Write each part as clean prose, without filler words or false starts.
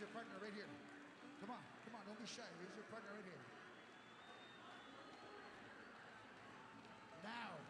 your partner right here. Come on, don't be shy. Here's your partner right here. Now.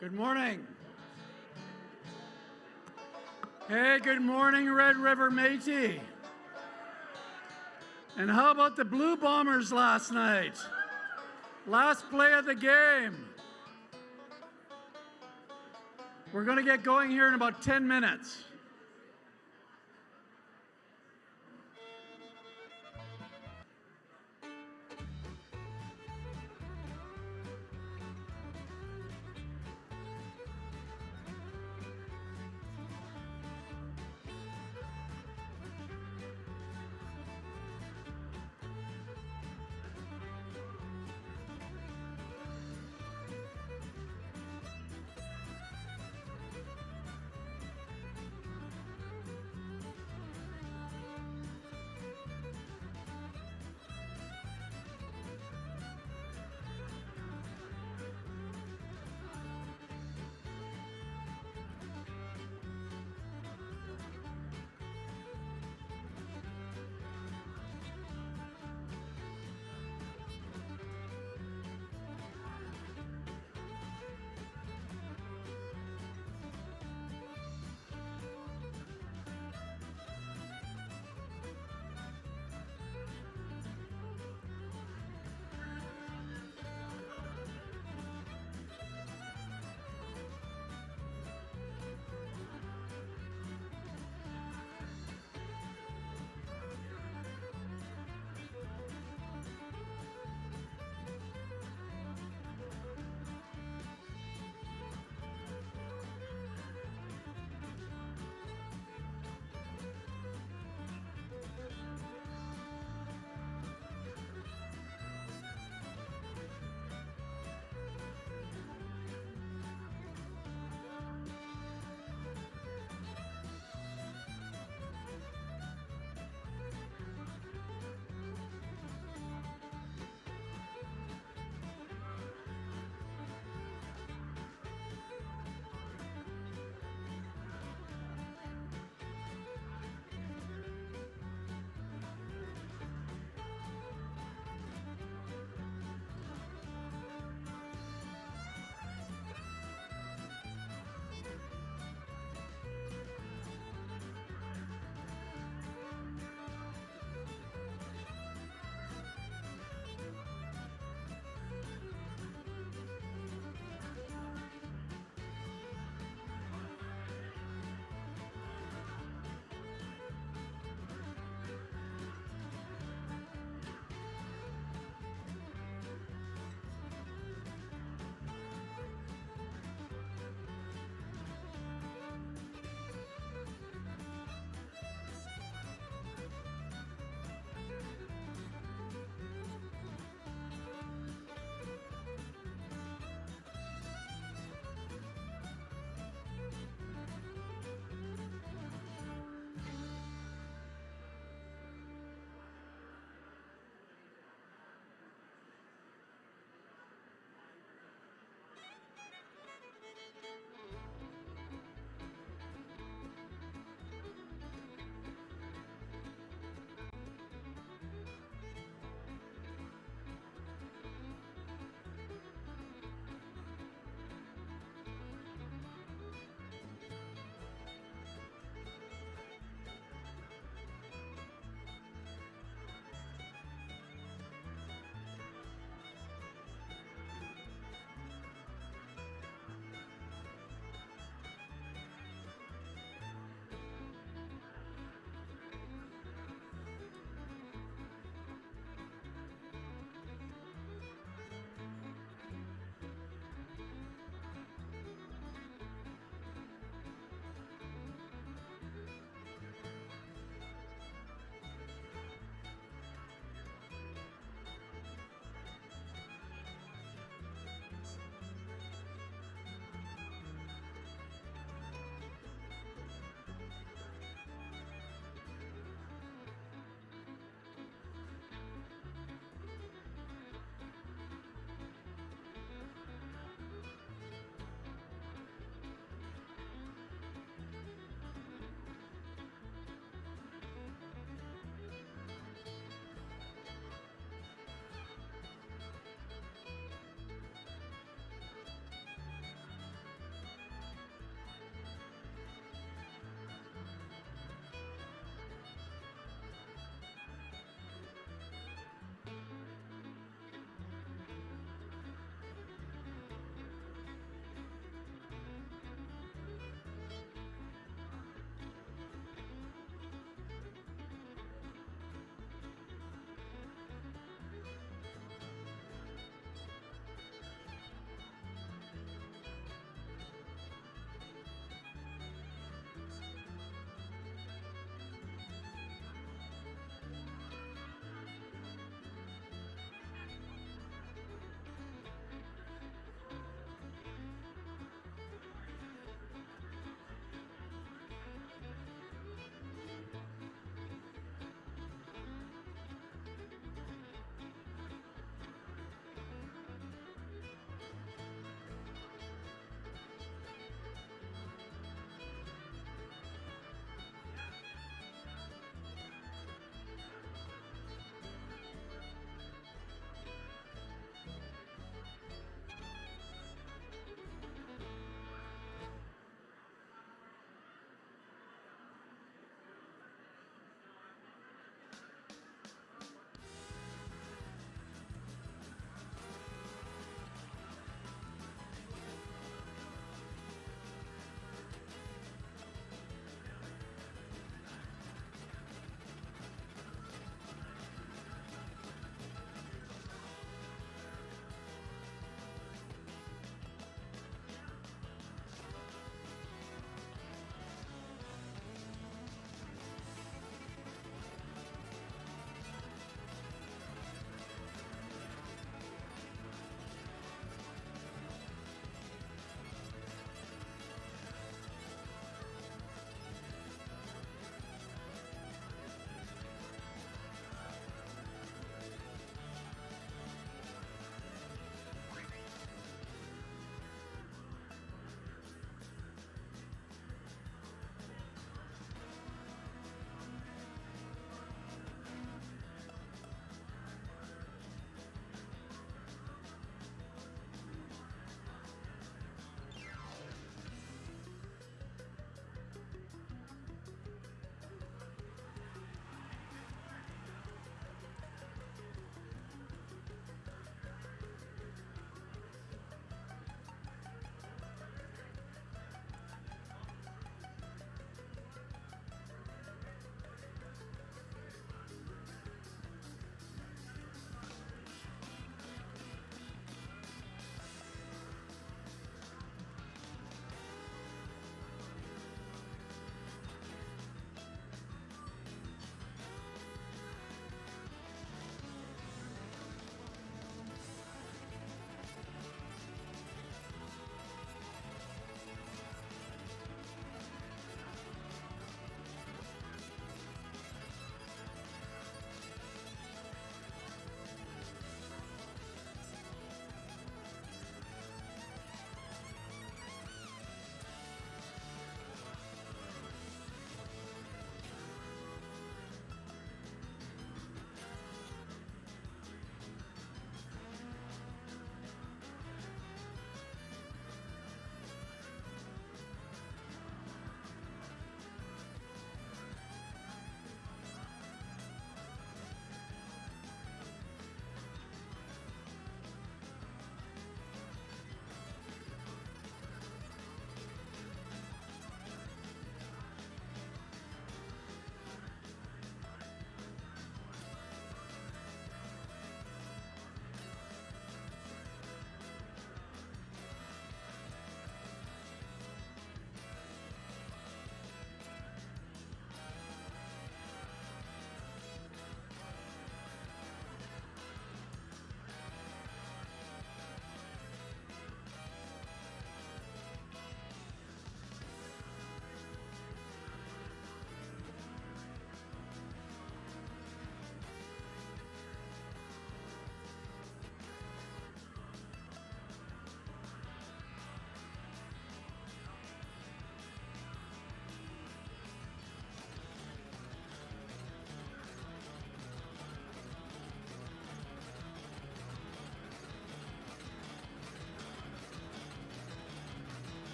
Good morning. Hey, good morning, Red River Métis. And how about the Blue Bombers last night? Last play of the game. We're going to get going here in about 10 minutes.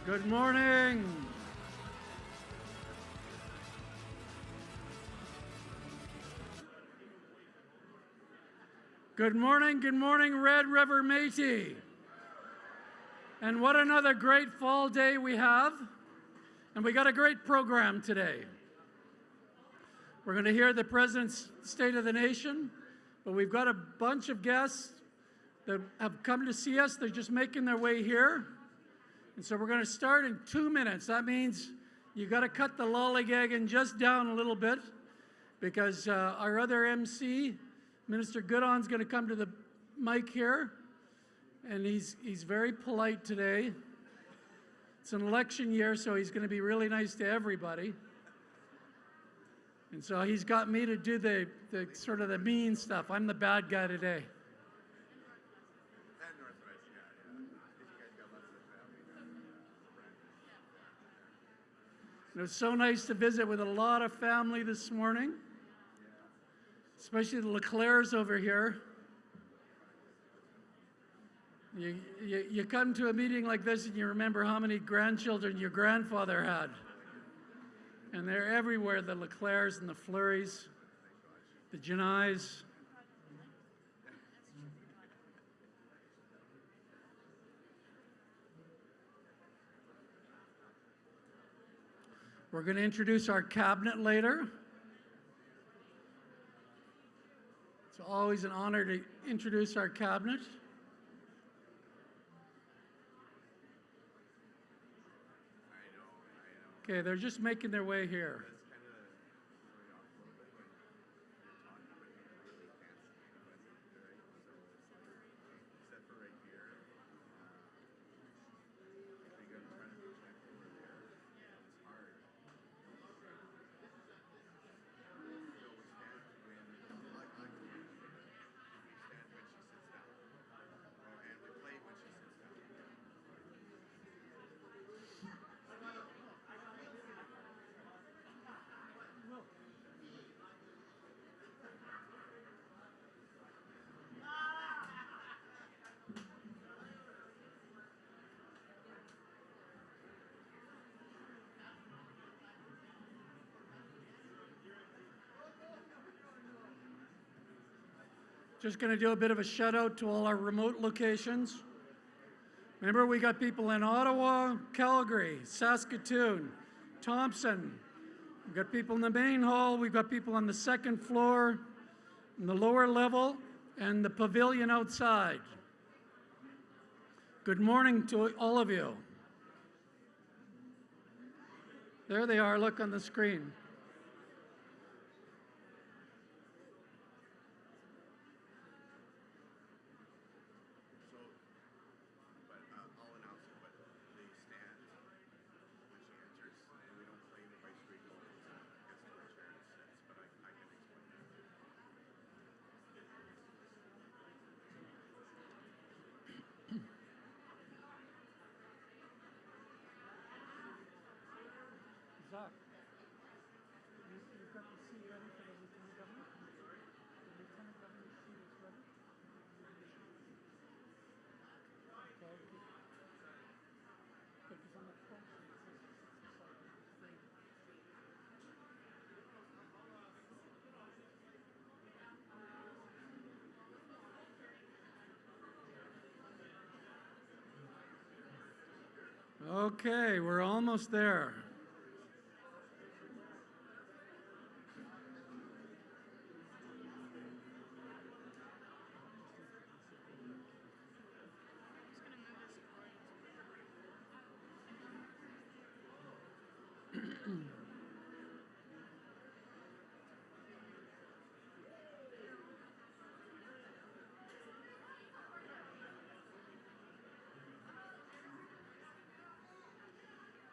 Good morning. Good morning, Red River Métis. And what another great fall day we have. And we got a great program today. We're going to hear the President's State of the Nation, but we've got a bunch of guests that have come to see us. They're just making their way here. And so we're going to start in 2 minutes. That means you got to cut the lollygagging just down a little bit, because our other MC, Minister Goodon's going to come to the mic here, and he's very polite today. It's an election year, so he's going to be really nice to everybody. And so he's got me to do the sort of the mean stuff. I'm the bad guy today. It was so nice to visit with a lot of family this morning, especially the Leclercs over here. You come to a meeting like this and you remember how many grandchildren your grandfather had. And they're everywhere, the Leclercs and the Fleuries, the Janais. We're going to introduce our cabinet later. It's always an honor to introduce our cabinet. Okay, they're just making their way here. Just going to do a bit of a shout out to all our remote locations. Remember, we got people in Ottawa, Calgary, Saskatoon, Thompson. We've got people in the main hall. We've got people on the second floor, in the lower level, and the pavilion outside. Good morning to all of you. There they are, look on the screen. Zach, you've got the seat ready for the Lieutenant Governor? The Lieutenant Governor's seat is ready? Okay. Because on the front it says okay, we're almost there.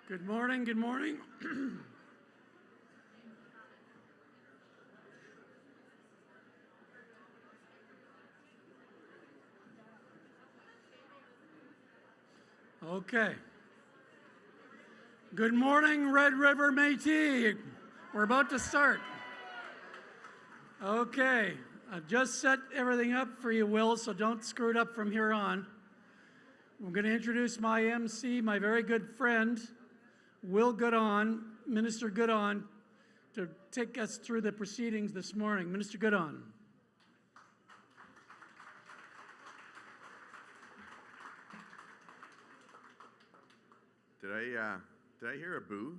Good morning, good morning. Okay. Good morning, Red River Métis. We're about to start. Okay, I've just set everything up for you, Will, so don't screw it up from here on. I'm going to introduce my MC, my very good friend, Will Goodon, Minister Goodon, to take us through the proceedings this morning. Minister Goodon. Did I hear a boo?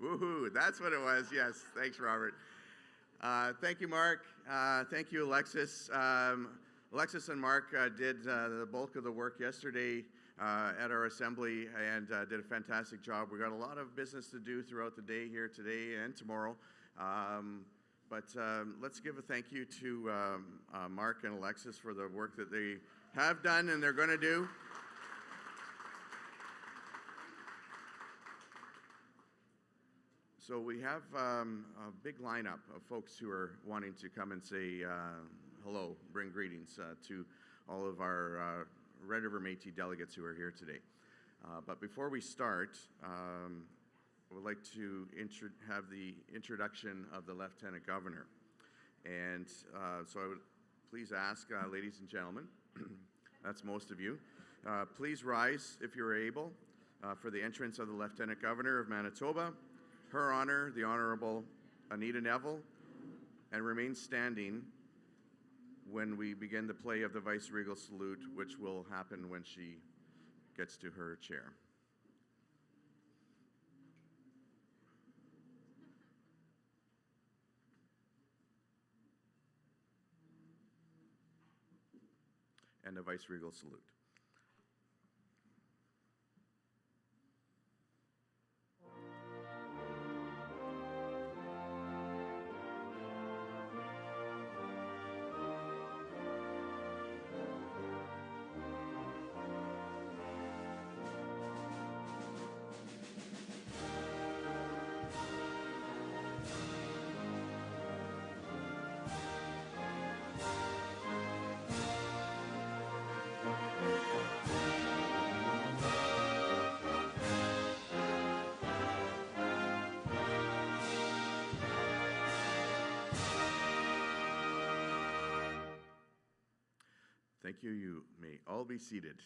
Woohoo, that's what it was. Yes, thanks, Robert. Thank you, Mark. Thank you, Alexis. Alexis and Mark did the bulk of the work yesterday at our assembly and did a fantastic job. We got a lot of business to do throughout the day here today and tomorrow. But let's give a thank you to Mark and Alexis for the work that they have done and they're going to do. So we have a big lineup of folks who are wanting to come and say hello, bring greetings to all of our Red River Métis delegates who are here today. But before we start, I would like to have the introduction of the Lieutenant Governor. And so I would please ask, ladies and gentlemen, that's most of you, please rise if you're able for the entrance of the Lieutenant Governor of Manitoba, Her Honor, the Honorable Anita Neville, and remain standing when we begin the play of the Vice-Regal Salute, which will happen when she gets to her chair. And the Vice-Regal Salute. Thank you. You may all be seated.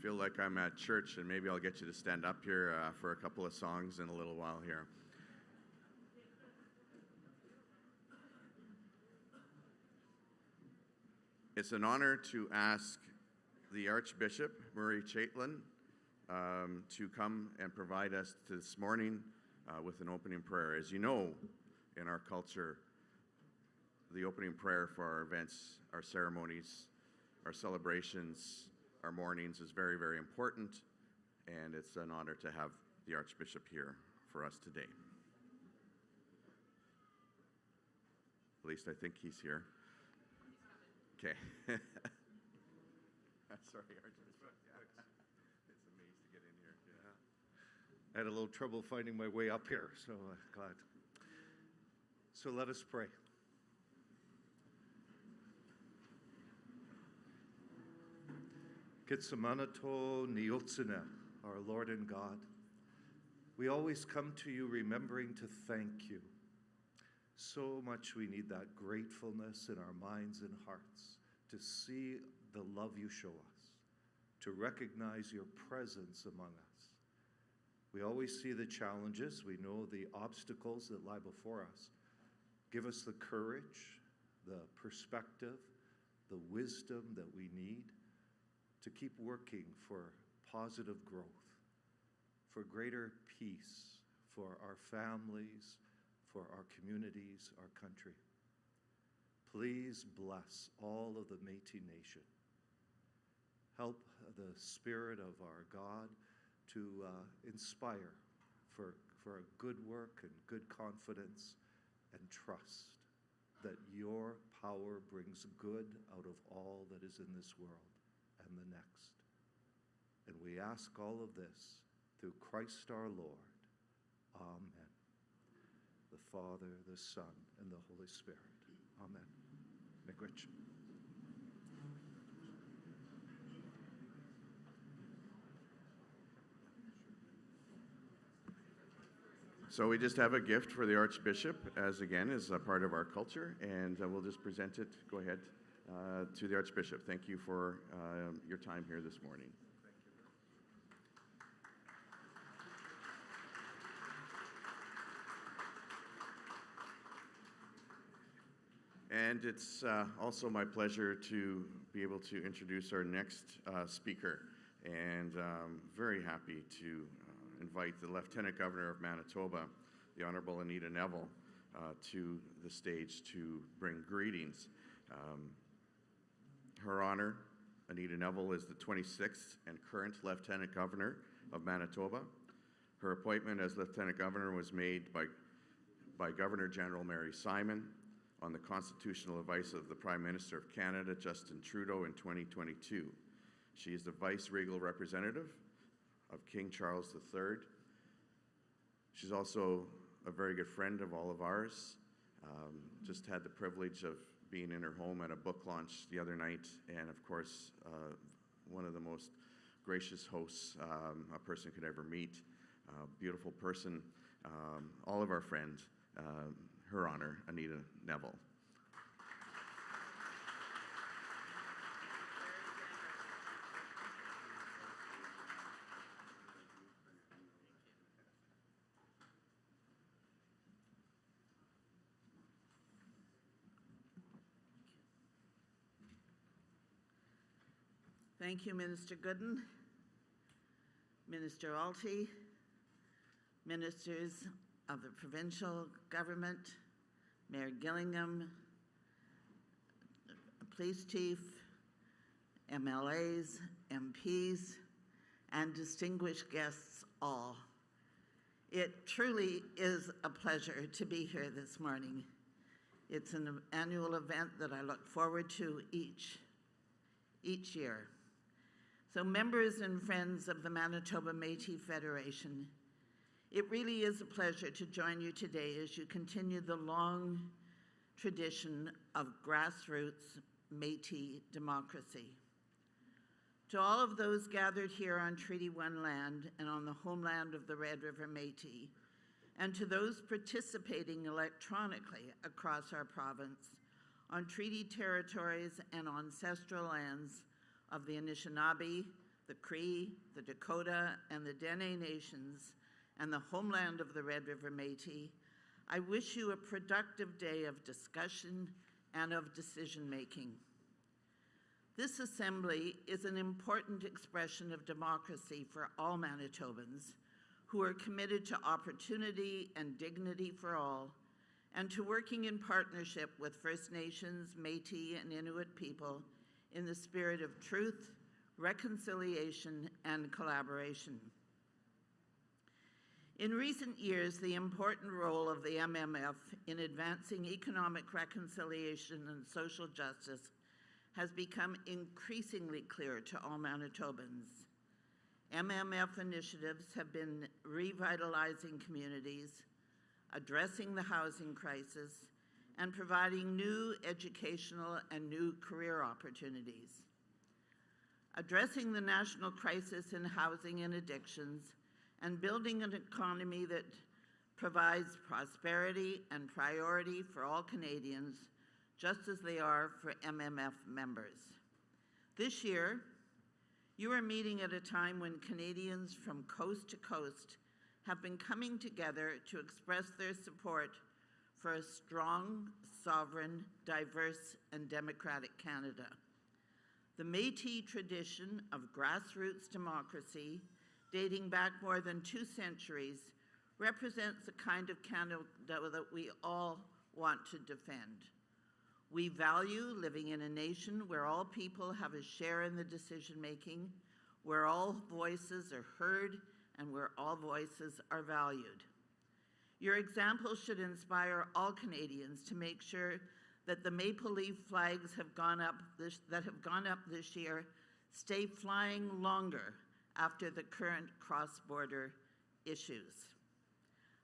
Feel like I'm at church, and maybe I'll get you to stand up here for a couple of songs in a little while here. It's an honor to ask the Archbishop, Murray Chaitlin, to come and provide us this morning with an opening prayer. As you know, in our culture, the opening prayer for our events, our ceremonies, our celebrations, our mornings is very, very important, and it's an honor to have the Archbishop here for us today. At least I think he's here. Okay. Sorry, Archbishop. It's a maze to get in here. Yeah. I had a little trouble finding my way up here, so glad. So let us pray. Kitsamanato Niyotsune, our Lord and God, we always come to you remembering to thank you. So much we need that gratefulness in our minds and hearts to see the love you show us, to recognize your presence among us. We always see the challenges, we know the obstacles that lie before us. Give us the courage, the perspective, the wisdom that we need to keep working for positive growth, for greater peace, for our families, for our communities, our country. Please bless all of the Métis Nation. Help the Spirit of our God to inspire for a good work and good confidence and trust that your power brings good out of all that is in this world and the next. And we ask all of this through Christ our Lord. Amen. The Father, the Son, and the Holy Spirit. Amen. Miigwech. So we just have a gift for the Archbishop, as again is a part of our culture, and we'll just present it. Go ahead to the Archbishop. Thank you for your time here this morning. And it's also my pleasure to be able to introduce our next speaker, and very happy to invite the Lieutenant Governor of Manitoba, the Honourable Anita Neville, to the stage to bring greetings. Her Honour, Anita Neville, is the 26th and current Lieutenant Governor of Manitoba. Her appointment as Lieutenant Governor was made by Governor-General Mary Simon on the constitutional advice of the Prime Minister of Canada, Justin Trudeau, in 2022. She is the Vice-Regal Representative of King Charles III. She's also a very good friend of all of ours. Just had the privilege of being in her home at a book launch the other night, and of course, one of the most gracious hosts a person could ever meet. Beautiful person, all of our friends. Her Honour, Anita Neville. Thank you, Minister Gooden, Minister Alti, ministers of the provincial government, Mayor Gillingham, police chief, MLAs, MPs, and distinguished guests all. It truly is a pleasure to be here this morning. It's an annual event that I look forward to each year. So members and friends of the Manitoba Métis Federation, it really is a pleasure to join you today as you continue the long tradition of grassroots Métis democracy. To all of those gathered here on Treaty 1 land and on the homeland of the Red River Métis, and to those participating electronically across our province on treaty territories and ancestral lands of the Anishinaabe, the Cree, the Dakota, and the Dene Nations, and the homeland of the Red River Métis, I wish you a productive day of discussion and of decision-making. This assembly is an important expression of democracy for all Manitobans who are committed to opportunity and dignity for all, and to working in partnership with First Nations, Métis, and Inuit people in the spirit of truth, reconciliation, and collaboration. In recent years, the important role of the MMF in advancing economic reconciliation and social justice has become increasingly clear to all Manitobans. MMF initiatives have been revitalizing communities, addressing the housing crisis, and providing new educational and new career opportunities. Addressing the national crisis in housing and addictions, and building an economy that provides prosperity and priority for all Canadians, just as they are for MMF members. This year, you are meeting at a time when Canadians from coast to coast have been coming together to express their support for a strong, sovereign, diverse, and democratic Canada. The Métis tradition of grassroots democracy, dating back more than 2 centuries, represents the kind of Canada that we all want to defend. We value living in a nation where all people have a share in the decision-making, where all voices are heard, and where all voices are valued. Your example should inspire all Canadians to make sure that the maple leaf flags that have gone up this year stay flying longer after the current cross-border issues.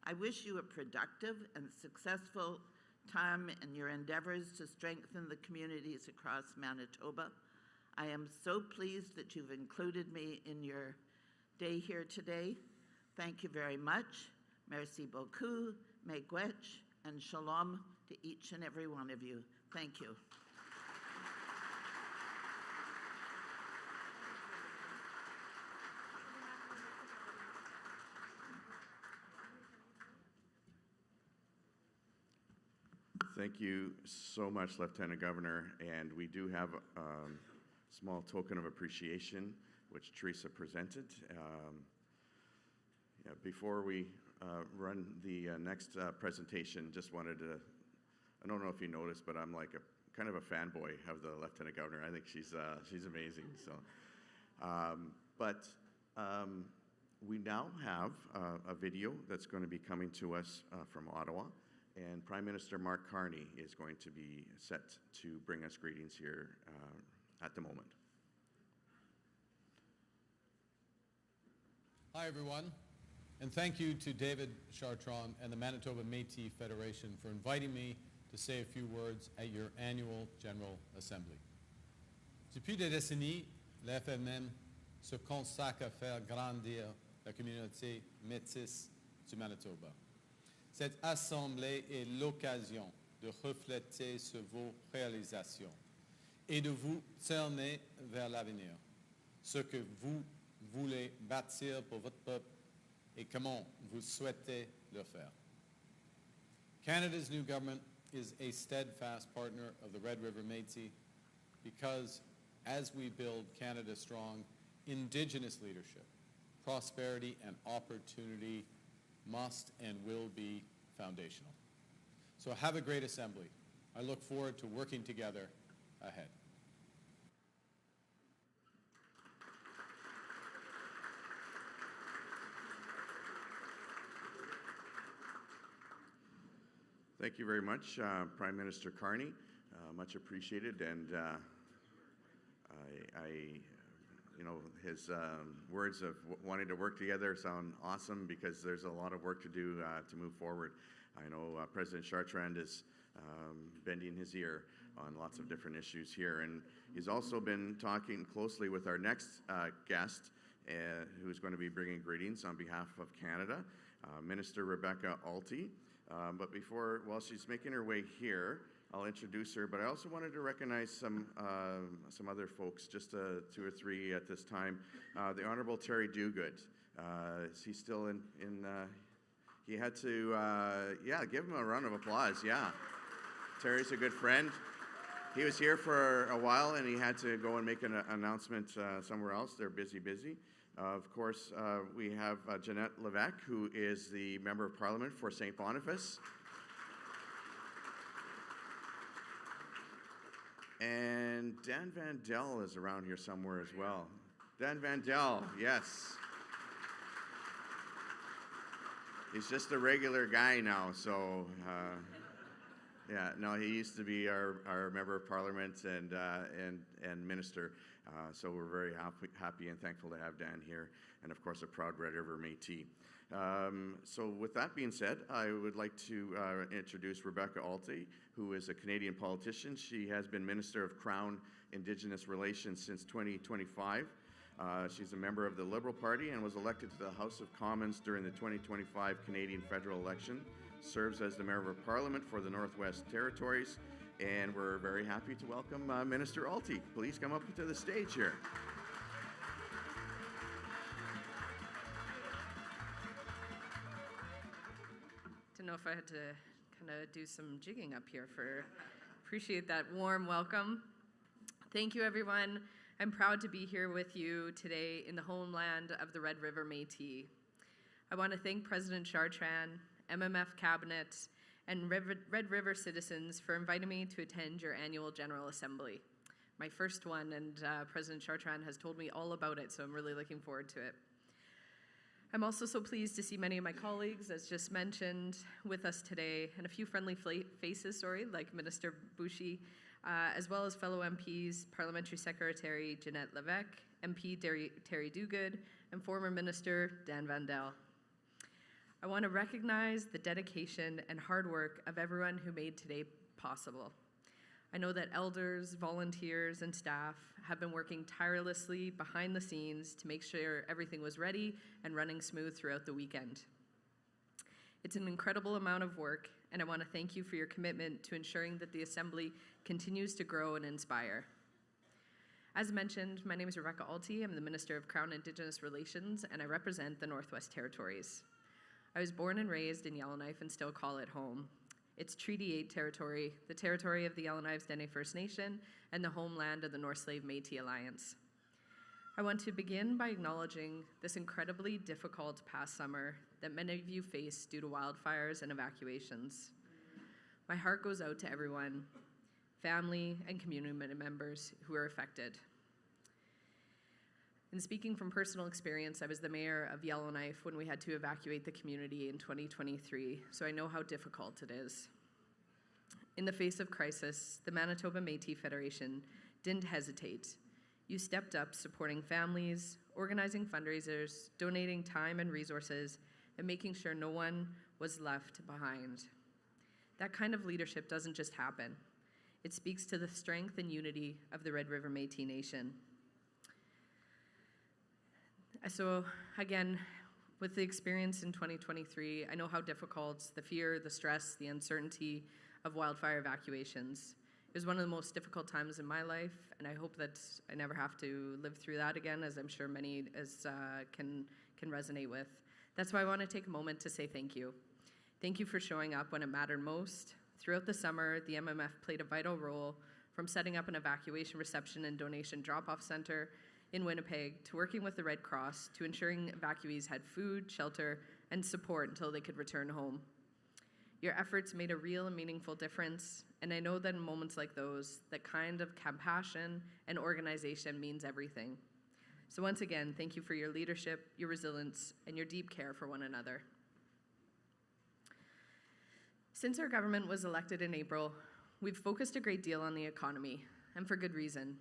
I wish you a productive and successful time in your endeavors to strengthen the communities across Manitoba. I am so pleased that you've included me in your day here today. Thank you very much. Merci beaucoup, miigwech, and shalom to each and every one of you. Thank you. Thank you so much, Lieutenant Governor. And we do have a small token of appreciation, which Teresa presented. Before we run the next presentation, just wanted to, I don't know if you noticed, but I'm like kind of a fanboy of the Lieutenant Governor. I think she's amazing. So, we now have a video that's going to be coming to us from Ottawa. And Prime Minister Mark Carney is going to be set to bring us greetings here at the moment. Hi, everyone, and thank you to David Chartrand and the Manitoba Métis Federation for inviting me to say a few words at your annual General Assembly. Depuis des décennies, la FMM se consacre à faire grandir la communauté métisse du Manitoba. Cette assemblée est l'occasion de refléter sur vos réalisations et de vous cerner vers l'avenir, ce que vous voulez bâtir pour votre peuple et comment vous souhaitez le faire. Canada's new government is a steadfast partner of the Red River Métis because as we build Canada strong, Indigenous leadership, prosperity, and opportunity must and will be foundational. So have a great assembly. I look forward to working together ahead. Thank you very much, Prime Minister Carney. Much appreciated, and his words of wanting to work together sound awesome because there's a lot of work to do to move forward. I know President Chartrand is bending his ear on lots of different issues here, and he's also been talking closely with our next guest, who's going to be bringing greetings on behalf of Canada, Minister Rebecca Alti. But while she's making her way here, I'll introduce her, but I also wanted to recognize some other folks, just 2 or 3 at this time. The Honorable Terry Dogood. Is he still in he had to, give him a round of applause, yeah. Terry's a good friend. He was here for a while and he had to go and make an announcement somewhere else. They're busy. Of course, we have Jeanette Levesque, who is the Member of Parliament for St. Boniface. And Dan Vandel is around here somewhere as well. Dan Vandel, yes. He's just a regular guy now, so he used to be our Member of Parliament and Minister. So we're very happy and thankful to have Dan here, and of course a proud Red River Métis. So with that being said, I would like to introduce Rebecca Alti, who is a Canadian politician. She has been Minister of Crown Indigenous Relations since 2025. She's a member of the Liberal Party and was elected to the House of Commons during the 2025 Canadian federal election, serves as the Member of Parliament for the Northwest Territories, and we're very happy to welcome Minister Alti. Please come up to the stage here. Didn't know if I had to kind of do some jigging up here appreciate that warm welcome. Thank you, everyone. I'm proud to be here with you today in the homeland of the Red River Métis. I want to thank President Chartrand, MMF Cabinet, and Red River citizens for inviting me to attend your annual General Assembly. My first one, and President Chartrand has told me all about it, so I'm really looking forward to it. I'm also so pleased to see many of my colleagues, as just mentioned, with us today, and a few friendly faces, like Minister Bouchy, as well as fellow MPs, Parliamentary Secretary Jeanette Levesque, MP Terry Dogood, and former Minister Dan Vandel. I want to recognize the dedication and hard work of everyone who made today possible. I know that elders, volunteers, and staff have been working tirelessly behind the scenes to make sure everything was ready and running smooth throughout the weekend. It's an incredible amount of work, and I want to thank you for your commitment to ensuring that the Assembly continues to grow and inspire. As mentioned, my name is Rebecca Alti. I'm the Minister of Crown Indigenous Relations, and I represent the Northwest Territories. I was born and raised in Yellowknife and still call it home. It's Treaty 8 territory, the territory of the Yellowknife's Dene First Nation, and the homeland of the North Slave Métis Alliance. I want to begin by acknowledging this incredibly difficult past summer that many of you faced due to wildfires and evacuations. My heart goes out to everyone, family and community members who are affected. And speaking from personal experience, I was the mayor of Yellowknife when we had to evacuate the community in 2023, so I know how difficult it is. In the face of crisis, the Manitoba Métis Federation didn't hesitate. You stepped up supporting families, organizing fundraisers, donating time and resources, and making sure no one was left behind. That kind of leadership doesn't just happen. It speaks to the strength and unity of the Red River Métis Nation. So again, with the experience in 2023, I know how difficult the fear, the stress, the uncertainty of wildfire evacuations. It was one of the most difficult times in my life, and I hope that I never have to live through that again, as I'm sure many can resonate with. That's why I want to take a moment to say thank you. Thank you for showing up when it mattered most. Throughout the summer, the MMF played a vital role, from setting up an evacuation reception and donation drop-off center in Winnipeg, to working with the Red Cross, to ensuring evacuees had food, shelter, and support until they could return home. Your efforts made a real and meaningful difference, and I know that in moments like those, that kind of compassion and organization means everything. So once again, thank you for your leadership, your resilience, and your deep care for one another. Since our government was elected in April, we've focused a great deal on the economy, and for good reason.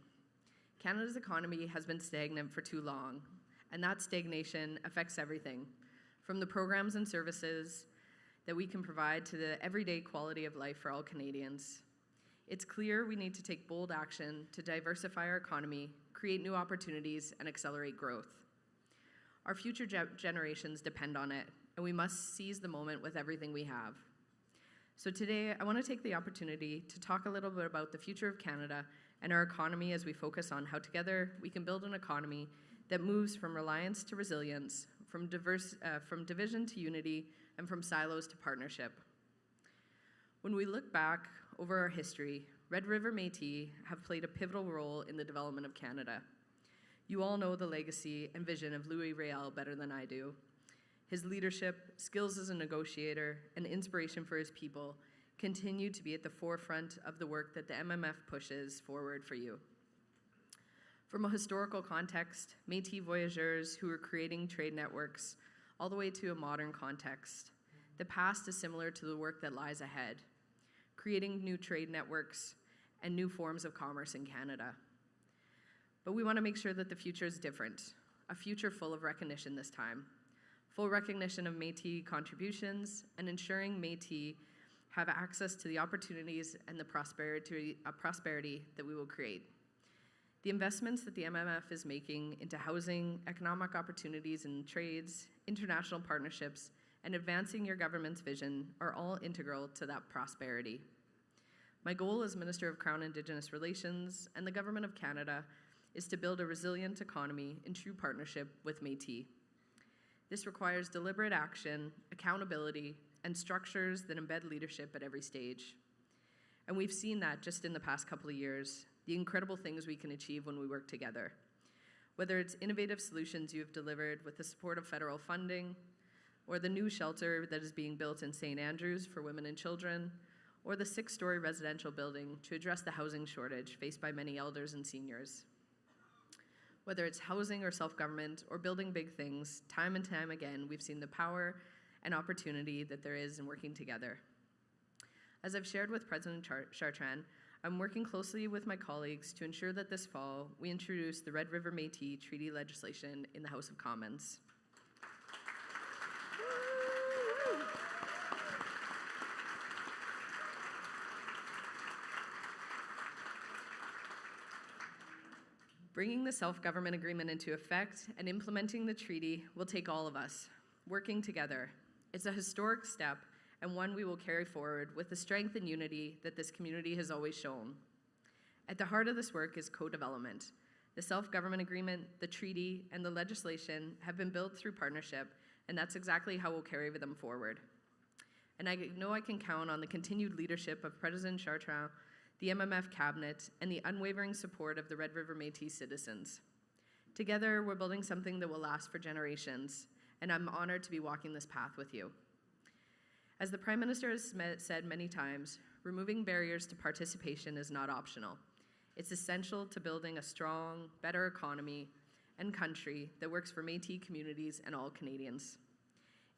Canada's economy has been stagnant for too long, and that stagnation affects everything, from the programs and services that we can provide to the everyday quality of life for all Canadians. It's clear we need to take bold action to diversify our economy, create new opportunities, and accelerate growth. Our future generations depend on it, and we must seize the moment with everything we have. So today, I want to take the opportunity to talk a little bit about the future of Canada and our economy as we focus on how together we can build an economy that moves from reliance to resilience, from division to unity, and from silos to partnership. When we look back over our history, Red River Métis have played a pivotal role in the development of Canada. You all know the legacy and vision of Louis Riel better than I do. His leadership, skills as a negotiator, and inspiration for his people continue to be at the forefront of the work that the MMF pushes forward for you. From a historical context, Métis voyageurs who are creating trade networks, all the way to a modern context, the past is similar to the work that lies ahead, creating new trade networks and new forms of commerce in Canada. But we want to make sure that the future is different, a future full of recognition this time, full recognition of Métis contributions, and ensuring Métis have access to the opportunities and the prosperity that we will create. The investments that the MMF is making into housing, economic opportunities and trades, international partnerships, and advancing your government's vision are all integral to that prosperity. My goal as Minister of Crown Indigenous Relations and the Government of Canada is to build a resilient economy in true partnership with Métis. This requires deliberate action, accountability, and structures that embed leadership at every stage. And we've seen that just in the past couple of years, the incredible things we can achieve when we work together. Whether it's innovative solutions you have delivered with the support of federal funding, or the new shelter that is being built in St. Andrews for women and children, or the 6-story residential building to address the housing shortage faced by many elders and seniors. Whether it's housing or self-government or building big things, time and time again, we've seen the power and opportunity that there is in working together. As I've shared with President Chartrand, I'm working closely with my colleagues to ensure that this fall we introduce the Red River Métis Treaty legislation in the House of Commons. Bringing the self-government agreement into effect and implementing the treaty will take all of us, working together, It's a historic step and one we will carry forward with the strength and unity that this community has always shown. At the heart of this work is co-development. The self-government agreement, the treaty, and the legislation have been built through partnership, and that's exactly how we'll carry them forward. And I know I can count on the continued leadership of President Chartrand, the MMF cabinet, and the unwavering support of the Red River Métis citizens. Together, we're building something that will last for generations, and I'm honored to be walking this path with you. As the Prime Minister has said many times, removing barriers to participation is not optional. It's essential to building a strong, better economy and country that works for Métis communities and all Canadians.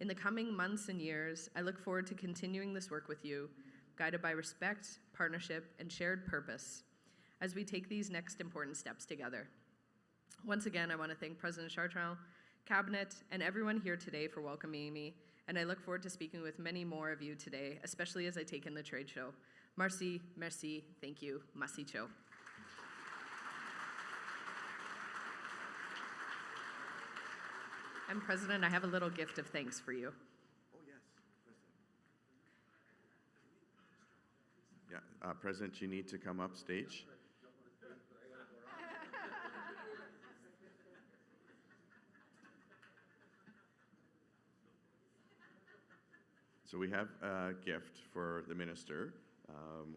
In the coming months and years, I look forward to continuing this work with you, guided by respect, partnership, and shared purpose as we take these next important steps together. Once again, I want to thank President Chartrand, Cabinet, and everyone here today for welcoming me, and I look forward to speaking with many more of you today, especially as I take in the trade show. Merci, merci, thank you, masicho. And President, I have a little gift of thanks for you. Oh, yes, President. Yeah, President, you need to come up stage. So we have a gift for the minister,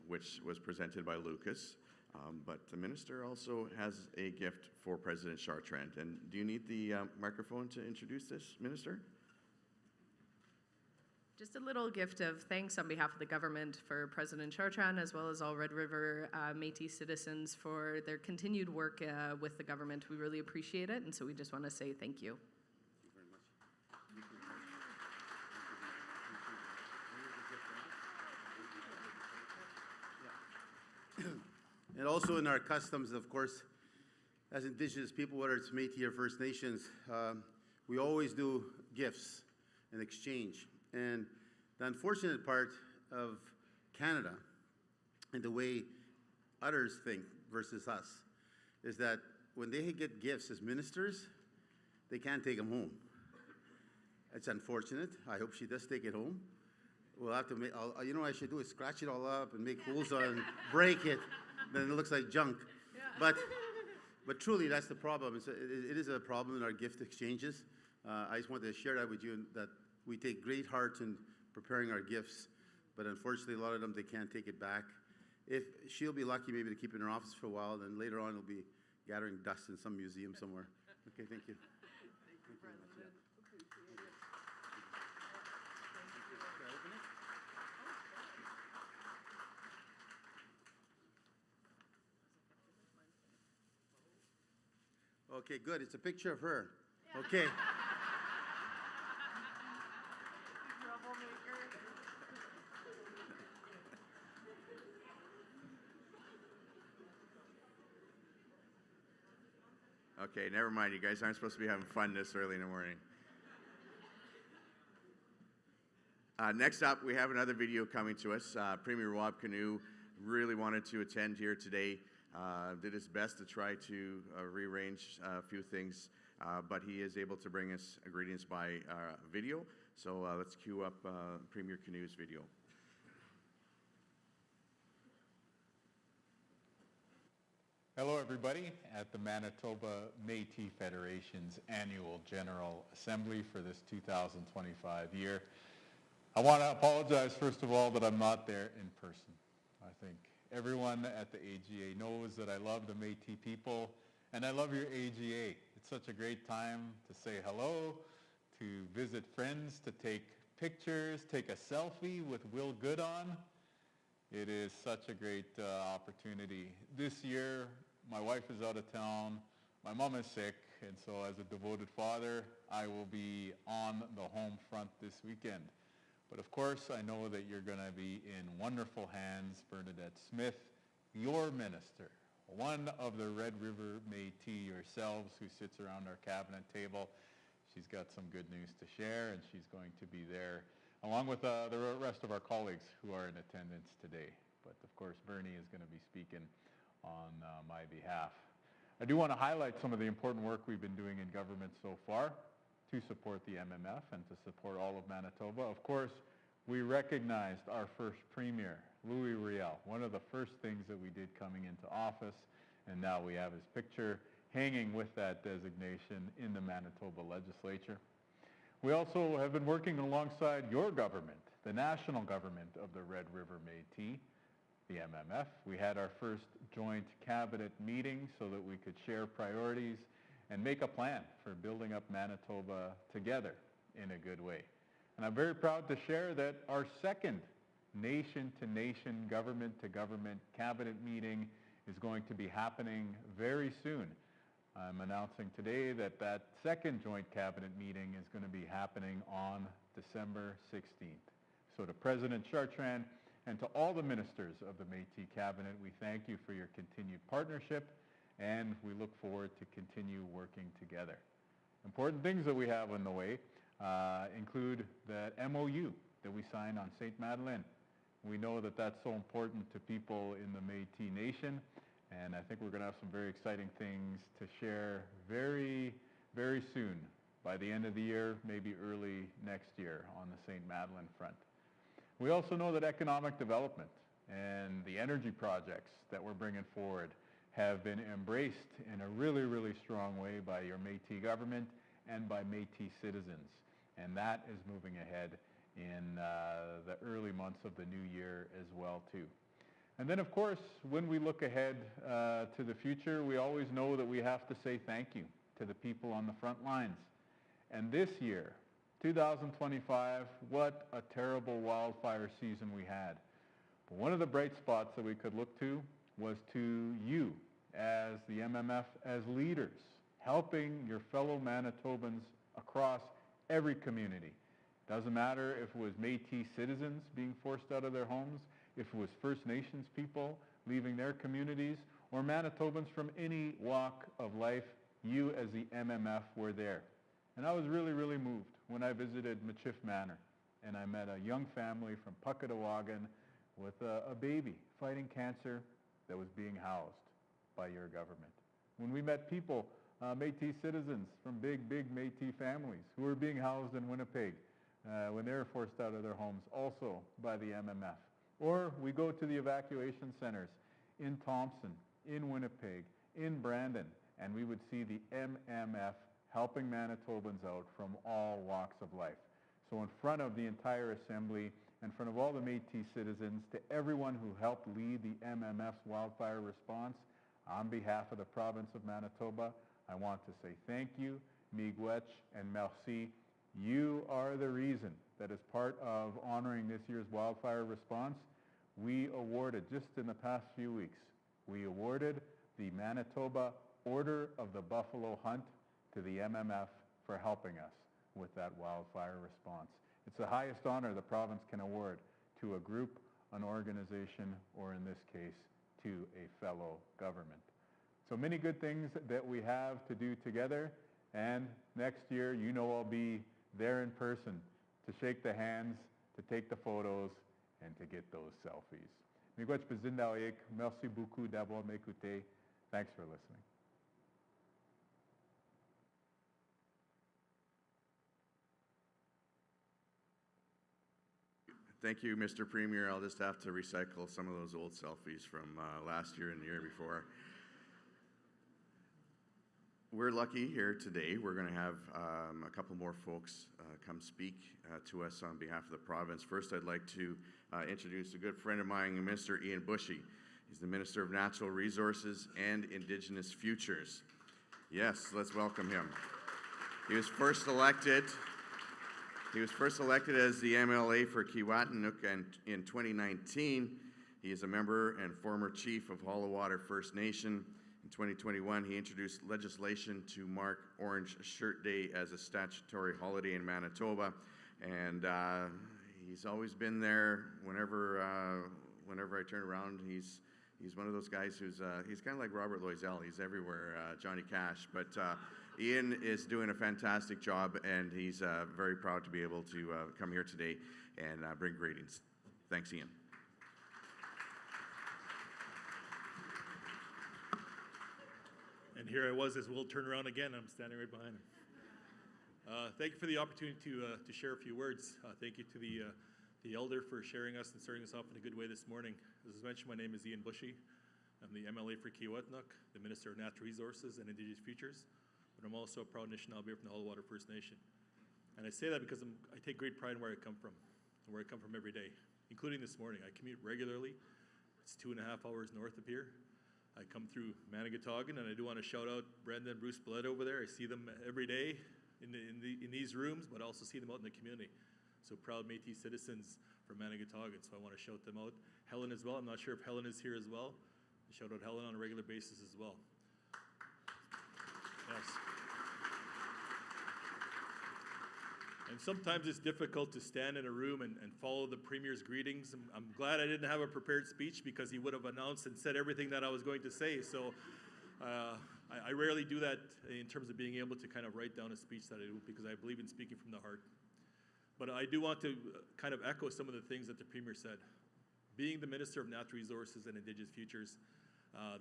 which was presented by Lucas. But the minister also has a gift for President Chartrand. And do you need the microphone to introduce this, Minister? Just a little gift of thanks on behalf of the government for President Chartrand, as well as all Red River Métis citizens for their continued work with the government. We really appreciate it, and so we just want to say thank you. And also in our customs, of course, as Indigenous people, whether it's Métis or First Nations, we always do gifts and exchange. And the unfortunate part of Canada and the way others think versus us is that when they get gifts as ministers, they can't take them home. It's unfortunate. I hope she does take it home. We'll have to make, you know what I should do is scratch it all up and make holes on and break it. Then it looks like junk. Yeah. But truly, that's the problem. It is a problem in our gift exchanges. I just wanted to share that with you, that we take great heart in preparing our gifts, but unfortunately, a lot of them, they can't take it back. If she'll be lucky maybe to keep it in her office for a while, then later on it'll be gathering dust in some museum somewhere. Okay, thank you. Thank you, President. Appreciate it. Okay, good. It's a picture of her. Okay. Okay, never mind. You guys aren't supposed to be having fun this early in the morning. Next up, we have another video coming to us. Premier Rob Canoe really wanted to attend here today. Did his best to try to rearrange a few things, but he is able to bring us greetings by video. So let's cue up Premier Canoe's video. Hello everybody at the Manitoba Métis Federation's annual General Assembly for this 2025 year. I want to apologize first of all that I'm not there in person. I think everyone at the AGA knows that I love the Métis people and I love your AGA. It's such a great time to say hello, to visit friends, to take pictures, take a selfie with Will Goodon. It is such a great opportunity. This year, my wife is out of town, my mom is sick, and so as a devoted father, I will be on the home front this weekend. But of course, I know that you're going to be in wonderful hands. Bernadette Smith, your minister, one of the Red River Métis yourselves who sits around our cabinet table. She's got some good news to share, and she's going to be there along with the rest of our colleagues who are in attendance today. But of course, Bernie is going to be speaking on my behalf. I do want to highlight some of the important work we've been doing in government so far. to support the MMF and to support all of Manitoba. Of course, we recognized our first premier, Louis Riel, one of the first things that we did coming into office, and now we have his picture hanging with that designation in the Manitoba legislature. We also have been working alongside your government, the national government of the Red River Métis, the MMF. We had our first joint cabinet meeting so that we could share priorities and make a plan for building up Manitoba together in a good way. And I'm very proud to share that our second nation-to-nation, government-to-government cabinet meeting is going to be happening very soon. I'm announcing today that that second joint cabinet meeting is going to be happening on December 16th. So to President Chartrand and to all the ministers of the Métis cabinet, we thank you for your continued partnership, and we look forward to continue working together. Important things that we have on the way include that MOU that we signed on St. Madeleine. We know that that's so important to people in the Métis Nation, and I think we're going to have some very exciting things to share very, very soon, by the end of the year, maybe early next year on the St. Madeleine front. We also know that economic development and the energy projects that we're bringing forward have been embraced in a really, really strong way by your Métis government and by Métis citizens. And that is moving ahead in the early months of the new year as well, too. And then, of course, when we look ahead to the future, we always know that we have to say thank you to the people on the front lines. And this year, 2025, what a terrible wildfire season we had. But one of the bright spots that we could look to was to you as the MMF, as leaders, helping your fellow Manitobans across every community. Doesn't matter if it was Métis citizens being forced out of their homes, if it was First Nations people leaving their communities, or Manitobans from any walk of life, you as the MMF were there. And I was really, really moved when I visited Michif Manor, and I met a young family from Puckatawagan with a baby fighting cancer that was being housed by your government. When we met people, Métis citizens from big, big Métis families who were being housed in Winnipeg when they were forced out of their homes, also by the MMF. Or we go to the evacuation centers in Thompson, in Winnipeg, in Brandon, and we would see the MMF helping Manitobans out from all walks of life. So in front of the entire Assembly, in front of all the Métis citizens, to everyone who helped lead the MMF's wildfire response, on behalf of the province of Manitoba, I want to say thank you, miigwech, and merci. You are the reason that as part of honoring this year's wildfire response, we awarded, just in the past few weeks, we awarded the Manitoba Order of the Buffalo Hunt to the MMF for helping us with that wildfire response. It's the highest honor the province can award to a group, an organization, or in this case, to a fellow government. So many good things that we have to do together, and next year, you know I'll be there in person to shake the hands, to take the photos, and to get those selfies. Miigwech Bazindaoik, merci beaucoup d'avoir m'écouté. Thanks for listening. Thank you, Mr. Premier. I'll just have to recycle some of those old selfies from last year and the year before. We're lucky here today. We're going to have a couple more folks come speak to us on behalf of the province. First, I'd like to introduce a good friend of mine, Mr. Ian Bushy. He's the Minister of Natural Resources and Indigenous Futures. Yes, let's welcome him. He was first elected as the MLA for Kiiwetinoong in 2019. He is a member and former chief of Hollowater First Nation. In 2021, he introduced legislation to mark Orange Shirt Day as a statutory holiday in Manitoba, and he's always been there. Whenever I turn around, he's one of those guys who's he's kind of like Robert Loisel. He's everywhere, Johnny Cash. But Ian is doing a fantastic job, and he's very proud to be able to come here today and bring greetings. Thanks, Ian. And here I was, as Will turned around again. I'm standing right behind him. Thank you for the opportunity to share a few words. Thank you to the elder for sharing us and starting us off in a good way this morning. As was mentioned, my name is Ian Bushy. I'm the MLA for Kiewatinock, the Minister of Natural Resources and Indigenous Futures, but I'm also a proud Anishinaabe from the Ottawa First Nation. And I say that because I take great pride in where I come from, and where I come from every day, including this morning. I commute regularly. It's 2.5 hours north of here. I come through Manigatogan, and I do want to shout out Brenda and Bruce Blood over there. I see them every day in these rooms, but I also see them out in the community. So proud Métis citizens from Manigatogan, so I want to shout them out. Helen as well. I'm not sure if Helen is here as well. I shout out Helen on a regular basis as well. Yes. And sometimes it's difficult to stand in a room and follow the Premier's greetings. I'm glad I didn't have a prepared speech because he would have announced and said everything that I was going to say. So I rarely do that in terms of being able to kind of write down a speech that I do because I believe in speaking from the heart. But I do want to kind of echo some of the things that the Premier said. Being the Minister of Natural Resources and Indigenous Futures,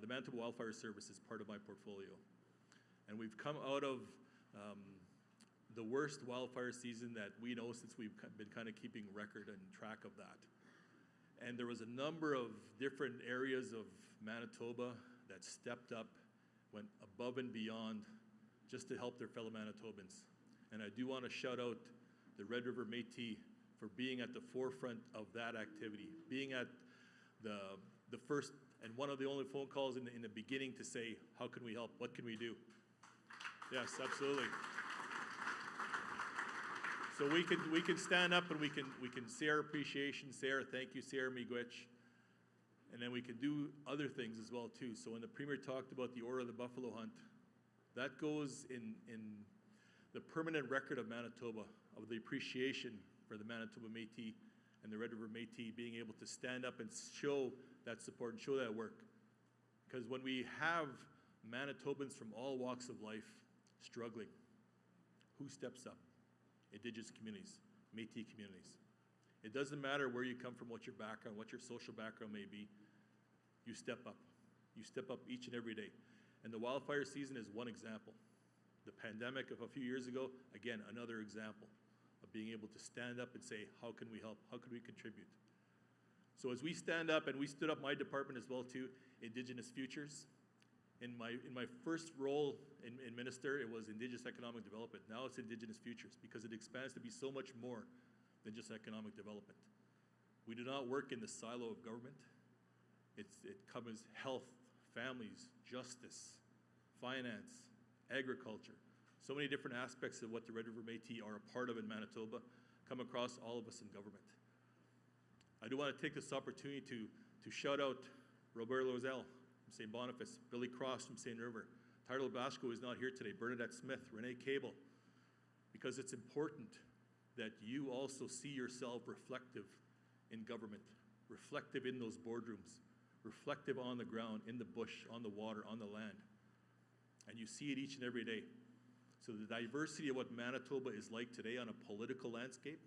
the Manitoba Wildfire Service is part of my portfolio. And we've come out of the worst wildfire season that we know since we've been kind of keeping record and track of that. And there was a number of different areas of Manitoba that stepped up, went above and beyond just to help their fellow Manitobans. And I do want to shout out the Red River Métis for being at the forefront of that activity, being at the first and one of the only phone calls in the beginning to say, how can we help? What can we do? Yes, absolutely. So we can stand up and we can say our appreciation, say our thank you, say our miigwech, and then we can do other things as well too. So when the Premier talked about the Order of the Buffalo Hunt, that goes in the permanent record of Manitoba, of the appreciation for the Manitoba Métis and the Red River Métis being able to stand up and show that support and show that work. Because when we have Manitobans from all walks of life struggling, who steps up? Indigenous communities, Métis communities. It doesn't matter where you come from, what your background, what your social background may be, you step up. You step up each and every day. And the wildfire season is one example. The pandemic of a few years ago, again, another example of being able to stand up and say, how can we help? How can we contribute? So as we stand up, and we stood up my department as well too, Indigenous Futures. In my first role in Minister, it was Indigenous Economic Development. Now it's Indigenous Futures because it expands to be so much more than just economic development. We do not work in the silo of government. It covers health, families, justice, finance, agriculture. So many different aspects of what the Red River Métis are a part of in Manitoba come across all of us in government. I do want to take this opportunity to shout out Robert Loisel from St. Boniface, Billy Cross from St. River, Tyler Basco is not here today, Bernadette Smith, Renee Cable, because it's important that you also see yourself reflective in government, reflective in those boardrooms, reflective on the ground, in the bush, on the water, on the land. And you see it each and every day. So the diversity of what Manitoba is like today on a political landscape,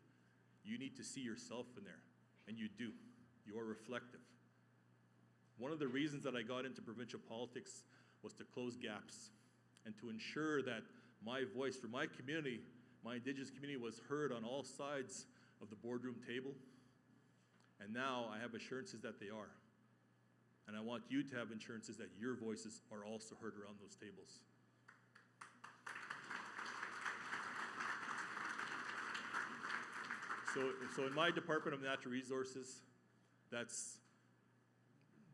you need to see yourself in there. And you do. You are reflective. One of the reasons that I got into provincial politics was to close gaps and to ensure that my voice for my community, my Indigenous community, was heard on all sides of the boardroom table. And now I have assurances that they are. And I want you to have assurances that your voices are also heard around those tables. So in my Department of Natural Resources, that's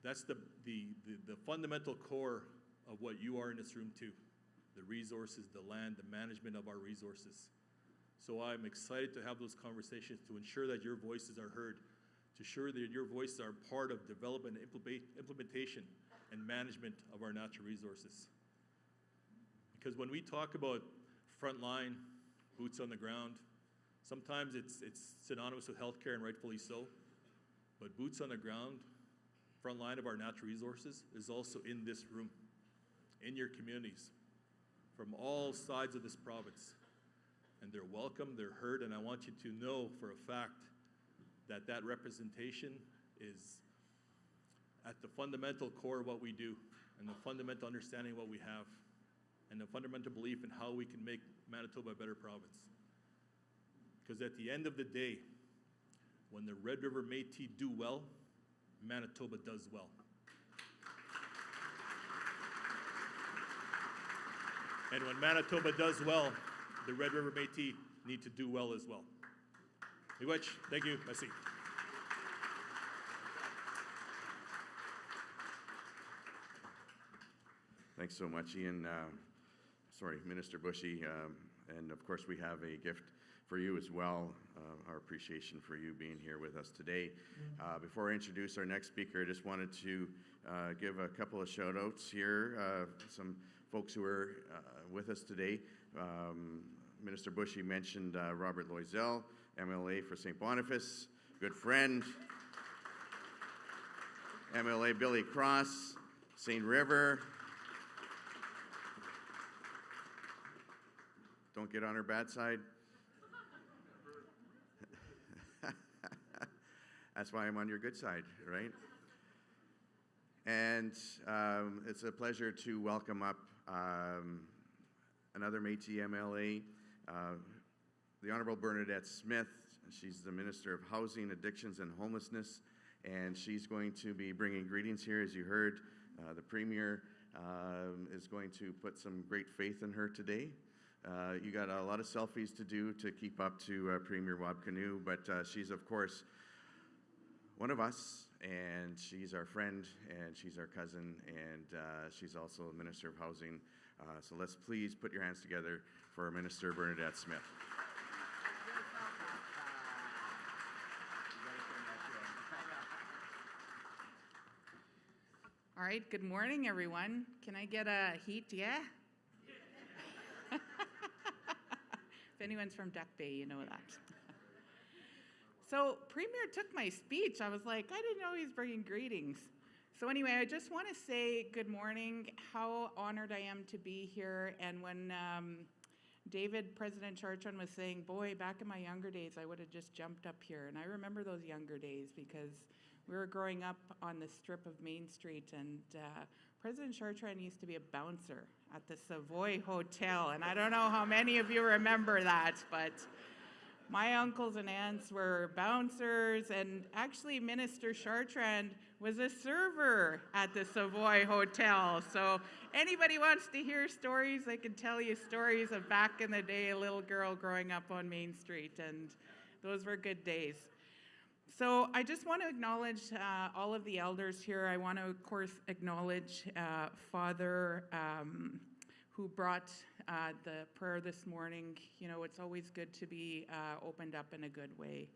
the fundamental core of what you are in this room too. The resources, the land, the management of our resources. So I'm excited to have those conversations to ensure that your voices are heard, to ensure that your voices are part of development, implementation, and management of our natural resources. Because when we talk about frontline, boots on the ground, sometimes it's synonymous with healthcare, and rightfully so. But boots on the ground, front line of our natural resources, is also in this room, in your communities, from all sides of this province. And they're welcome, they're heard, and I want you to know for a fact that that representation is at the fundamental core of what we do, and the fundamental understanding of what we have, and the fundamental belief in how we can make Manitoba a better province. Because at the end of the day, when the Red River Métis do well, Manitoba does well. And when Manitoba does well, the Red River Métis need to do well as well. Miigwech, thank you, merci. Thanks so much, Ian. Minister Bushy. And of course, we have a gift for you as well, our appreciation for you being here with us today. Before I introduce our next speaker, I just wanted to give a couple of shout outs here. Some folks who are with us today. Minister Bushy mentioned Robert Loisel, MLA for St. Boniface, good friend. MLA Billy Cross, St. River. Don't get on her bad side. That's why I'm on your good side, right? And it's a pleasure to welcome up another Métis MLA, the Honourable Bernadette Smith. She's the Minister of Housing, Addictions and Homelessness, and she's going to be bringing greetings here. As you heard, the Premier is going to put some great faith in her today. You got a lot of selfies to do to keep up to Premier Wabkanu, but she's, of course, one of us, and she's our friend, and she's our cousin, and she's also the Minister of Housing. So let's please put your hands together for Minister Bernadette Smith. All right, good morning, everyone. Can I get a heat, yeah? If anyone's from Duck Bay, you know that. So Premier took my speech. I was like, I didn't know he's bringing greetings. So anyway, I just want to say good morning, how honored I am to be here. And when President Chartron was saying, boy, back in my younger days, I would have just jumped up here. And I remember those younger days because we were growing up on the strip of Main Street, and President Chartron used to be a bouncer at the Savoy Hotel. And I don't know how many of you remember that, but my uncles and aunts were bouncers, and actually Minister Chartrand was a server at the Savoy Hotel. So anybody wants to hear stories, I can tell you stories of back in the day, a little girl growing up on Main Street, and those were good days. So I just want to acknowledge all of the elders here. I want to, of course, acknowledge Father who brought the prayer this morning. You know, it's always good to be opened up in a good way.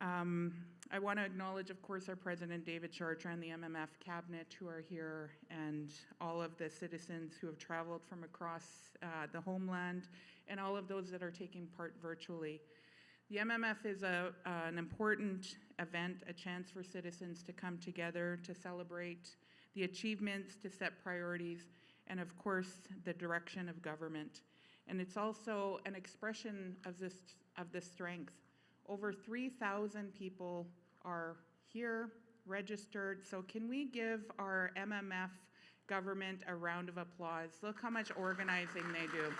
I want to acknowledge, of course, our President David Chartrand, the MMF cabinet who are here, and all of the citizens who have traveled from across the homeland, and all of those that are taking part virtually. The MMF is an important event, a chance for citizens to come together to celebrate the achievements, to set priorities, and of course, the direction of government. And it's also an expression of the strength. Over 3,000 people are here, registered. So can we give our MMF government a round of applause? Look how much organizing they do.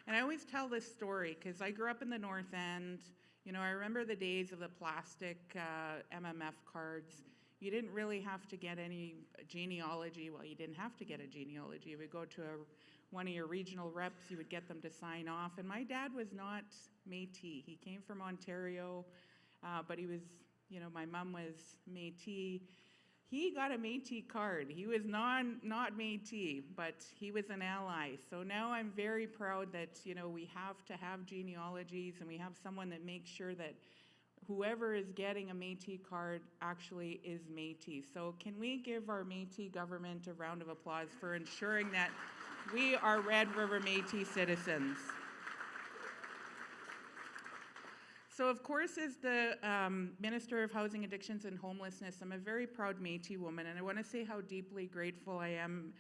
And I always tell this story because I grew up in the North End. You know, I remember the days of the plastic MMF cards. You didn't really have to get any genealogy. Well, you didn't have to get a genealogy. You would go to one of your regional reps, you would get them to sign off. And my dad was not Métis. He came from Ontario, but he was, you know, my mom was Métis. He got a Métis card. He was not Métis, but he was an ally. So now I'm very proud that, you know, we have to have genealogies, and we have someone that makes sure that whoever is getting a Métis card actually is Métis. So can we give our Métis government a round of applause for ensuring that we are Red River Métis citizens? So of course, as the Minister of Housing, Addictions and Homelessness, I'm a very proud Métis woman, and I want to say how deeply grateful I am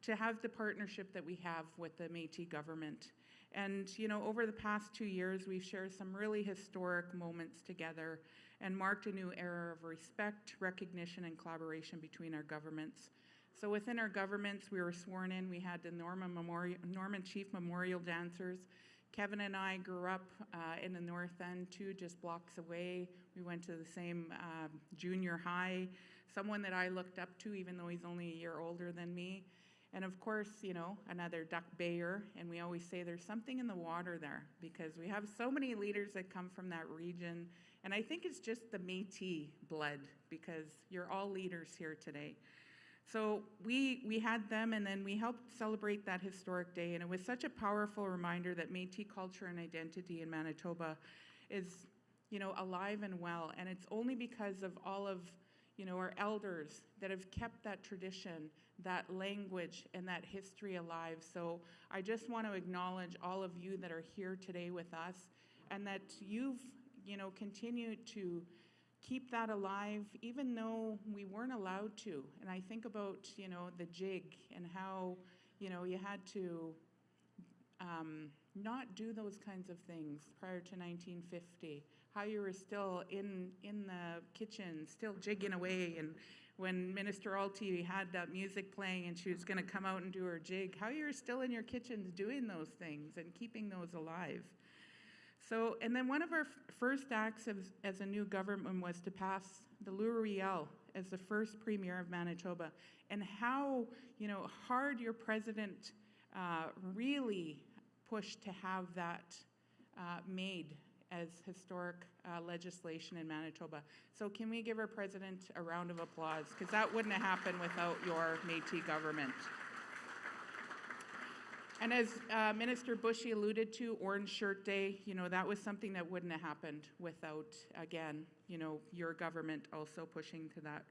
to have the partnership that we have with the Métis government. And you know, over the past 2 years, we've shared some really historic moments together and marked a new era of respect, recognition, and collaboration between our governments. So within our governments, we were sworn in. We had the Norman Chief Memorial Dancers. Kevin and I grew up in the North End, 2 blocks away. We went to the same junior high. Someone that I looked up to, even though he's only a year older than me. And of course, you know, another Duck Bayer. And we always say there's something in the water there because we have so many leaders that come from that region. And I think it's just the Métis blood because you're all leaders here today. So we had them, and then we helped celebrate that historic day, and it was such a powerful reminder that Métis culture and identity in Manitoba is, you know, alive and well, and it's only because of all of, you know, our elders that have kept that tradition, that language, and that history alive. So I just want to acknowledge all of you that are here today with us, and that you've, you know, continued to keep that alive, even though we weren't allowed to. And I think about, you know, the jig and how, you know, you had to not do those kinds of things prior to 1950, how you were still in the kitchen, still jigging away, and when Minister Alti had that music playing and she was going to come out and do her jig, how you were still in your kitchens doing those things and keeping those alive. So, and then one of our first acts as a new government was to pass the Lou as the first premier of Manitoba, and how, you know, hard your president really pushed to have that made as historic legislation in Manitoba. So can we give our president a round of applause? Because that wouldn't have happened without your Métis government. And as Minister Bushy alluded to, Orange Shirt Day, you know, that was something that wouldn't have happened without, again, you know, your government also pushing to that.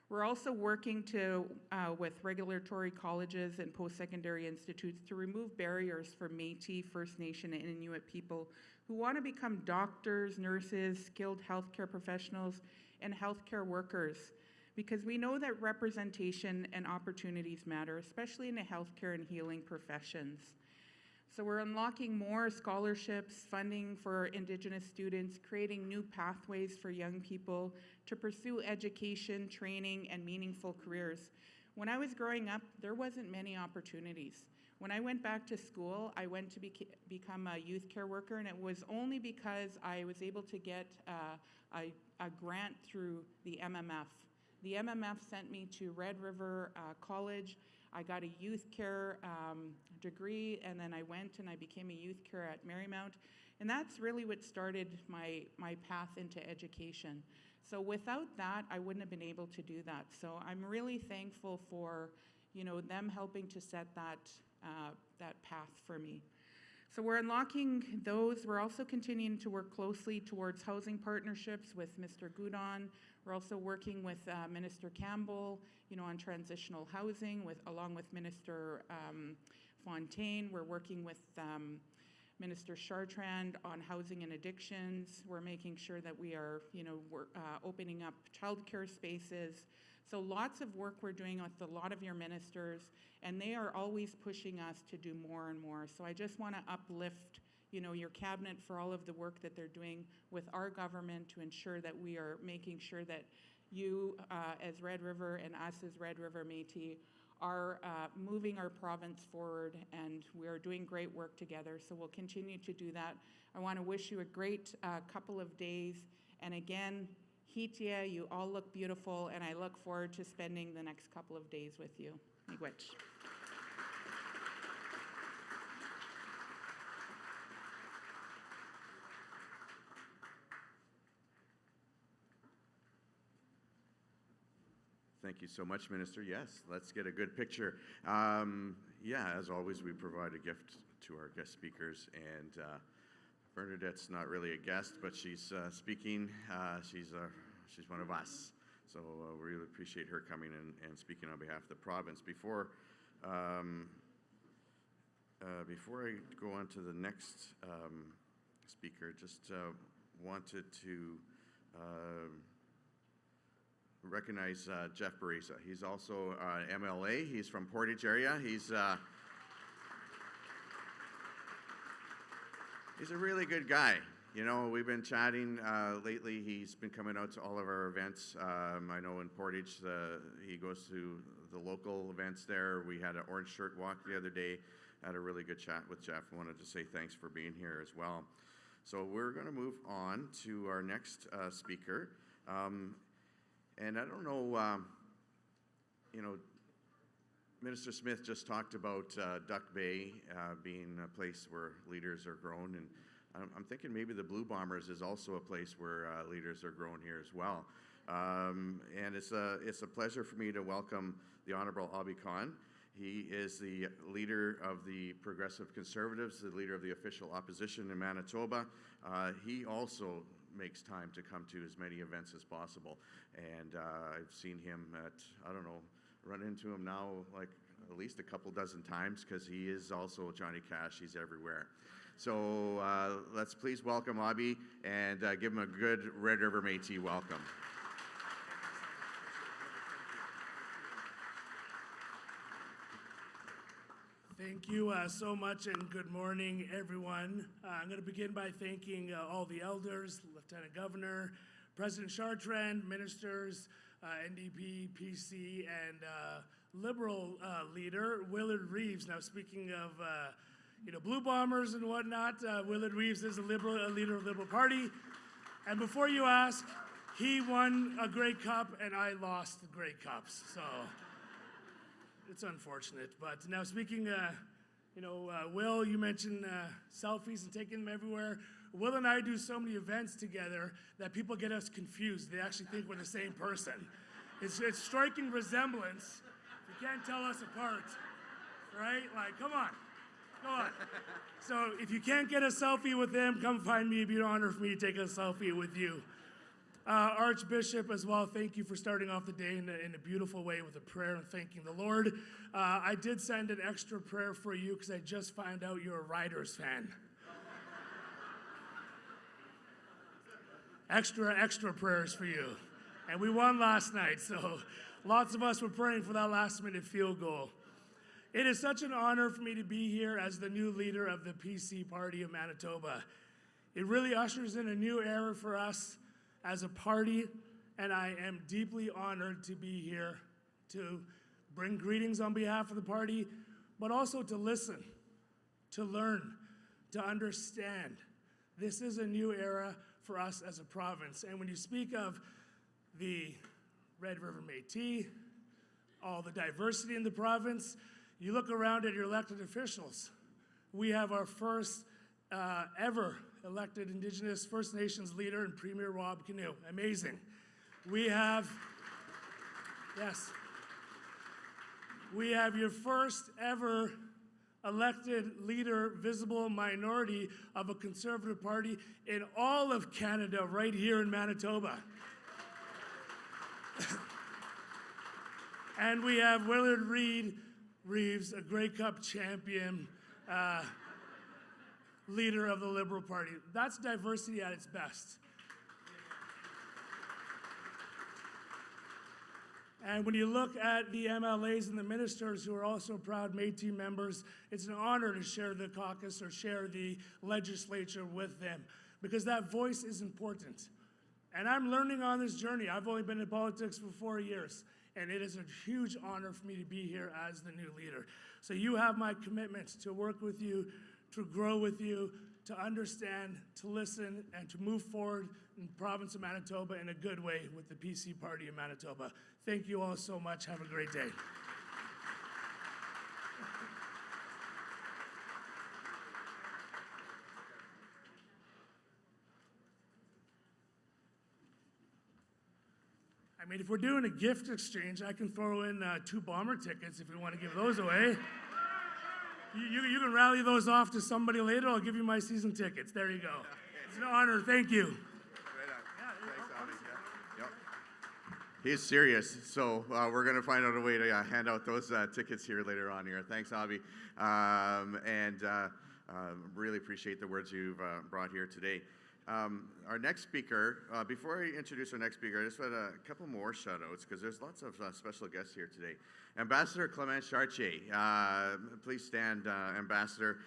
We're also working to, with regulatory colleges and post-secondary institutes to remove barriers for Métis, First Nation, and Inuit people who want to become doctors, nurses, skilled healthcare professionals, and healthcare workers, because we know that representation and opportunities matter, especially in the healthcare and healing professions. So we're unlocking more scholarships, funding for Indigenous students, creating new pathways for young people to pursue education, training, and meaningful careers. When I was growing up, there wasn't many opportunities. When I went back to school, I went to become a youth care worker, and it was only because I was able to get a grant through the MMF. The MMF sent me to Red River College. I got a youth care degree, and then I went and I became a youth care at Marymount. And that's really what started my path into education. So without that, I wouldn't have been able to do that. So I'm really thankful for, you know, them helping to set that path for me. So we're unlocking those. We're also continuing to work closely towards housing partnerships with Mr. Goudon. We're also working with Minister Campbell, you know, on transitional housing, along with Minister Fontaine. We're working with Minister Chartrand on housing and addictions. We're making sure that we are, you know, opening up childcare spaces. So lots of work we're doing with a lot of your ministers, and they are always pushing us to do more and more. So I just want to uplift, you know, your cabinet for all of the work that they're doing with our government to ensure that we are making sure that you as Red River and us as Red River Métis are moving our province forward, and we're doing great work together. So we'll continue to do that. I want to wish you a great couple of days, and again, Hitia, you all look beautiful, and I look forward to spending the next couple of days with you. Miigwech. Thank you so much, Minister. Yes, let's get a good picture. Yeah, as always, we provide a gift to our guest speakers, and Bernadette's not really a guest, but she's speaking. She's one of us, so we really appreciate her coming and speaking on behalf of the province. Before I go on to the next speaker, just wanted to recognize Jeff Barisa. He's also an MLA. He's from Portage area. He's a really good guy. You know, we've been chatting lately. He's been coming out to all of our events. I know in Portage, he goes to the local events there. We had an orange shirt walk the other day. Had a really good chat with Jeff. Wanted to say thanks for being here as well. So we're going to move on to our next speaker. And I don't know, you know, Minister Smith just talked about Duck Bay being a place where leaders are grown, and I'm thinking maybe the Blue Bombers is also a place where leaders are grown here as well. And it's a pleasure for me to welcome the Honorable Abi Khan. He is the leader of the Progressive Conservatives, the leader of the official opposition in Manitoba. He also makes time to come to as many events as possible. And I've seen him at, I don't know, run into him now like at least a couple dozen times, because he is also Johnny Cash. He's everywhere. So let's please welcome Abi and give him a good Red River Métis welcome. Thank you so much, and good morning, everyone. I'm going to begin by thanking all the elders, Lieutenant Governor, President Chartrand, ministers, NDP, PC, and Liberal leader, Willard Reeves. Now, speaking of you know, Blue Bombers and whatnot, Willard Reeves is a leader of the Liberal Party. And before you ask, he won a Grey Cup, and I lost the Grey Cups. So it's unfortunate. But now speaking, you know, Will, you mentioned selfies and taking them everywhere. Will and I do so many events together that people get us confused. They actually think we're the same person. It's striking resemblance. You can't tell us apart, right? Like, come on. Go on. So if you can't get a selfie with him, come find me. It'd be an honor for me to take a selfie with you. Archbishop as well, thank you for starting off the day in a beautiful way with a prayer and thanking the Lord. I did send an extra prayer for you because I just found out you're a Riders fan. Extra prayers for you. And we won last night, so lots of us were praying for that last-minute field goal. It is such an honor for me to be here as the new leader of the PC Party of Manitoba. It really ushers in a new era for us as a party, and I am deeply honored to be here to bring greetings on behalf of the party, but also to listen, to learn, to understand. This is a new era for us as a province. And when you speak of the Red River Métis, all the diversity in the province, you look around at your elected officials. We have our first ever elected Indigenous First Nations leader in Premier Rob Canoe. Amazing. We have your first ever elected leader, visible minority of a Conservative party in all of Canada, right here in Manitoba. And we have Willard Reeves, a Grey Cup champion, leader of the Liberal Party. That's diversity at its best. And when you look at the MLAs and the ministers who are also proud Métis members, it's an honor to share the caucus or share the legislature with them, because that voice is important. And I'm learning on this journey. I've only been in politics for 4 years, and it is a huge honor for me to be here as the new leader. So you have my commitment to work with you, to grow with you, to understand, to listen, and to move forward in the province of Manitoba in a good way with the PC Party of Manitoba. Thank you all so much. Have a great day. I mean, if we're doing a gift exchange, I can throw in 2 Bomber tickets if we want to give those away. You can rally those off to somebody later. I'll give you my season tickets. There you go. It's an honor. Thank you. Right on. Thanks, Abi. Yep. He's serious, so we're going to find out a way to hand out those tickets here later on here. Thanks, Abi. And really appreciate the words you've brought here today. Our next speaker, before I introduce our next speaker, I just had a couple more shout-outs because there's lots of special guests here today. Ambassador Clement Chartier, please stand, Ambassador.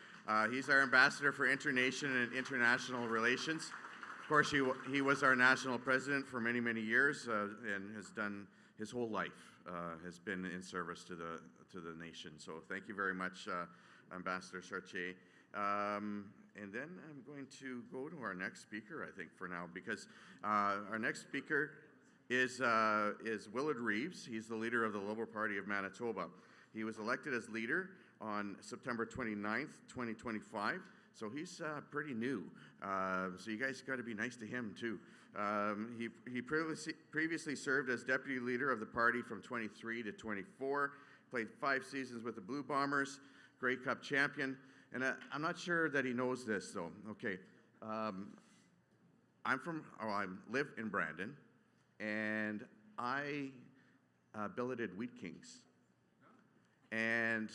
He's our Ambassador for Internation and International Relations. Of course, he was our national president for many, many years and has done his whole life, has been in service to the nation. So thank you very much, Ambassador Chartier. And then I'm going to go to our next speaker, I think, for now, because our next speaker is Willard Reeves. He's the leader of the Liberal Party of Manitoba. He was elected as leader on September 29th, 2025, so he's pretty new. So you guys got to be nice to him, too. He previously served as deputy leader of the party from 23 to 24, played 5 seasons with the Blue Bombers, Grey Cup champion. And I'm not sure that he knows this, though. Okay, I live in Brandon, and I billeted Wheat Kings. And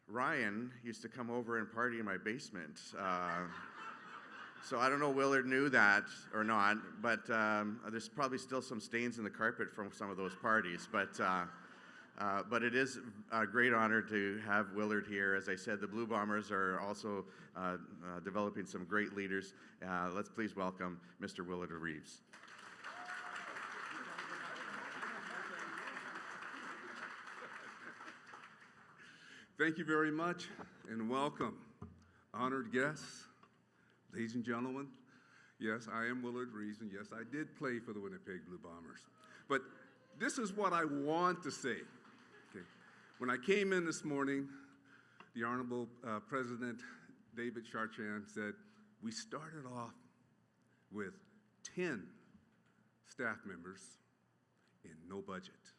Ryan used to come over and party in my basement. So I don't know if Willard knew that or not, but there's probably still some stains in the carpet from some of those parties. But it is a great honor to have Willard here. As I said, the Blue Bombers are also developing some great leaders. Let's please welcome Mr. Willard Reeves. Thank you very much, and welcome, honored guests, ladies and gentlemen. Yes, I am Willard Reeves, and yes, I did play for the Winnipeg Blue Bombers. But this is what I want to say. Okay. When I came in this morning, the Honorable President David Chartrand said, we started off with 10 staff members and no budget.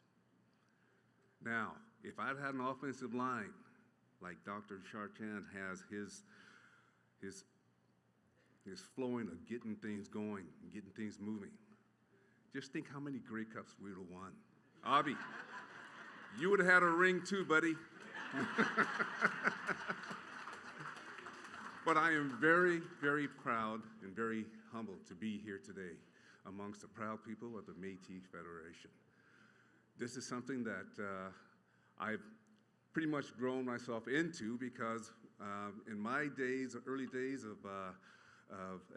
Now, if I'd had an offensive line like Dr. Chartrand has his flowing of getting things going and getting things moving, just think how many Grey Cups we would have won. Abby, you would have had a ring too, buddy. But I am very, very proud and very humbled to be here today amongst the proud people of the Métis Federation. This is something that I've pretty much grown myself into because in my days, early days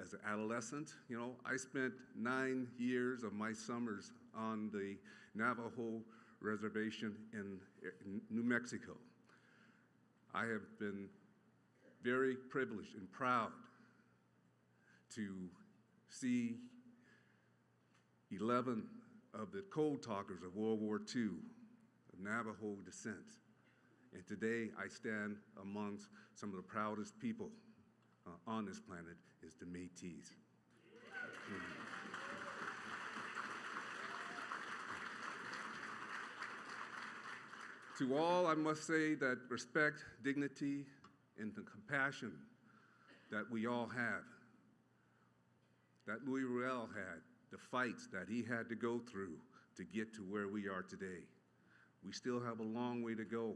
as an adolescent, you know, I spent 9 years of my summers on the Navajo reservation in New Mexico. I have been very privileged and proud to see 11 of the code talkers of World War II of Navajo descent. And today I stand amongst some of the proudest people on this planet is the Métis. To all, I must say that respect, dignity, and the compassion that we all have, that Louis Riel had, the fights that he had to go through to get to where we are today. We still have a long way to go,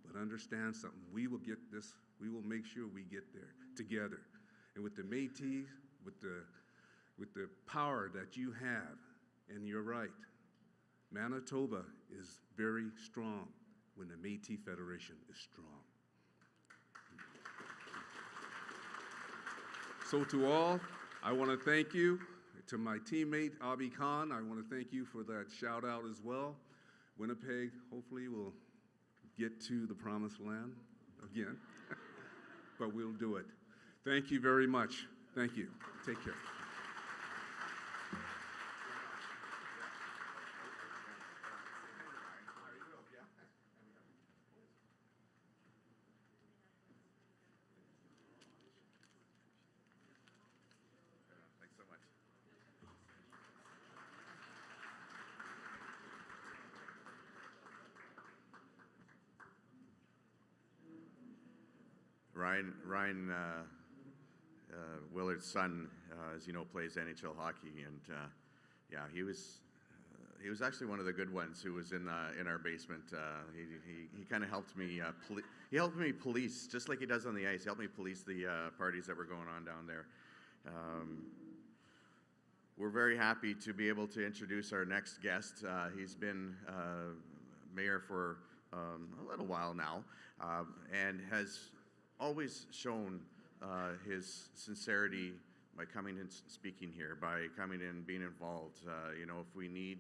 but understand something. We will get this, we will make sure we get there together. And with the Métis, with the power that you have, and you're right, Manitoba is very strong when the Métis Federation is strong. So to all, I want to thank you. To my teammate, Abhi Khan, I want to thank you for that shout out as well. Winnipeg, hopefully, will get to the promised land again, but we'll do it. Thank you very much. Thank you. Take care. Thanks so much. Ryan Willard's son, as you know, plays NHL hockey, and yeah, he was actually one of the good ones who was in our basement. He kind of helped me. He helped me police, just like he does on the ice. He helped me police the parties that were going on down there. We're very happy to be able to introduce our next guest. He's been mayor for a little while now, and has always shown his sincerity by coming and speaking here, by coming in, being involved. You know, if we need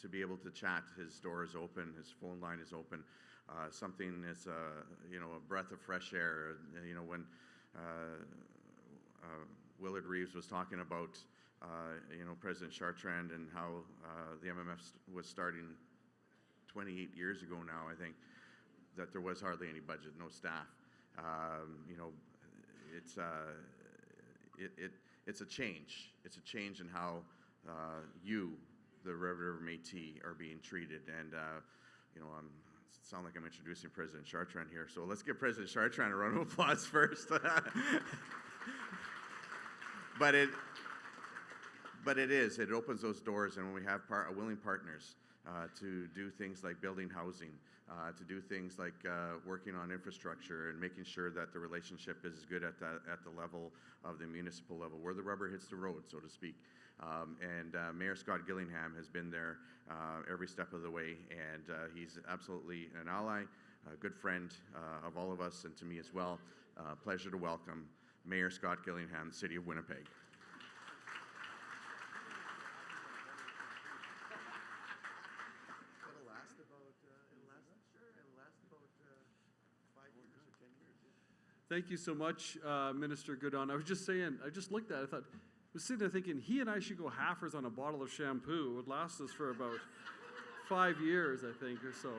to be able to chat, his door is open, his phone line is open. Something is, you know, a breath of fresh air. You know, when Willard Reeves was talking about, you know, President Chartrand and how the MMF was starting 28 years ago now, I think, that there was hardly any budget, no staff. You know, it's a change. It's a change in how you, the Red River Métis, are being treated. And, you know, sound like I'm introducing President Chartrand here, so let's give President Chartrand a round of applause first. But it opens those doors, and when we have willing partners to do things like building housing, to do things like working on infrastructure and making sure that the relationship is good at the level of the municipal level, where the rubber hits the road, so to speak. And Mayor Scott Gillingham has been there every step of the way, and he's absolutely an ally, a good friend of all of us, and to me as well. Pleasure to welcome Mayor Scott Gillingham, City of Winnipeg. Thank you so much, Minister Goodon. I was just saying, I just looked at it, I thought, I was sitting there thinking, he and I should go halfers on a bottle of shampoo. It would last us for about 5 years, I think, or so.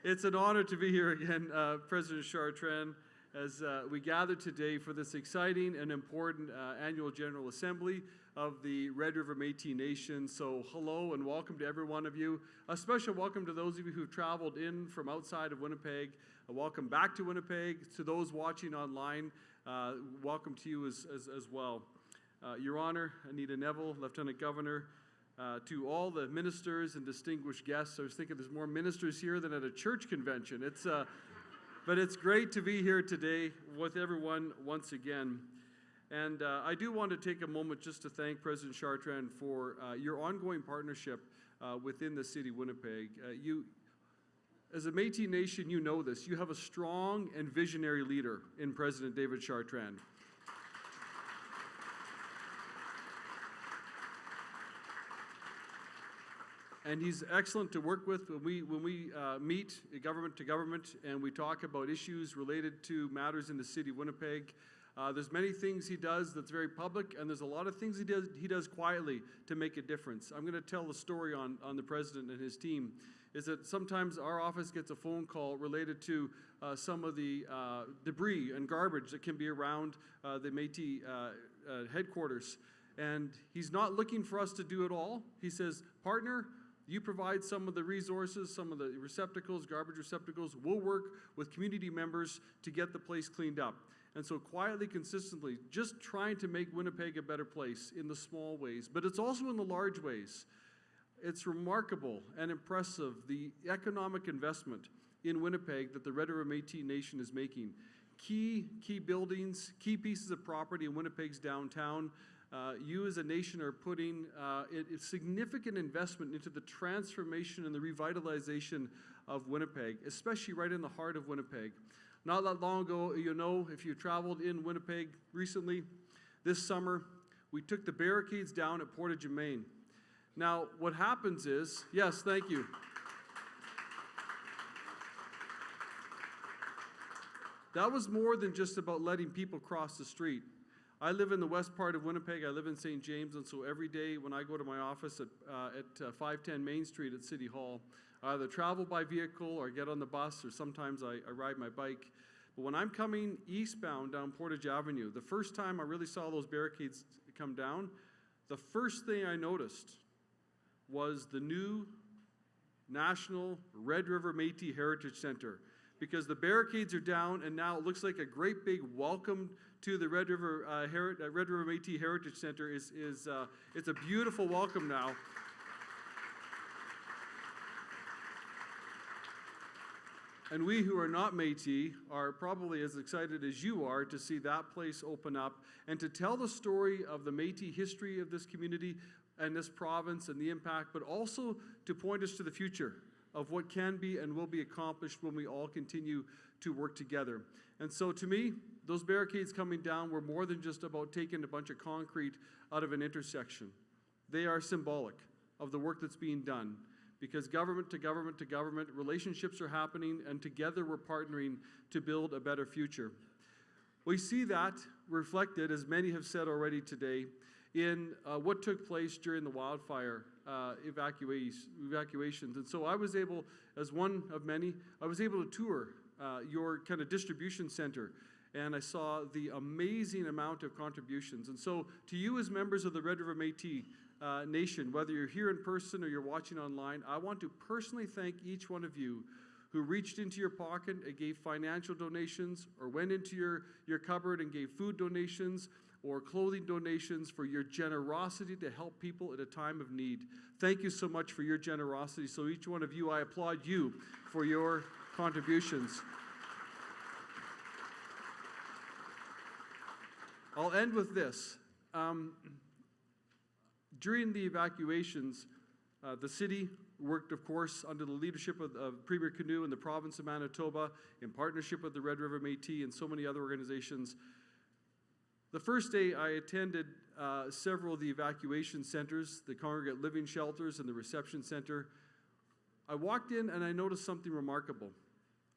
It's an honor to be here again, President Chartrand, as we gather today for this exciting and important annual General Assembly of the Red River Métis Nation. So hello and welcome to every one of you. A special welcome to those of you who've traveled in from outside of Winnipeg. A welcome back to Winnipeg. To those watching online, welcome to you as well. Your Honor, Anita Neville, Lieutenant Governor, to all the ministers and distinguished guests. I was thinking there's more ministers here than at a church convention. But it's great to be here today with everyone once again. And I do want to take a moment just to thank President Chartrand for your ongoing partnership within the City of Winnipeg. As a Métis Nation, you know this. You have a strong and visionary leader in President David Chartrand. And he's excellent to work with when we meet government to government and we talk about issues related to matters in the City of Winnipeg. There's many things he does that's very public, and there's a lot of things he does quietly to make a difference. I'm going to tell the story on the president and his team. Is that sometimes our office gets a phone call related to some of the debris and garbage that can be around the Métis headquarters. And he's not looking for us to do it all. He says, partner, you provide some of the resources, some of the receptacles, garbage receptacles. We'll work with community members to get the place cleaned up. And so quietly, consistently, just trying to make Winnipeg a better place in the small ways, but it's also in the large ways. It's remarkable and impressive, the economic investment in Winnipeg that the Red River Métis Nation is making. Key buildings, key pieces of property in Winnipeg's downtown. You as a nation are putting a significant investment into the transformation and the revitalization of Winnipeg, especially right in the heart of Winnipeg. Not that long ago, you know, if you traveled in Winnipeg recently, this summer, we took the barricades down at Portage and Main. Now, what happens is, yes, thank you. That was more than just about letting people cross the street. I live in the west part of Winnipeg. I live in St. James, and so every day when I go to my office at 510 Main Street at City Hall, I either travel by vehicle or get on the bus, or sometimes I ride my bike. But when I'm coming eastbound down Portage Avenue, the first time I really saw those barricades come down, the first thing I noticed was the new National Red River Métis Heritage Center. Because the barricades are down, and now it looks like a great big welcome to the Red River Métis Heritage Center. It's a beautiful welcome now. And we who are not Métis are probably as excited as you are to see that place open up and to tell the story of the Métis history of this community and this province and the impact, but also to point us to the future of what can be and will be accomplished when we all continue to work together. And so to me, those barricades coming down were more than just about taking a bunch of concrete out of an intersection. They are symbolic of the work that's being done, because government to government to government, relationships are happening, and together we're partnering to build a better future. We see that reflected, as many have said already today, in what took place during the wildfire evacuations. And so I was able, as one of many, I was able to tour your kind of distribution center, and I saw the amazing amount of contributions. And so to you as members of the Red River Métis Nation, whether you're here in person or you're watching online, I want to personally thank each one of you who reached into your pocket and gave financial donations, or went into your cupboard and gave food donations or clothing donations, for your generosity to help people at a time of need. Thank you so much for your generosity. So each one of you, I applaud you for your contributions. I'll end with this. During the evacuations, the city worked, of course, under the leadership of Premier Canoe and the province of Manitoba, in partnership with the Red River Métis and so many other organizations. The first day I attended several of the evacuation centers, the congregate living shelters and the reception center. I walked in and I noticed something remarkable.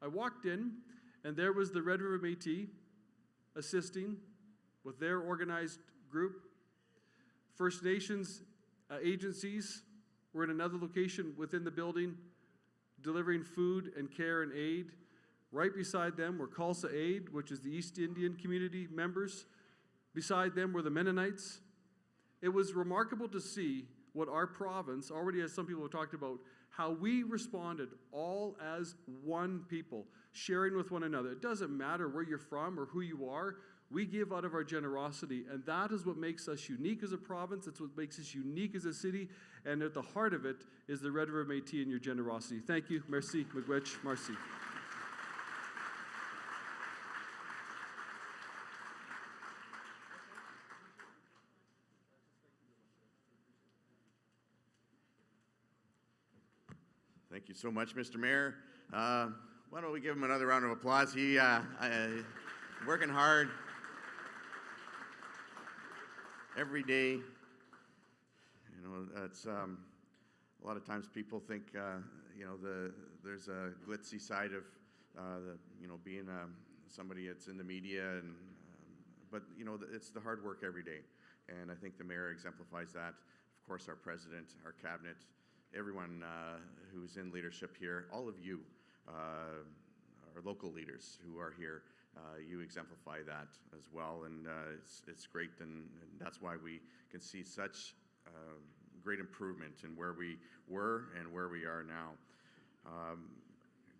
I walked in and there was the Red River Métis assisting with their organized group. First Nations agencies were in another location within the building, delivering food and care and aid. Right beside them were Khalsa Aid, which is the East Indian community members. Beside them were the Mennonites. It was remarkable to see what our province, already as some people have talked about, how we responded all as one people, sharing with one another. It doesn't matter where you're from or who you are. We give out of our generosity, and that is what makes us unique as a province. It's what makes us unique as a city, and at the heart of it is the Red River Métis and your generosity. Thank you. Merci. Miigwech. Marcy. Thank you so much, Mr. Mayor. Why don't we give him another round of applause? He working hard every day. You know, that's a lot of times people think you know, there's a glitzy side of being somebody that's in the media, and but you know, it's the hard work every day, and I think the mayor exemplifies that. Of course, our president, our cabinet, everyone who's in leadership here, all of you, our local leaders who are here, you exemplify that as well, and it's great, and that's why we can see such great improvement in where we were and where we are now. I'm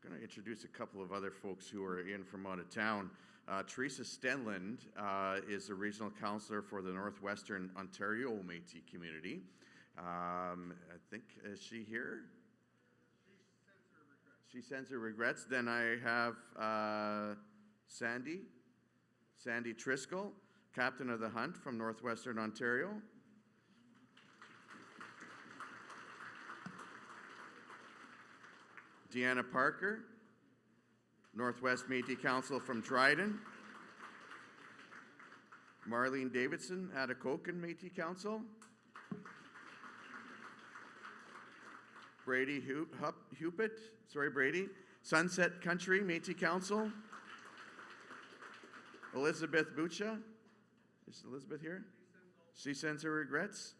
going to introduce a couple of other folks who are in from out of town. Teresa Stenland is the regional councillor for the Northwestern Ontario Métis community. I think, is she here? She sends her regrets. Then I have Sandy Triscoll, captain of the hunt from Northwestern Ontario. Deanna Parker, Northwest Métis Council from Dryden. Marlene Davidson, Atikokan Métis Council. Brady Brady, Sunset Country Métis Council. Elizabeth Bucha, is Elizabeth here? She sends her regrets.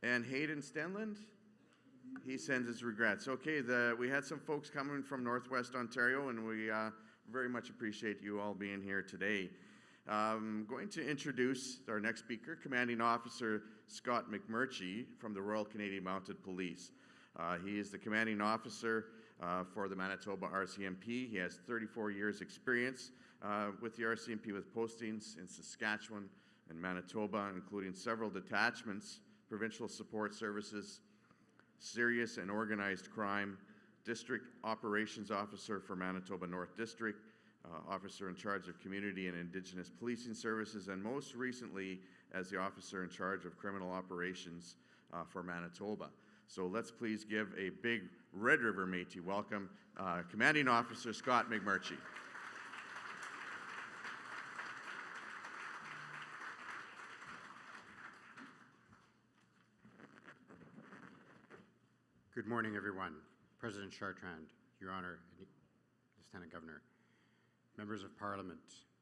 And Hayden Stenland, he sends his regrets. Okay, we had some folks coming from Northwest Ontario, and we very much appreciate you all being here today. I'm going to introduce our next speaker, Commanding Officer Scott McMurchie from the Royal Canadian Mounted Police. He is the commanding officer for the Manitoba RCMP. He has 34 years experience with the RCMP, with postings in Saskatchewan and Manitoba, including several detachments, provincial support services, serious and organized crime, District Operations Officer for Manitoba North District, Officer in charge of Community and Indigenous Policing Services, and most recently as the Officer in charge of Criminal Operations for Manitoba. So let's please give a big Red River Métis welcome, Commanding Officer Scott McMurchie. Good morning, everyone. President Chartrand, Your Honor, Lieutenant Governor, members of Parliament,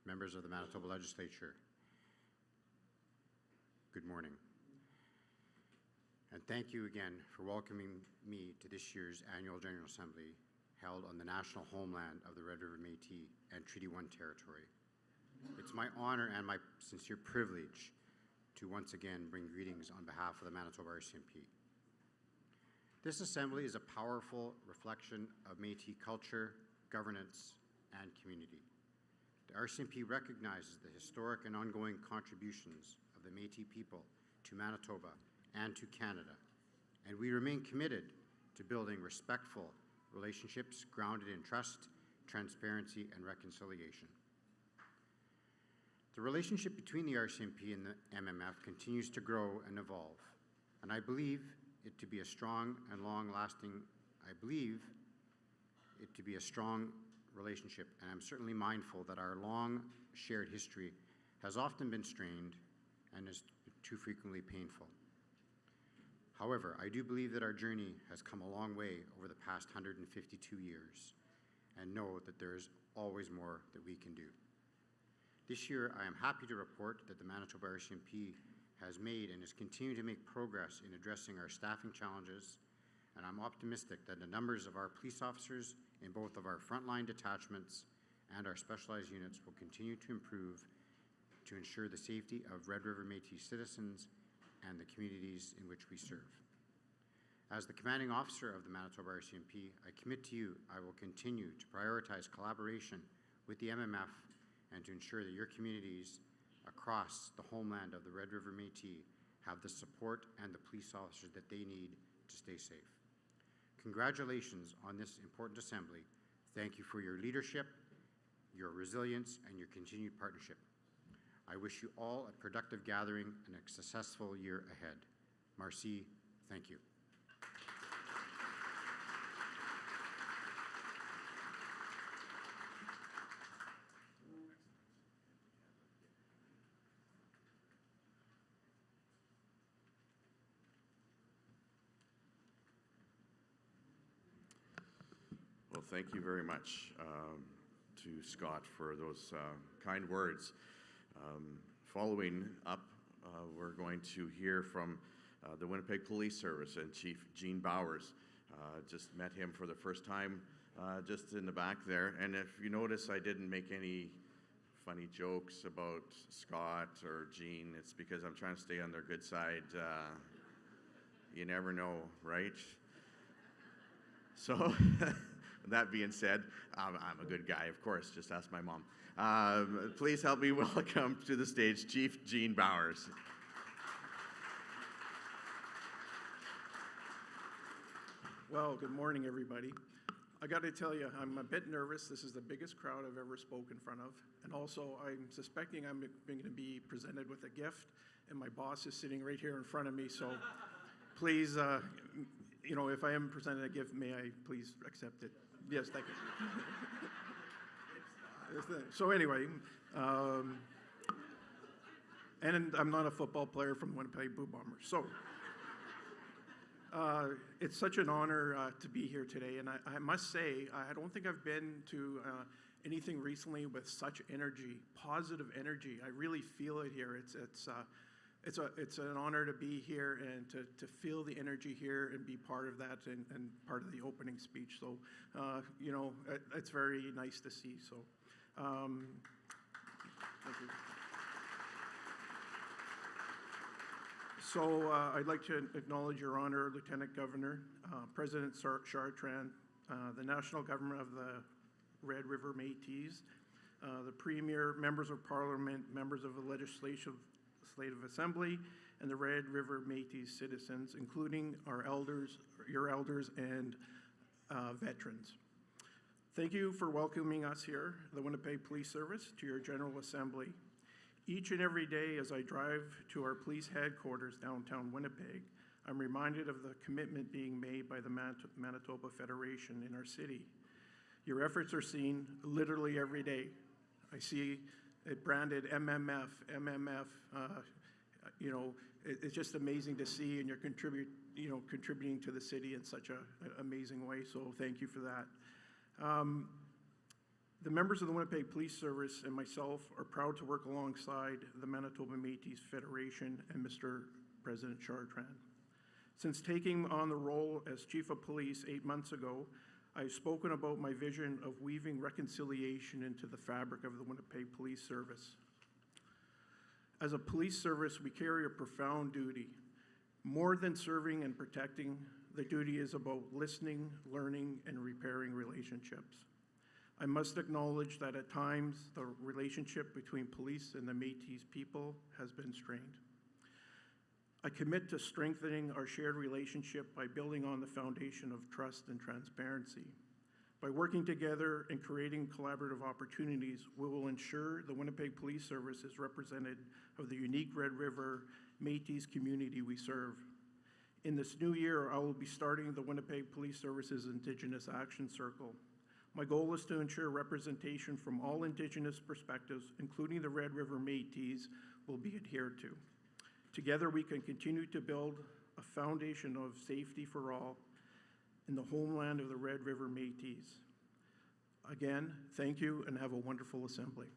members of the Manitoba Legislature, good morning. And thank you again for welcoming me to this year's Annual General Assembly held on the national homeland of the Red River Métis and Treaty 1 territory. It's my honor and my sincere privilege to once again bring greetings on behalf of the Manitoba RCMP. This assembly is a powerful reflection of Métis culture, governance, and community. The RCMP recognizes the historic and ongoing contributions of the Métis people to Manitoba and to Canada, and we remain committed to building respectful relationships grounded in trust, transparency, and reconciliation. The relationship between the RCMP and the MMF continues to grow and evolve, and I believe it to be a strong and long-lasting, relationship, and I'm certainly mindful that our long shared history has often been strained and is too frequently painful. However, I do believe that our journey has come a long way over the past 152 years and know that there is always more that we can do. This year, I am happy to report that the Manitoba RCMP has made and is continuing to make progress in addressing our staffing challenges, and I'm optimistic that the numbers of our police officers in both of our frontline detachments and our specialized units will continue to improve to ensure the safety of Red River Métis citizens and the communities in which we serve. As the commanding officer of the Manitoba RCMP, I commit to you I will continue to prioritize collaboration with the MMF and to ensure that your communities across the homeland of the Red River Métis have the support and the police officers that they need to stay safe. Congratulations on this important assembly. Thank you for your leadership, your resilience, and your continued partnership. I wish you all a productive gathering and a successful year ahead. Merci, thank you. Well, thank you very much to Scott for those kind words. Following up, we're going to hear from the Winnipeg Police Service and Chief Gene Bowers. Just met him for the first time just in the back there. And if you notice, I didn't make any funny jokes about Scott or Gene. It's because I'm trying to stay on their good side. You never know, right? So, that being said, I'm a good guy, of course. Just ask my mom. Please help me welcome to the stage Chief Gene Bowers. Well, good morning, everybody. I got to tell you, I'm a bit nervous. This is the biggest crowd I've ever spoken in front of. And also, I'm suspecting I'm going to be presented with a gift, and my boss is sitting right here in front of me. So please, you know, if I am presented a gift, may I please accept it? Yes, thank you. So anyway, and I'm not a football player from the Winnipeg Blue Bombers. So it's such an honor to be here today. And I must say, I don't think I've been to anything recently with such energy, positive energy. I really feel it here. It's an honor to be here and to feel the energy here and be part of that and part of the opening speech. So, you know, it's very nice to see. So, thank you. So, I'd like to acknowledge Your Honor, Lieutenant Governor, President Chartrand, the National Government of the Red River Métis, the Premier, members of Parliament, members of the Legislative Assembly, and the Red River Métis citizens, including our elders, your elders, and veterans. Thank you for welcoming us here, the Winnipeg Police Service, to your General Assembly. Each and every day as I drive to our police headquarters downtown Winnipeg, I'm reminded of the commitment being made by the Manitoba Federation in our city. Your efforts are seen literally every day. I see it branded MMF. It's just amazing to see, and you're contributing to the city in such an amazing way, so thank you for that. The members of the Winnipeg Police Service and myself are proud to work alongside the Manitoba Métis Federation and Mr. President Chartrand. Since taking on the role as Chief of Police 8 months ago, I've spoken about my vision of weaving reconciliation into the fabric of the Winnipeg Police Service. As a police service, we carry a profound duty. More than serving and protecting, the duty is about listening, learning, and repairing relationships. I must acknowledge that at times the relationship between police and the Métis people has been strained. I commit to strengthening our shared relationship by building on the foundation of trust and transparency. By working together and creating collaborative opportunities, we will ensure the Winnipeg Police Service is representative of the unique Red River Métis community we serve. In this new year, I will be starting the Winnipeg Police Service's Indigenous Action Circle. My goal is to ensure representation from all Indigenous perspectives, including the Red River Métis, will be adhered to. Together, we can continue to build a foundation of safety for all in the homeland of the Red River Métis. Again, thank you and have a wonderful assembly.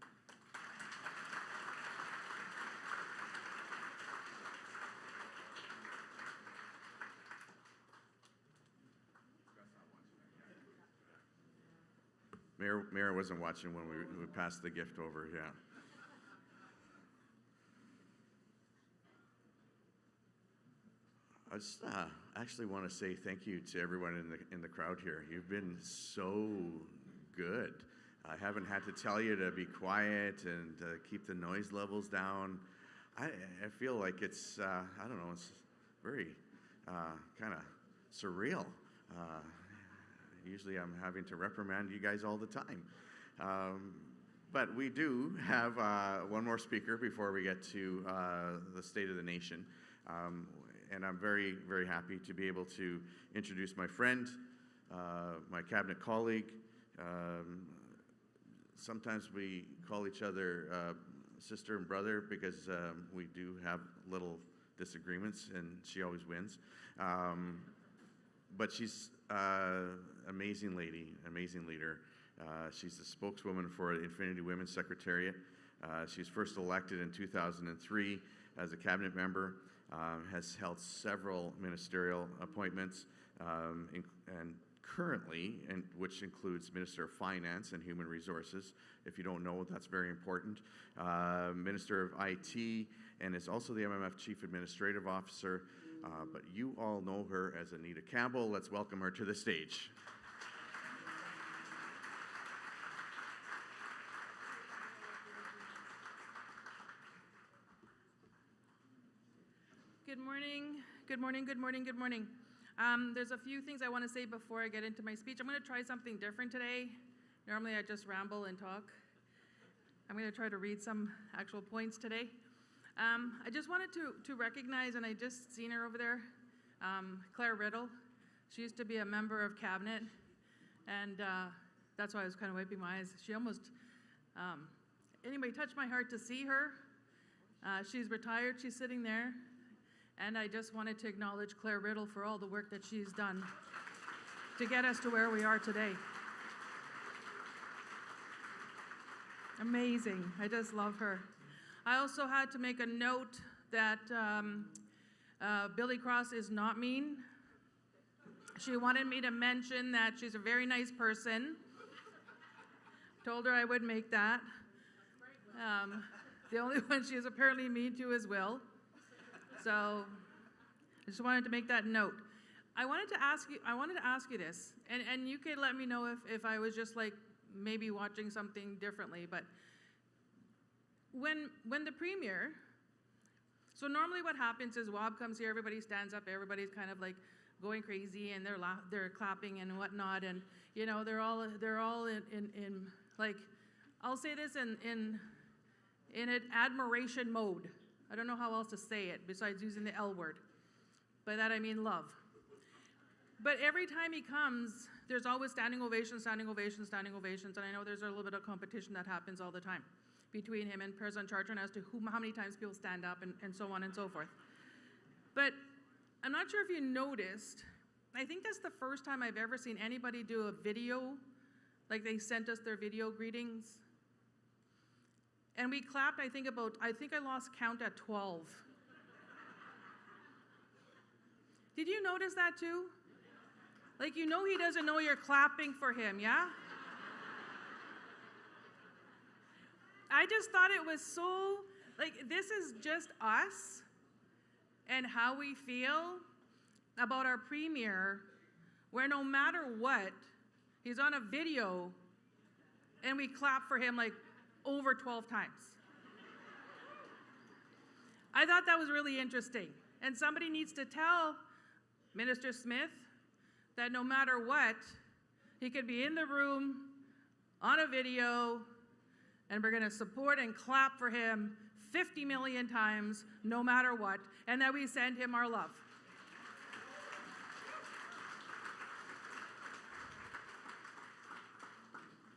Mayor wasn't watching when we passed the gift over, yeah. I just actually want to say thank you to everyone in the crowd here. You've been so good. I haven't had to tell you to be quiet and keep the noise levels down. I feel like it's, I don't know, it's very kind of surreal. Usually I'm having to reprimand you guys all the time. But we do have one more speaker before we get to the State of the Nation. And I'm very, very happy to be able to introduce my friend, my cabinet colleague. Sometimes we call each other sister and brother because we do have little disagreements, and she always wins. But she's amazing lady, amazing leader. She's the spokeswoman for the Infinity Women's Secretariat. She's first elected in 2003 as a cabinet member, has held several ministerial appointments, and currently, which includes Minister of Finance and Human Resources. If you don't know, that's very important. Minister of IT, and is also the MMF Chief Administrative Officer. But you all know her as Anita Campbell. Let's welcome her to the stage. Good morning, good morning, good morning, good morning. There's a few things I want to say before I get into my speech. I'm going to try something different today. Normally I just ramble and talk. I'm going to try to read some actual points today. I just wanted to recognize, and I just seen her over there, Claire Riddle. She used to be a member of cabinet, and that's why I was kind of wiping my eyes. She almost, anyway, touched my heart to see her. She's retired, she's sitting there, and I just wanted to acknowledge Claire Riddle for all the work that she's done to get us to where we are today. Amazing, I just love her. I also had to make a note that Billy Cross is not mean. She wanted me to mention that she's a very nice person. Told her I would make that. The only one she is apparently mean to is Will. So I just wanted to make that note. I wanted to ask you this, and you could let me know if I was just like maybe watching something differently, but when the Premier, so normally what happens is Wob comes here, everybody stands up, everybody's kind of like going crazy, and they're clapping and whatnot, and you know they're all in like, I'll say this in an admiration mode. I don't know how else to say it besides using the L word. By that I mean love. But every time he comes, there's always standing ovations, standing ovations, standing ovations, and I know there's a little bit of competition that happens all the time between him and President Chartrand as to how many times people stand up and so on and so forth. But I'm not sure if you noticed, I think that's the first time I've ever seen anybody do a video, like they sent us their video greetings. And we clapped, I think I lost count at 12. Did you notice that too? Like, you know he doesn't know you're clapping for him, yeah? I just thought it was so, like, this is just us and how we feel about our premier, where no matter what, he's on a video and we clap for him like over 12 times. I thought that was really interesting. And somebody needs to tell Minister Smith that no matter what, he could be in the room on a video, and we're going to support and clap for him 50 million times, no matter what, and that we send him our love.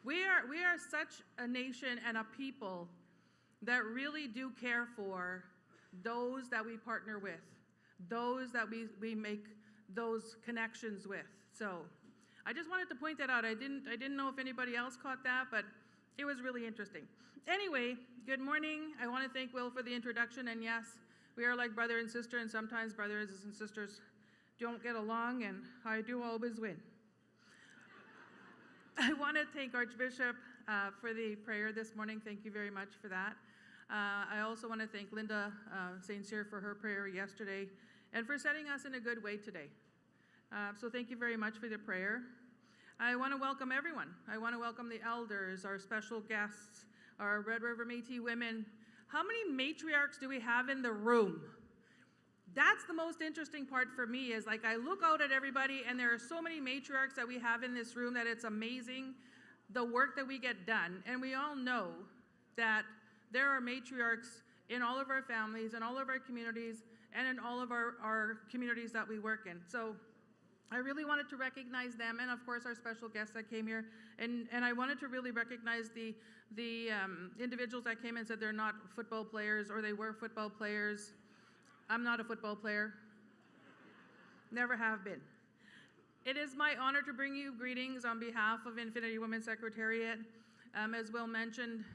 We are such a nation and a people that really do care for those that we partner with, those that we make those connections with. So I just wanted to point that out. I didn't know if anybody else caught that, but it was really interesting. Anyway, good morning. I want to thank Will for the introduction, and yes, we are like brother and sister, and sometimes brothers and sisters don't get along, and I do always win. I want to thank Archbishop for the prayer this morning. Thank you very much for that. I also want to thank Linda St. Cyr for her prayer yesterday and for setting us in a good way today. So thank you very much for the prayer. I want to welcome everyone. I want to welcome the elders, our special guests, our Red River Métis women. How many matriarchs do we have in the room? That's the most interesting part for me, is like I look out at everybody and there are so many matriarchs that we have in this room that it's amazing the work that we get done. And we all know that there are matriarchs in all of our families, in all of our communities, and in all of our communities that we work in. So I really wanted to recognize them, and of course our special guests that came here. And I wanted to really recognize the individuals that came and said they're not football players or they were football players. I'm not a football player. Never have been. It is my honor to bring you greetings on behalf of Infinity Women's Secretariat. As Will mentioned,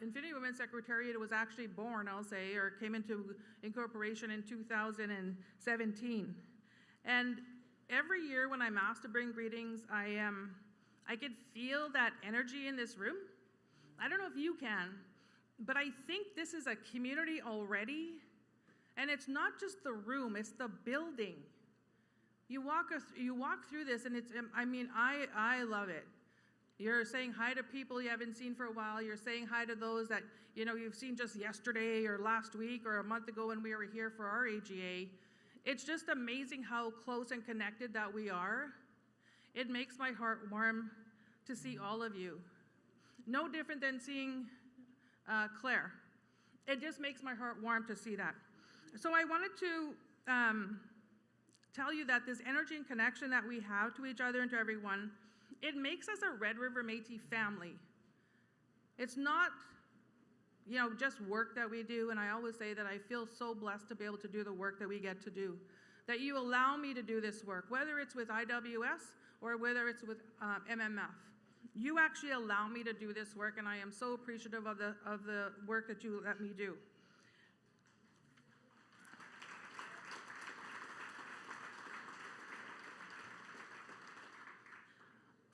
Infinity Women's Secretariat was actually born, I'll say, or came into incorporation in 2017. And every year when I'm asked to bring greetings, I could feel that energy in this room. I don't know if you can, but I think this is a community already. And it's not just the room, it's the building. You walk through this and I love it. You're saying hi to people you haven't seen for a while. You're saying hi to those that you've seen just yesterday or last week or a month ago when we were here for our AGA. It's just amazing how close and connected that we are. It makes my heart warm to see all of you. No different than seeing Claire. It just makes my heart warm to see that. So I wanted to tell you that this energy and connection that we have to each other and to everyone, it makes us a Red River Métis family. It's not, just work that we do, and I always say that I feel so blessed to be able to do the work that we get to do, that you allow me to do this work, whether it's with IWS or whether it's with MMF. You actually allow me to do this work, and I am so appreciative of the work that you let me do.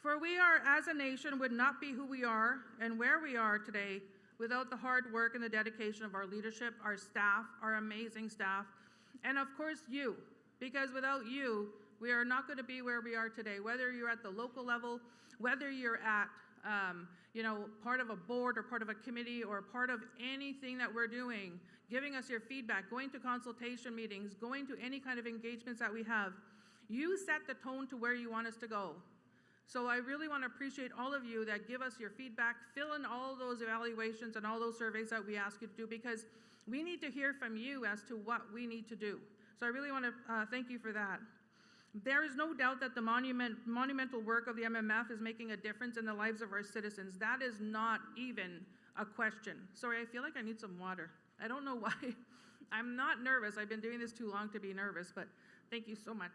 For we are, as a nation, would not be who we are and where we are today without the hard work and the dedication of our leadership, our staff, our amazing staff, and of course you, because without you, we are not going to be where we are today, whether you're at the local level, whether you're at part of a board or part of a committee or part of anything that we're doing, giving us your feedback, going to consultation meetings, going to any kind of engagements that we have. You set the tone to where you want us to go. So I really want to appreciate all of you that give us your feedback, fill in all those evaluations and all those surveys that we ask you to do, because we need to hear from you as to what we need to do. So I really want to thank you for that. There is no doubt that the monumental work of the MMF is making a difference in the lives of our citizens. That is not even a question. Sorry, I feel like I need some water. I don't know why. I'm not nervous. I've been doing this too long to be nervous, but thank you so much.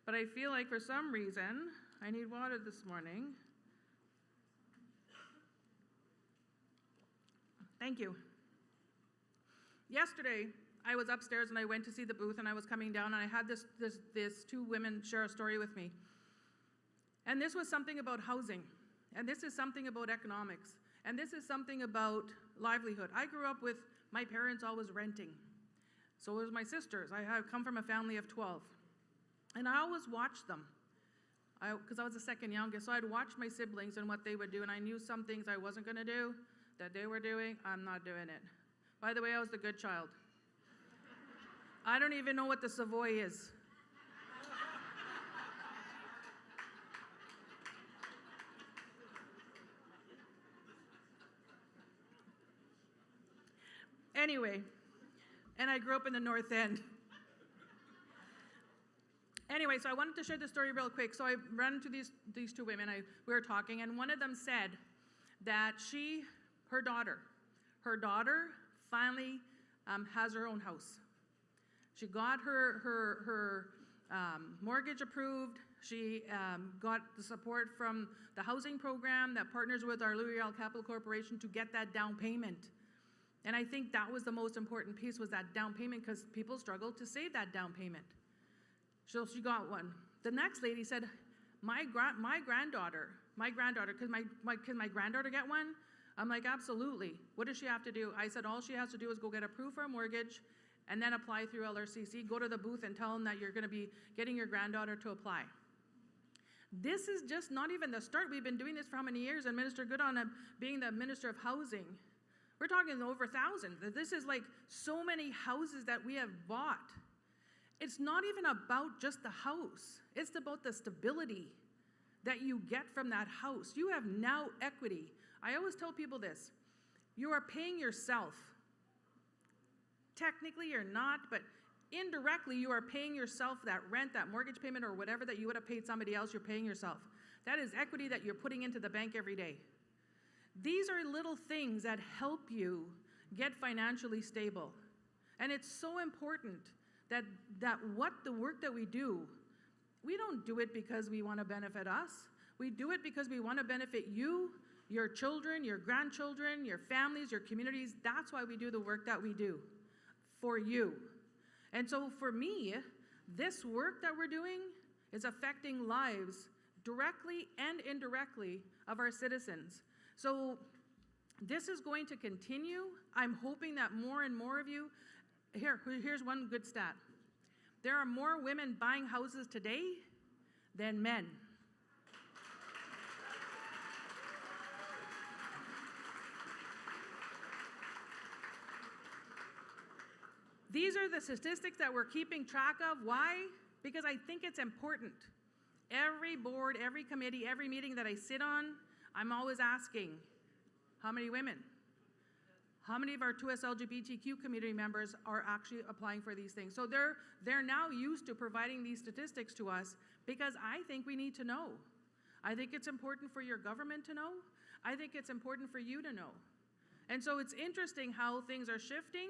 But I feel like for some reason, I need water this morning. Thank you. Yesterday, I was upstairs and I went to see the booth, and I was coming down and I had this two women share a story with me. And this was something about housing, and this is something about economics, and this is something about livelihood. I grew up with my parents always renting. So was my sisters. I have come from a family of 12. And I always watched them, because I was the second youngest. So I'd watch my siblings and what they would do, and I knew some things I wasn't going to do that they were doing. I'm not doing it. By the way, I was the good child. I don't even know what the Savoy is. Anyway, and I grew up in the North End. Anyway, so I wanted to share the story real quick. So I ran into these two women. We were talking, and one of them said that her daughter finally has her own house. She got her mortgage approved. She got the support from the housing program that partners with our L'Oreal Capital Corporation to get that down payment. And I think that was the most important piece, was that down payment, because people struggle to save that down payment. So she got one. The next lady said, my granddaughter, can my granddaughter get one? I'm like, absolutely. What does she have to do? I said, all she has to do is go get approved for a mortgage and then apply through LRCC. Go to the booth and tell them that you're going to be getting your granddaughter to apply. This is just not even the start. We've been doing this for how many years? And Minister Goodon, being the Minister of Housing, we're talking over 1,000. This is like so many houses that we have bought. It's not even about just the house. It's about the stability that you get from that house. You have now equity. I always tell people this. You are paying yourself. Technically you're not, but indirectly you are paying yourself that rent, that mortgage payment, or whatever that you would have paid somebody else, you're paying yourself. That is equity that you're putting into the bank every day. These are little things that help you get financially stable. And it's so important that what the work that we do, we don't do it because we want to benefit us. We do it because we want to benefit you, your children, your grandchildren, your families, your communities. That's why we do the work that we do, for you. And so for me, this work that we're doing is affecting lives directly and indirectly of our citizens. So this is going to continue. I'm hoping that more and more of you, here's one good stat. There are more women buying houses today than men. These are the statistics that we're keeping track of. Why? Because I think it's important. Every board, every committee, every meeting that I sit on, I'm always asking, how many women? How many of our 2S LGBTQ community members are actually applying for these things? So they're now used to providing these statistics to us, because I think we need to know. I think it's important for your government to know. I think it's important for you to know. And so it's interesting how things are shifting,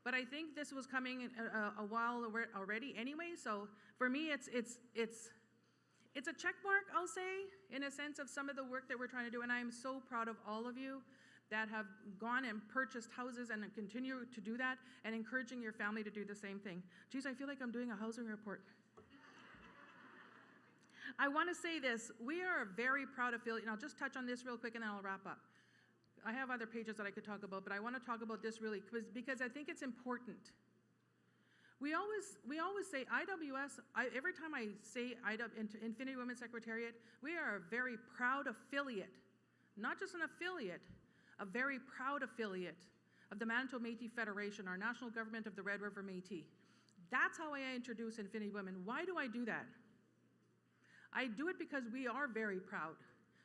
but I think this was coming a while already anyway. So for me, it's a check mark, I'll say, in a sense of some of the work that we're trying to do. And I am so proud of all of you that have gone and purchased houses and continue to do that, and encouraging your family to do the same thing. Geez, I feel like I'm doing a housing report. I want to say this. We are a very proud affiliate, and I'll just touch on this real quick and then I'll wrap up. I have other pages that I could talk about, but I want to talk about this really because I think it's important. We always say IWS, every time I say Infinity Women's Secretariat, we are a very proud affiliate, not just an affiliate, a very proud affiliate of the Manitoba Métis Federation, our national government of the Red River Métis. That's how I introduce Infinity Women. Why do I do that? I do it because we are very proud.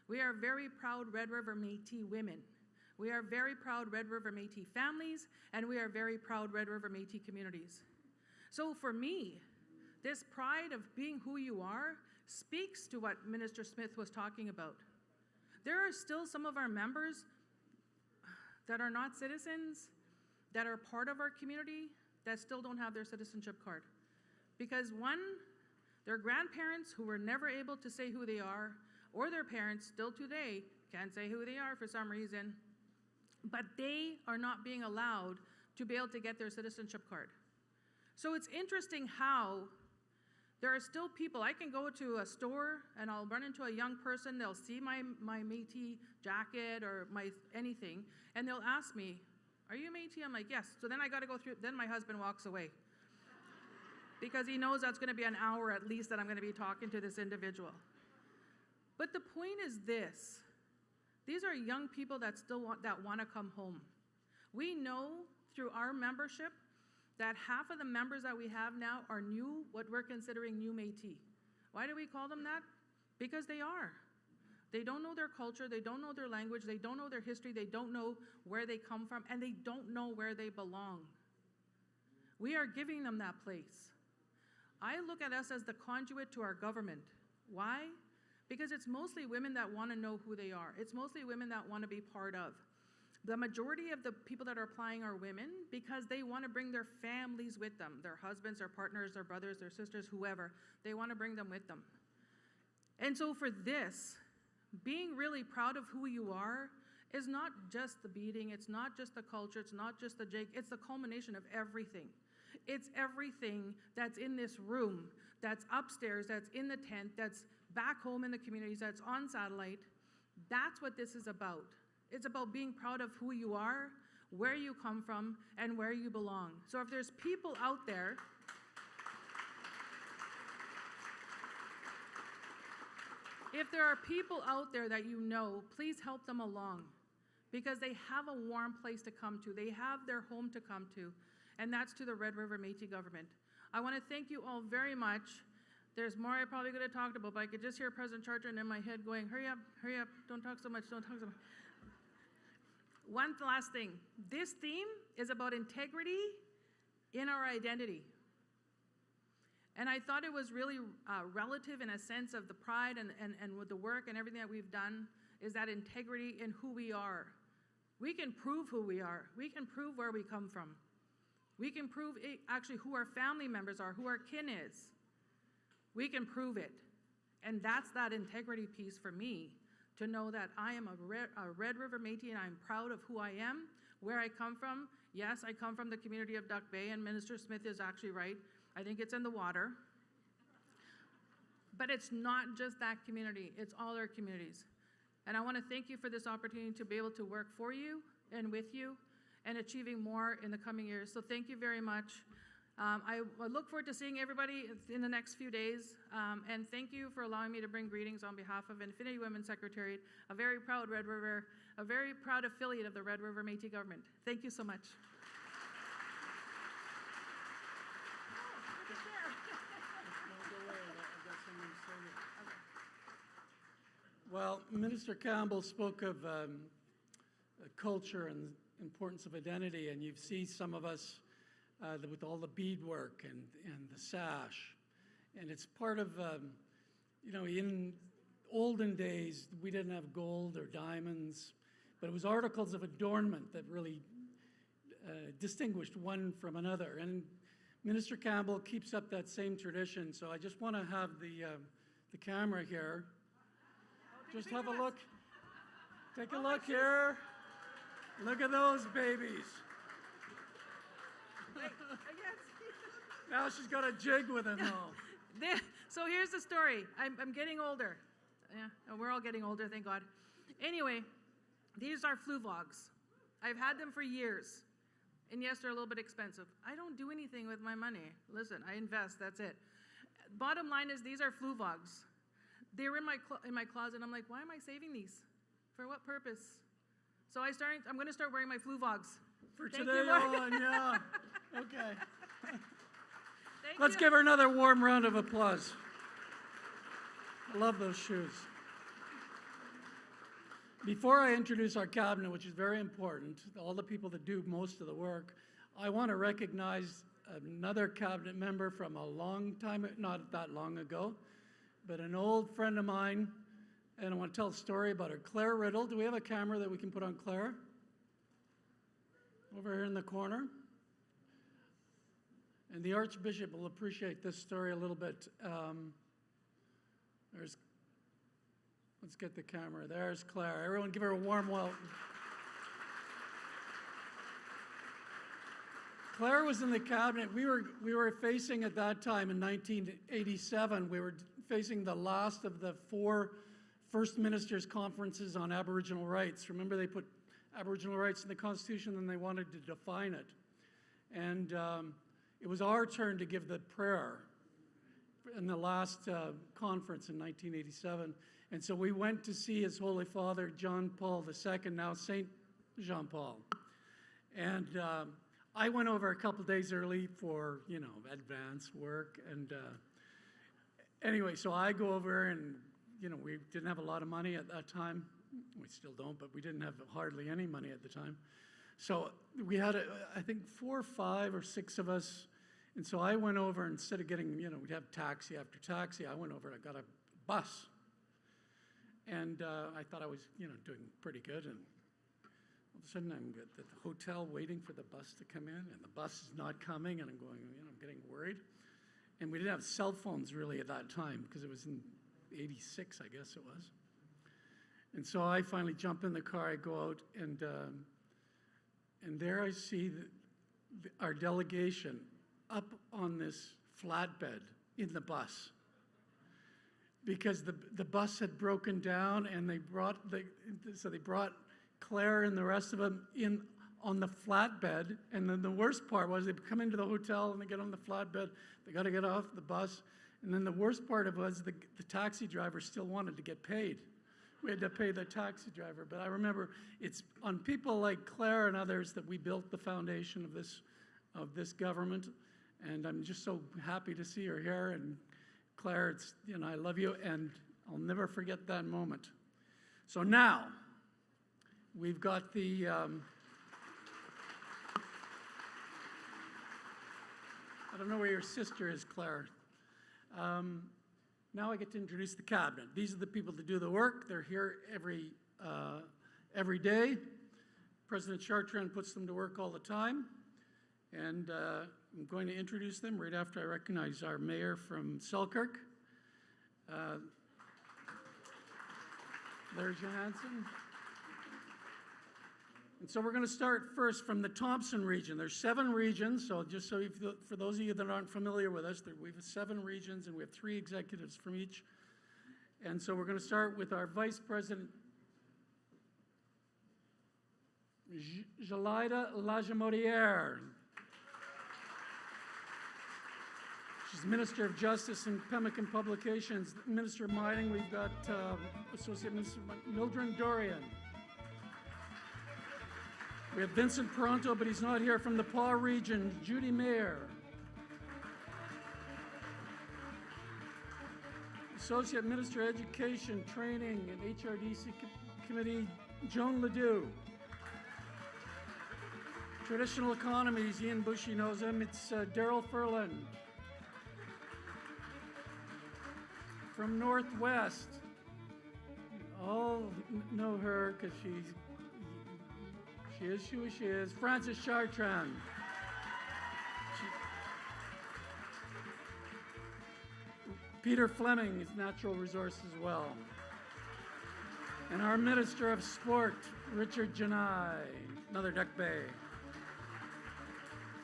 We are very proud Red River Métis women. We are very proud Red River Métis families, and we are very proud Red River Métis communities. So for me, this pride of being who you are speaks to what Minister Smith was talking about. There are still some of our members that are not citizens, that are part of our community, that still don't have their citizenship card. Because one, their grandparents who were never able to say who they are, or their parents still today can't say who they are for some reason, but they are not being allowed to be able to get their citizenship card. So it's interesting how there are still people, I can go to a store and I'll run into a young person, they'll see my Métis jacket or my anything, and they'll ask me, "Are you Métis?" I'm like, "Yes." So then I gotta go through, then my husband walks away. Because he knows that's gonna be an hour at least that I'm gonna be talking to this individual. But the point is this, these are young people that still wanna come home. We know through our membership that half of the members that we have now are new, what we're considering new Métis. Why do we call them that? Because they are. They don't know their culture, they don't know their language, they don't know their history, they don't know where they come from, and they don't know where they belong. We are giving them that place. I look at us as the conduit to our government. Why? Because it's mostly women that want to know who they are. It's mostly women that want to be part of. The majority of the people that are applying are women because they want to bring their families with them, their husbands, their partners, their brothers, their sisters, whoever. They want to bring them with them. And so for this, being really proud of who you are is not just the beating, it's not just the culture, it's not just the jig, it's the culmination of everything. It's everything that's in this room, that's upstairs, that's in the tent, that's back home in the communities, that's on satellite. That's what this is about. It's about being proud of who you are, where you come from, and where you belong. So if there's people out there that you know, please help them along because they have a warm place to come to. They have their home to come to, and that's to the Red River Métis government. I want to thank you all very much. There's more I probably could have talked about, but I could just hear President Chartrand in my head going, hurry up, don't talk so much, don't talk so much. One last thing. This theme is about integrity in our identity. And I thought it was really relative in a sense of the pride and with the work and everything that we've done is that integrity in who we are. We can prove who we are. We can prove where we come from. We can prove actually who our family members are, who our kin is. We can prove it. And that's that integrity piece for me, to know that I am a Red River Métis and I'm proud of who I am, where I come from. Yes, I come from the community of Duck Bay, and Minister Smith is actually right. I think it's in the water. But it's not just that community, it's all our communities. And I want to thank you for this opportunity to be able to work for you and with you and achieving more in the coming years. So thank you very much. I look forward to seeing everybody in the next few days. And thank you for allowing me to bring greetings on behalf of Infinity Women's Secretariat, a very proud Red River, a very proud affiliate of the Red River Métis government. Thank you so much. Well, Minister Campbell spoke of culture and importance of identity, and you see some of us with all the beadwork and the sash. And it's part of, in olden days, we didn't have gold or diamonds, but it was articles of adornment that really distinguished one from another. And Minister Campbell keeps up that same tradition, so I just want to have the camera here. Just have a look. Take a look here. Look at those babies. Now she's got a jig with him though. So here's the story. I'm getting older. Yeah, we're all getting older, thank God. Anyway, these are flu vlogs. I've had them for years. And yes, they're a little bit expensive. I don't do anything with my money. Listen, I invest, that's it. Bottom line is these are flu vlogs. They were in my closet. I'm like, why am I saving these? For what purpose? So I'm going to start wearing my flu vlogs. For today on, yeah. Okay. Let's give her another warm round of applause. I love those shoes. Before I introduce our cabinet, which is very important, all the people that do most of the work, I want to recognize another cabinet member from a long time, not that long ago, but an old friend of mine, and I want to tell a story about her, Claire Riddle. Do we have a camera that we can put on Claire? Over here in the corner. And the Archbishop will appreciate this story a little bit. Let's get the camera. There's Claire. Everyone give her a warm welcome. Claire was in the cabinet. We were facing at that time in 1987, we were facing the last of the 4 First Ministers' conferences on Aboriginal rights. Remember, they put Aboriginal rights in the Constitution and they wanted to define it. And it was our turn to give the prayer in the last conference in 1987. And so we went to see His Holy Father, John Paul II, now St. Jean Paul. And I went over a couple days early for, advance work. And anyway, so I go over and, we didn't have a lot of money at that time. We still don't, but we didn't have hardly any money at the time. So we had, I think, 4 or 5 or 6 of us. And so I went over, instead of getting, we'd have taxi after taxi, I went over and I got a bus. And I thought I was, doing pretty good. And all of a sudden I'm at the hotel waiting for the bus to come in, and the bus is not coming, and I'm going, I'm getting worried. And we didn't have cell phones really at that time, because it was in 86, I guess it was. And so I finally jump in the car, I go out, and there I see our delegation up on this flatbed in the bus, because the bus had broken down, and they brought Claire and the rest of them in on the flatbed. And then the worst part was they come into the hotel and they get on the flatbed, they got to get off the bus, and then the worst part of it was the taxi driver still wanted to get paid. We had to pay the taxi driver. But I remember it's on people like Claire and others that we built the foundation of this government. And I'm just so happy to see her here. And Claire, it's, I love you, and I'll never forget that moment. So now, we've got the, I don't know where your sister is, Claire. Now I get to introduce the cabinet. These are the people that do the work. They're here every day. President Chartrand puts them to work all the time. And I'm going to introduce them right after I recognize our mayor from Selkirk. There's Johansson. And so we're going to start first from the Thompson region. There's 7 regions, so just so for those of you that aren't familiar with us, we have 7 regions and we have 3 executives from each. And so we're going to start with our Vice President, Jelaida Lajamodiere. She's Minister of Justice and Pemmican Publications. Minister of Mining, we've got Associate Minister Mildred Dorian. We have Vincent Peranto, but he's not here, from the Paw region, Judy Mayer. Associate Minister of Education, Training, and HRDC Committee, Joan Ledoux. Traditional Economies, Ian Bushy knows him, it's Daryl Furland. From Northwest, all know her because she is who she is, Frances Chartrand. Peter Fleming is Natural Resources as well. And our Minister of Sport, Richard Janai, another Duck Bay.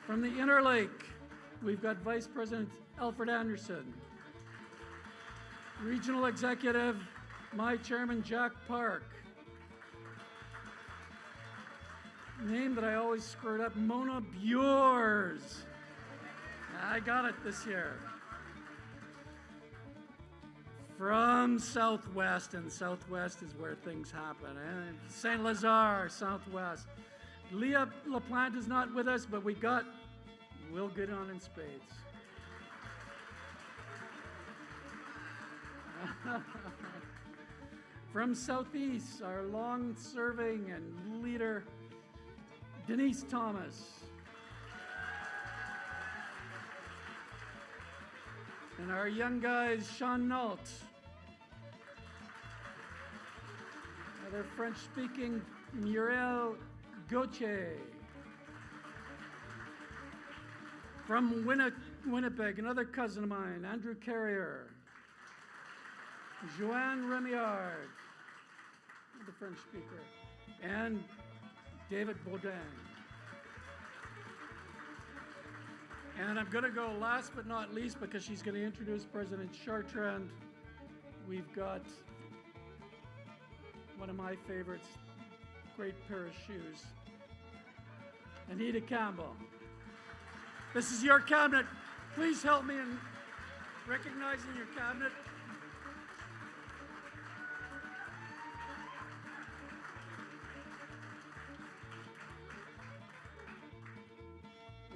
From the Interlake, we've got Vice President Alfred Anderson. Regional Executive, my Chairman, Jack Park. Name that I always screwed up, Mona Bures. I got it this year. From Southwest, and Southwest is where things happen. St. Lazare, Southwest. Leah LaPlante is not with us, but we'll get on in spades. From Southeast, our long-serving and leader, Denise Thomas. And our young guys, Sean Nault. Another French-speaking, Muriel Gauthier. From Winnipeg, another cousin of mine, Andrew Carrier. Joanne Remillard, the French speaker, and David Baudin. And I'm going to go last but not least because she's going to introduce President Chartrand. We've got one of my favorites, great pair of shoes, Anita Campbell. This is your cabinet. Please help me in recognizing your cabinet.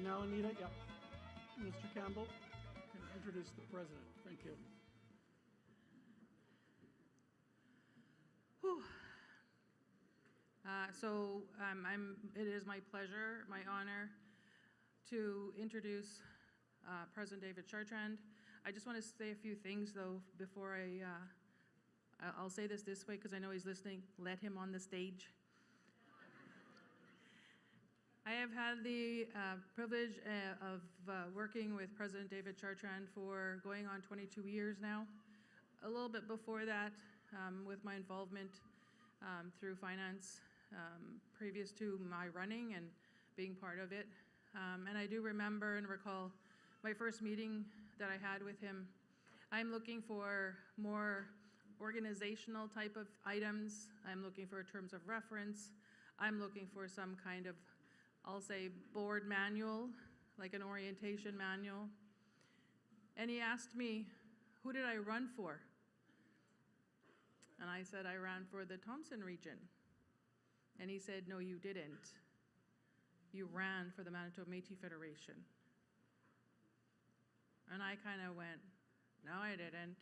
Now, Anita, yep. Mr. Campbell can introduce the president. Thank you. Whew. It is my pleasure, my honor, to introduce President David Chartrand. I just want to say a few things, though, before I'll say this way because I know he's listening. Let him on the stage. I have had the privilege of working with President David Chartrand for going on 22 years now. A little bit before that, with my involvement through finance, previous to my running and being part of it. And I do remember and recall my first meeting that I had with him. I'm looking for more organizational type of items. I'm looking for terms of reference. I'm looking for some kind of, I'll say, board manual, like an orientation manual. And he asked me, who did I run for? And I said, I ran for the Thompson region. And he said, no, you didn't. You ran for the Manitoba Métis Federation. And I kind of went, no, I didn't.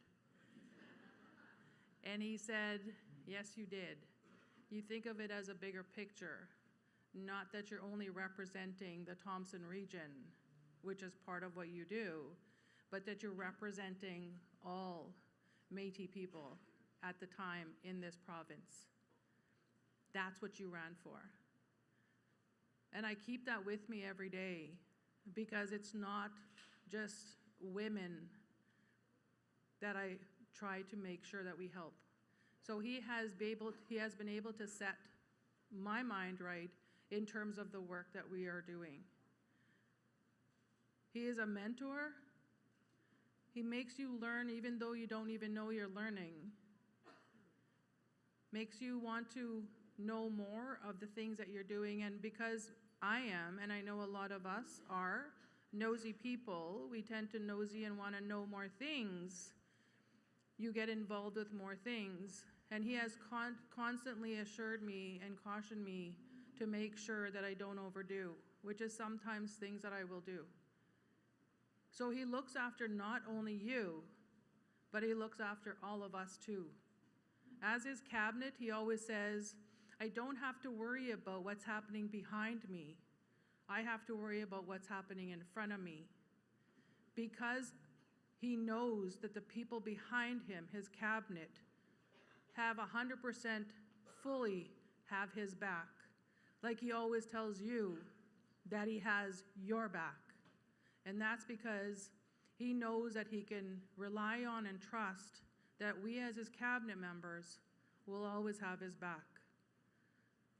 And he said, yes, you did. You think of it as a bigger picture. Not that you're only representing the Thompson region, which is part of what you do, but that you're representing all Métis people at the time in this province. That's what you ran for. And I keep that with me every day because it's not just women that I try to make sure that we help. So he has been able to set my mind right in terms of the work that we are doing. He is a mentor. He makes you learn even though you don't even know you're learning. Makes you want to know more of the things that you're doing. And because I am, and I know a lot of us are, nosy people, we tend to nosy and want to know more things. You get involved with more things. And he has constantly assured me and cautioned me to make sure that I don't overdo, which is sometimes things that I will do. So he looks after not only you, but he looks after all of us too. As his cabinet, he always says, I don't have to worry about what's happening behind me. I have to worry about what's happening in front of me. Because he knows that the people behind him, his cabinet, have 100% fully have his back. Like he always tells you that he has your back. And that's because he knows that he can rely on and trust that we as his cabinet members will always have his back.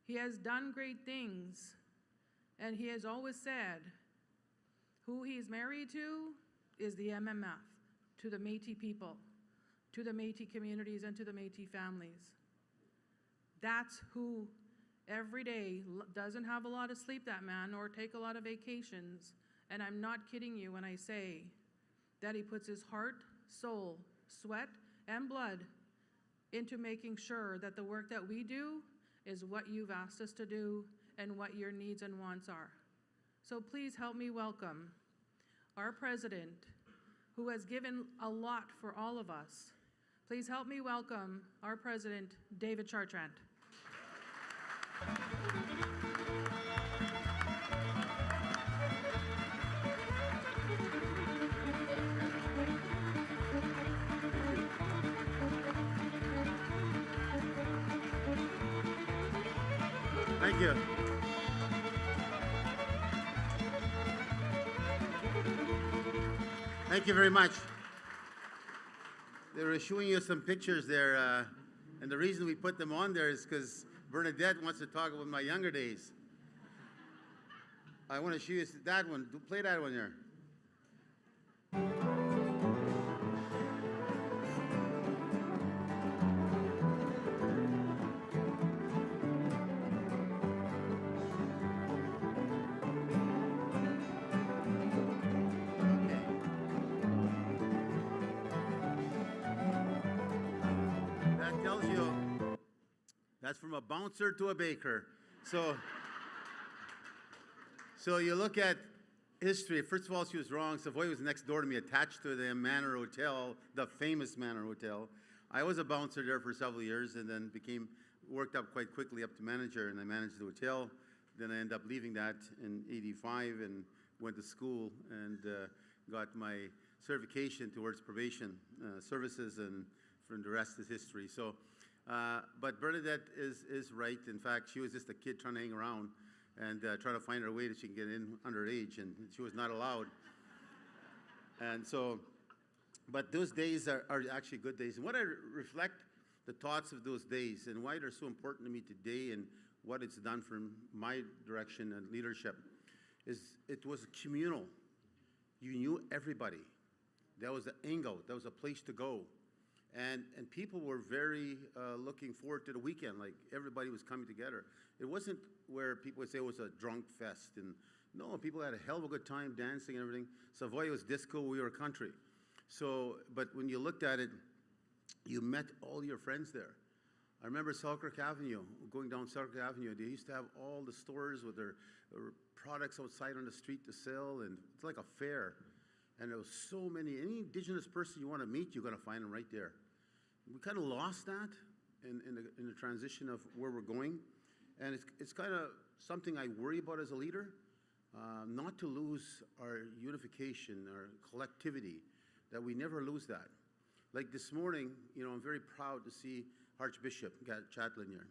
He has done great things, and he has always said who he's married to is the MMF, to the Métis people, to the Métis communities, and to the Métis families. That's who every day doesn't have a lot of sleep, that man, or take a lot of vacations. And I'm not kidding you when I say that he puts his heart, soul, sweat, and blood into making sure that the work that we do is what you've asked us to do and what your needs and wants are. So please help me welcome our president, who has given a lot for all of us. Please help me welcome our President, David Chartrand. Thank you. Thank you very much. They were showing you some pictures there, and the reason we put them on there is because Bernadette wants to talk about my younger days. I want to show you that one. Play that one there. That's from a bouncer to a baker. So you look at history. First of all, she was wrong. Savoy was next door to me, attached to the Manor Hotel, the famous Manor Hotel. I was a bouncer there for several years and then worked up quite quickly up to manager, and I managed the hotel. Then I ended up leaving that in '85 and went to school and got my certification towards probation services, and from the rest is history. So. But Bernadette is right. In fact, she was just a kid trying to hang around and trying to find her way that she can get in underage, and she was not allowed. And so, but those days are actually good days. And what I reflect the thoughts of those days and why they're so important to me today and what it's done for my direction and leadership is it was communal. You knew everybody. That was the hangout. That was a place to go. And people were very looking forward to the weekend, like everybody was coming together. It wasn't where people would say it was a drunk fest. And no, people had a hell of a good time dancing and everything. Savoy was disco, we were country. So, but when you looked at it, you met all your friends there. I remember Selkirk Avenue, going down Selkirk Avenue, they used to have all the stores with their products outside on the street to sell, and it's like a fair. And there was so many, any Indigenous person you want to meet, you're going to find them right there. We kind of lost that in the transition of where we're going. And it's kind of something I worry about as a leader, not to lose our unification, our collectivity, that we never lose that. Like this morning, I'm very proud to see Archbishop Chatlin here.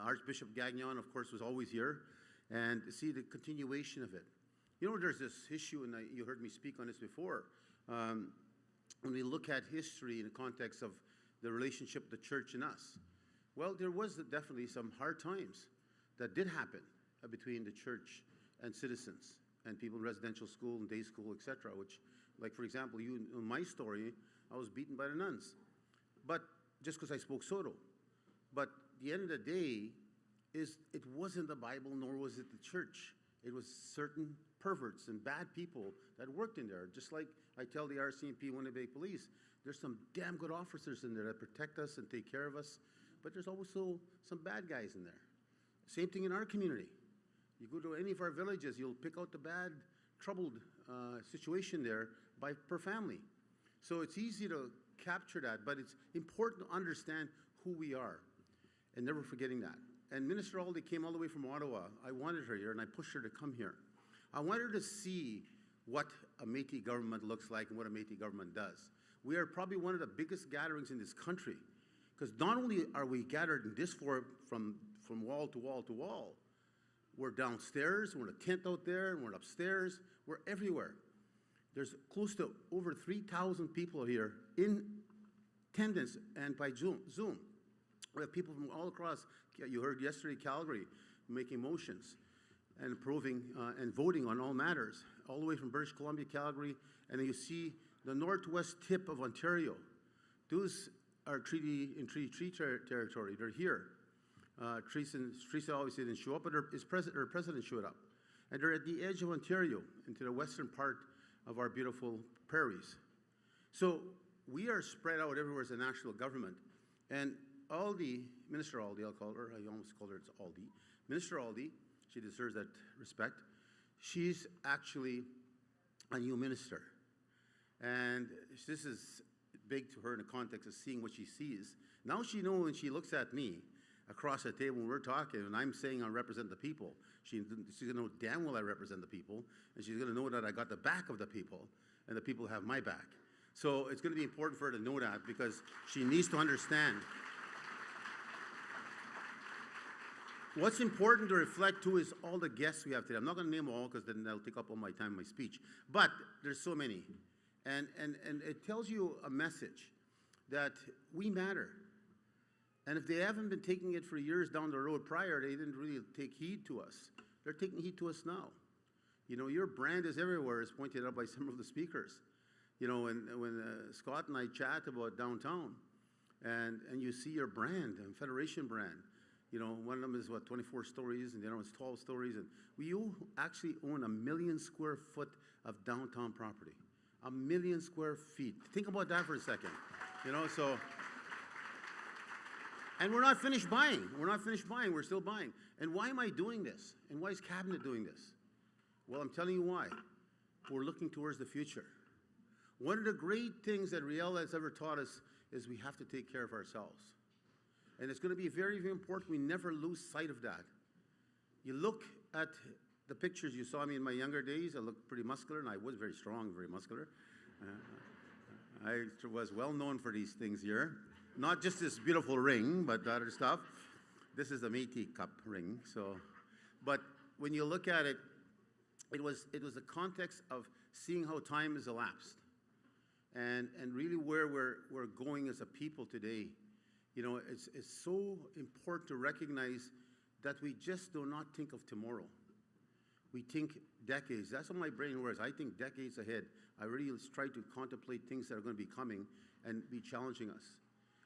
Archbishop Gagnon, of course, was always here, and to see the continuation of it. There's this issue, and you heard me speak on this before, when we look at history in the context of the relationship of the church and us. Well, there was definitely some hard times that did happen between the church and citizens and people in residential school and day school, etc., which, like, for example, in my story, I was beaten by the nuns, but just because I spoke Soto. But the end of the day it wasn't the Bible, nor was it the church. It was certain perverts and bad people that worked in there. Just like I tell the RCMP Winnipeg Police, there's some damn good officers in there that protect us and take care of us, but there's also some bad guys in there. Same thing in our community. You go to any of our villages, you'll pick out the bad, troubled situation there per family. So it's easy to capture that, but it's important to understand who we are and never forgetting that. And Minister Alti came all the way from Ottawa. I wanted her here, and I pushed her to come here. I wanted her to see what a Métis government looks like and what a Métis government does. We are probably one of the biggest gatherings in this country, because not only are we gathered in this floor from wall to wall to wall, we're downstairs, we're in a tent out there, and we're upstairs, we're everywhere. There's close to over 3,000 people here in attendance and by Zoom. We have people from all across. You heard yesterday Calgary making motions and approving and voting on all matters, all the way from British Columbia, Calgary, and then you see the northwest tip of Ontario. Those are treaty territory. They're here. Teresa obviously didn't show up, but her president showed up. And they're at the edge of Ontario, into the western part of our beautiful prairies. So we are spread out everywhere as a national government. And Aldi, Minister Aldi, I'll call her, I almost called her, it's Aldi. Minister Aldi, she deserves that respect. She's actually a new minister. And this is big to her in the context of seeing what she sees. Now she knows when she looks at me across the table when we're talking and I'm saying I represent the people, she's going to know damn well I represent the people, and she's going to know that I got the back of the people, and the people have my back. So it's going to be important for her to know that, because she needs to understand. What's important to reflect too is all the guests we have today. I'm not going to name them all because then that'll take up all my time in my speech. But there's so many. And it tells you a message that we matter. And if they haven't been taking it for years down the road prior, they didn't really take heed to us. They're taking heed to us now. You know, your brand is everywhere, as pointed out by some of the speakers. You know, when Scott and I chat about downtown, and you see your brand, and Federation brand. You know, one of them is, 24 stories, and the other one's 12 stories. And we actually own 1 million square foot of downtown property. 1 million square feet. Think about that for a second. You know, so. And we're not finished buying. We're not finished buying. We're still buying. And why am I doing this? And why is Cabinet doing this? Well, I'm telling you why. We're looking towards the future. One of the great things that Riel has ever taught us is we have to take care of ourselves. And it's going to be very, very important we never lose sight of that. You look at the pictures you saw me in my younger days, I looked pretty muscular, and I was very strong, very muscular. I was well known for these things here. Not just this beautiful ring, but the other stuff. This is a Métis Cup ring. So, but when you look at it, it was a context of seeing how time has elapsed. And really where we're going as a people today. You know, it's so important to recognize that we just do not think of tomorrow. We think decades. That's what my brain works. I think decades ahead. I really try to contemplate things that are going to be coming and be challenging us.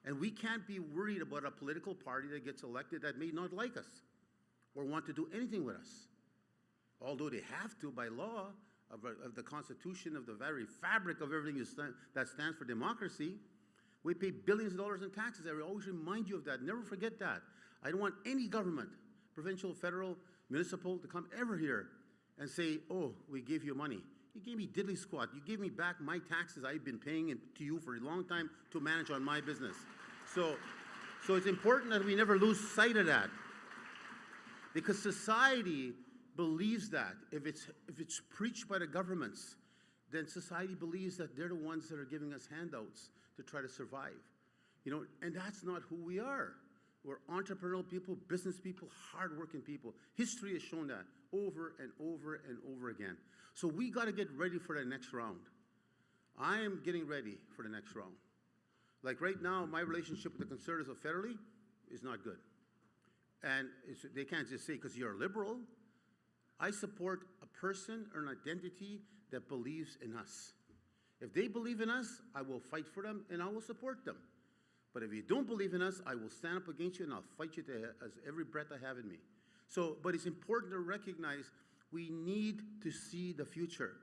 And we can't be worried about a political party that gets elected that may not like us or want to do anything with us. Although they have to by law of the Constitution, of the very fabric of everything that stands for democracy. We pay billions of dollars in taxes. I will always remind you of that. Never forget that. I don't want any government, provincial, federal, municipal, to come ever here and say, oh, we gave you money. You gave me diddly squat. You gave me back my taxes I've been paying to you for a long time to manage on my business. So it's important that we never lose sight of that. Because society believes that. If it's preached by the governments, then society believes that they're the ones that are giving us handouts to try to survive. You know, and that's not who we are. We're entrepreneurial people, business people, hardworking people. History has shown that over and over and over again. So we got to get ready for the next round. I am getting ready for the next round. Like right now, my relationship with the Conservatives federally is not good. And they can't just say, because you're a liberal. I support a person or an identity that believes in us. If they believe in us, I will fight for them and I will support them. But if you don't believe in us, I will stand up against you and I'll fight you as every breath I have in me. So, but it's important to recognize we need to see the future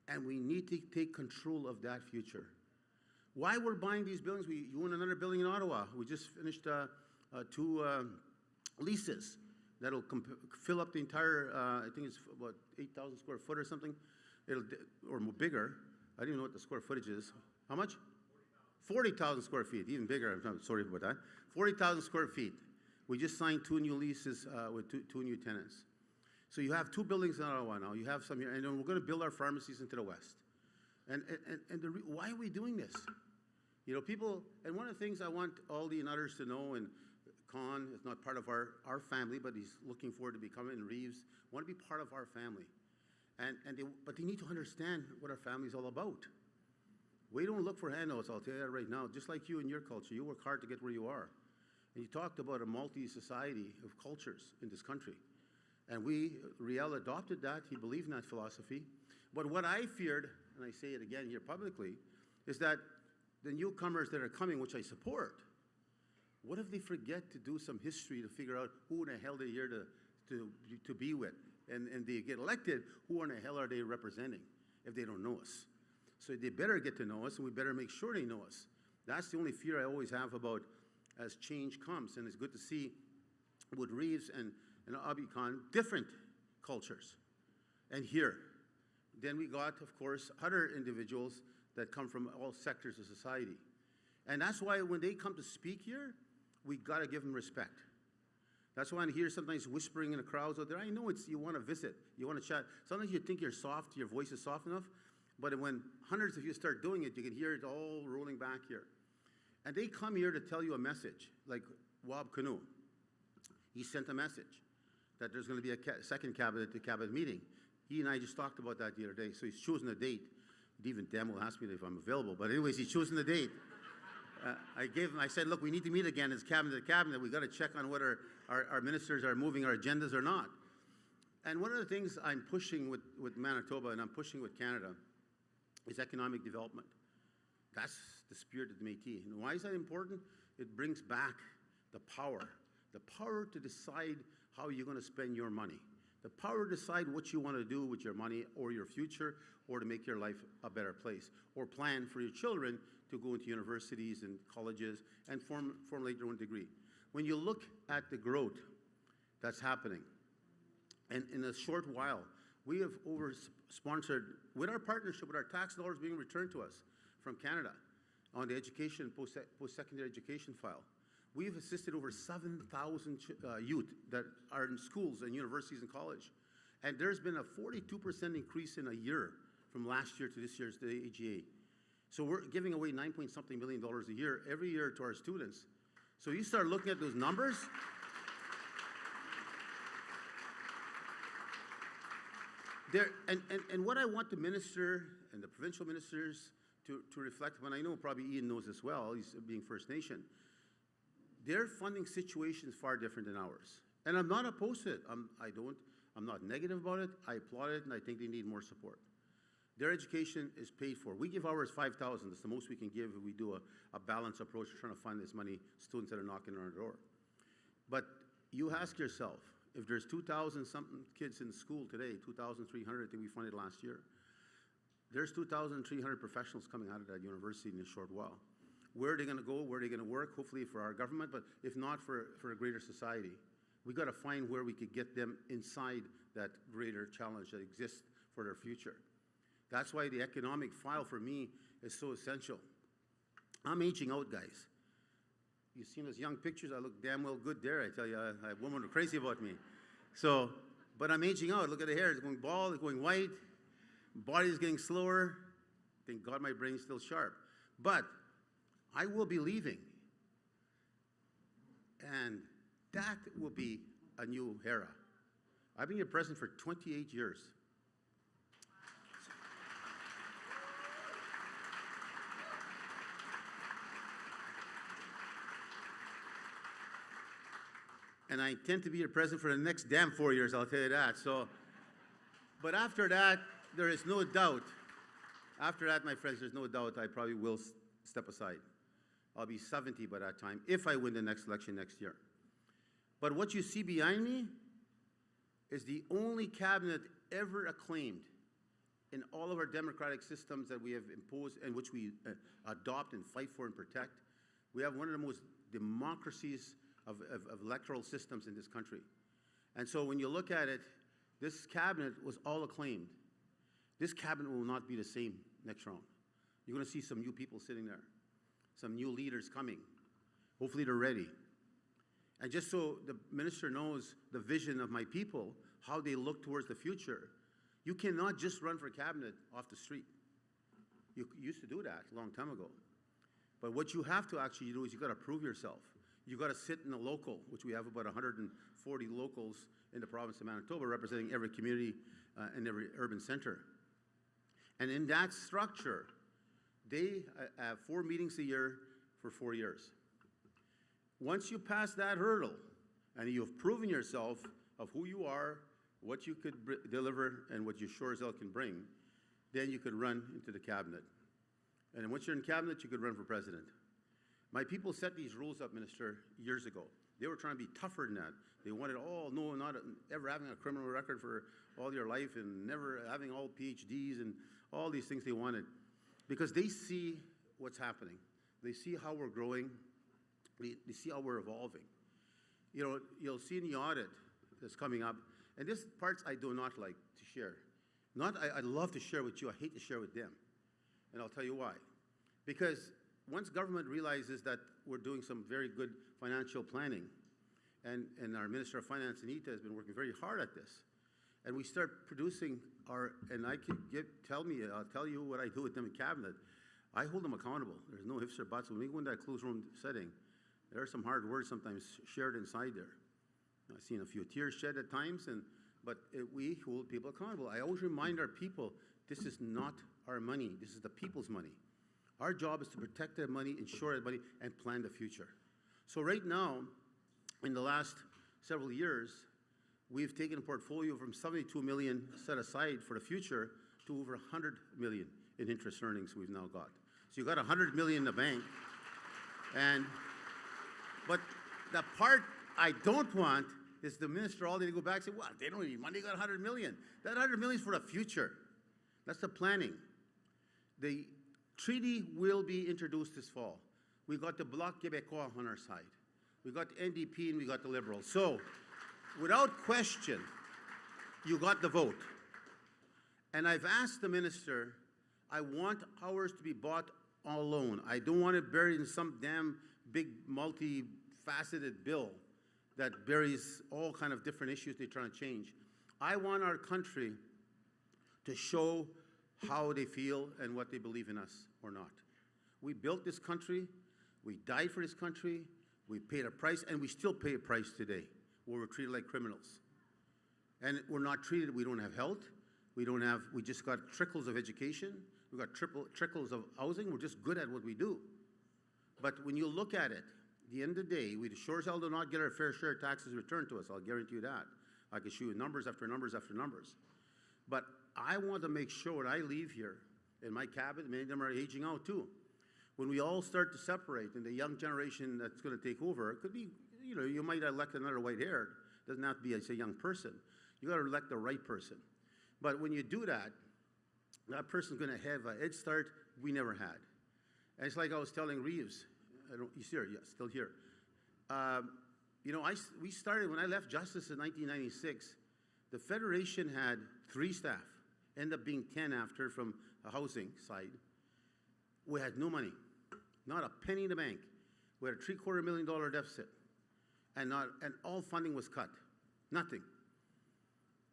and we need to take control of that future. Why we're buying these buildings? You own another building in Ottawa. We just finished 2 leases that'll fill up the entire, I think it's about 8,000 square foot or something, or bigger. I don't even know what the square footage is. How much? 40,000 square feet, even bigger. I'm sorry about that. 40,000 square feet. We just signed 2 new leases with two new tenants. So you have 2 buildings in Ottawa now. You have some here, and then we're going to build our pharmacies into the west. And why are we doing this? You know, people, and one of the things I want Aldi and others to know, and Con is not part of our family, but he's looking forward to becoming, and Reeves want to be part of our family. But they need to understand what our family is all about. We don't look for handouts, I'll tell you that right now. Just like you and your culture, you work hard to get where you are. And you talked about a multi-society of cultures in this country. And Riel adopted that. He believed in that philosophy. But what I feared, and I say it again here publicly, is that the newcomers that are coming, which I support, what if they forget to do some history to figure out who in the hell they're here to be with? And they get elected, who in the hell are they representing if they don't know us? So they better get to know us, and we better make sure they know us. That's the only fear I always have about as change comes. And it's good to see with Reeves and Abicon, different cultures. And here, then we got, of course, other individuals that come from all sectors of society. And that's why when they come to speak here, we got to give them respect. That's why I hear sometimes whispering in the crowds out there. I know it's you want to visit, you want to chat. Sometimes you think you're soft, your voice is soft enough, but when hundreds of you start doing it, you can hear it all rolling back here. And they come here to tell you a message, like Wab Canoe. He sent a message that there's going to be a second cabinet meeting. He and I just talked about that the other day, so he's chosen a date. Even Dan will ask me if I'm available, but anyways, he's chosen the date. I said, look, we need to meet again as cabinet. We got to check on whether our ministers are moving our agendas or not. And one of the things I'm pushing with Manitoba and I'm pushing with Canada is economic development. That's the spirit of the Métis. And why is that important? It brings back the power to decide how you're going to spend your money, the power to decide what you want to do with your money or your future, or to make your life a better place, or plan for your children to go into universities and colleges and formulate their own degree. When you look at the growth that's happening, and in a short while, we have sponsored, with our partnership, with our tax dollars being returned to us from Canada on the education, post-secondary education file, we've assisted over 7,000 youth that are in schools and universities and college. And there's been a 42% increase in a year from last year to this year's the AGA. So we're giving away $9-point-something million a year, every year to our students. So you start looking at those numbers. And what I want the minister and the provincial ministers to reflect upon, I know probably Ian knows as well, he's being First Nation, their funding situation is far different than ours. And I'm not opposed to it. I'm not negative about it. I applaud it, and I think they need more support. Their education is paid for. We give ours $5,000. That's the most we can give if we do a balanced approach to trying to fund this money, students that are knocking on our door. But you ask yourself, if there's 2,000-something kids in school today, 2,300 that we funded last year, there's 2,300 professionals coming out of that university in a short while. Where are they going to go? Where are they going to work? Hopefully for our government, but if not, for a greater society. We got to find where we could get them inside that greater challenge that exists for their future. That's why the economic file for me is so essential. I'm aging out, guys. You've seen those young pictures. I look damn well good there. I tell you, women are crazy about me. So, but I'm aging out. Look at the hair. It's going bald. It's going white. Body is getting slower. Thank God my brain's still sharp. But I will be leaving. And that will be a new era. I've been your president for 28 years. And I intend to be your president for the next damn 4 years, I'll tell you that. So, but after that, there is no doubt. After that, my friends, there's no doubt I probably will step aside. I'll be 70 by that time, if I win the next election next year. But what you see behind me is the only cabinet ever acclaimed in all of our democratic systems that we have imposed and which we adopt and fight for and protect. We have one of the most democracies of electoral systems in this country. And so when you look at it, this cabinet was all acclaimed. This cabinet will not be the same next round. You're going to see some new people sitting there, some new leaders coming. Hopefully they're ready. And just so the minister knows the vision of my people, how they look towards the future, you cannot just run for cabinet off the street. You used to do that a long time ago. But what you have to actually do is you got to prove yourself. You got to sit in a local, which we have about 140 locals in the province of Manitoba, representing every community and every urban center. And in that structure, they have 4 meetings a year for 4 years. Once you pass that hurdle, and you've proven yourself of who you are, what you could deliver, and what you sure as hell can bring, then you could run into the cabinet. And once you're in cabinet, you could run for president. My people set these rules up, Minister, years ago. They were trying to be tougher than that. They wanted, not ever having a criminal record for all your life and never having all PhDs and all these things they wanted. Because they see what's happening. They see how we're growing. They see how we're evolving. You know, you'll see in the audit that's coming up, and this parts I do not like to share. I love to share with you. I hate to share with them. And I'll tell you why. Because once government realizes that we're doing some very good financial planning, and our Minister of Finance, Anita, has been working very hard at this, and we start producing and I can I'll tell you what I do with them in cabinet. I hold them accountable. There's no ifs or buts. When we go in that closed room setting, there are some hard words sometimes shared inside there. I've seen a few tears shed at times, but we hold people accountable. I always remind our people, this is not our money. This is the people's money. Our job is to protect that money, ensure that money, and plan the future. So right now, in the last several years, we've taken a portfolio from 72 million set aside for the future to over 100 million in interest earnings we've now got. So you've got 100 million in the bank. But the part I don't want is the Minister all day to go back and say, well, they don't need money, they got 100 million. That 100 million is for the future. That's the planning. The treaty will be introduced this fall. We got the Bloc Québécois on our side. We got the NDP and we got the Liberals. So, without question, you got the vote. And I've asked the Minister, I want ours to be bought all alone. I don't want it buried in some damn big multi-faceted bill that buries all kind of different issues they're trying to change. I want our country to show how they feel and what they believe in us or not. We built this country, we died for this country, we paid a price, and we still pay a price today, where we're treated like criminals. And we're not treated, we don't have health, we just got trickles of education, we got trickles of housing, we're just good at what we do. But when you look at it, at the end of the day, we sure as hell do not get our fair share of taxes returned to us, I'll guarantee you that. I can show you numbers after numbers after numbers. But I want to make sure when I leave here, in my cabinet, many of them are aging out too. When we all start to separate, and the young generation that's going to take over, it could be, you might elect another white-haired. It doesn't have to be, a young person. You got to elect the right person. But when you do that, that person's going to have a head start we never had. And it's like I was telling Reeves, he's here, yeah, still here. We started, when I left Justice in 1996, the Federation had 3 staff, ended up being 10 after from the housing side. We had no money, not a penny in the bank. We had a $750,000 deficit, and all funding was cut, nothing.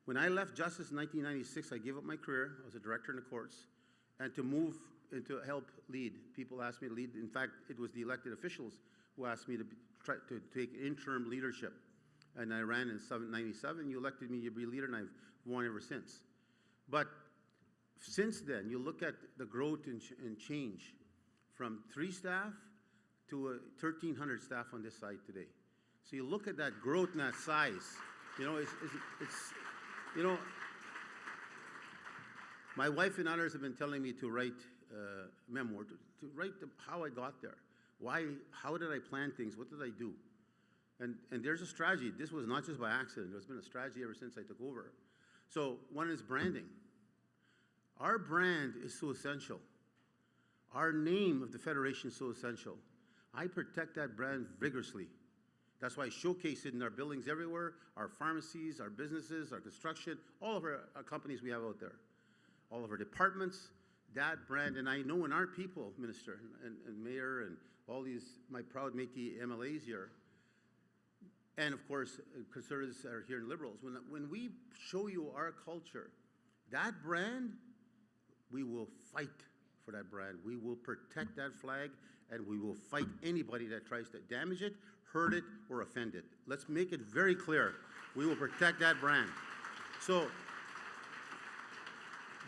When I left Justice in 1996, I gave up my career. I was a director in the courts, and to move and to help lead. People asked me to lead. In fact, it was the elected officials who asked me to try to take interim leadership. And I ran in 1997. You elected me to be leader, and I've won ever since. But since then, you look at the growth and change from 3 staff to 1,300 staff on this side today. So you look at that growth and that size. My wife and others have been telling me to write a memoir, to write how I got there. How did I plan things? What did I do? And there's a strategy. This was not just by accident. There's been a strategy ever since I took over. So one is branding. Our brand is so essential. Our name of the Federation is so essential. I protect that brand vigorously. That's why I showcase it in our buildings everywhere, our pharmacies, our businesses, our construction, all of our companies we have out there, all of our departments, that brand. And I know when our people, Minister and Mayor and all these, my proud Métis MLAs here, and of course, Conservatives that are here and Liberals, when we show you our culture, that brand, we will fight for that brand. We will protect that flag, and we will fight anybody that tries to damage it, hurt it, or offend it. Let's make it very clear. We will protect that brand. So,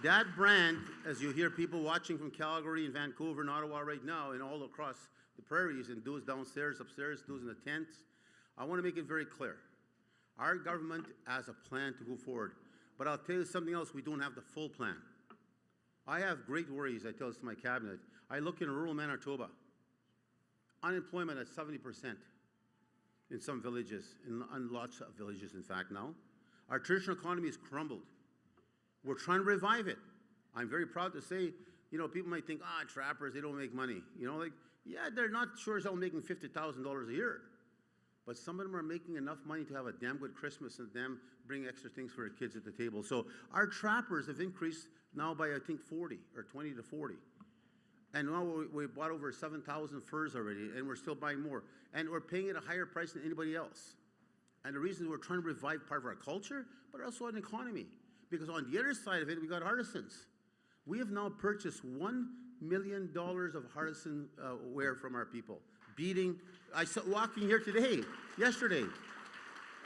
that brand, as you hear people watching from Calgary and Vancouver and Ottawa right now, and all across the prairies, and those downstairs, upstairs, those in the tents, I want to make it very clear. Our government has a plan to go forward. But I'll tell you something else, we don't have the full plan. I have great worries, I tell this to my cabinet. I look in rural Manitoba. Unemployment at 70% in some villages, in lots of villages, in fact, now. Our traditional economy has crumbled. We're trying to revive it. I'm very proud to say, people might think, trappers, they don't make money. Yeah, they're not sure as hell making $50,000 a year. But some of them are making enough money to have a damn good Christmas and them bring extra things for their kids at the table. So our trappers have increased now by, I think, 40 or 20 to 40. And now we bought over 7,000 furs already, and we're still buying more. And we're paying at a higher price than anybody else. And the reason is we're trying to revive part of our culture, but also an economy. Because on the other side of it, we got artisans. We have now purchased $1 million of artisan wear from our people. Beading. I saw walking here yesterday.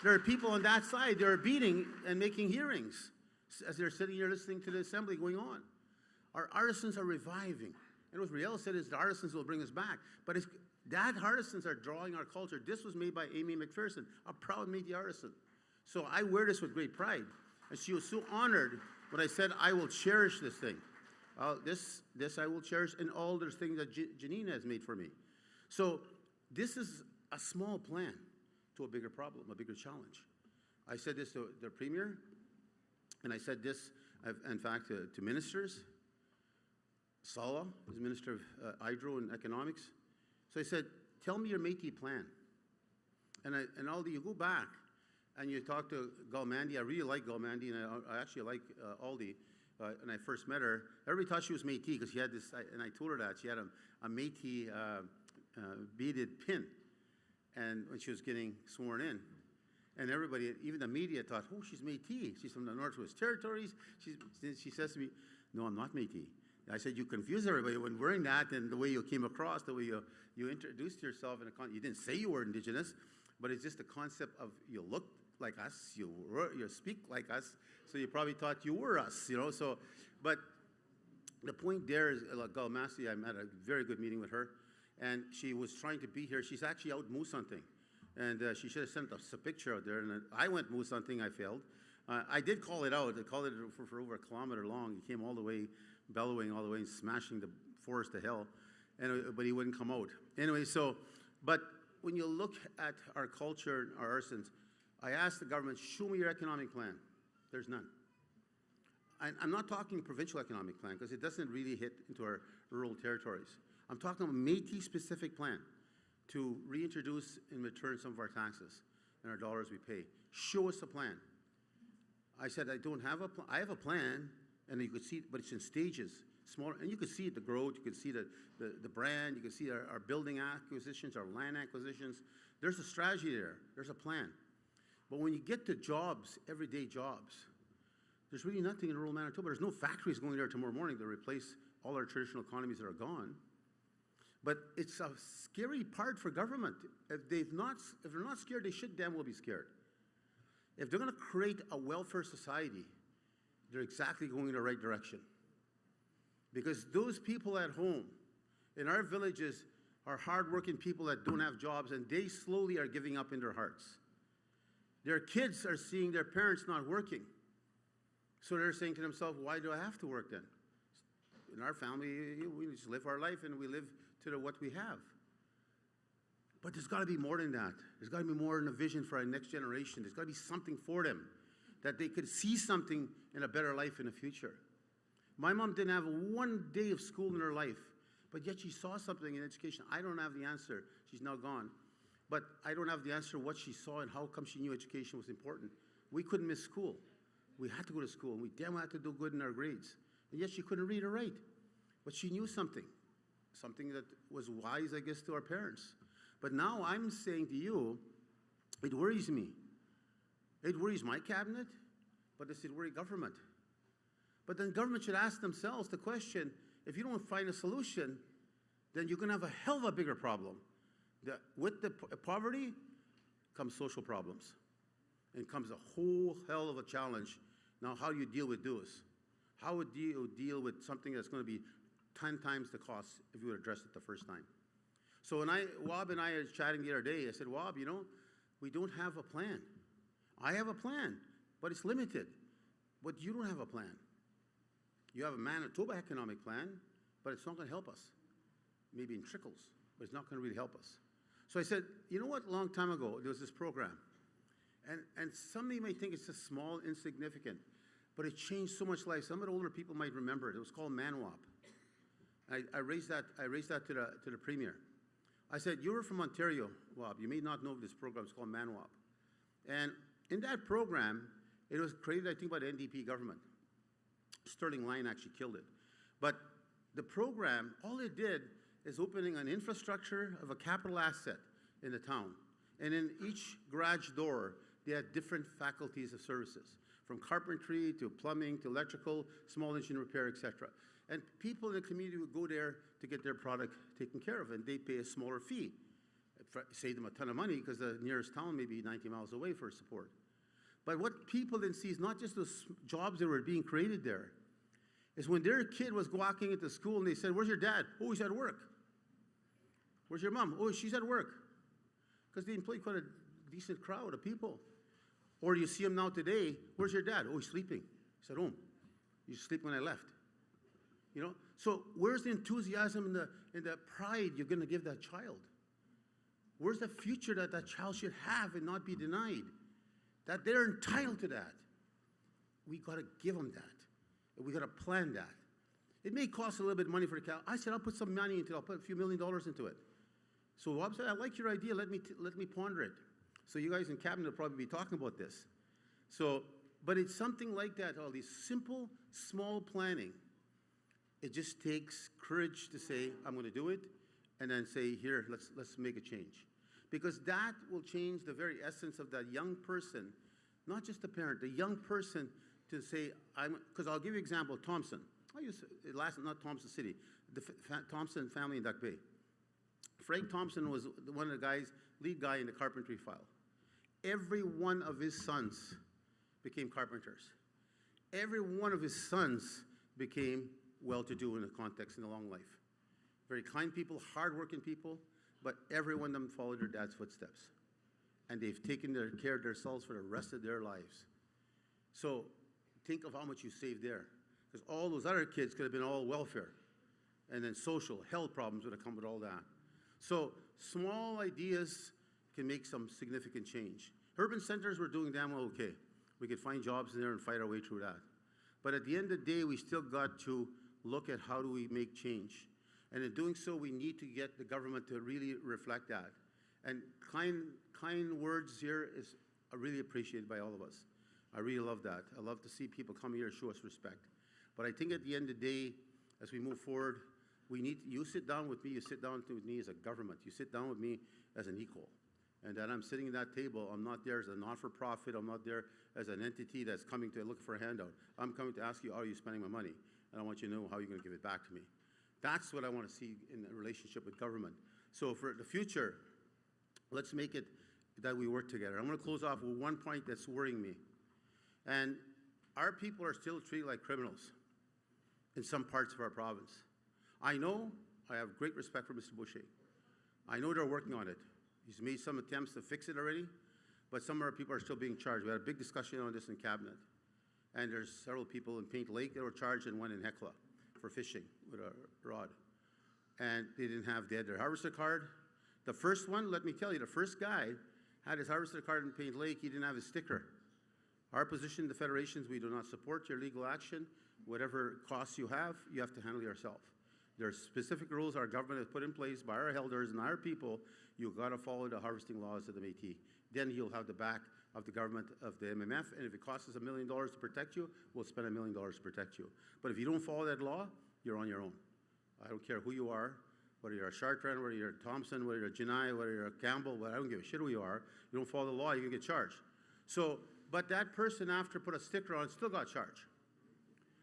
There are people on that side, they're beading and making earrings as they're sitting here listening to the assembly going on. Our artisans are reviving. And what Riel said is the artisans will bring us back. But that artisans are drawing our culture. This was made by Amy McPherson, a proud Métis artisan. So I wear this with great pride. And she was so honored when I said, I will cherish this thing. This I will cherish, and all those things that Janine has made for me. So this is a small plan to a bigger problem, a bigger challenge. I said this to the Premier, and I said this, in fact, to ministers. Sala is Minister of Hydro and Economics. So I said, tell me your Métis plan. And Aldi, you go back and you talk to Galmandi. I really like Galmandi, and I actually like Aldi. When I first met her, everybody thought she was Métis because she had this, and I told her that. She had a Métis beaded pin, and when she was getting sworn in. And everybody, even the media, thought, oh, she's Métis. She's from the Northwest Territories. She says to me, no, I'm not Métis. I said, you confuse everybody when wearing that, and the way you came across, the way you introduced yourself. You didn't say you were Indigenous, but it's just the concept of you look like us, you speak like us, so you probably thought you were us, So, but the point there is, Galmasi, I had a very good meeting with her, and she was trying to be here. She's actually out moose hunting, and she should have sent us a picture out there. And I went moose hunting, I failed. I did call it out. I called it for over a kilometer long. He came all the way, bellowing all the way and smashing the forest to hell, but he wouldn't come out. Anyway, but when you look at our culture, our artisans, I asked the government, show me your economic plan. There's none. I'm not talking provincial economic plan because it doesn't really hit into our rural territories. I'm talking about a Métis-specific plan to reintroduce and return some of our taxes and our dollars we pay. Show us a plan. I said, I don't have a plan. I have a plan, and you could see it, but it's in stages, smaller, and you could see the growth, you could see the brand, you could see our building acquisitions, our land acquisitions. There's a strategy there. There's a plan. But when you get to jobs, everyday jobs, there's really nothing in rural Manitoba. There's no factories going there tomorrow morning to replace all our traditional economies that are gone. But it's a scary part for government. If they're not scared, they should damn well be scared. If they're going to create a welfare society, they're exactly going in the right direction. Because those people at home in our villages are hardworking people that don't have jobs, and they slowly are giving up in their hearts. Their kids are seeing their parents not working. So they're saying to themselves, why do I have to work then? In our family, we just live our life and we live to what we have. But there's got to be more than that. There's got to be more in a vision for our next generation. There's got to be something for them, that they could see something in a better life in the future. My mom didn't have one day of school in her life, but yet she saw something in education. I don't have the answer. She's now gone. But I don't have the answer what she saw and how come she knew education was important. We couldn't miss school. We had to go to school, and we damn well had to do good in our grades. And yet she couldn't read or write. But she knew something that was wise, I guess, to our parents. But now I'm saying to you, it worries me. It worries my cabinet, but does it worry government? But then government should ask themselves the question, if you don't find a solution, then you're going to have a hell of a bigger problem. With the poverty comes social problems. And comes a whole hell of a challenge. Now, how do you deal with those? How would you deal with something that's going to be 10 times the cost if you would address it the first time? So when Wab and I were chatting the other day, I said, Wab, we don't have a plan. I have a plan, but it's limited. But you don't have a plan. You have a Manitoba economic plan, but it's not going to help us. Maybe in trickles, but it's not going to really help us. So I said, you know what? A long time ago, there was this program. And somebody may think it's just small, insignificant, but it changed so much life. Some of the older people might remember it. It was called MANWAP. I raised that to the Premier. I said, you were from Ontario, Wab. You may not know this program. It's called MANWAP. And in that program, it was created, I think, by the NDP government. Sterling Lyon actually killed it. But The program, all it did is opening an infrastructure of a capital asset in the town. And in each garage door, they had different faculties of services, from carpentry to plumbing to electrical, small engine repair, etc. And people in the community would go there to get their product taken care of, and they pay a smaller fee. It saved them a ton of money because the nearest town may be 90 miles away for support. But what people didn't see is not just those jobs that were being created there, is when their kid was walking into school and they said, "Where's your dad?" "Oh, he's at work." "Where's your mom?" "Oh, she's at work." Because they employ quite a decent crowd of people. Or you see him now today, "Where's your dad?" "Oh, he's sleeping. He's at home. He slept when I left." You know? So where's the enthusiasm and the pride you're going to give that child? Where's the future that that child should have and not be denied? That they're entitled to that. We got to give them that. And we got to plan that. It may cost a little bit of money for the cow. I said, I'll put some money into it. I'll put a few $1 million into it. So Rob said, "I like your idea. Let me ponder it." So you guys in cabinet will probably be talking about this. So, but it's something like that, all these simple, small planning. It just takes courage to say, "I'm going to do it," and then say, "Here, let's make a change." Because that will change the very essence of that young person, not just the parent, the young person to say, because I'll give you an example, Thompson. Not Thompson City, the Thompson family in Duck Bay. Frank Thompson was one of the guys, lead guy in the carpentry file. Every one of his sons became carpenters. Every one of his sons became well-to-do in the context in a long life. Very kind people, hard-working people, but every one of them followed their dad's footsteps. And they've taken care of themselves for the rest of their lives. So think of how much you saved there. Because all those other kids could have been all welfare. And then social, health problems would have come with all that. So small ideas can make some significant change. Urban centers were doing damn well okay. We could find jobs in there and fight our way through that. But at the end of the day, we still got to look at how do we make change. And in doing so, we need to get the government to really reflect that. And kind words here are really appreciated by all of us. I really love that. I love to see people come here and show us respect. But I think at the end of the day, as we move forward, you sit down with me, you sit down with me as a government, you sit down with me as an equal. And that I'm sitting at that table, I'm not there as a not-for-profit, I'm not there as an entity that's coming to look for a handout. I'm coming to ask you, how are you spending my money? And I want you to know how you're going to give it back to me. That's what I want to see in the relationship with government. So for the future, let's make it that we work together. I'm going to close off with one point that's worrying me. And our people are still treated like criminals in some parts of our province. I know, I have great respect for Mr. Boucher. I know they're working on it. He's made some attempts to fix it already, but some of our people are still being charged. We had a big discussion on this in cabinet. And there's several people in Paint Lake that were charged and one in Hecla for fishing with a rod. And they had their harvester card. The first one, let me tell you, the first guy had his harvester card in Paint Lake, he didn't have his sticker. Our position in the federations, we do not support your legal action. Whatever costs you have to handle yourself. There are specific rules our government has put in place by our elders and our people. You've got to follow the harvesting laws of the Métis. Then you'll have the back of the government of the MMF, and if it costs us $1 million to protect you, we'll spend $1 million to protect you. But if you don't follow that law, you're on your own. I don't care who you are, whether you're a Chartrand, whether you're a Thompson, whether you're a Janai, whether you're a Campbell, I don't give a shit who you are. You don't follow the law, you can get charged. So, but that person after put a sticker on still got charged.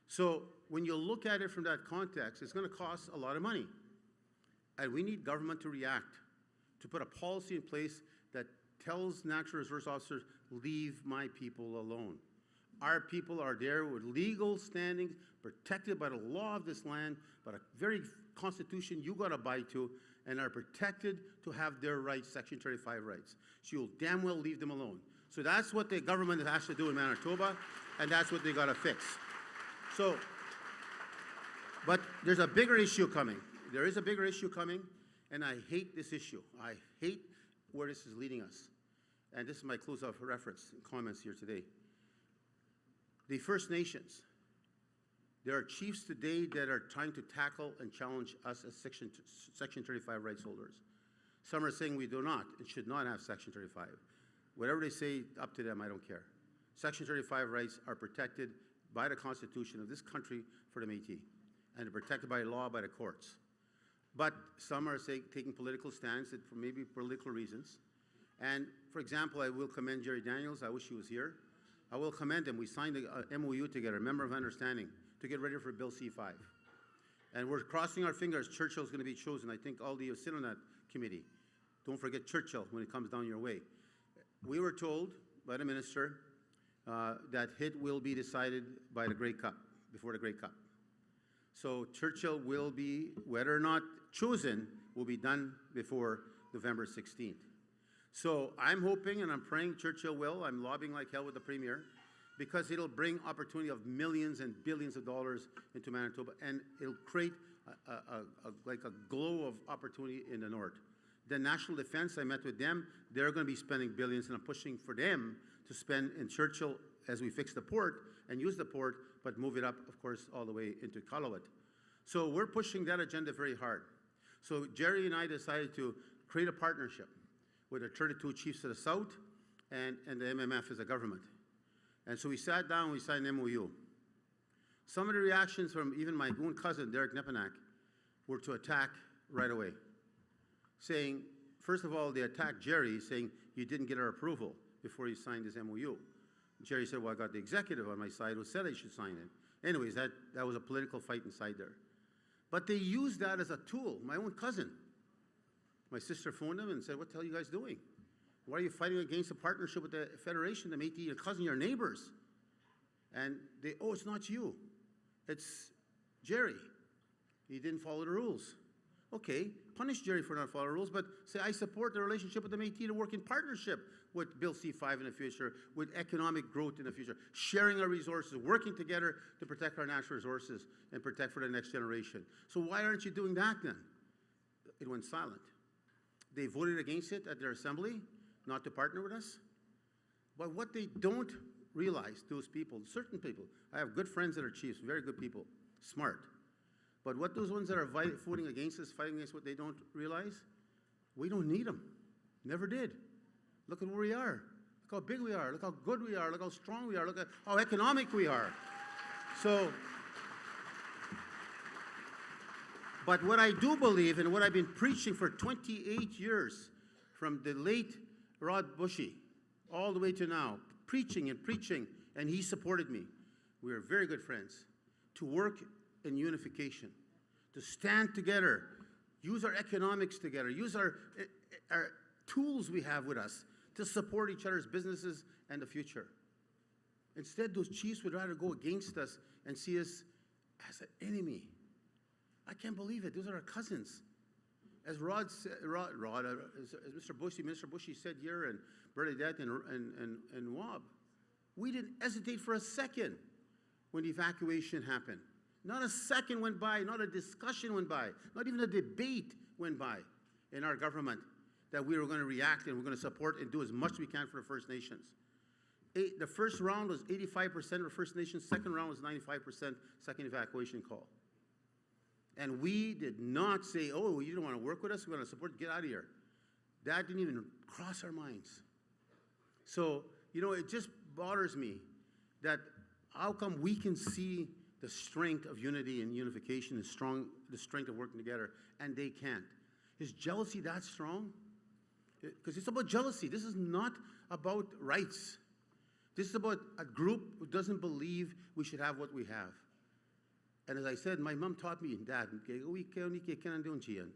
So when you look at it from that context, it's going to cost a lot of money. And we need government to react, to put a policy in place that tells natural resource officers, leave my people alone. Our people are there with legal standing, protected by the law of this land, by the very constitution you got to abide to, and are protected to have their rights, Section 35 rights. So you'll damn well leave them alone. So that's what the government has to do in Manitoba, and that's what they got to fix. So, but there's a bigger issue coming. There is a bigger issue coming, and I hate this issue. I hate where this is leading us. And this is my close-off reference and comments here today. The First Nations, there are chiefs today that are trying to tackle and challenge us as Section 35 rights holders. Some are saying we do not and should not have Section 35. Whatever they say, up to them, I don't care. Section 35 rights are protected by the Constitution of this country for the Métis. and they're protected by law, by the courts. But some are taking political stands for maybe political reasons. And for example, I will commend Jerry Daniels. I wish he was here. I will commend him. We signed a MOU together, a Member of Understanding, to get ready for Bill C-5. And we're crossing our fingers. Churchill's going to be chosen. I think all the you sit on that committee. Don't forget Churchill when it comes down your way. We were told by the minister that HIT will be decided by the Grey Cup, before the Grey Cup. So Churchill will be, whether or not chosen, will be done before November 16th. So I'm hoping and I'm praying Churchill will. I'm lobbying like hell with the Premier, because it'll bring opportunity of millions and billions of dollars into Manitoba, and it'll create like a glow of opportunity in the north. The National Defense, I met with them, they're going to be spending billions, and I'm pushing for them to spend in Churchill as we fix the port and use the port, but move it up, of course, all the way into Iqaluit. So we're pushing that agenda very hard. So Jerry and I decided to create a partnership with the 32 chiefs of the South and the MMF as a government. And so we sat down and we signed an MOU. Some of the reactions from even my own cousin, Derek Nepanak, were to attack right away, saying, first of all, they attacked Jerry, saying, you didn't get our approval before you signed this MOU. Jerry said, well, I got the executive on my side who said I should sign it. Anyways, that was a political fight inside there. But they used that as a tool. My own cousin, my sister phoned him and said, what the hell are you guys doing? Why are you fighting against a partnership with the Federation, the Métis, your cousin, your neighbors? And they, oh, it's not you. It's Jerry. He didn't follow the rules. Okay, punish Jerry for not following the rules, but say, I support the relationship with the Métis to work in partnership with Bill C-5 in the future, with economic growth in the future, sharing our resources, working together to protect our natural resources and protect for the next generation. So why aren't you doing that then? It went silent. They voted against it at their assembly, not to partner with us. But what they don't realize, those people, certain people, I have good friends that are chiefs, very good people, smart. But what those ones that are voting against us, fighting against what they don't realize, we don't need them. Never did. Look at where we are. Look how big we are. Look how good we are. Look how strong we are. Look at how economic we are. So, but what I do believe and what I've been preaching for 28 years, from the late Rod Bushy all the way to now, preaching, and he supported me. We are very good friends. To work in unification, to stand together, use our economics together, use our tools we have with us to support each other's businesses and the future. Instead, those chiefs would rather go against us and see us as an enemy. I can't believe it. Those are our cousins. As Mr. Bushy said here, and Bernadette and Wab, we didn't hesitate for a second when the evacuation happened. Not a second went by, not a discussion went by, not even a debate went by in our government that we were going to react and we're going to support and do as much as we can for the First Nations. The first round was 85% of the First Nations, second round was 95% second evacuation call. And we did not say, oh, you don't want to work with us, we want to support, get out of here. That didn't even cross our minds. So, you know, it just bothers me that how come we can see the strength of unity and unification, the strength of working together, and they can't? Is jealousy that strong? Because it's about jealousy. This is not about rights. This is about a group who doesn't believe we should have what we have. And as I said, my mom taught me, Dad, don't you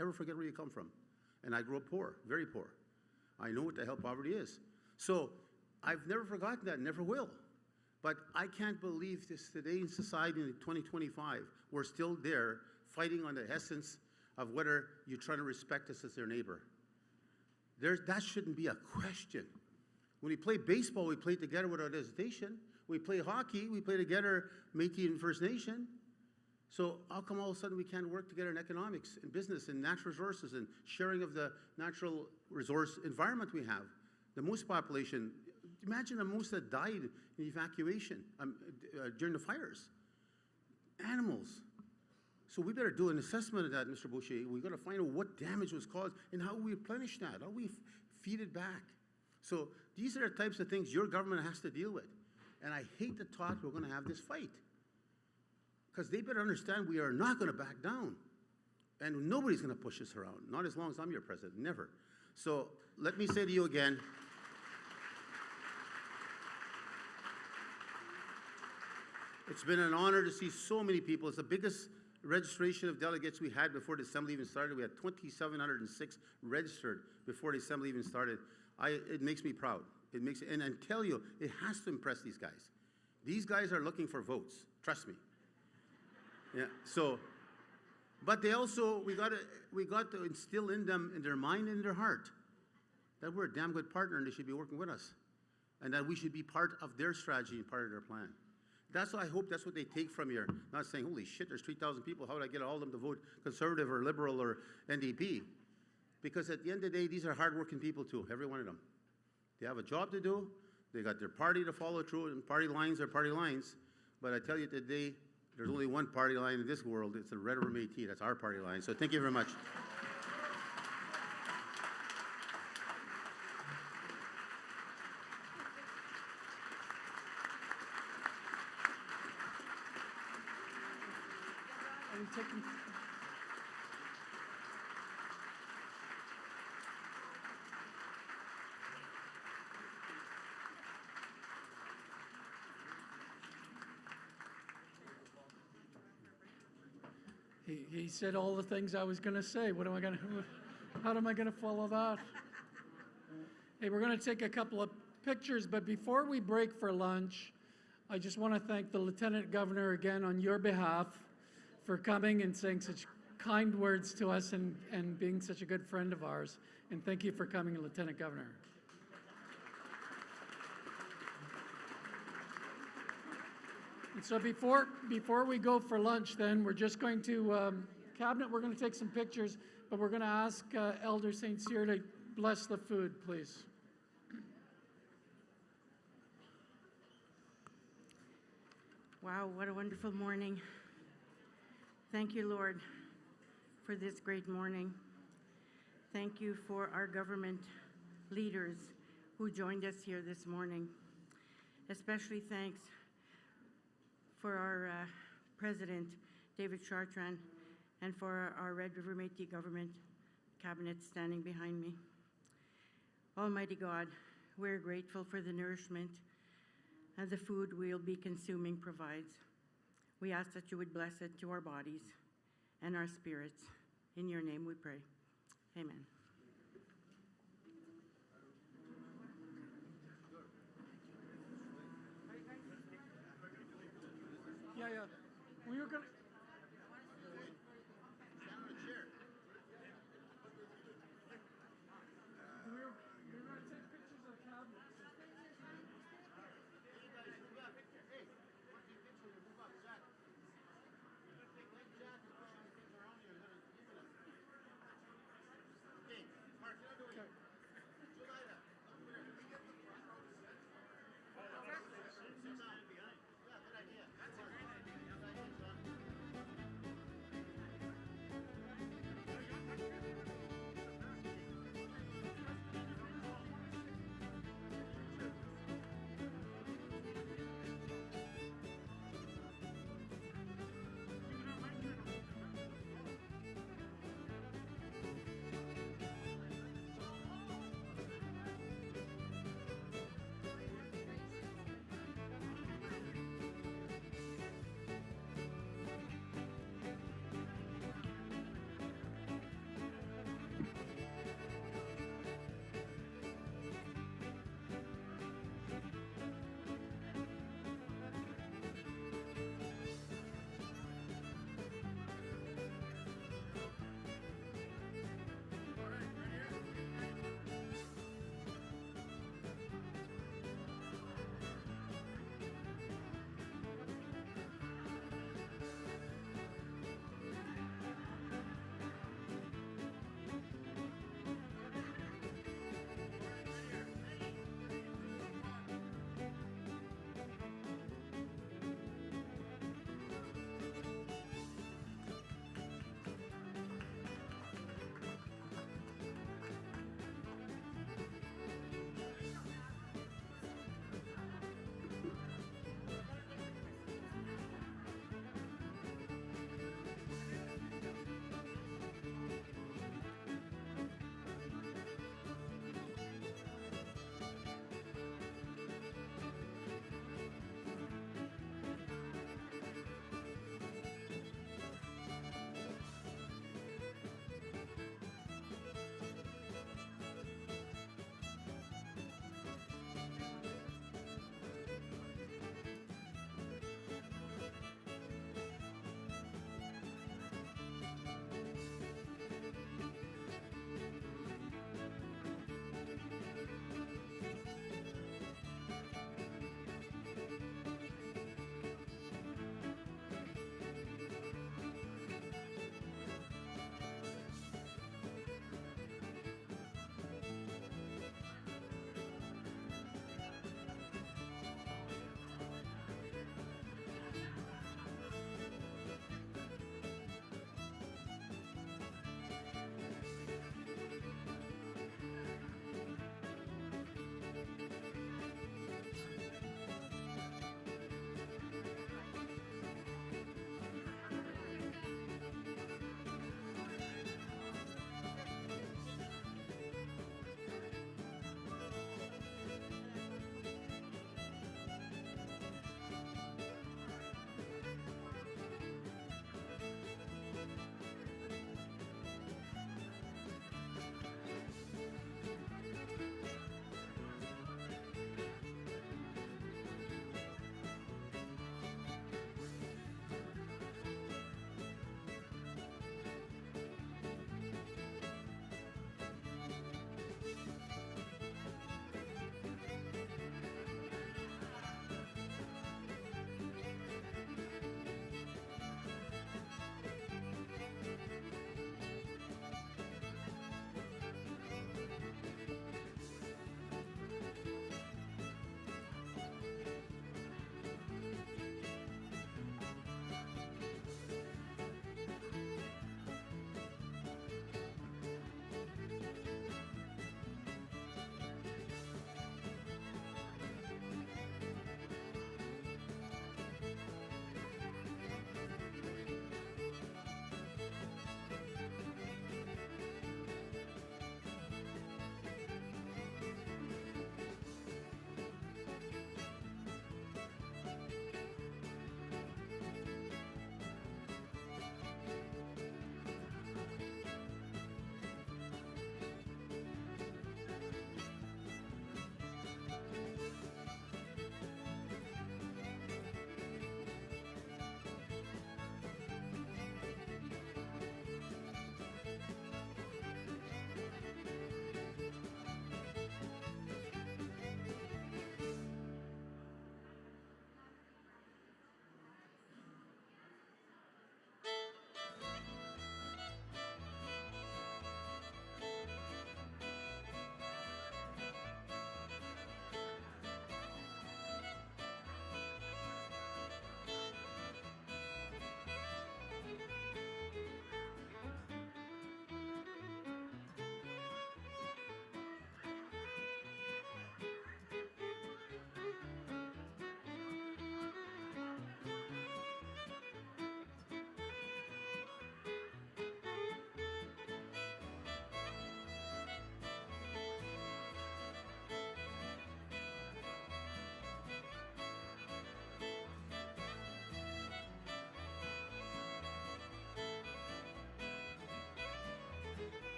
ever forget where you come from. And I grew up poor, very poor. I know what the hell poverty is. So I've never forgotten that, never will. But I can't believe this today in society in 2025, we're still there fighting on the essence of whether you're trying to respect us as their neighbor. That shouldn't be a question. When we play baseball, we play together without hesitation. We play hockey, we play together, Métis and First Nation. So how come all of a sudden we can't work together in economics, in business, in natural resources, and sharing of the natural resource environment we have? The moose population, imagine the moose that died in evacuation during the fires. Animals. So we better do an assessment of that, Mr. Boucher. We've got to find out what damage was caused and how we replenish that, how we feed it back. So these are the types of things your government has to deal with. And I hate the thought we're going to have this fight. because they better understand we are not going to back down. And nobody's going to push us around, not as long as I'm your president, never. So let me say to you again, it's been an honor to see so many people. It's the biggest registration of delegates we had before the assembly even started. We had 2,706 registered before the assembly even started. It makes me proud. It makes, and I tell you, it has to impress these guys. These guys are looking for votes. Trust me. Yeah. So, but they also, we got to instill in them, in their mind and in their heart, that we're a damn good partner and they should be working with us, and that we should be part of their strategy and part of their plan. That's what I hope that's what they take from here. Not saying, holy shit, there's 3,000 people. How would I get all of them to vote Conservative or Liberal or NDP? Because at the end of the day, these are hardworking people too, every one of them. They have a job to do. They got their party to follow through, and party lines are party lines. But I tell you today, there's only one party line in this world. It's the Red River Métis. That's our party line. So thank you very much. He said all the things I was going to say. What am I going to? How am I going to follow that? Hey, we're going to take a couple of pictures, but before we break for lunch, I just want to thank the Lieutenant Governor again on your behalf for coming and saying such kind words to us and being such a good friend of ours. And thank you for coming, Lieutenant Governor. And so before we go for lunch, then, we're just going to, Cabinet, we're going to take some pictures, but we're going to ask Elder St. Cyr to bless the food, please. Wow, what a wonderful morning. Thank you, Lord, for this great morning. Thank you for our government leaders who joined us here this morning. Especially thanks for our President, David Chartrand, and for our Red River Métis government cabinet standing behind me. Almighty God, we're grateful for the nourishment and the food we'll be consuming provides. We ask that you would bless it to our bodies and our spirits. In your name we pray. Amen. Yeah. We were going to...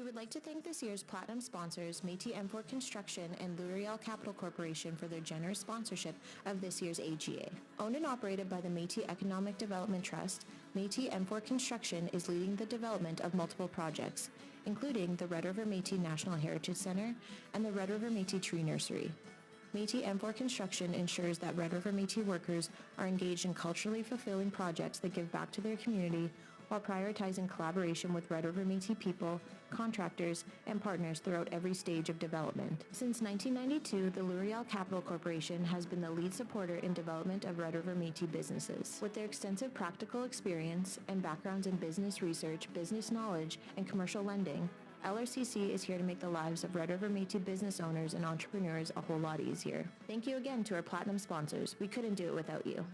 would like to thank this year's Platinum sponsors, Métis M4 Construction and L'Oreal Capital Corporation, for their generous sponsorship of this year's AGA. Owned and operated by the Métis Economic Development Trust, Métis M4 Construction is leading the development of multiple projects, including the Red River Métis National Heritage Center and the Red River Métis Tree Nursery. Métis M4 Construction ensures that Red River Métis workers are engaged in culturally fulfilling projects that give back to their community while prioritizing collaboration with Red River Métis people, contractors, and partners throughout every stage of development. Since 1992, the L'Oreal Capital Corporation has been the lead supporter in development of Red River Métis businesses. With their extensive practical experience and backgrounds in business research, business knowledge, and commercial lending, LRCC is here to make the lives of Red River Métis business owners and entrepreneurs a whole lot easier. Thank you again to our Platinum sponsors. We couldn't do it without you.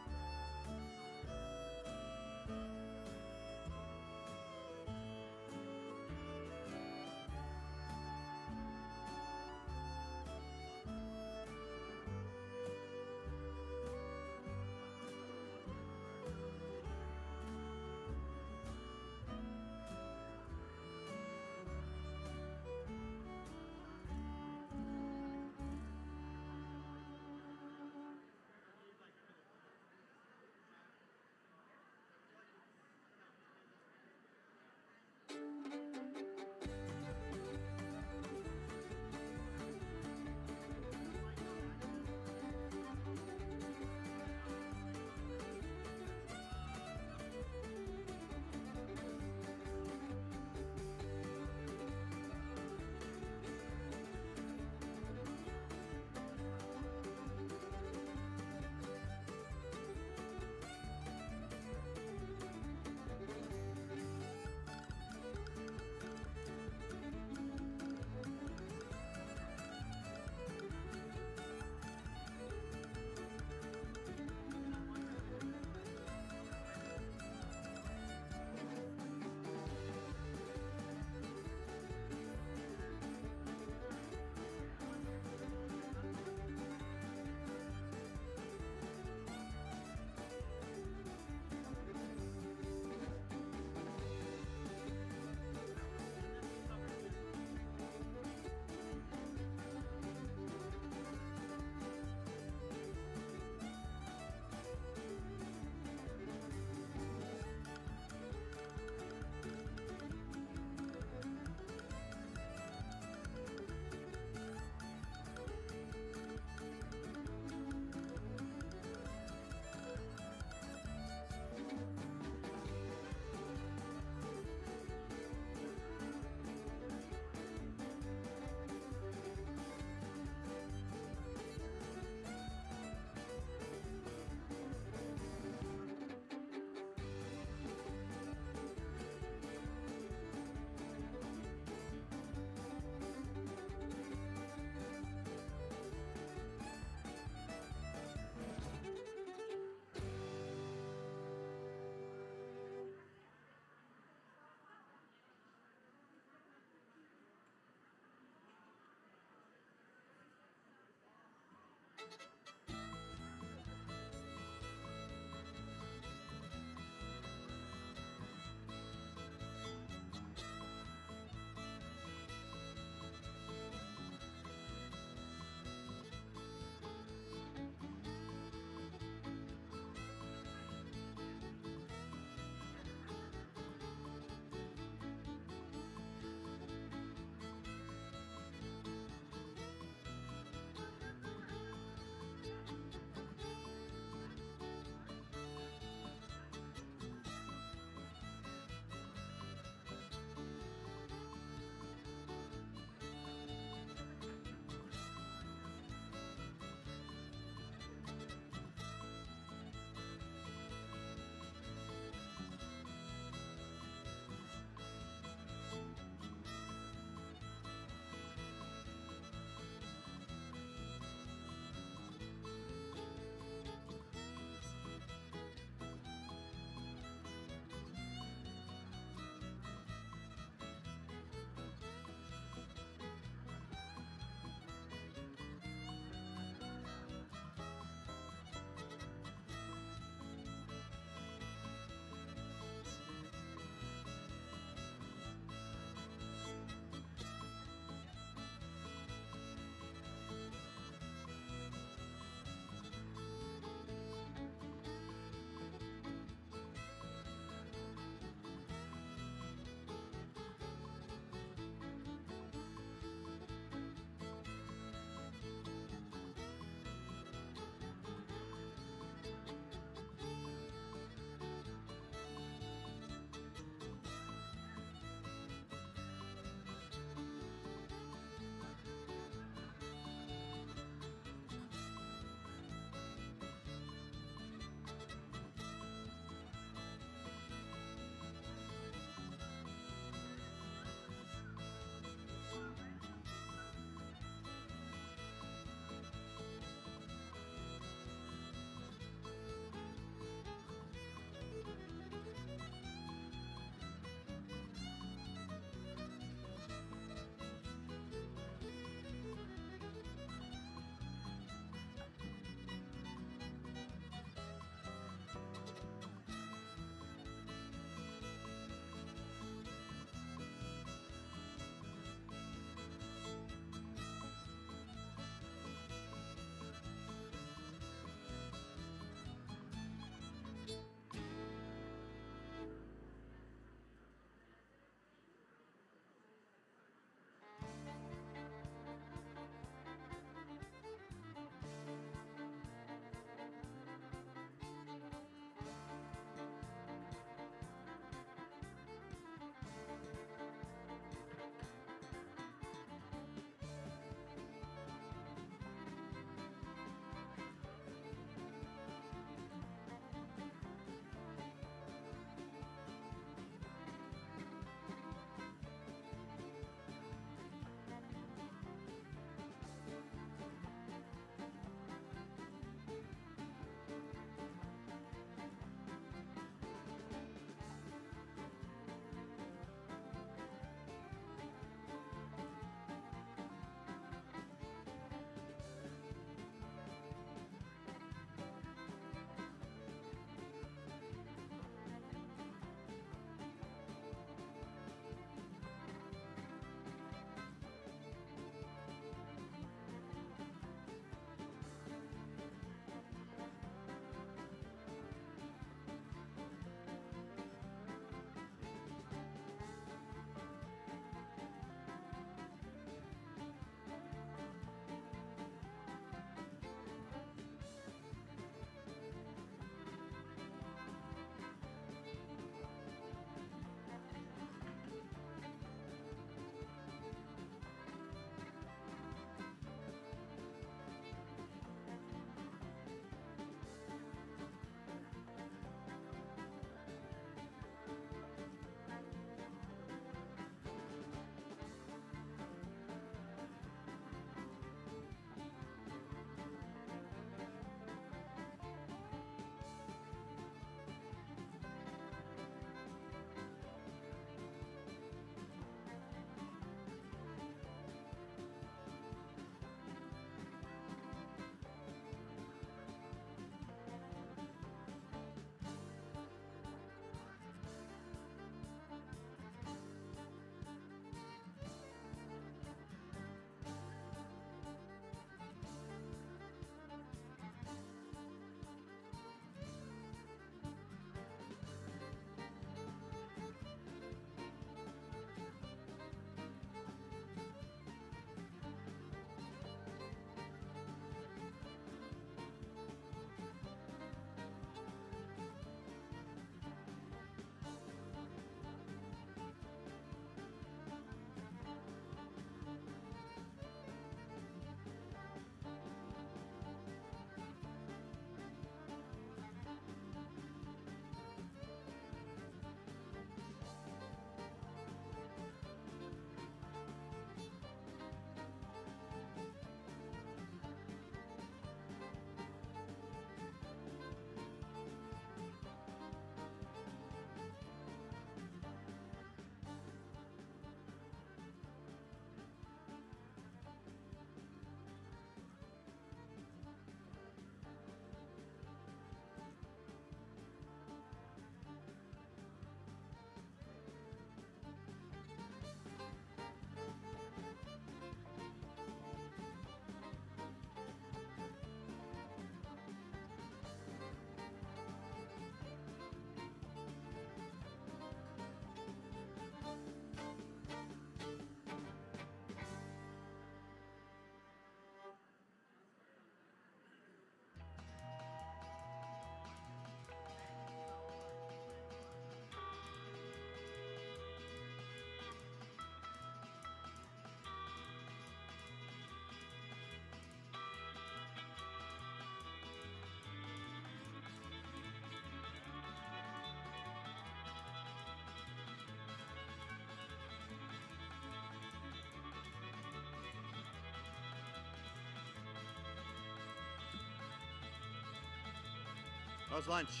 How's lunch?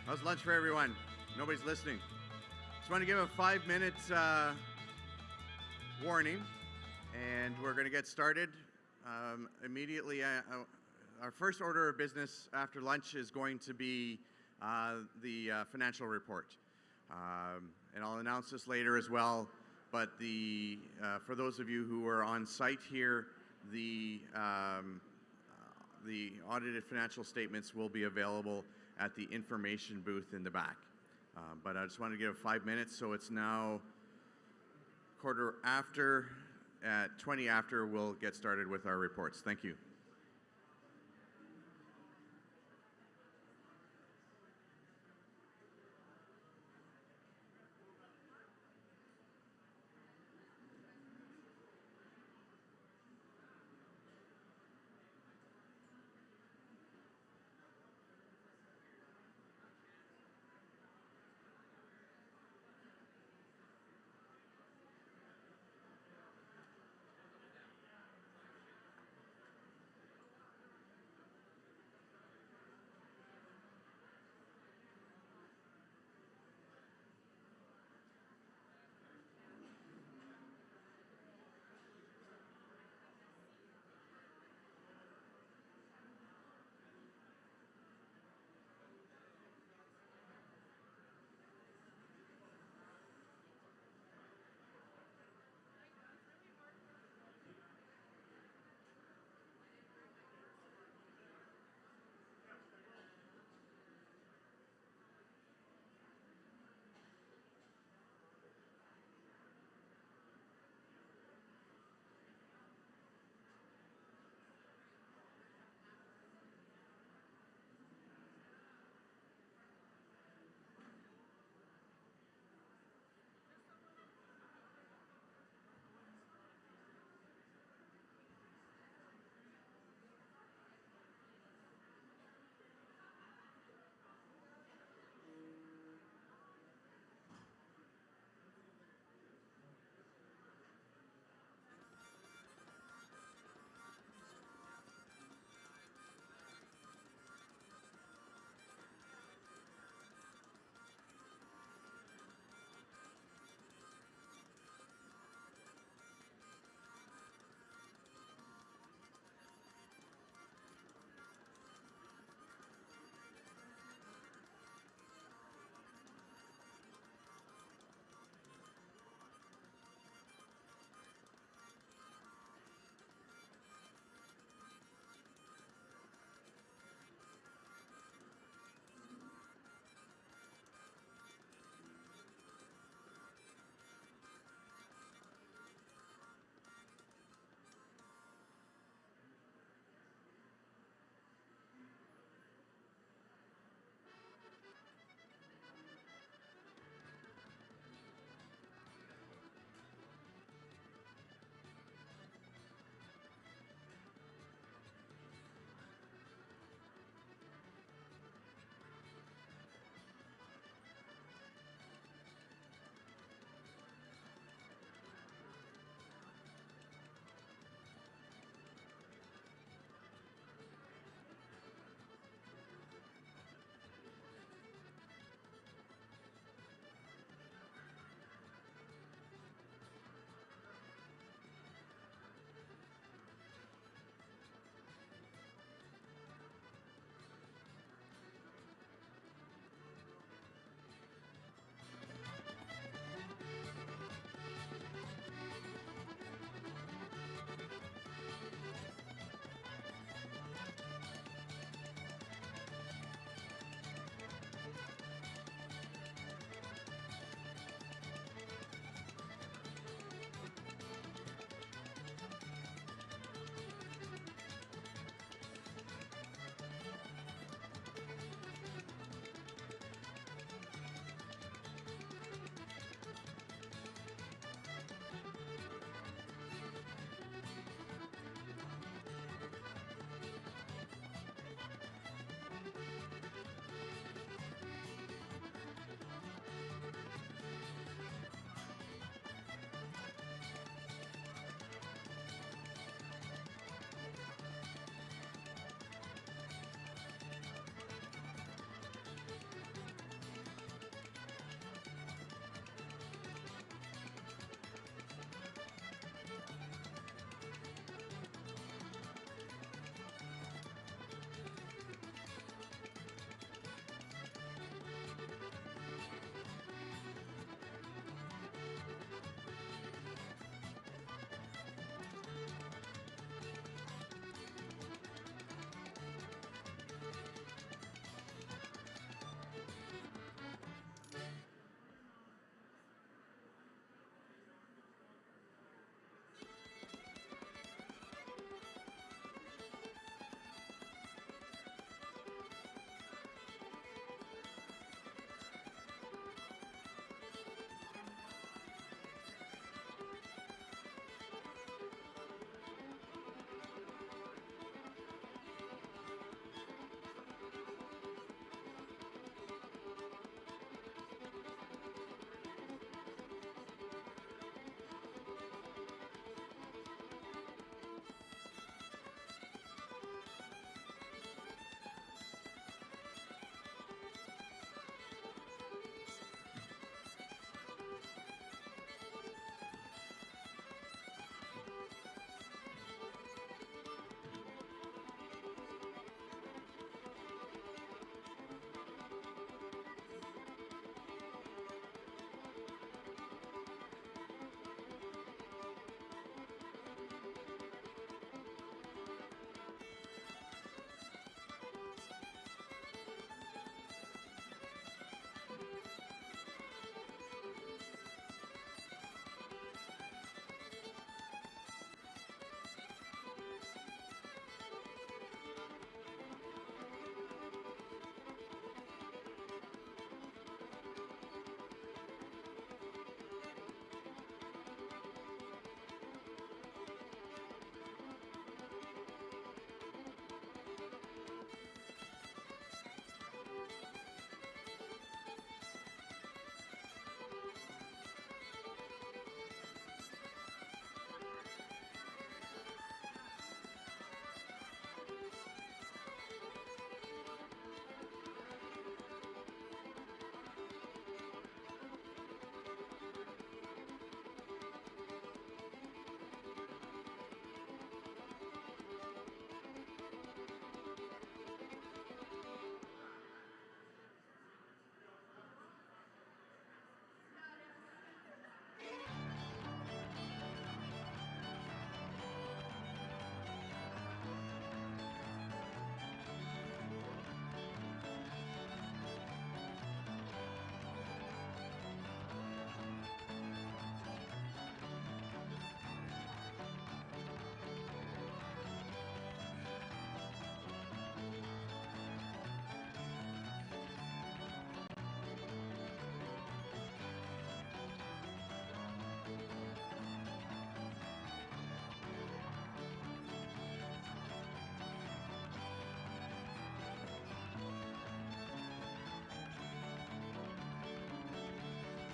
How's lunch for everyone? Nobody's listening. Just want to give a 5-minute warning, and we're going to get started immediately. Our first order of business after lunch is going to be the financial report. And I'll announce this later as well, but for those of you who are on site here, the audited financial statements will be available at the information booth in the back. But I just wanted to give 5 minutes, so it's now quarter after. At 20 after, we'll get started with our reports. Thank you.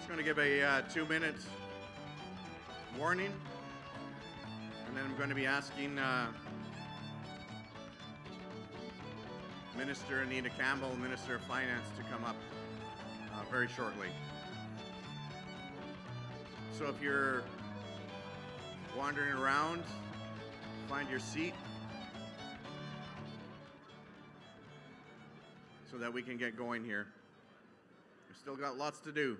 Just going to give a 2-minute warning, and then I'm going to be asking Minister Anita Campbell, Minister of Finance, to come up very shortly. So if you're wandering around, find your seat so that we can get going here. We've still got lots to do.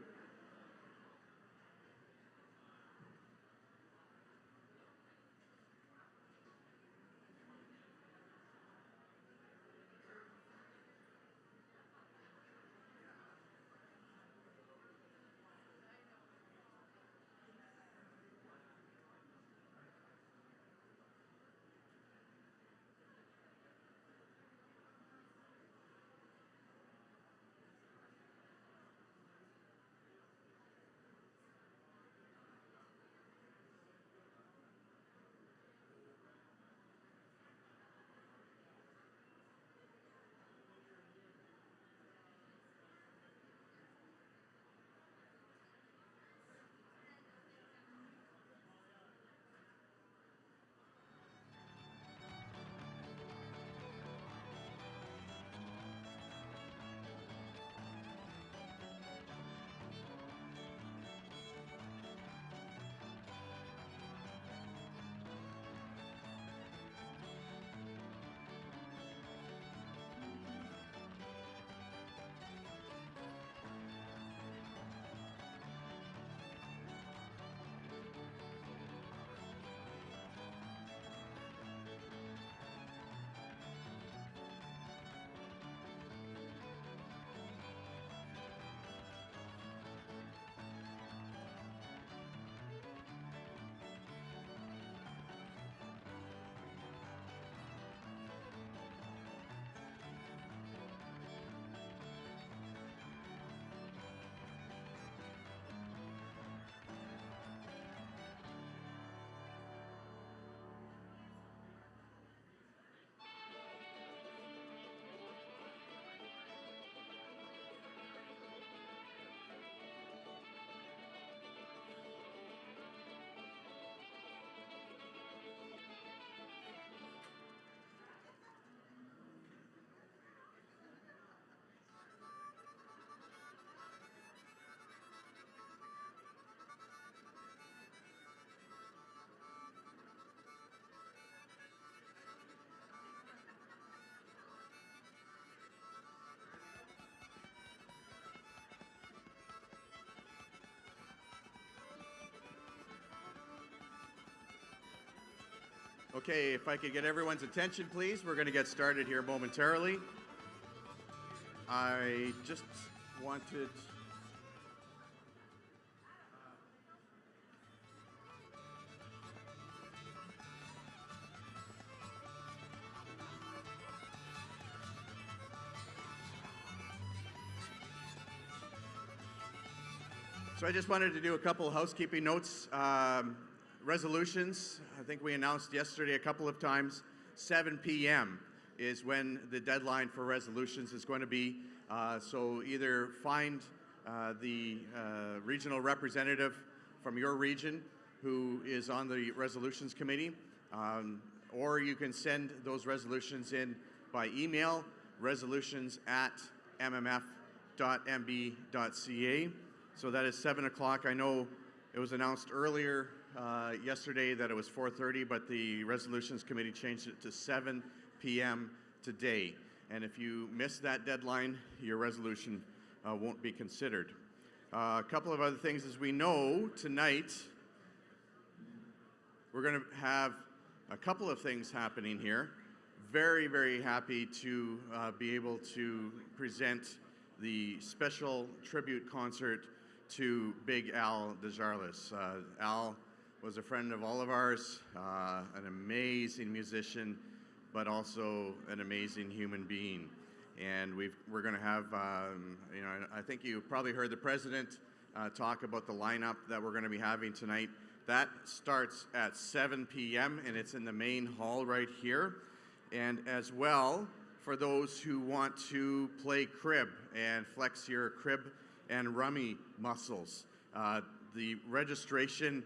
Okay, if I could get everyone's attention, please. We're going to get started here momentarily. I just wanted... So I just wanted to do a couple of housekeeping notes. Resolutions, I think we announced yesterday a couple of times, 7 p.m. is when the deadline for resolutions is going to be. So either find the regional representative from your region who is on the resolutions committee, or you can send those resolutions in by email, resolutions@mmf.mb.ca. So that is 7 o'clock. I know it was announced earlier yesterday that it was 4:30, but the Resolutions Committee changed it to 7 p.m. today. And if you miss that deadline, your resolution won't be considered. A couple of other things. As we know, tonight we're going to have a couple of things happening here. Very, very happy to be able to present the special tribute concert to Big Al Desjarlais. Al was a friend of all of ours, an amazing musician, but also an amazing human being. And we're going to have, I think you probably heard the president talk about the lineup that we're going to be having tonight. That starts at 7 p.m. and it's in the main hall right here. And as well, for those who want to play crib and flex your crib and rummy muscles, The registration,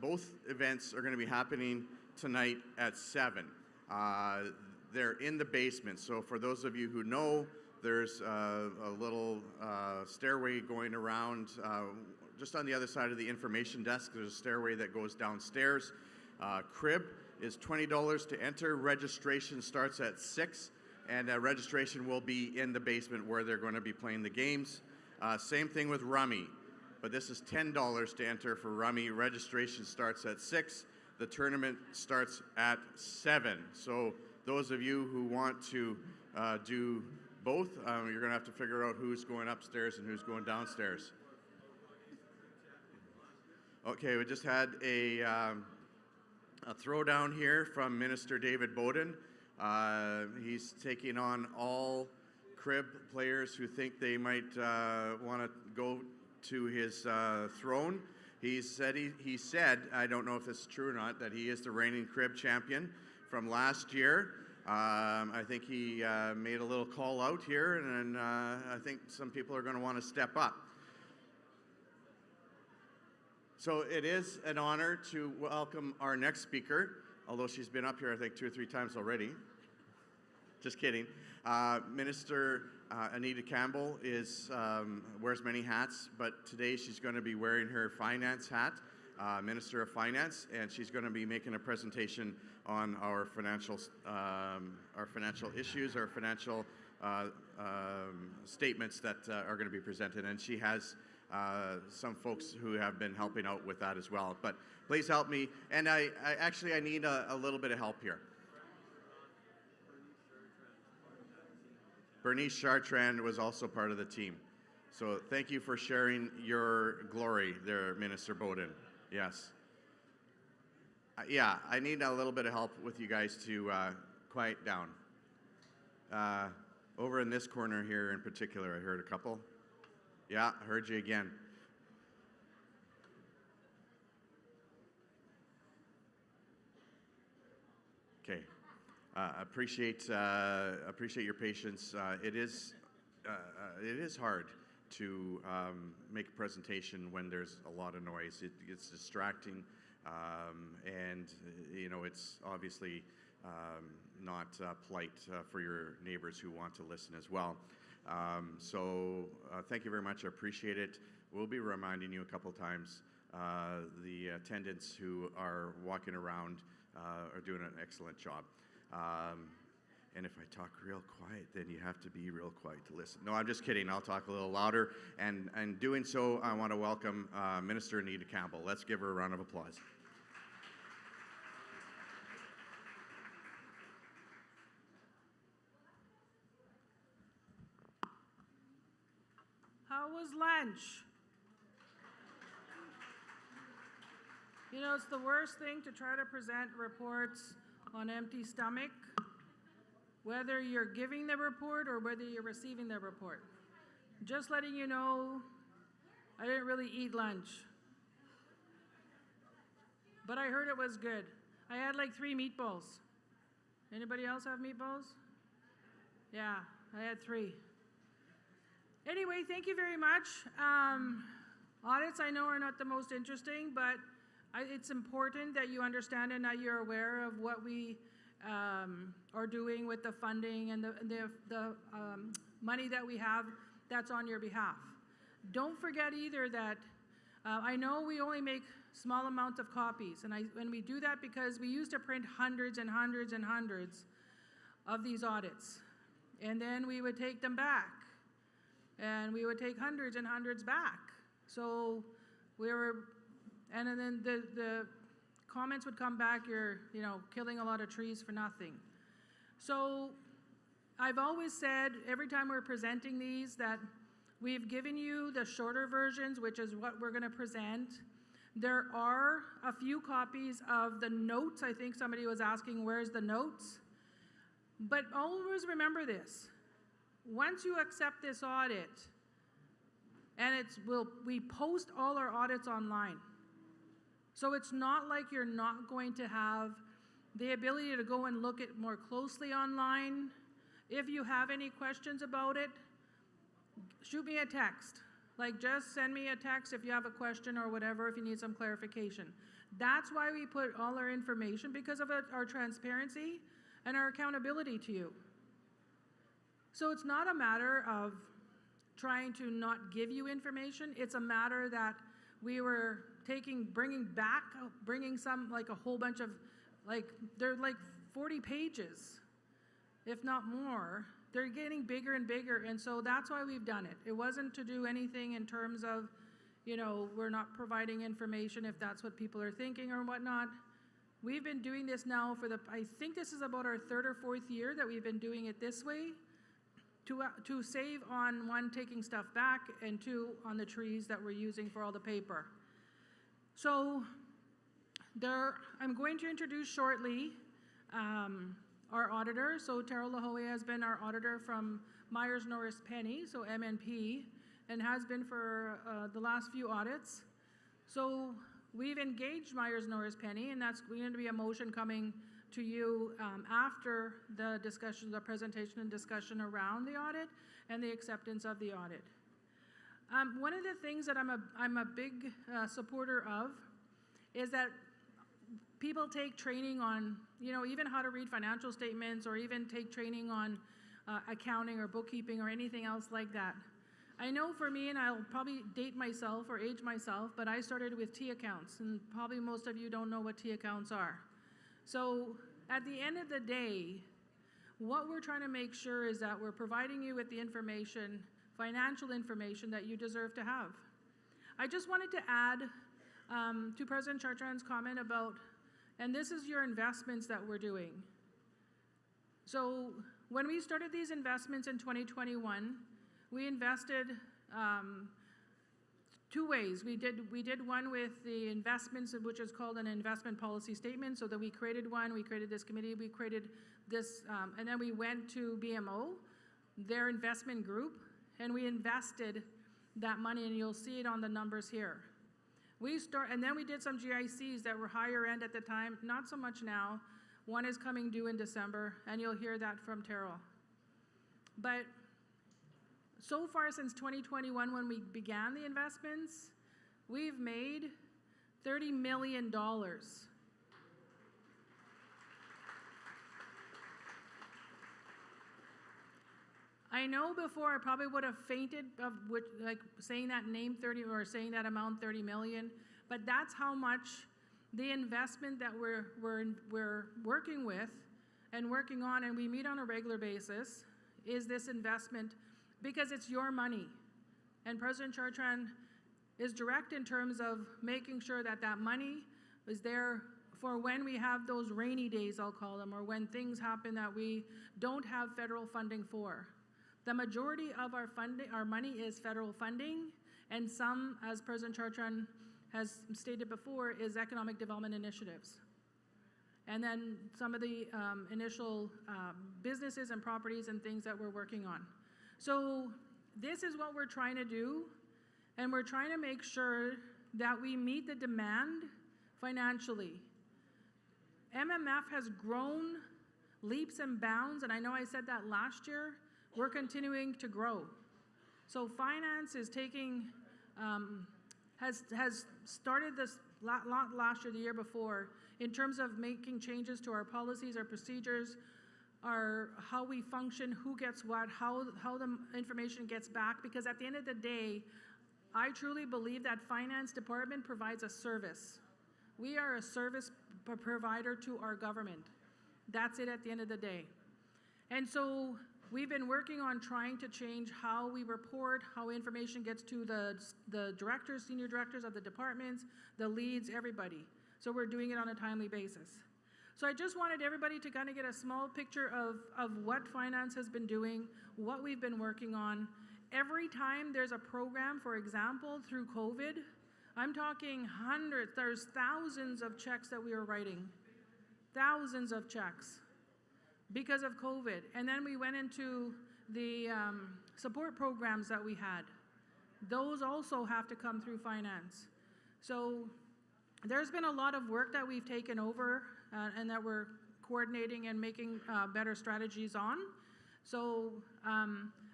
both events are going to be happening tonight at 7. They're in the basement, so for those of you who know, there's a little stairway going around just on the other side of the information desk. There's a stairway that goes downstairs. Crib is $20 to enter. Registration starts at 6, and registration will be in the basement where they're going to be playing the games. Same thing with Rummy, but this is $10 to enter for Rummy. Registration starts at 6. The tournament starts at 7. So those of you who want to do both, you're going to have to figure out who's going upstairs and who's going downstairs. Okay, we just had a throwdown here from Minister David Bowden. He's taking on all crib players who think they might want to go to his throne. He said, I don't know if this is true or not, that he is the reigning crib champion from last year. I think he made a little call out here, and I think some people are going to want to step up. So it is an honor to welcome our next speaker, although she's been up here, I think, 2 or 3 times already. Just kidding. Minister Anita Campbell wears many hats, but today she's going to be wearing her finance hat, Minister of Finance, and she's going to be making a presentation on our financial issues, our financial statements that are going to be presented, and she has some folks who have been helping out with that as well. But please help me, and I need a little bit of help here. Bernice Chartrand was also part of the team. So thank you for sharing your glory there, Minister Bowden. Yes. Yeah, I need a little bit of help with you guys to quiet down. Over in this corner here in particular, I heard a couple. Yeah, I heard you again. Okay. Appreciate your patience. It is hard to make a presentation when there's a lot of noise. It's distracting, and it's obviously not polite for your neighbors who want to listen as well. So thank you very much. I appreciate it. We'll be reminding you a couple times. The attendants who are walking around are doing an excellent job. And if I talk real quiet, then you have to be real quiet to listen. No, I'm just kidding. I'll talk a little louder. And doing so, I want to welcome Minister Anita Campbell. Let's give her a round of applause. How was lunch? You know, it's the worst thing to try to present reports on empty stomach, whether you're giving the report or whether you're receiving the report. Just letting you know, I didn't really eat lunch. But I heard it was good. I had like 3 meatballs. Anybody else have meatballs? Yeah, I had 3. Anyway, thank you very much. Audits I know are not the most interesting, but it's important that you understand and that you're aware of what we are doing with the funding and the money that we have that's on your behalf. Don't forget either that I know we only make small amounts of copies, and we do that because we used to print hundreds and hundreds and hundreds of these audits, and then we would take them back. And we would take hundreds and hundreds back. So and then the comments would come back, you're killing a lot of trees for nothing. So I've always said, every time we're presenting these, that we've given you the shorter versions, which is what we're gonna present. There are a few copies of the notes. I think somebody was asking, where's the notes? But always remember this. Once you accept this audit, and we post all our audits online. So it's not like you're not going to have the ability to go and look at more closely online. If you have any questions about it, shoot me a text. Like, just send me a text if you have a question or whatever, if you need some clarification. That's why we put all our information, because of our transparency and our accountability to you. So it's not a matter of trying to not give you information. It's a matter that we were bringing some, like a whole bunch of, like, they're like 40 pages, if not more. They're getting bigger and bigger, and so that's why we've done it. It wasn't to do anything in terms of, you know, we're not providing information if that's what people are thinking or whatnot. We've been doing this now for I think this is about our 3rd or 4th year that we've been doing it this way, to save on, 1, taking stuff back, and 2, on the trees that we're using for all the paper. So I'm going to introduce shortly our auditor. So Terrell LaHoya has been our auditor from Myers Norris Penny, so MNP, and has been for the last few audits. So we've engaged Myers Norris Penny, and that's going to be a motion coming to you after the discussion, the presentation and discussion around the audit and the acceptance of the audit. One of the things that I'm a big supporter of is that people take training on, you know, even how to read financial statements, or even take training on accounting or bookkeeping or anything else like that. I know for me, and I'll probably date myself or age myself, but I started with T accounts, and probably most of you don't know what T accounts are. So at the end of the day, what we're trying to make sure is that we're providing you with the information, financial information, that you deserve to have. I just wanted to add to President Chartrand's comment about, and this is your investments that we're doing. So when we started these investments in 2021, we invested 2 ways. We did one with the investments, which is called an investment policy statement, so that we created one, we created this committee, we created this, and then we went to BMO, their investment group, and we invested that money, and you'll see it on the numbers here. And then we did some GICs that were higher end at the time, not so much now. One is coming due in December, and you'll hear that from Terrell. But so far since 2021, when we began the investments, we've made $30 million. I know before I probably would have fainted of like saying that name 30 or saying that amount 30 million, but that's how much the investment that we're working with and working on, and we meet on a regular basis, is this investment, because it's your money. And President Chartrand is direct in terms of making sure that that money is there for when we have those rainy days, I'll call them, or when things happen that we don't have federal funding for. The majority of our funding, our money, is federal funding, and some, as President Chartrand has stated before, is economic development initiatives. And then some of the initial businesses and properties and things that we're working on. So this is what we're trying to do, and we're trying to make sure that we meet the demand financially. MMF has grown leaps and bounds, and I know I said that last year. We're continuing to grow. So finance is taking, has started this not last year, the year before, in terms of making changes to our policies, our procedures, how we function, who gets what, how the information gets back, because at the end of the day, I truly believe that finance department provides a service. We are a service provider to our government. That's it at the end of the day. And so we've been working on trying to change how we report, how information gets to the directors, senior directors of the departments, the leads, everybody. So we're doing it on a timely basis. So I just wanted everybody to kind of get a small picture of what finance has been doing, what we've been working on. Every time there's a program, for example, through COVID, I'm talking hundreds, there's thousands of checks that we were writing, thousands of checks because of COVID. And then we went into the support programs that we had. Those also have to come through finance. So there's been a lot of work that we've taken over and that we're coordinating and making better strategies on. So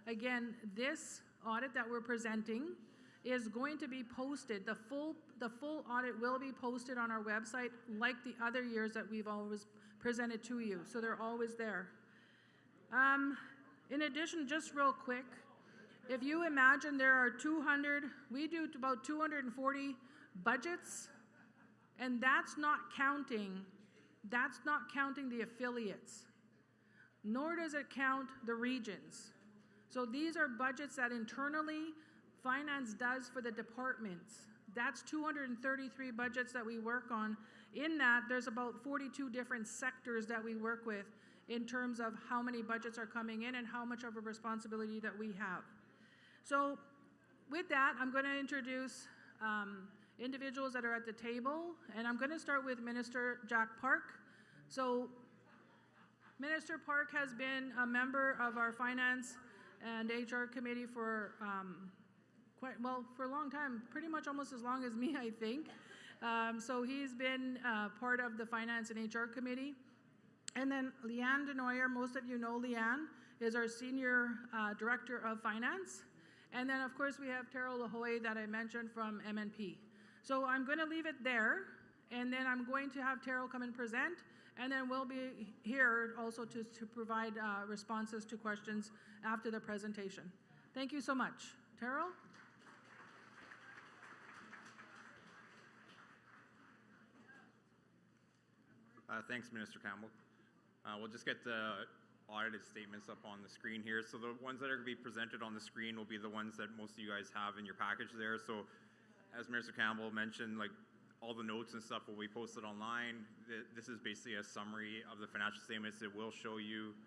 again, this audit that we're presenting is going to be posted. The full audit will be posted on our website like the other years that we've always presented to you. So they're always there. In addition, just real quick, if you imagine there are 200, we do about 240 budgets, and that's not counting the affiliates, nor does it count the regions. So these are budgets that internally finance does for the departments. That's 233 budgets that we work on. In that, there's about 42 different sectors that we work with in terms of how many budgets are coming in and how much of a responsibility that we have. So with that, I'm going to introduce individuals that are at the table, and I'm going to start with Minister Jack Park. So Minister Park has been a member of our Finance and HR Committee for for a long time, pretty much almost as long as me, I think. So he's been part of the Finance and HR Committee. And then Leanne Denoyer, most of you know Leanne, is our Senior Director of Finance. And then, of course, we have Terrell LaHoy that I mentioned from MNP. So I'm going to leave it there, and then I'm going to have Terrell come and present, and then we'll be here also to provide responses to questions after the presentation. Thank you so much. Terrell? Thanks, Minister Campbell. We'll just get the audited statements up on the screen here. So the ones that are going to be presented on the screen will be the ones that most of you guys have in your package there. So as Minister Campbell mentioned, like all the notes and stuff will be posted online. This is basically a summary of the financial statements. It will show you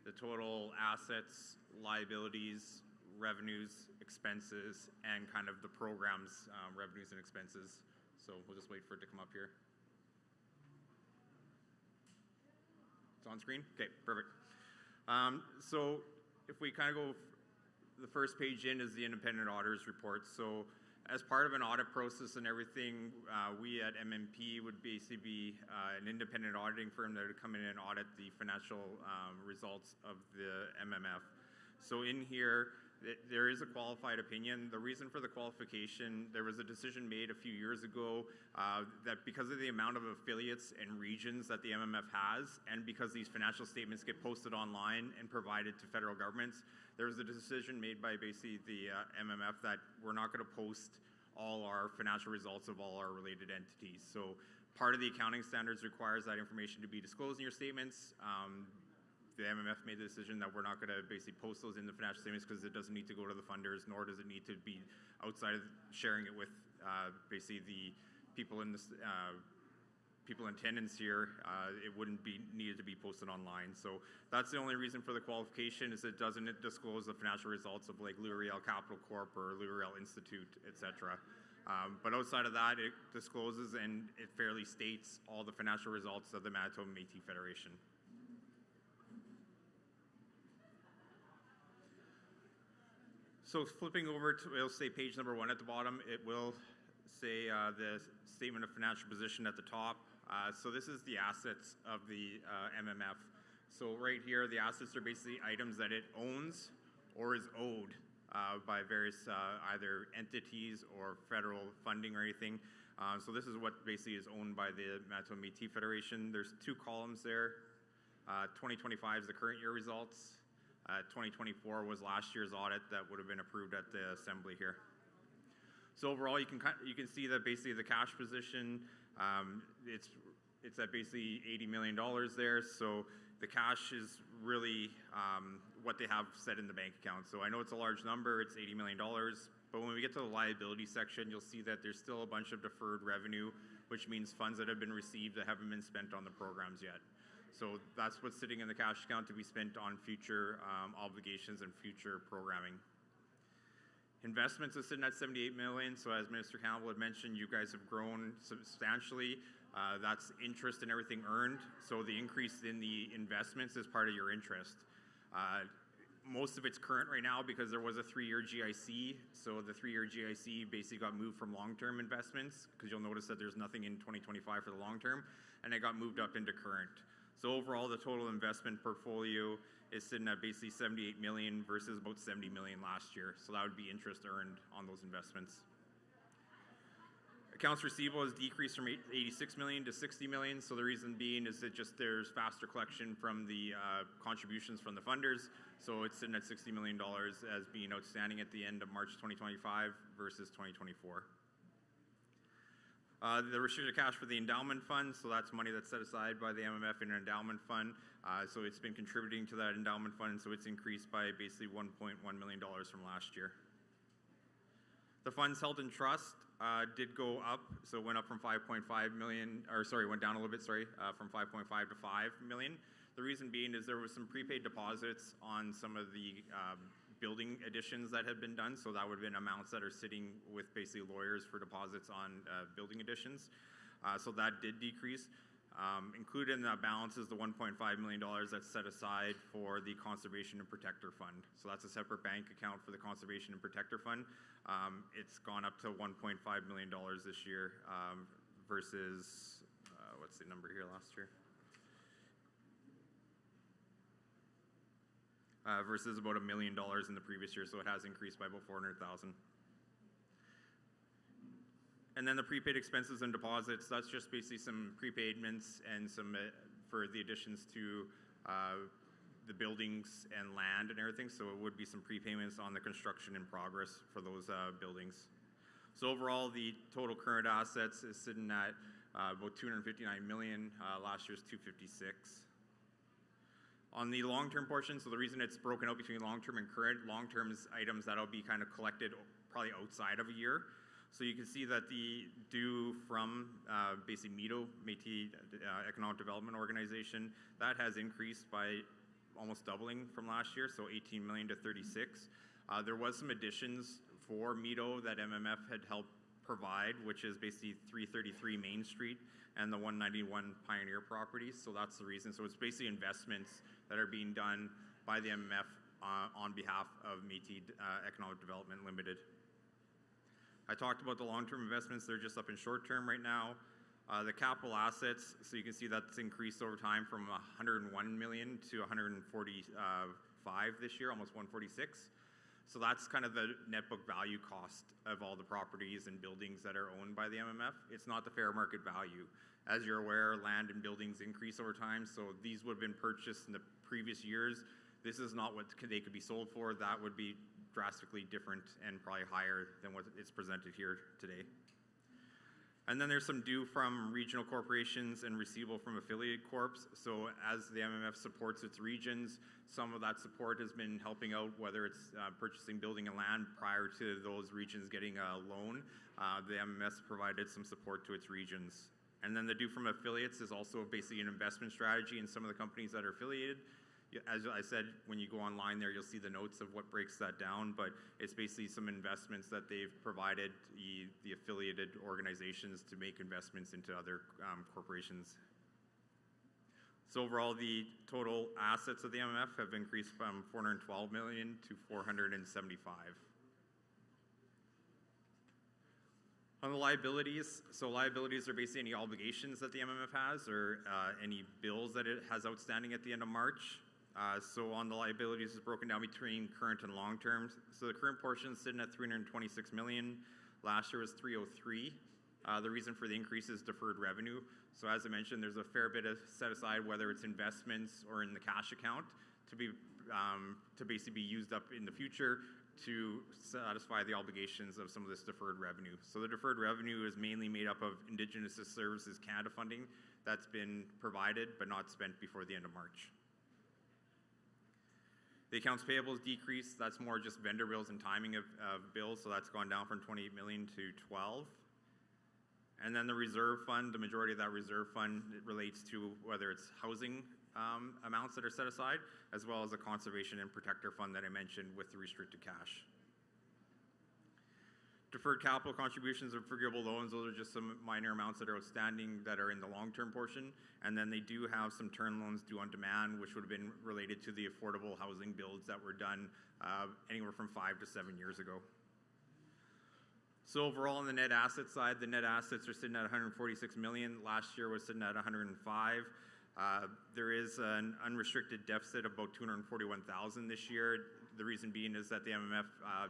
the total assets, liabilities, revenues, expenses, and kind of the program's revenues and expenses. So we'll just wait for it to come up here. It's on screen? Okay, perfect. So if we kind of go, the first page in is the independent auditor's report. So as part of an audit process and everything, we at MMP would basically be an independent auditing firm that would come in and audit the financial results of the MMF. So in here, there is a qualified opinion. The reason for the qualification, there was a decision made a few years ago that because of the amount of affiliates and regions that the MMF has, and because these financial statements get posted online and provided to federal governments, there was a decision made by basically the MMF that we're not going to post all our financial results of all our related entities. So part of the accounting standards requires that information to be disclosed in your statements. The MMF made the decision that we're not going to basically post those in the financial statements because it doesn't need to go to the funders, nor does it need to be outside of sharing it with basically the people in this, people in attendance here. It wouldn't be needed to be posted online. So that's the only reason for the qualification, is it doesn't disclose the financial results of like L'Oreal Capital Corp or L'Oreal Institute, etc. But outside of that, it discloses and it fairly states all the financial results of the Manitoba Métis Federation. So flipping over to, it'll say page number 1 at the bottom. It will say the statement of financial position at the top. So this is the assets of the MMF. So right here, the assets are basically items that it owns or is owed by various either entities or federal funding or anything. So this is what basically is owned by the Manitoba Métis Federation. There's 2 columns there. 2025 is the current year results. 2024 was last year's audit that would have been approved at the assembly here. So overall, you can see that basically the cash position, it's at basically $80 million there. So the cash is really what they have set in the bank account. So I know it's a large number, it's $80 million, but when we get to the liability section, you'll see that there's still a bunch of deferred revenue, which means funds that have been received that haven't been spent on the programs yet. So that's what's sitting in the cash account to be spent on future obligations and future programming. Investments are sitting at $78 million. So as Minister Campbell had mentioned, you guys have grown substantially. That's interest and everything earned. So the increase in the investments is part of your interest. Most of it's current right now because there was a 3-year GIC. So the 3-year GIC basically got moved from long-term investments, because you'll notice that there's nothing in 2025 for the long-term, and it got moved up into current. So overall, the total investment portfolio is sitting at basically $78 million versus about $70 million last year. So that would be interest earned on those investments. Accounts receivable has decreased from 86 million to 60 million. So the reason being is that just there's faster collection from the contributions from the funders. So it's sitting at $60 million as being outstanding at the end of March 2025 versus 2024. The restricted cash for the endowment fund, so that's money that's set aside by the MMF in an endowment fund. So it's been contributing to that endowment fund, so it's increased by basically $1.1 million from last year. The funds held in trust did go up, so it went up from 5.5 million, or sorry, went down a little bit, sorry, from 5.5 to 5 million. The reason being is there was some prepaid deposits on some of the building additions that had been done, so that would have been amounts that are sitting with basically lawyers for deposits on building additions. So that did decrease. Included in that balance is the $1.5 million that's set aside for the Conservation and Protector Fund. So that's a separate bank account for the Conservation and Protector Fund. It's gone up to $1.5 million this year versus, what's the number here last year? Versus about $1 million in the previous year, so it has increased by about 400,000. And then the prepaid expenses and deposits, that's just basically some prepayments and some for the additions to the buildings and land and everything, so it would be some prepayments on the construction in progress for those buildings. So overall, the total current assets is sitting at about 259 million. Last year's 256. On the long-term portion, so the reason it's broken out between long-term and current, long-term is items that'll be kind of collected probably outside of a year. So you can see that the due from basically METO, Métis Economic Development Organization, that has increased by almost doubling from last year, so 18 million to 36. There was some additions for METO that MMF had helped provide, which is basically 333 Main Street and the 191 Pioneer properties, so that's the reason. So it's basically investments that are being done by the MMF on behalf of Métis Economic Development Limited. I talked about the long-term investments. They're just up in short-term right now. The capital assets, so you can see that's increased over time from 101 million to 145 this year, almost 146. So that's kind of the net book value cost of all the properties and buildings that are owned by the MMF. It's not the fair market value. As you're aware, land and buildings increase over time, so these would have been purchased in the previous years. This is not what they could be sold for. That would be drastically different and probably higher than what it's presented here today. And then there's some due from regional corporations and receivable from affiliated corps. So as the MMF supports its regions, some of that support has been helping out, whether it's purchasing building and land prior to those regions getting a loan. The MMS provided some support to its regions. And then the due from affiliates is also basically an investment strategy in some of the companies that are affiliated. As I said, when you go online there, you'll see the notes of what breaks that down, but it's basically some investments that they've provided the affiliated organizations to make investments into other corporations. So overall, the total assets of the MMF have increased from 412 million to 475. On the liabilities, so liabilities are basically any obligations that the MMF has or any bills that it has outstanding at the end of March. So on the liabilities, it's broken down between current and long term. So the current portion is sitting at 326 million. Last year was 303. The reason for the increase is deferred revenue. So as I mentioned, there's a fair bit of set aside, whether it's investments or in the cash account, to basically be used up in the future to satisfy the obligations of some of this deferred revenue. So the deferred revenue is mainly made up of Indigenous Services Canada funding that's been provided but not spent before the end of March. The accounts payables decreased. That's more just vendor bills and timing of bills, so that's gone down from 28 million to 12. And then the reserve fund, the majority of that reserve fund, it relates to whether it's housing amounts that are set aside, as well as the conservation and protector fund that I mentioned with the restricted cash. Deferred capital contributions or forgivable loans, those are just some minor amounts that are outstanding that are in the long-term portion. And then they do have some term loans due on demand, which would have been related to the affordable housing builds that were done anywhere from 5 to 7 years ago. So overall on the net asset side, the net assets are sitting at 146 million. Last year was sitting at 105. There is an unrestricted deficit of about 241,000 this year. the reason being is that the MMF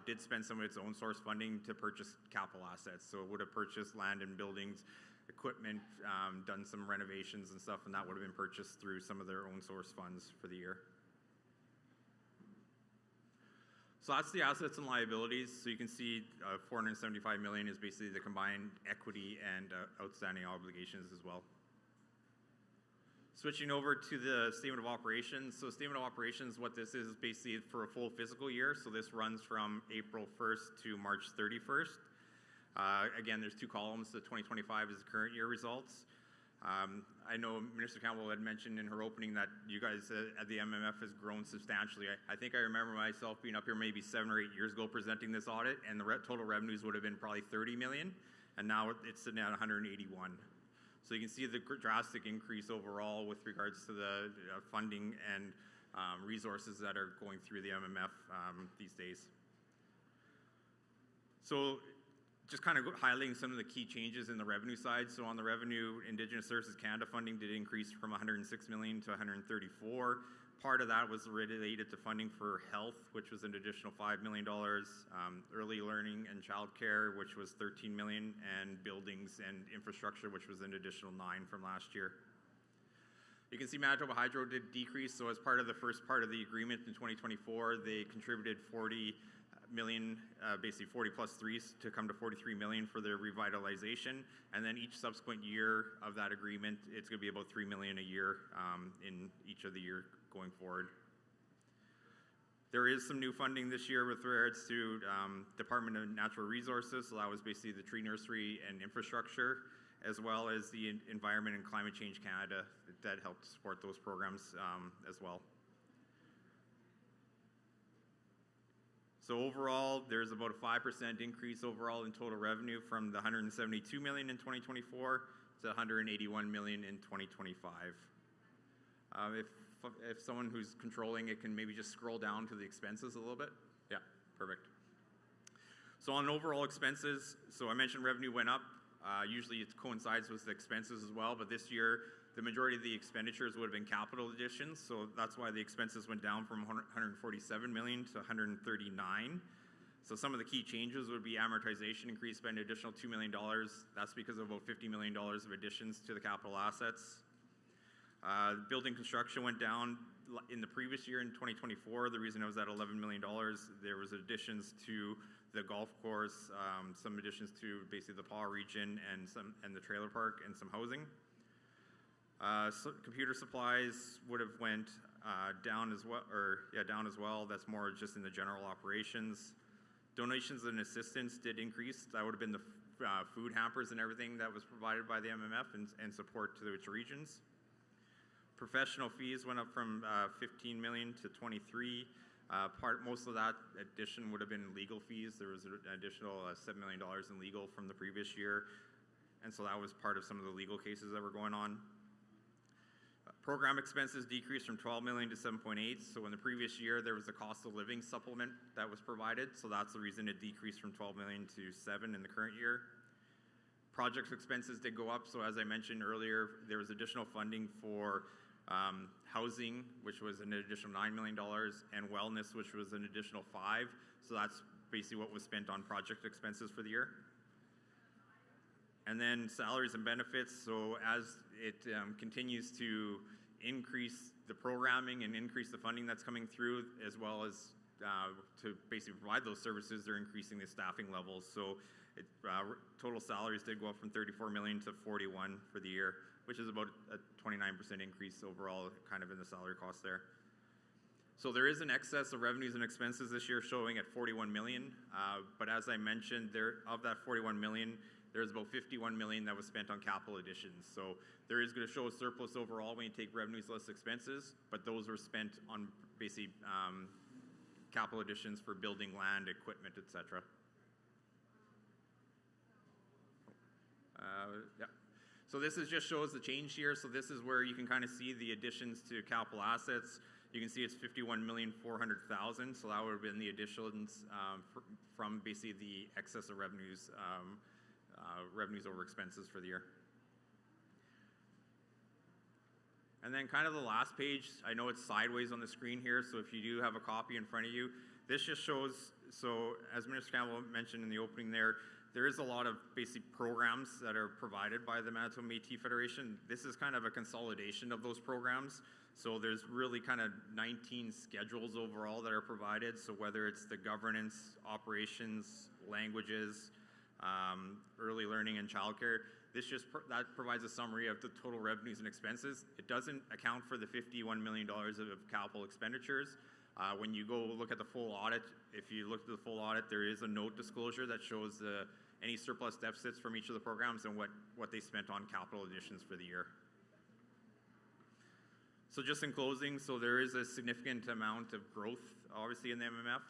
did spend some of its own source funding to purchase capital assets. So it would have purchased land and buildings, equipment, done some renovations and stuff, and that would have been purchased through some of their own source funds for the year. So that's the assets and liabilities. So you can see 475 million is basically the combined equity and outstanding obligations as well. Switching over to the statement of operations. So statement of operations, what this is basically for a full fiscal year. So this runs from April 1st to March 31st. Again, there's two columns. The 2025 is the current year results. I know Minister Campbell had mentioned in her opening that you guys at the MMF has grown substantially. I think I remember myself being up here maybe 7 or 8 years ago presenting this audit, and the total revenues would have been probably 30 million, and now it's sitting at 181. So you can see the drastic increase overall with regards to the funding and resources that are going through the MMF these days. So just kind of highlighting some of the key changes in the revenue side. So on the revenue, Indigenous Services Canada funding did increase from 106 million to 134. Part of that was related to funding for health, which was an additional $5 million, early learning and childcare, which was 13 million, and buildings and infrastructure, which was an additional 9 from last year. You can see Manitoba Hydro did decrease, so as part of the first part of the agreement in 2024, they contributed 40 million, basically 40 plus 3s to come to 43 million for their revitalization, and then each subsequent year of that agreement, it's going to be about 3 million a year in each of the year going forward. There is some new funding this year with regards to Department of Natural Resources, so that was basically the tree nursery and infrastructure, as well as the Environment and Climate Change Canada that helped support those programs as well. So overall, there's about a 5% increase overall in total revenue from the 172 million in 2024 to 181 million in 2025. If someone who's controlling it can maybe just scroll down to the expenses a little bit. Yeah, perfect. So on overall expenses, so I mentioned revenue went up. Usually it coincides with the expenses as well, but this year the majority of the expenditures would have been capital additions, so that's why the expenses went down from 147 million to 139. So some of the key changes would be amortization increased by an additional $2 million. That's because of about $50 million of additions to the capital assets. Building construction went down in the previous year in 2024. The reason it was at $11 million, there was additions to the golf course, some additions to basically the PAW region and the trailer park and some housing. So computer supplies would have went down as well, That's more just in the general operations. Donations and assistance did increase. That would have been the food hampers and everything that was provided by the MMF and support to its regions. Professional fees went up from 15 million to 23. Most of that addition would have been legal fees. There was an additional $7 million in legal from the previous year, and so that was part of some of the legal cases that were going on. Program expenses decreased from 12 million to 7.8. So in the previous year, there was a cost of living supplement that was provided. So that's the reason it decreased from 12 million to 7 in the current year. Project expenses did go up. So as I mentioned earlier, there was additional funding for housing, which was an additional $9 million, and wellness, which was an additional 5. So that's basically what was spent on project expenses for the year. And then salaries and benefits. So as it continues to increase the programming and increase the funding that's coming through, as well as to basically provide those services, they're increasing the staffing levels. So total salaries did go up from 34 million to 41 for the year, which is about a 29% increase overall kind of in the salary cost there. So there is an excess of revenues and expenses this year showing at 41 million. But as I mentioned, of that 41 million, there's about 51 million that was spent on capital additions. So there is going to show a surplus overall when you take revenues less expenses, but those were spent on basically capital additions for building land, equipment, etc. Yeah. So this just shows the change here. So this is where you can kind of see the additions to capital assets. You can see it's 51,400,000. So that would have been the additions from basically the excess of revenues, revenues over expenses for the year. And then kind of the last page, I know it's sideways on the screen here, so if you do have a copy in front of you, This just shows, so as Minister Campbell mentioned in the opening there is a lot of basic programs that are provided by the Manitoba Métis Federation. This is kind of a consolidation of those programs. So there's really kind of 19 schedules overall that are provided. So whether it's the governance, operations, languages, early learning, and childcare, that provides a summary of the total revenues and expenses. It doesn't account for the $51 million of capital expenditures. When you go look at the full audit, if you look at the full audit, there is a note disclosure that shows any surplus deficits from each of the programs and what they spent on capital additions for the year. So just in closing, so there is a significant amount of growth, obviously, in the MMF.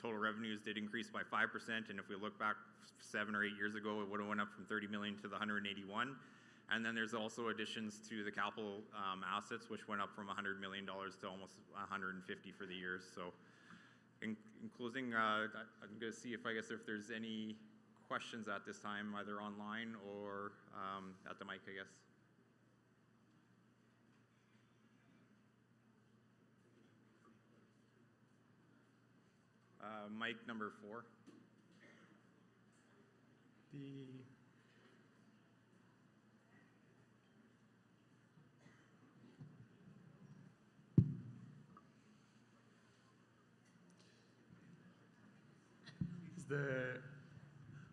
Total revenues did increase by 5%, and if we look back 7 or 8 years ago, it would have went up from 30 million to the 181. And then there's also additions to the capital assets, which went up from $100 million to almost 150 for the year. So in closing, I'm going to see if there's any questions at this time, either online or at the mic, I guess. Mic number 4.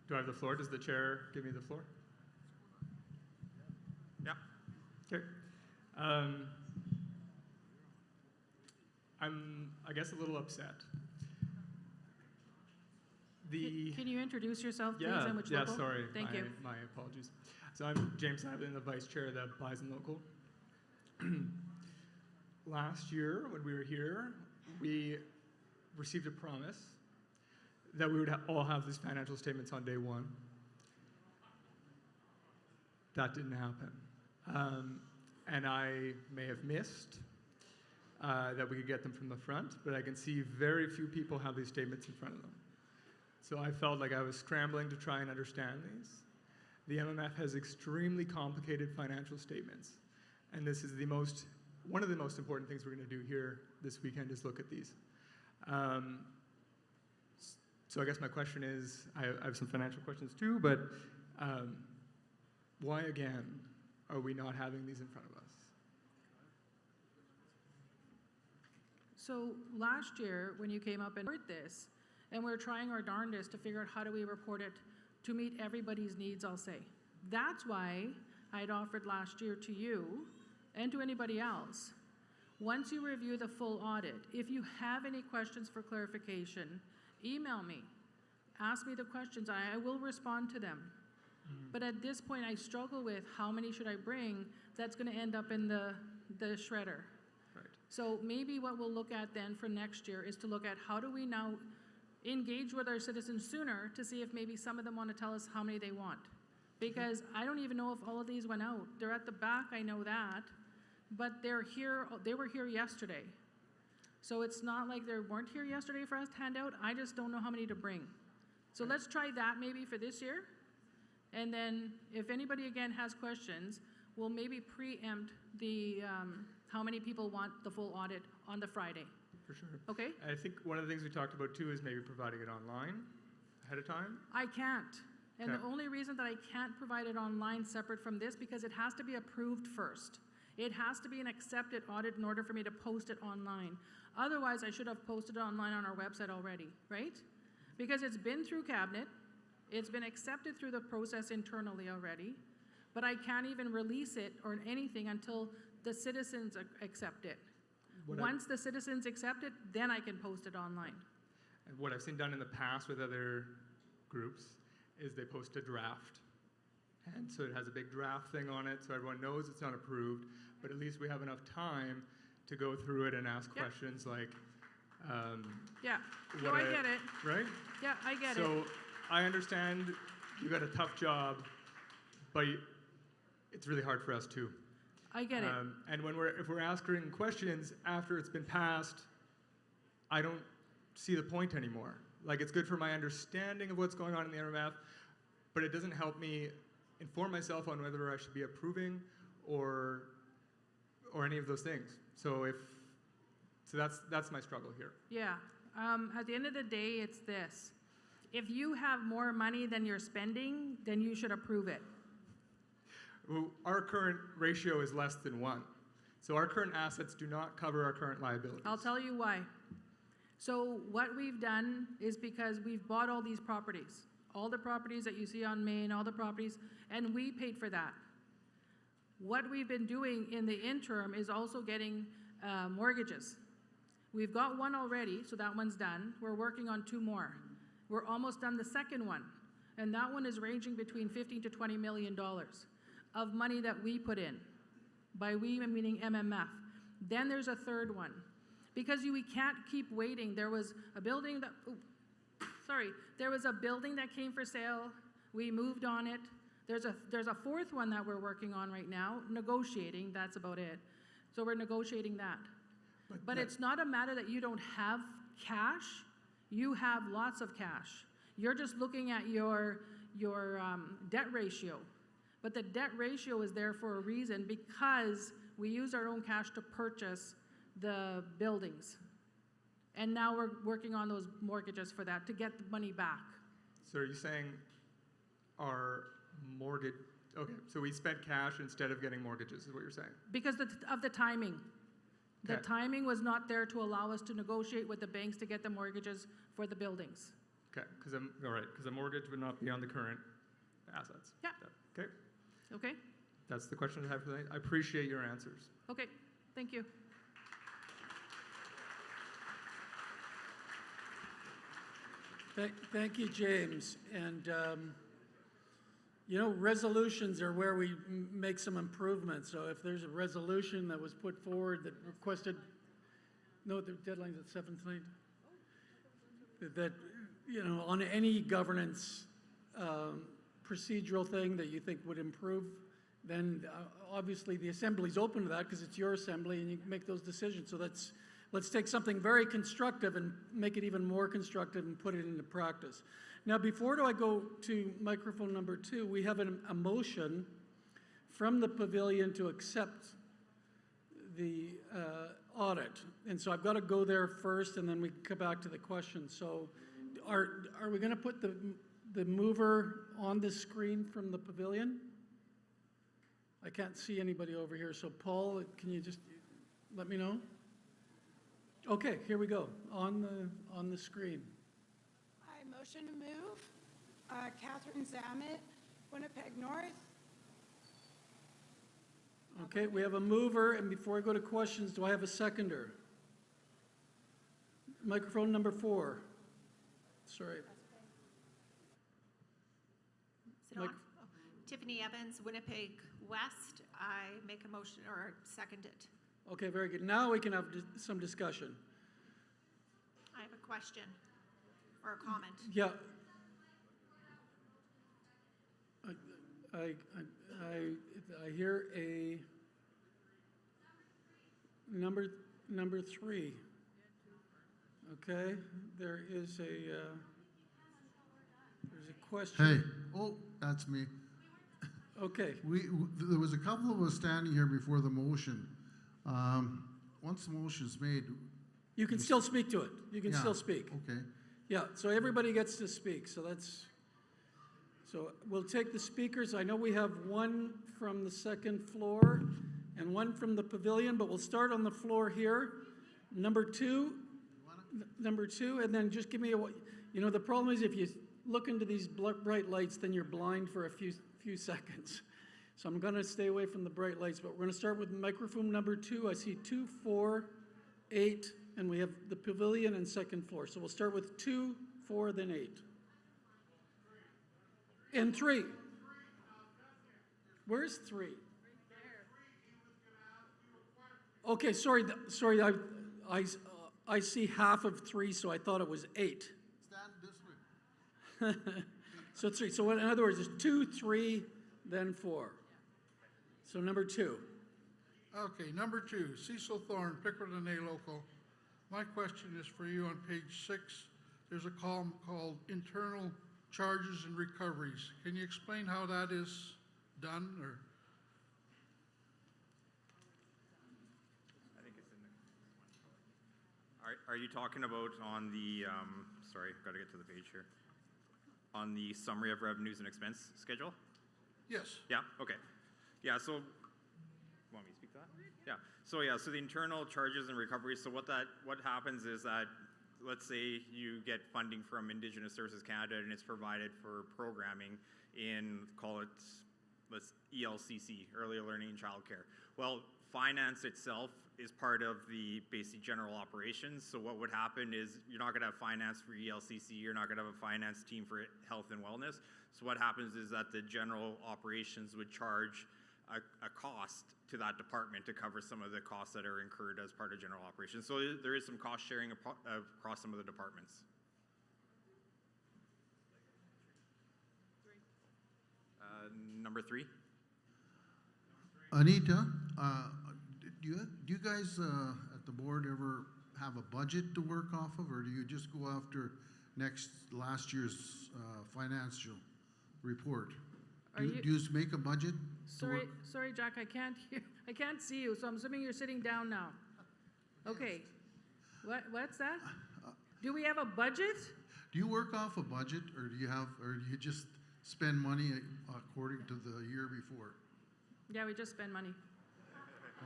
Do I have the floor? Does the chair give me the floor? Yeah. Okay. I'm, I guess, a little upset. Can you introduce yourself, please, yeah, and which yeah, local? sorry. Thank you. My apologies. So I'm James Ivan, the vice chair of the Bison Local. Last year, when we were here, we received a promise that we would all have these financial statements on day one. That didn't happen. And I may have missed that we could get them from the front, but I can see very few people have these statements in front of them. So I felt like I was scrambling to try and understand these. The MMF has extremely complicated financial statements, and this is one of the most important things we're going to do here this weekend is look at these. So I guess my question is, I have some financial questions too, but why again are we not having these in front of us? So last year, when you came up and heard this, and we're trying our darndest to figure out how do we report it to meet everybody's needs, I'll say. That's why I'd offered last year to you and to anybody else, once you review the full audit, if you have any questions for clarification, email me. Ask me the questions. I will respond to them. But at this point, I struggle with how many should I bring that's going to end up in the shredder. Right. So maybe what we'll look at then for next year is to look at how do we now engage with our citizens sooner to see if maybe some of them want to tell us how many they want. Because I don't even know if all of these went out. They're at the back, I know that, but they're here, they were here yesterday. So it's not like they weren't here yesterday for us to hand out, I just don't know how many to bring. So let's try that maybe for this year. And then if anybody again has questions, we'll maybe preempt the how many people want the full audit on the Friday. For sure. Okay? I think one of the things we talked about too is maybe providing it online ahead of time. I can't. And Okay. the only reason that I can't provide it online separate from this, because it has to be approved first. It has to be an accepted audit in order for me to post it online. Otherwise, I should have posted it online on our website already, right? Because it's been through cabinet, it's been accepted through the process internally already, but I can't even release it or anything until the citizens accept it. Once the citizens accept it, then I can post it online. And what I've seen done in the past with other groups is they post a draft. And so it has a big draft thing on it, so everyone knows it's not approved, but at least we have enough time to go through it and ask questions like, Yeah, no, I get it. Right? Yeah, I get it. So I understand you got a tough job, but it's really hard for us too. I get it. And if we're asking questions after it's been passed, I don't see the point anymore. Like, it's good for my understanding of what's going on in the MMF, but it doesn't help me inform myself on whether I should be approving or any of those things. So that's my struggle here. Yeah, At the end of the day, it's this. If you have more money than you're spending, then you should approve it. Well, our current ratio is less than 1. So our current assets do not cover our current liabilities. I'll tell you why. So what we've done is because we've bought all these properties, all the properties that you see on Main, all the properties, and we paid for that. What we've been doing in the interim is also getting mortgages. We've got one already, so that one's done. We're working on 2 more. We're almost done the second one, and that one is ranging between $15 to $20 million of money that we put in. By we, I'm meaning MMF. Then there's a third one. Because we can't keep waiting. There was a building that, there was a building that came for sale. We moved on it. There's a fourth one that we're working on right now, negotiating, that's about it. So we're negotiating that. But it's not a matter that you don't have cash. You have lots of cash. You're just looking at your debt ratio. But the debt ratio is there for a reason, because we use our own cash to purchase the buildings. And now we're working on those mortgages for that to get the money back. So are you saying our mortgage, okay, so we spent cash instead of getting mortgages is what you're saying? Because of the timing. The Okay. timing was not there to allow us to negotiate with the banks to get the mortgages for the buildings. Okay, because the mortgage would not be on the current assets. Yeah. Okay, Okay? that's the question I have for tonight. I appreciate your answers. Okay, thank you. Thank you, James. And, you know, resolutions are where we make some improvements. So if there's a resolution that was put forward that requested, no, the deadline's at 7 tonight, that, you know, on any governance procedural thing that you think would improve, then obviously the assembly's open to that because it's your assembly and you can make those decisions. So let's take something very constructive and make it even more constructive and put it into practice. Now, before I go to microphone number 2, we have a motion from the pavilion to accept the audit. And so I've got to go there first and then we can come back to the question. So are we going to put the mover on the screen from the pavilion? I can't see anybody over here. So Paul, can you just let me know? Okay, here we go, on the screen. I motion to move Catherine Zammit, Winnipeg North. Okay, we have a mover, and before I go to questions, do I have a seconder? Microphone number 4. Sorry. Is it on? Oh. Tiffany Evans, Winnipeg West. I make a motion or second it. Okay, very good. Now we can have some discussion. I have a question or a comment. Yeah. I hear a number 3. Okay, there is there's a question. Hey, oh, that's me. Okay. There was a couple of us standing here before the motion. Once the motion's made, You can still speak to it. You can Yeah, still speak. okay. Yeah, so everybody gets to speak, so we'll take the speakers. I know we have one from the second floor and one from the pavilion, but we'll start on the floor here. Number two, and then just give me you know, the problem is if you look into these bright lights, then you're blind for a few seconds. So I'm gonna stay away from the bright lights, but we're gonna start with microphone number 2. I see 2, 4, 8, and we have the pavilion and second floor. So we'll start with 2, 4, then 8. And 3. Where's 3? Okay, sorry, I see half of 3, so I thought it was 8. stand this way. So 3. So in other words, it's 2, 3, then 4. So number 2. Okay, number 2, Cecil Thorne, Pickering A Local. My question is for you on page 6. There's a column called Internal Charges and Recoveries. Can you explain how that is done, or? I think it's in there. Are you talking about on the, sorry, got to get to the page here. On the summary of revenues and expense schedule? Yes. Yeah, okay. Yeah, so, want me to speak to that? Yeah, so the internal charges and recoveries, so what happens is that, let's say you get funding from Indigenous Services Canada and it's provided for programming in, call it, ELCC, Early Learning and Childcare. Well, finance itself is part of the basic general operations. So what would happen is you're not going to have finance for ELCC, you're not going to have a finance team for health and wellness. So what happens is that the general operations would charge a cost to that department to cover some of the costs that are incurred as part of general operations. So there is some cost sharing across some of the departments. Number 3. Anita, do you guys at the board ever have a budget to work off of, or do you just go after last year's financial report? Do you just make a budget? Sorry, Jack, I can't hear, I can't see you, so I'm assuming you're sitting down now. Okay. What's that? Do we have a budget? Do you work off a budget, or do you just spend money according to the year before? Yeah, we just spend money.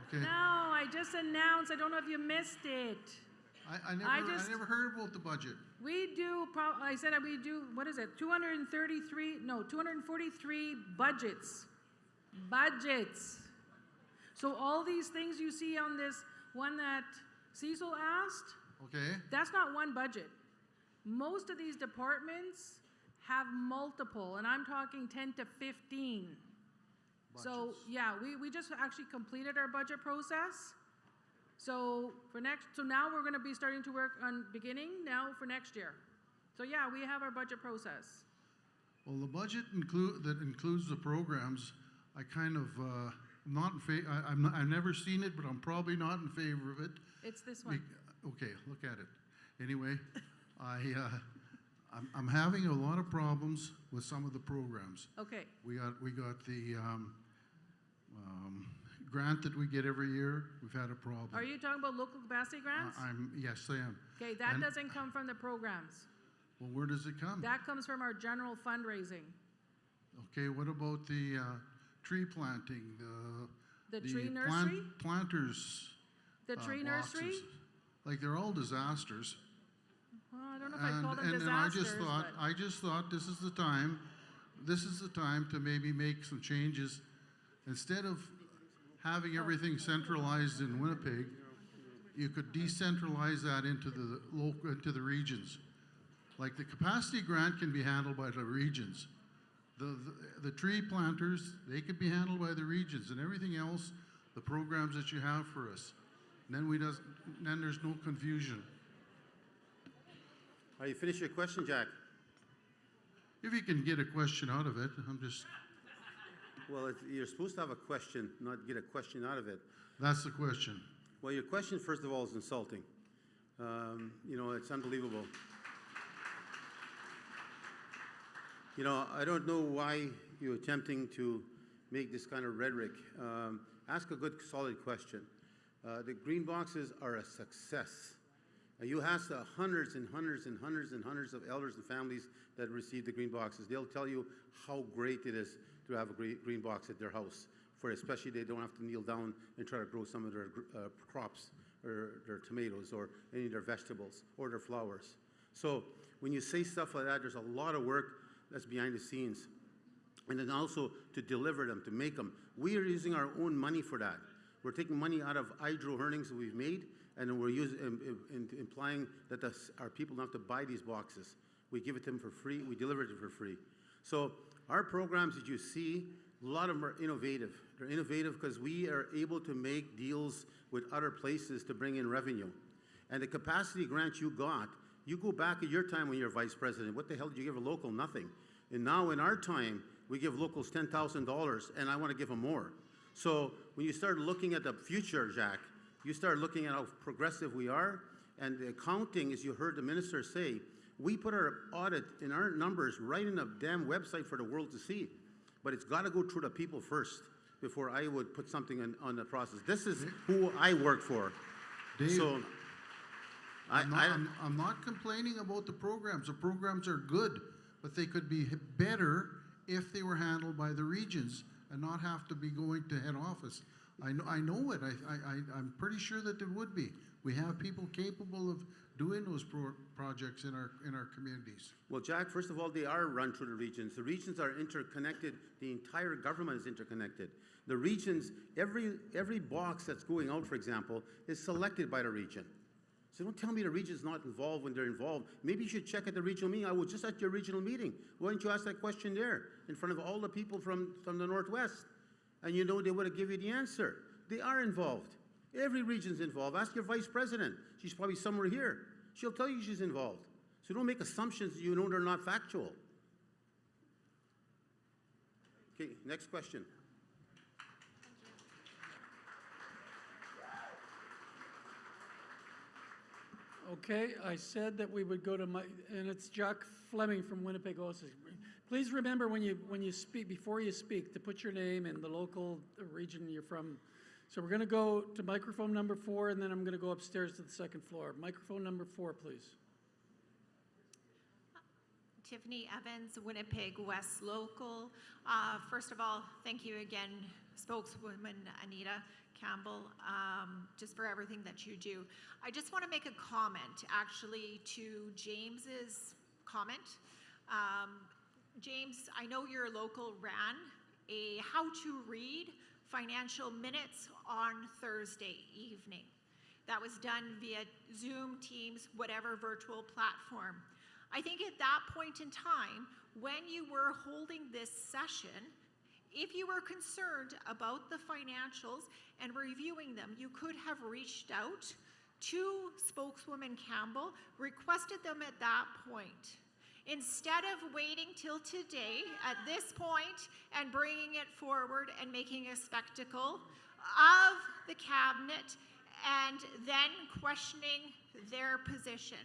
Okay. No, I just announced. I don't know if you missed it. I never heard about the budget. We do, I said we do, what is it, 243 budgets. Budgets. So all these things you see on this one that Cecil asked, okay, that's not one budget. Most of these departments have multiple, and I'm talking 10 to 15. Budgets. So yeah, we just actually completed our budget process. So now we're going to be starting to work on beginning now for next year. So yeah, we have our budget process. Well, the budget that includes the programs, I kind of not in favor. I've never seen it, but I'm probably not in favor of it. It's this one. Okay, look at it. Anyway, I'm having a lot of problems with some of the programs. Okay. We got the grant that we get every year. We've had a problem. Are you talking about local capacity grants? Yes, I am. Okay, that doesn't come from the programs. Well, where does it come? That comes from our general fundraising. Okay, what about the tree planting, the tree nursery? Planters. The tree boxes. nursery? Like, they're all disasters. Well, I don't know if I call them disasters. And I just thought this is the time to maybe make some changes. Instead of having everything centralized in Winnipeg, you could decentralize that into the regions. Like, the capacity grant can be handled by the regions. The tree planters, they could be handled by the regions, and everything else, the programs that you have for us. Then there's no confusion. Are you finished your question, Jack? If you can get a question out of it, I'm just... Well, you're supposed to have a question, not get a question out of it. That's the question. Well, your question, first of all, is insulting. It's unbelievable. I don't know why you're attempting to make this kind of rhetoric. Ask a good, solid question. The green boxes are a success. You ask the hundreds and hundreds and hundreds and hundreds of elders and families that receive the green boxes. They'll tell you how great it is to have a green box at their house, especially they don't have to kneel down and try to grow some of their crops or their tomatoes or any of their vegetables or their flowers. So when you say stuff like that, there's a lot of work that's behind the scenes. And then also to deliver them, to make them. We are using our own money for that. We're taking money out of hydro earnings that we've made, and we're implying that our people don't have to buy these boxes. We give it to them for free. We deliver it for free. So our programs that you see, a lot of them are innovative. They're innovative because we are able to make deals with other places to bring in revenue. And the capacity grant you got, you go back at your time when you're vice president. What the hell did you give a local? Nothing. And now in our time, we give locals $10,000, and I want to give them more. So when you start looking at the future, Jack, you start looking at how progressive we are, and the accounting, as you heard the minister say, we put our audit and our numbers right in a damn website for the world to see. But it's got to go through the people first before I would put something on the process. This is who I work for. Dave, so I'm not complaining about the programs. The programs are good, but they could be better if they were handled by the regions and not have to be going to head office. I know it. I'm pretty sure that there would be. We have people capable of doing those projects in our communities. Well, Jack, first of all, they are run through the regions. The regions are interconnected. The entire government is interconnected. The regions, every box that's going out, for example, is selected by the region. So don't tell me the region's not involved when they're involved. Maybe you should check at the regional meeting. I was just at your regional meeting. Why didn't you ask that question there in front of all the people from the Northwest? And you know they would have given you the answer. They are involved. Every region's involved. Ask your vice president. She's probably somewhere here. She'll tell you she's involved. So don't make assumptions that you know they're not factual. Okay, next question. Okay, I said that we would go to and it's Jack Fleming from Winnipeg also. Please remember when you speak, before you speak, to put your name and the local region you're from. So we're going to go to microphone number 4, and then I'm going to go upstairs to the second floor. Microphone number 4, please. Tiffany Evans, Winnipeg West Local. First of all, thank you again, spokeswoman Anita Campbell, just for everything that you do. I just want to make a comment, actually, to James's comment. James, I know your local ran a how-to-read financial minutes on Thursday evening. That was done via Zoom, Teams, whatever virtual platform. I think at that point in time, when you were holding this session, if you were concerned about the financials and reviewing them, you could have reached out to spokeswoman Campbell, requested them at that point. Instead of waiting till today at this point and bringing it forward and making a spectacle of the cabinet and then questioning their position.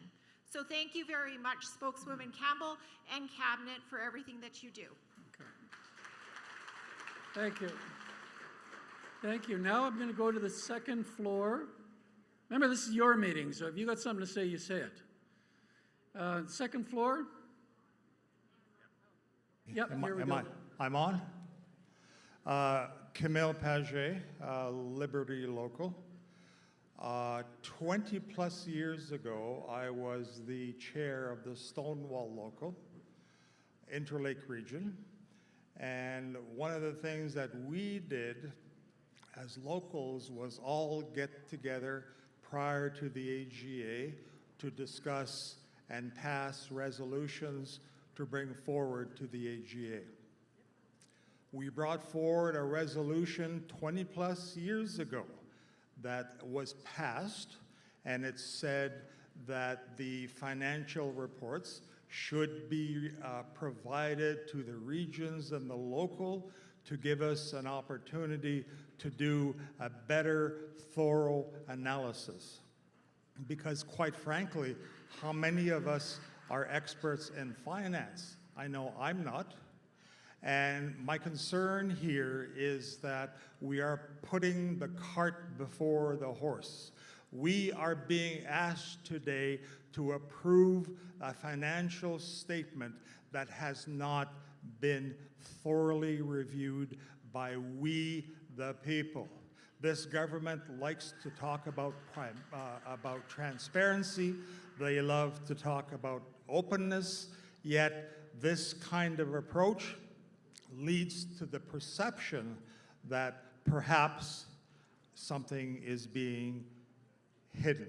So thank you very much, spokeswoman Campbell and cabinet, for everything that you do. Okay. Thank you. Thank you. Now I'm going to go to the second floor. Remember, this is your meeting, so if you got something to say, you say it. Second floor. Yep, here we go. I'm on. Camille Paget, Liberty Local. 20 plus years ago, I was the chair of the Stonewall Local, Interlake Region. And one of the things that we did as locals was all get together prior to the AGA to discuss and pass resolutions to bring forward to the AGA. We brought forward a resolution 20 plus years ago that was passed, and it said that the financial reports should be provided to the regions and the local to give us an opportunity to do a better, thorough analysis. Because quite frankly, how many of us are experts in finance? I know I'm not. And my concern here is that we are putting the cart before the horse. We are being asked today to approve a financial statement that has not been thoroughly reviewed by we, the people. This government likes to talk about transparency. They love to talk about openness, yet this kind of approach leads to the perception that perhaps something is being hidden.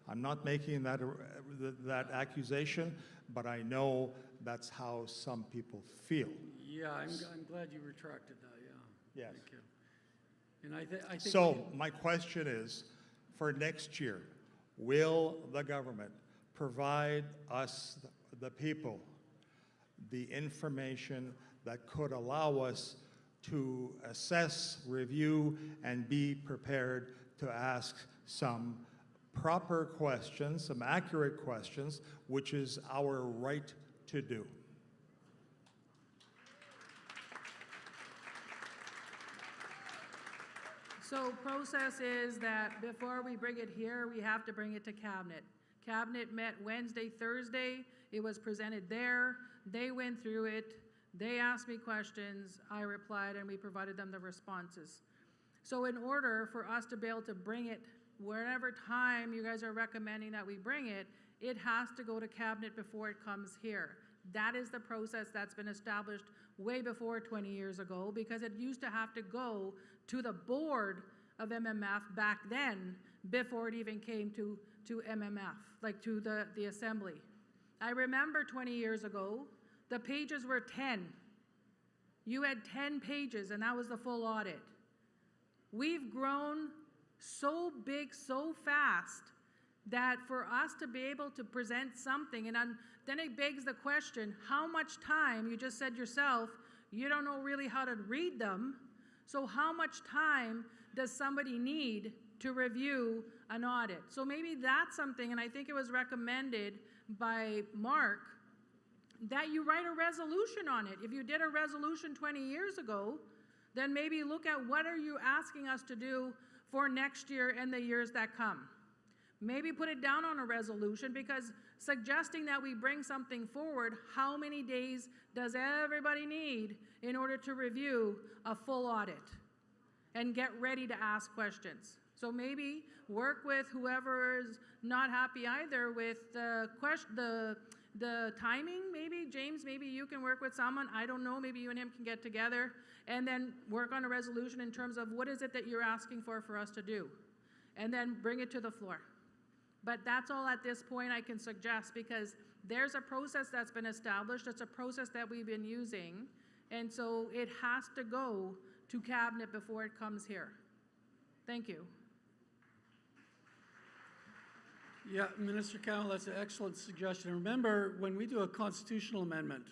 I'm not making that accusation, but I know that's how some people feel. Yeah, I'm glad you retracted that, yeah. Yes. Thank you. And I think so my question is, for next year, will the government provide us, the people, the information that could allow us to assess, review, and be prepared to ask some proper questions, some accurate questions, which is our right to do? So process is that before we bring it here, we have to bring it to cabinet. Cabinet met Wednesday, Thursday. It was presented there. They went through it. They asked me questions. I replied, and we provided them the responses. So in order for us to be able to bring it wherever time you guys are recommending that we bring it, it has to go to Cabinet before it comes here. That is the process that's been established way before 20 years ago, because it used to have to go to the board of MMF back then before it even came to MMF, like to the assembly. I remember 20 years ago, the pages were 10. You had 10 pages, and that was the full audit. We've grown so big, so fast, that for us to be able to present something, and then it begs the question, how much time, you just said yourself, you don't know really how to read them, so how much time does somebody need to review an audit? So maybe that's something, and I think it was recommended by Mark, that you write a resolution on it. If you did a resolution 20 years ago, then maybe look at what are you asking us to do for next year and the years that come. Maybe put it down on a resolution, because suggesting that we bring something forward, how many days does everybody need in order to review a full audit and get ready to ask questions? So maybe work with whoever is not happy either with the timing. Maybe, James, maybe you can work with someone. I don't know, maybe you and him can get together and then work on a resolution in terms of what is it that you're asking for us to do, and then bring it to the floor. But that's all at this point I can suggest, because there's a process that's been established. It's a process that we've been using, and so it has to go to Cabinet before it comes here. Thank you. Yeah, Minister Cowell, that's an excellent suggestion. Remember, when we do a constitutional amendment,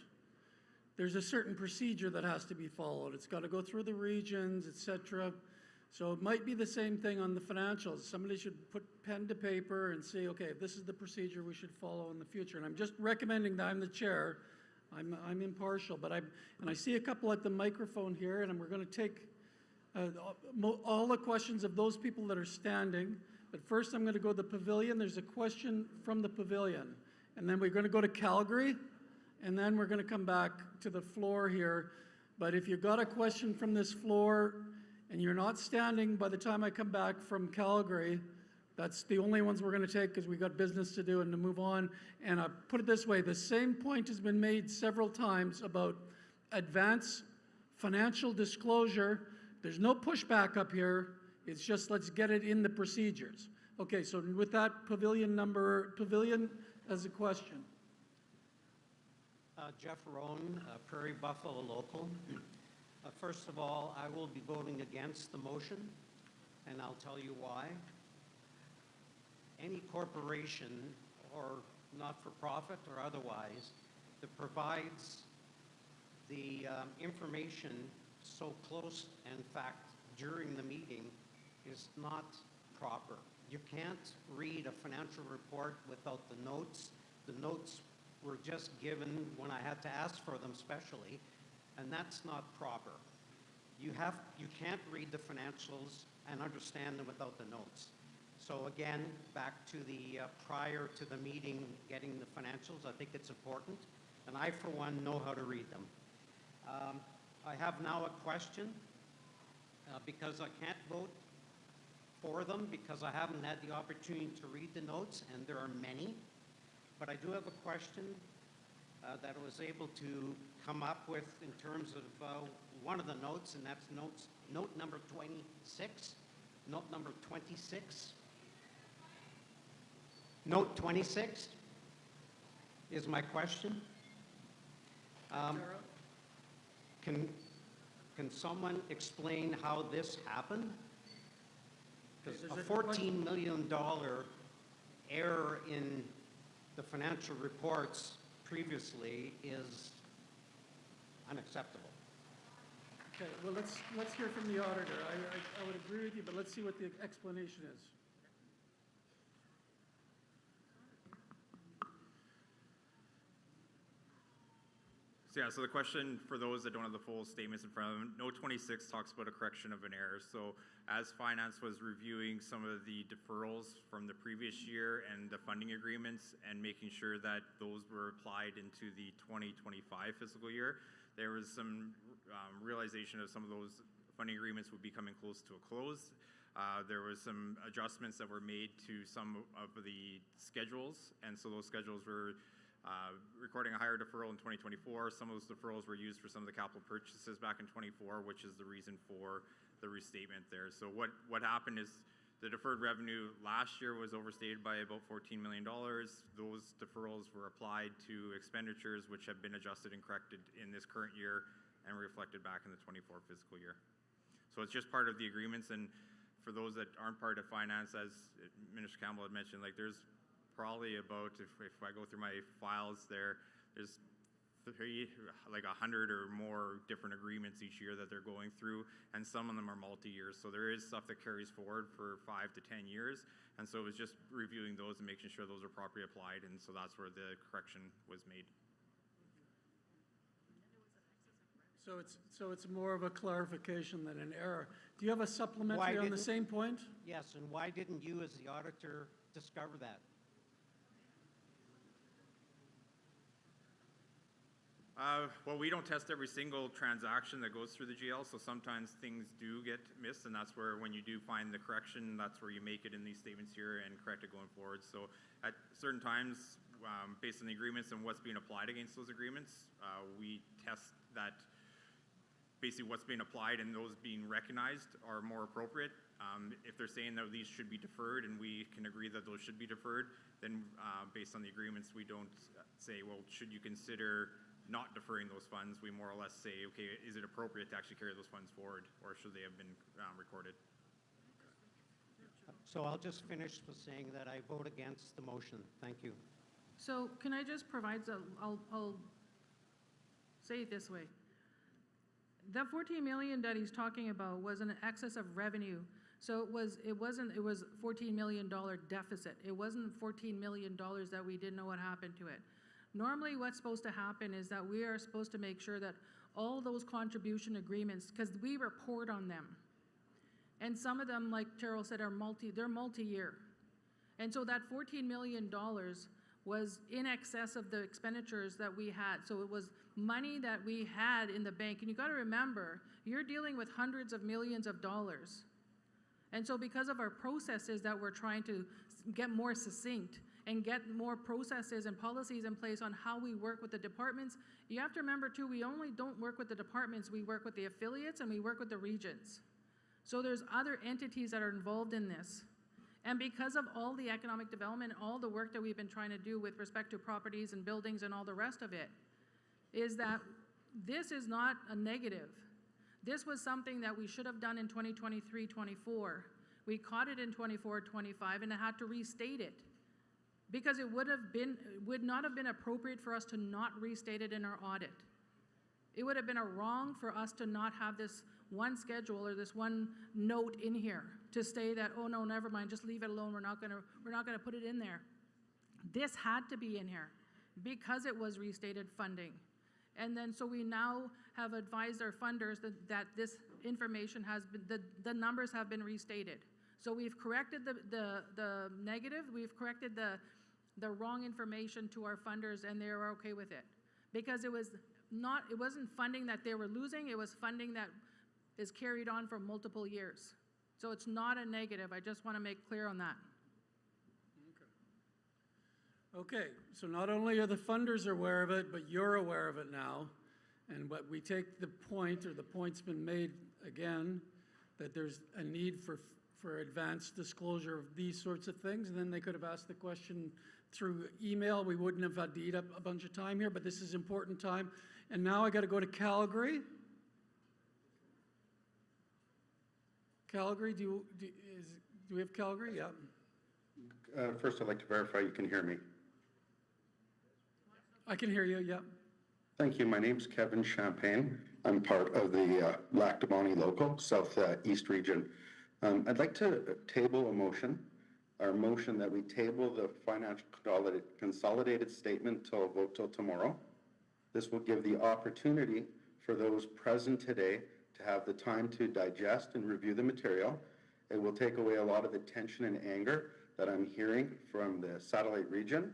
there's a certain procedure that has to be followed. It's got to go through the regions, etc. So it might be the same thing on the financials. Somebody should put pen to paper and say, okay, this is the procedure we should follow in the future. And I'm just recommending that. I'm the chair. I'm impartial, but I see a couple at the microphone here, and we're going to take all the questions of those people that are standing. But first, I'm going to go to the pavilion. There's a question from the pavilion. And then we're going to go to Calgary, and then we're going to come back to the floor here. But if you've got a question from this floor and you're not standing by the time I come back from Calgary, that's the only ones we're going to take, because we've got business to do and to move on. And I put it this way, the same point has been made several times about advance financial disclosure. There's no pushback up here. It's just, let's get it in the procedures. Okay, so with that, pavilion as a question. Jeff Roan, Prairie Buffalo local. First of all, I will be voting against the motion, and I'll tell you why. Any corporation or not-for-profit or otherwise that provides the information so close, in fact, during the meeting, is not proper. You can't read a financial report without the notes. The notes were just given when I had to ask for them specially, and that's not proper. You can't read the financials and understand them without the notes. So again, back to the prior to the meeting, getting the financials, I think it's important, and I, for one, know how to read them. I have now a question, because I can't vote for them because I haven't had the opportunity to read the notes, and there are many. But I do have a question that I was able to come up with in terms of one of the notes, and that's note number 26. Note number 26. Note 26 is my question. Can someone explain how this happened? Because a $14 million error in the financial reports previously is unacceptable. Okay, well, let's hear from the auditor. I would agree with you, but let's see what the explanation is. So the question for those that don't have the full statements in front of them, Note 26 talks about a correction of an error. So as finance was reviewing some of the deferrals from the previous year and the funding agreements and making sure that those were applied into the 2025 fiscal year, there was some realization of some of those funding agreements would be coming close to a close. There was some adjustments that were made to some of the schedules, and so those schedules were recording a higher deferral in 2024. Some of those deferrals were used for some of the capital purchases back in 24, which is the reason for the restatement there. So what happened is the deferred revenue last year was overstated by about $14 million. Those deferrals were applied to expenditures which have been adjusted and corrected in this current year and reflected back in the 24 fiscal year. So it's just part of the agreements, and for those that aren't part of finance, as Minister Campbell had mentioned, like there's probably about, if I go through my files there's like 100 or more different agreements each year that they're going through, and some of them are multi-years. So there is stuff that carries forward for 5 to 10 years, and so it was just reviewing those and making sure those are properly applied, and so that's where the correction was made. So it's more of a clarification than an error. Do you have a supplementary on the same point? Yes, and why didn't you as the auditor discover that? Well, we don't test every single transaction that goes through the GL, so sometimes things do get missed, and that's where when you do find the correction, that's where you make it in these statements here and correct it going forward. So at certain times, based on the agreements and what's being applied against those agreements, we test that basically what's being applied and those being recognized are more appropriate. If they're saying that these should be deferred and we can agree that those should be deferred, then based on the agreements, we don't say, well, should you consider not deferring those funds? We more or less say, okay, is it appropriate to actually carry those funds forward, or should they have been recorded? So I'll just finish with saying that I vote against the motion. Thank you. So can I just provide, I'll say it this way. That 14 million that he's talking about was an excess of revenue. So it was $14 million deficit. It wasn't $14 million that we didn't know what happened to it. Normally what's supposed to happen is that we are supposed to make sure that all those contribution agreements, because we report on them, and some of them, like Terrell said, they're multi-year. And so that $14 million was in excess of the expenditures that we had. So it was money that we had in the bank. And you got to remember, you're dealing with hundreds of millions of dollars. And so because of our processes that we're trying to get more succinct and get more processes and policies in place on how we work with the departments, you have to remember too, we only don't work with the departments, we work with the affiliates and we work with the regions. So there's other entities that are involved in this. And because of all the economic development, all the work that we've been trying to do with respect to properties and buildings and all the rest of it, is that this is not a negative. This was something that we should have done in 2023-24. We caught it in 24-25 and had to restate it, because it would not have been appropriate for us to not restate it in our audit. It would have been a wrong for us to not have this one schedule or this one note in here to say that, oh no, never mind, just leave it alone, we're not gonna put it in there. This had to be in here because it was restated funding. And then so we now have advised our funders that this information has been, the numbers have been restated. So we've corrected the negative, we've corrected the wrong information to our funders, and they were okay with it. Because it wasn't funding that they were losing, it was funding that is carried on for multiple years. So it's not a negative. I just want to make clear on that. Okay, so not only are the funders aware of it, but you're aware of it now. And what we take the point, or the point's been made again, that there's a need for advanced disclosure of these sorts of things. And then they could have asked the question through email. We wouldn't have had to eat up a bunch of time here, but this is important time. And now I got to go to Calgary. Calgary, do we have Calgary? Yeah. First, I'd like to verify you can hear me. I can hear you, yeah. Thank you. My name's Kevin Champagne. I'm part of the Lac-Des-Moines local, Southeast region. I'd like to table a motion, our motion that we table the financial consolidated statement till vote till tomorrow. This will give the opportunity for those present today to have the time to digest and review the material. It will take away a lot of the tension and anger that I'm hearing from the satellite region.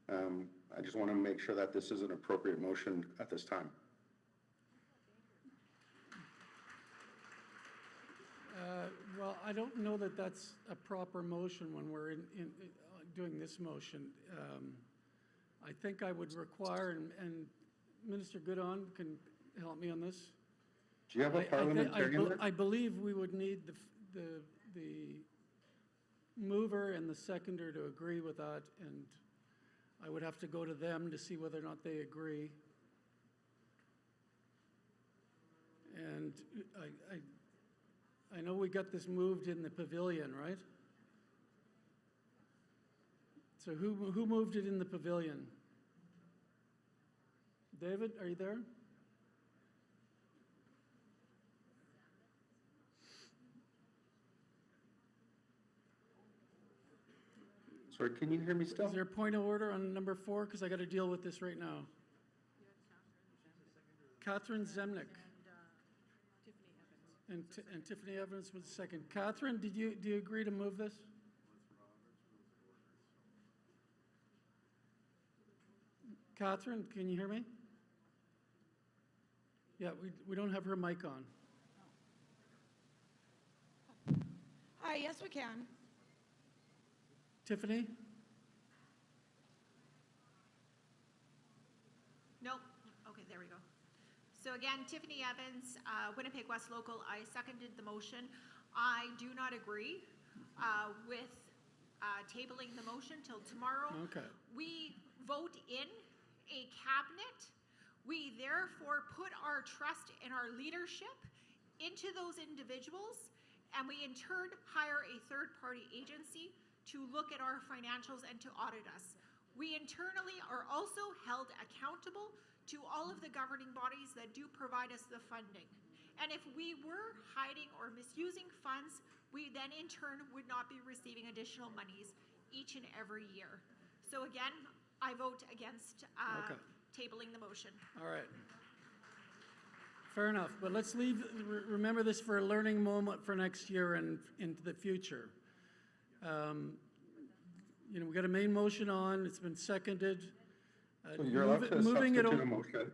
I just want to make sure that this is an appropriate motion at this time. Well, I don't know that that's a proper motion when we're doing this motion. I think I would require, and Minister Goodon can help me on this. Do you have a parliamentarian there? I believe we would need the mover and the seconder to agree with that, and I would have to go to them to see whether or not they agree. And I know we got this moved in the pavilion, right? So who moved it in the pavilion? David, are you there? Sorry, can you hear me still? Is there a point of order on number 4? Because I got to deal with this right now. Catherine Zemnick. And Tiffany Evans was second. Catherine, do you agree to move this? Catherine, can you hear me? Yeah, we don't have her mic on. Hi, yes, we can. Tiffany? Nope. Okay, there we go. So again, Tiffany Evans, Winnipeg West Local, I seconded the motion. I do not agree with tabling the motion till tomorrow. Okay. We vote in a cabinet. We therefore put our trust in our leadership into those individuals, and we in turn hire a third-party agency to look at our financials and to audit us. We internally are also held accountable to all of the governing bodies that do provide us the funding. And if we were hiding or misusing funds, we then in turn would not be receiving additional monies each and every year. So again, I vote against tabling the motion. All right. Fair enough, but let's remember this for a learning moment for next year and into the future. You know, we got a main motion on, it's been seconded. So you're allowed to substitute a motion.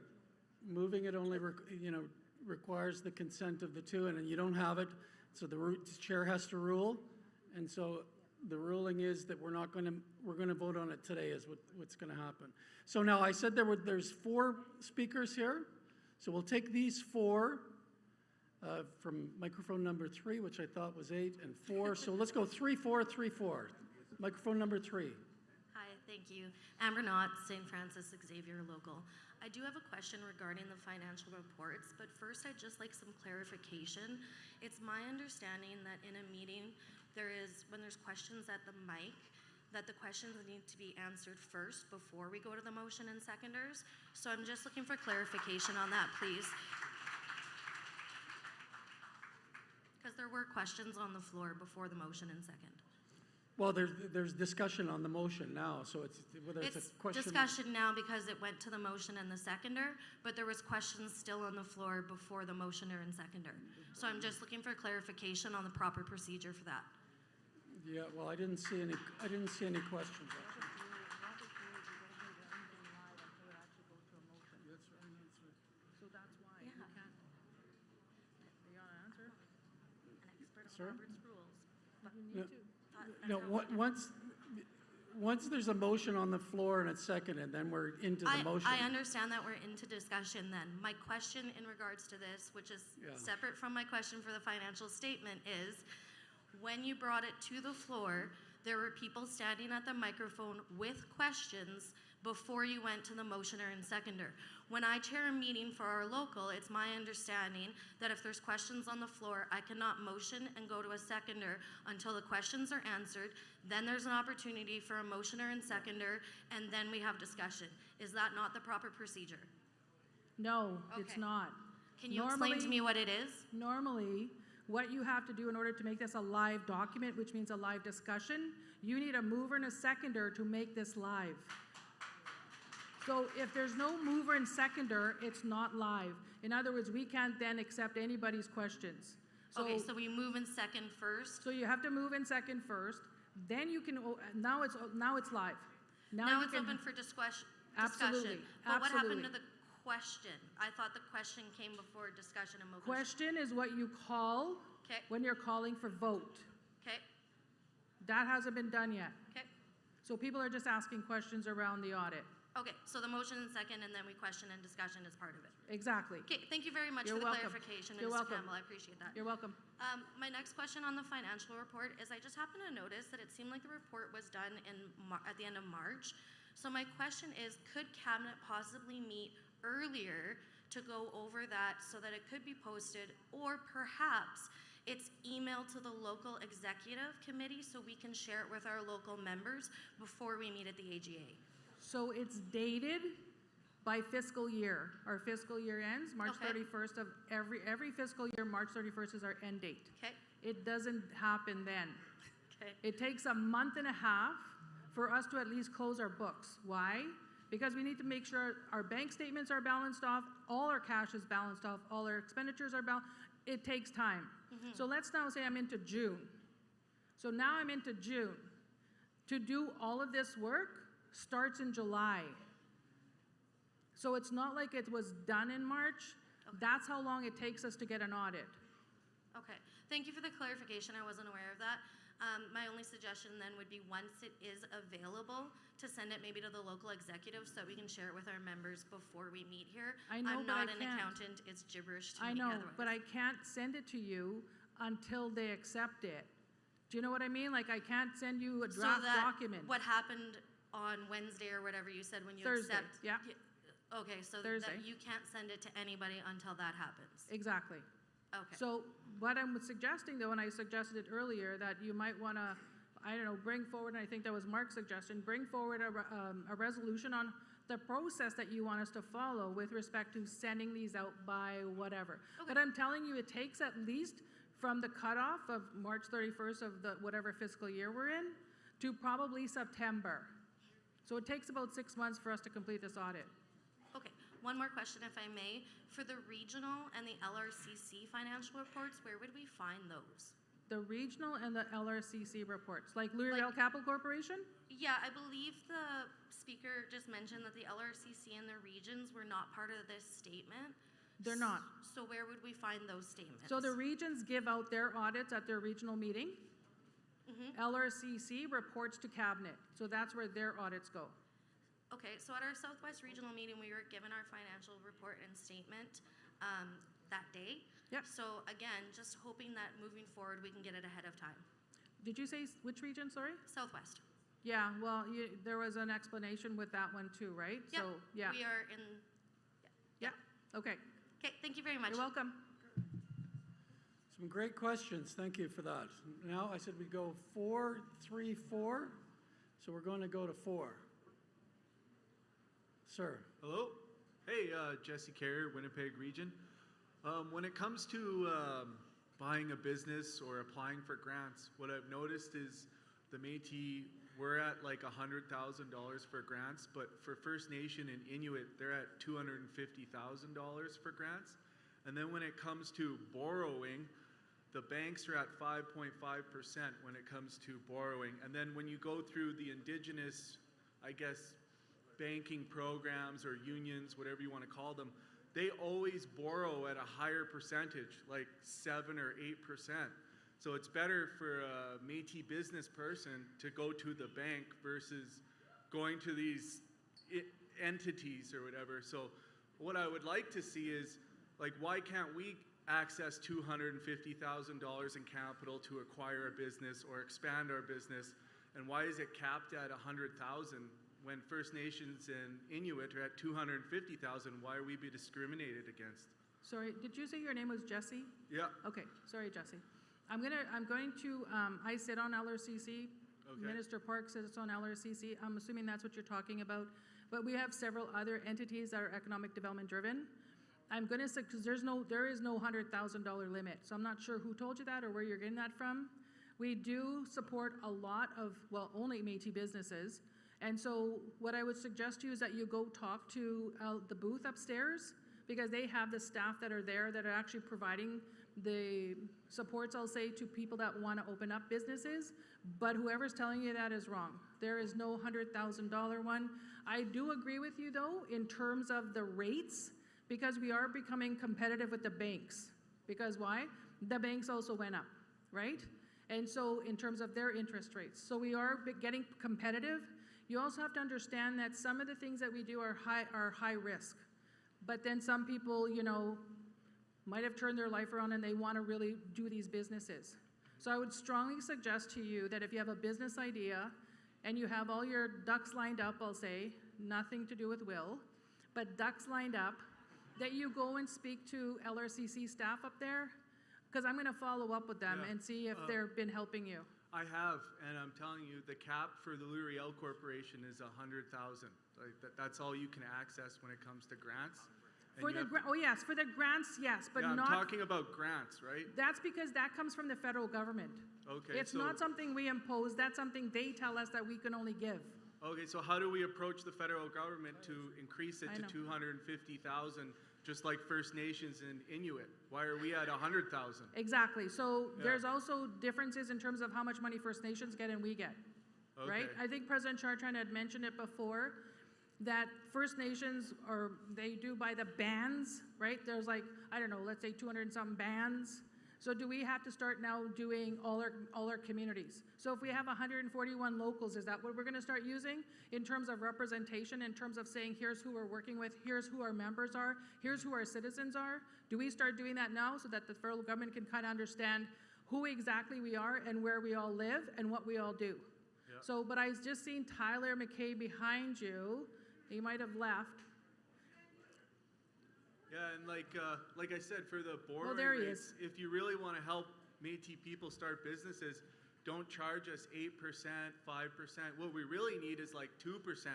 Moving it only, requires the consent of the two, and you don't have it, so the chair has to rule. And so the ruling is that we're going to vote on it today is what's going to happen. So now I said there's 4 speakers here. So we'll take these 4 from microphone number 3, which I thought was 8 and 4. So let's go 3, 4, 3, 4. Microphone number 3. Hi, thank you. Amber Knott, St. Francis Xavier Local. I do have a question regarding the financial reports, but first I'd just like some clarification. It's my understanding that in a meeting, when there's questions at the mic, that the questions need to be answered first before we go to the motion and seconders. So I'm just looking for clarification on that, please. Because there were questions on the floor before the motion and second. Well, there's discussion on the motion now, so it's whether it's a question. Discussion now because it went to the motion and the seconder, but there was questions still on the floor before the motioner and seconder. So I'm just looking for clarification on the proper procedure for that. Yeah, well, I didn't see any questions. So that's why you can't. You want to answer? An expert on Sir? Robert's rules. But No, once there's a motion on the floor and it's seconded, then we're into the motion. I understand that we're into discussion then. My question in regards to this, which is separate from my question for the financial statement, is when you brought it to the floor, there were people standing at the microphone with questions before you went to the motioner and seconder. When I chair a meeting for our local, it's my understanding that if there's questions on the floor, I cannot motion and go to a seconder until the questions are answered. Then there's an opportunity for a motioner and seconder, and then we have discussion. Is that not the proper procedure? No, it's Okay. not. Can you explain to me what it is? Normally, what you have to do in order to make this a live document, which means a live discussion, you need a mover and a seconder to make this live. So if there's no mover and seconder, it's not live. In other words, we can't then accept anybody's questions. Okay, so we move in second first. So you have to move in second first, then you can, now it's live. Now you it's can- open for discussion. Absolutely, But what happened to absolutely. the question? I thought the question came before discussion and motion. Question is what you call Okay. when you're calling for vote. Okay, That hasn't been done yet. okay. So people are just asking questions around the audit. Okay, so the motion and second, and then we question and discussion is part of it. Exactly. Okay, thank you very much You're for the welcome. clarification, You're Minister welcome. Campbell. I appreciate that. You're welcome. My next question on the financial report is I just happened to notice that it seemed like the report was done at the end of March. So my question is, could Cabinet possibly meet earlier to go over that so that it could be posted, or perhaps it's emailed to the local executive committee so we can share it with our local members before we meet at the AGA? So it's dated by fiscal year. Our fiscal year ends March Okay. 31st of every fiscal year. March 31st is our end date. Okay. It doesn't happen then. Okay. It takes a month and a half for us to at least close our books. Why? Because we need to make sure our bank statements are balanced off, all our cash is balanced off, all our expenditures are balanced. It takes time. So let's now say I'm into June. So now I'm into June. To do all of this work starts in July. So it's not like it was done in March. That's how long it takes us to get an audit. Okay, thank you for the clarification. I wasn't aware of that. My only suggestion then would be once it is available, to send it maybe to the local executive so that we can share it with our members before we meet here. I know, I'm but I not an can't. accountant. It's gibberish to I me know, otherwise. but I can't send it to you until they accept it. Do you know what I mean? Like, I can't send you a So draft that document. what happened on Wednesday or whatever you said when you Thursday, accept. yeah. Okay, so Thursday. that you can't send it to anybody until that happens. Exactly. Okay. So what I'm suggesting, though, and I suggested it earlier, that you might want to, I don't know, bring forward, and I think that was Mark's suggestion, bring forward a resolution on the process that you want us to follow with respect to sending these out by whatever. But I'm telling you, it takes at least from the cutoff of March 31st of the whatever fiscal year we're in to probably September. So it takes about 6 months for us to complete this audit. Okay, one more question if I may. For the regional and the LRCC financial reports, where would we find those? The regional and the LRCC reports, like L'Oreal Capital Corporation? Yeah, I believe the speaker just mentioned that the LRCC and the regions were not part of this statement. They're not. So where would we find those statements? So the regions give out their audits at their regional meeting. LRCC reports to cabinet. So that's where their audits go. Okay, so at our Southwest Regional meeting, we were given our financial report and statement that day. Yep. So again, just hoping that moving forward, we can get it ahead of time. Did you say which region, sorry? Southwest. Yeah, well, there was an explanation with that one too, right? Yep, So, yeah. we are in, Yeah, okay. okay, thank you very much. You're welcome. Some great questions. Thank you for that. Now, I said we go 4, 3, 4. So we're going to go to 4. Sir. Hello. Hey, Jesse Carrier, Winnipeg Region. When it comes to buying a business or applying for grants, what I've noticed is the Métis, we're at like $100,000 for grants, but for First Nation and Inuit, they're at $250,000 for grants. And then when it comes to borrowing, the banks are at 5.5% when it comes to borrowing. And then when you go through the Indigenous, I guess, banking programs or unions, whatever you want to call them, they always borrow at a higher percentage, like 7 or 8%. So it's better for a Métis business person to go to the bank versus going to these entities or whatever. So what I would like to see is, like, why can't we access $250,000 in capital to acquire a business or expand our business? And why is it capped at $100,000? When First Nations and Inuit are at $250,000, why are we be discriminated against? Sorry, did you say your name was Jesse? Yeah. Okay, sorry, Jesse. I sit on LRCC. Okay. Minister Park sits on LRCC. I'm assuming that's what you're talking about. But we have several other entities that are economic development driven. I'm going to say, because there is no $100,000 limit. So I'm not sure who told you that or where you're getting that from. We do support a lot of, well, only Métis businesses. And so what I would suggest to you is that you go talk to the booth upstairs, because they have the staff that are there that are actually providing the supports, I'll say, to people that want to open up businesses. But whoever's telling you that is wrong. There is no $100,000 one. I do agree with you, though, in terms of the rates, because we are becoming competitive with the banks. Because why? The banks also went up, right? And so in terms of their interest rates. So we are getting competitive. You also have to understand that some of the things that we do are high risk. But then some people, you know, might have turned their life around and they want to really do these businesses. So I would strongly suggest to you that if you have a business idea and you have all your ducks lined up, I'll say, nothing to do with Will, but ducks lined up, that you go and speak to LRCC staff up there, because I'm going to follow up with them and see if they've been helping you. I have, and I'm telling you, the cap for the L'Oreal Corporation is $100,000. Like that's all you can access when it comes to grants. For the yes, for the grants, yes, but yeah, not. I'm talking about grants, right? That's because that comes from the federal government. Okay. It's not something we impose. That's something they tell us that we can only give. Okay, so how do we approach the federal government to increase it to $250,000, just like First Nations and Inuit? Why are we at $100,000? Exactly. So there's also differences in terms of how much money First Nations get and we get. Okay. Right? I think President Chartrand had mentioned it before, that First Nations, or they do by the bands, right? There's like, I don't know, let's say 200 and some bands. So do we have to start now doing all our communities? So if we have 141 locals, is that what we're going to start using in terms of representation, in terms of saying, here's who we're working with, here's who our members are, here's who our citizens are? Do we start doing that now so that the federal government can kind of understand who exactly we are and where we all live and what we all do? Yeah. So, but I just seen Tyler McKay behind you. He might have left. Yeah, and like I said, for the borrowing there he rates, if you really want to help Métis people start businesses, don't charge us 8%, 5%. What we really need is like 2%, 3%.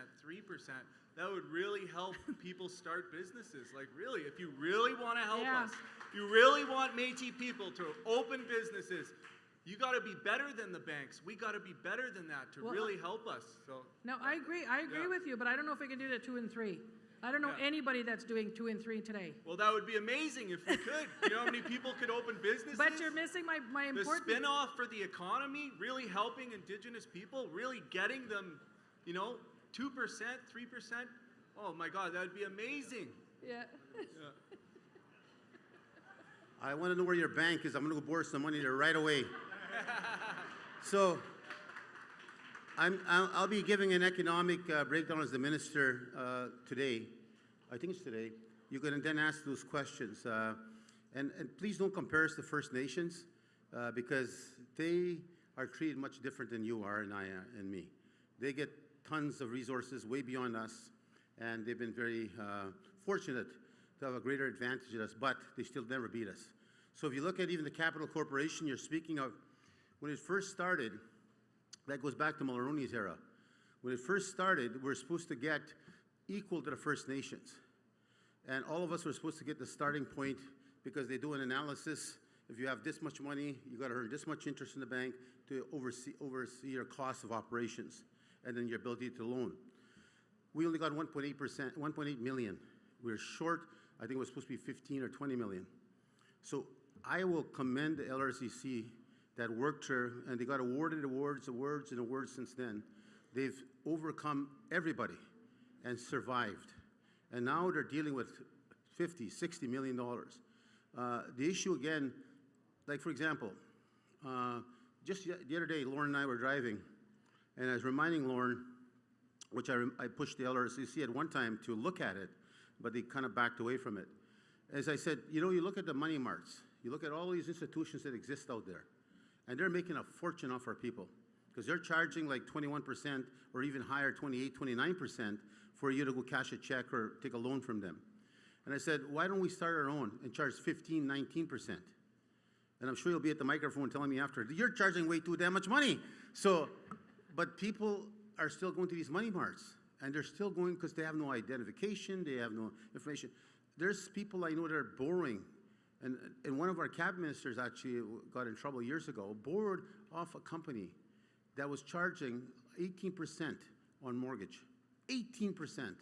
That would really help people start businesses. Like really, if you really want to help us, if you really want Métis people to open businesses, you got to be better than the banks. We got to be better than that to really help us. So. No, I agree. I agree with you, but I don't know if we can do that 2 and 3. I don't know anybody that's doing 2 and 3 today. Well, that would be amazing if we could. You know how many people could open businesses? But you're missing my important... The spin-off for the economy, really helping Indigenous people, really getting them, you know, 2%, 3%. Oh my God, that would be amazing. Yeah. I want to know where your bank is. I'm going to go borrow some money there right away. So I'll be giving an economic breakdown as the minister today. I think it's today. You can then ask those questions. And please don't compare us to First Nations because they are treated much different than you are and I and me. They get tons of resources way beyond us, and they've been very fortunate to have a greater advantage than us, but they still never beat us. So if you look at even the Capital Corporation you're speaking of, when it first started, that goes back to Mulroney's era. When it first started, we were supposed to get equal to the First Nations. And all of us were supposed to get the starting point because they do an analysis. If you have this much money, you got to earn this much interest in the bank to oversee your costs of operations and then your ability to loan. We only got 1.8%, 1.8 million. We were short, I think it was supposed to be 15 or 20 million. So I will commend the LRCC that worked her, and they got awarded awards since then. They've overcome everybody and survived. And now they're dealing with $50, $60 million. The issue again, like for example, just the other day, Lauren and I were driving, and I was reminding Lauren, which I pushed the LRCC at one time to look at it, but they kind of backed away from it. As I said, you know, you look at the money marts, you look at all these institutions that exist out there, and they're making a fortune off our people because they're charging like 21% or even higher, 28, 29% for you to go cash a check or take a loan from them. And I said, why don't we start our own and charge 15, 19%? And I'm sure you'll be at the microphone telling me after, you're charging way too damn much money. So, but people are still going to these money marts, and they're still going because they have no identification, they have no information. There's people I know that are borrowing, and one of our cabinet ministers actually got in trouble years ago, borrowed off a company that was charging 18% on mortgage. 18%.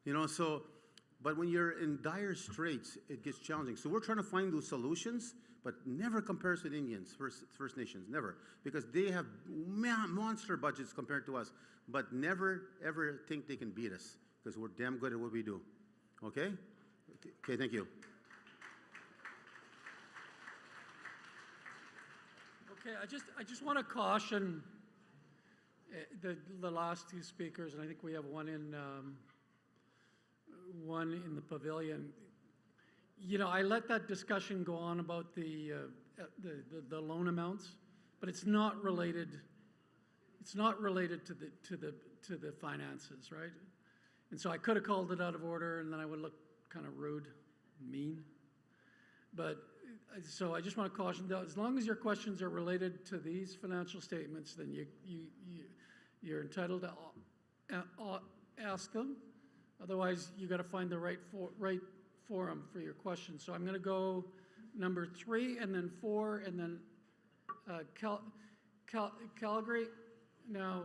You know, so, but when you're in dire straits, it gets challenging. So we're trying to find those solutions, but never compare us with Indians, First Nations, never. Because they have monster budgets compared to us, but never, ever think they can beat us, because we're damn good at what we do. Okay? Okay, thank you. Okay, I just want to caution the last two speakers, and I think we have one in the pavilion. You know, I let that discussion go on about the loan amounts, but it's not related. It's not related to the finances, right? And so I could have called it out of order, and then I would look kind of rude, mean. But so I just want to caution that as long as your questions are related to these financial statements, then you're entitled to ask them. Otherwise, you got to find the right forum for your question. So I'm going to go number 3, and then 4, and then Calgary. Now,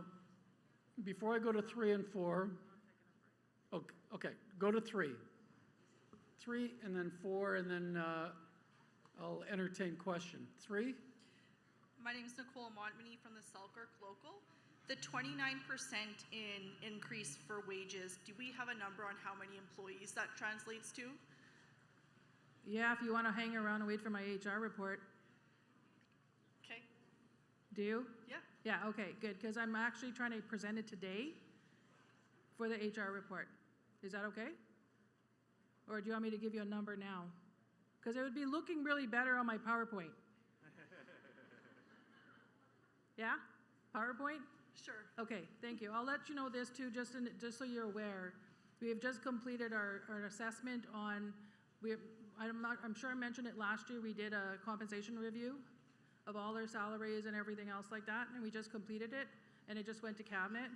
before I go to 3 and 4, okay, go to 3. 3 and then 4, and then I'll entertain question. 3? My name is Nicole Montmany from the Selkirk Local. The 29% in increase for wages, do we have a number on how many employees that translates to? Yeah, if you want to hang around and wait for my HR report. Okay. Do you? Yeah. Yeah, okay, good, because I'm actually trying to present it today for the HR report. Is that okay? Or do you want me to give you a number now? Because it would be looking really better on my PowerPoint. Yeah? PowerPoint? Sure. Okay, thank you. I'll let you know this too, just so you're aware. We have just completed our assessment on, I'm sure I mentioned it last year, we did a compensation review of all our salaries and everything else like that, and we just completed it, and it just went to cabinet.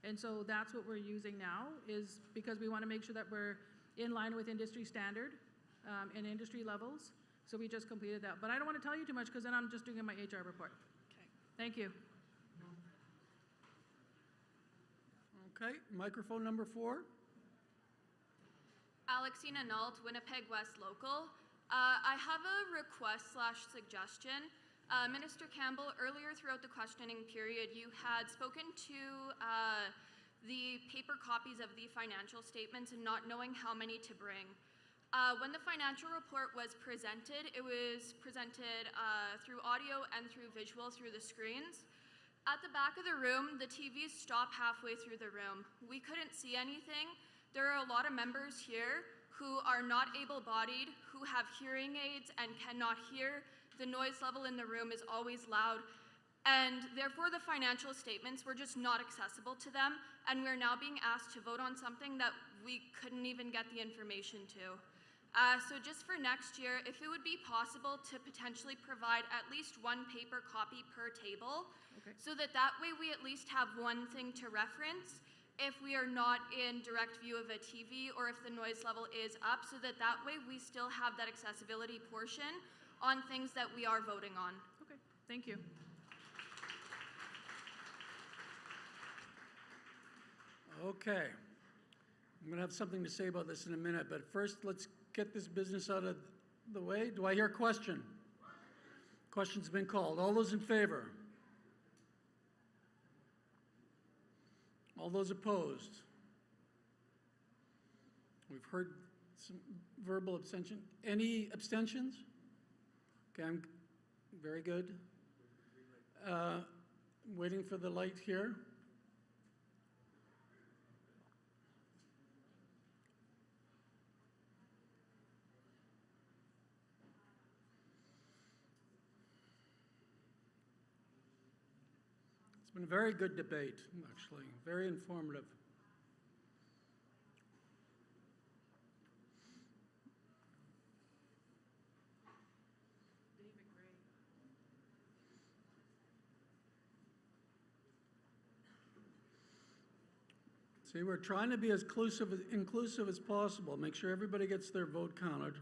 And so that's what we're using now, is because we want to make sure that we're in line with industry standard and industry levels. So we just completed that. But I don't want to tell you too much because then I'm just doing my HR report. Okay. Thank you. Okay, microphone number 4. Alexina Nault, Winnipeg West Local. I have a request/suggestion. Minister Campbell, earlier throughout the questioning period, you had spoken to the paper copies of the financial statements and not knowing how many to bring. When the financial report was presented, it was presented through audio and through visual through the screens. At the back of the room, the TVs stopped halfway through the room. We couldn't see anything. There are a lot of members here who are not able-bodied, who have hearing aids and cannot hear. The noise level in the room is always loud, and therefore the financial statements were just not accessible to them, and we're now being asked to vote on something that we couldn't even get the information to. So just for next year, if it would be possible to potentially provide at least one paper copy per table, so that way we at least have one thing to reference if we are not in direct view of a TV or if the noise level is up, so that way we still have that accessibility portion on things that we are voting on. Okay, thank you. Okay. I'm going to have something to say about this in a minute, but first let's get this business out of the way. Do I hear a question? Question's been called. All those in favor? All those opposed? We've heard some verbal abstention. Any abstentions? Okay, I'm very good. Waiting for the light here. It's been a very good debate, actually, very informative. See, we're trying to be as inclusive as possible, make sure everybody gets their vote counted.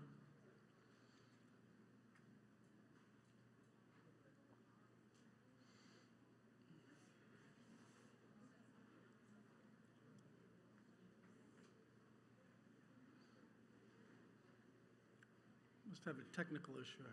Must have a technical issue here.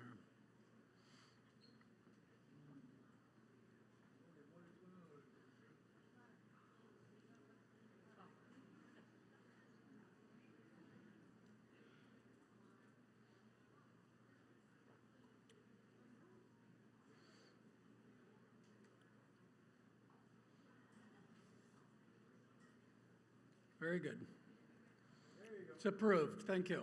Very good. It's approved. Thank you.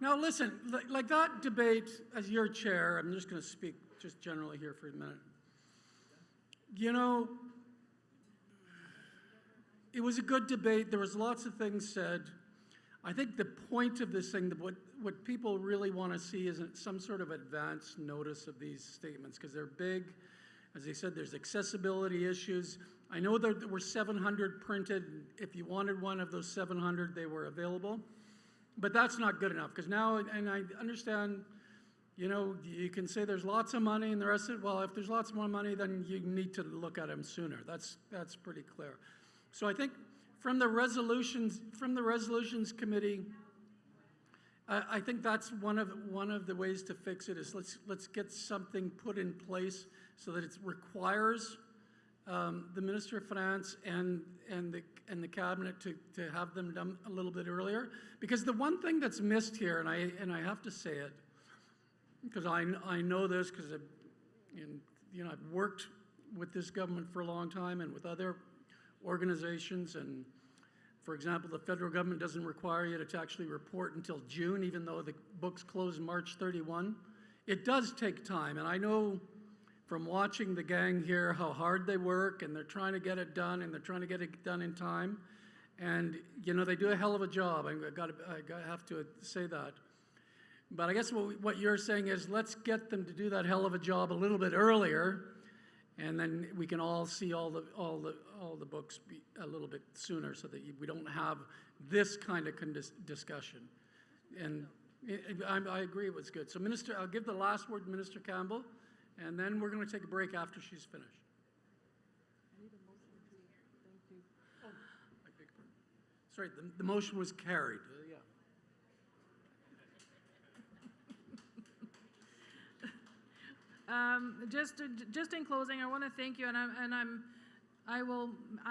Now listen, like that debate, as your chair, I'm just going to speak just generally here for a minute. You know, it was a good debate. There was lots of things said. I think the point of this thing, what people really want to see is some sort of advance notice of these statements, because they're big. As I said, there's accessibility issues. I know that there were 700 printed. If you wanted one of those 700, they were available. But that's not good enough, because now, and I understand, you know, you can say there's lots of money and the rest of it. Well, if there's lots more money, then you need to look at them sooner. That's pretty clear. So I think from the resolutions committee, I think that's one of the ways to fix it is let's get something put in place so that it requires the Minister of Finance and the Cabinet to have them done a little bit earlier. Because the one thing that's missed here, and I have to say it, because I know this because I've worked with this government for a long time and with other organizations, and for example, the federal government doesn't require you to actually report until June, even though the books close March 31. It does take time, and I know from watching the gang here how hard they work, and they're trying to get it done, and they're trying to get it done in time. And, you know, they do a hell of a job. I have to say that. But I guess what you're saying is let's get them to do that hell of a job a little bit earlier, and then we can all see all the books a little bit sooner, so that we don't have this kind of discussion. And I agree it was good. So, Minister, I'll give the last word to Minister Campbell, and then we're going to take a break after she's finished. Sorry, the motion was carried. Just in closing, I want to thank you, I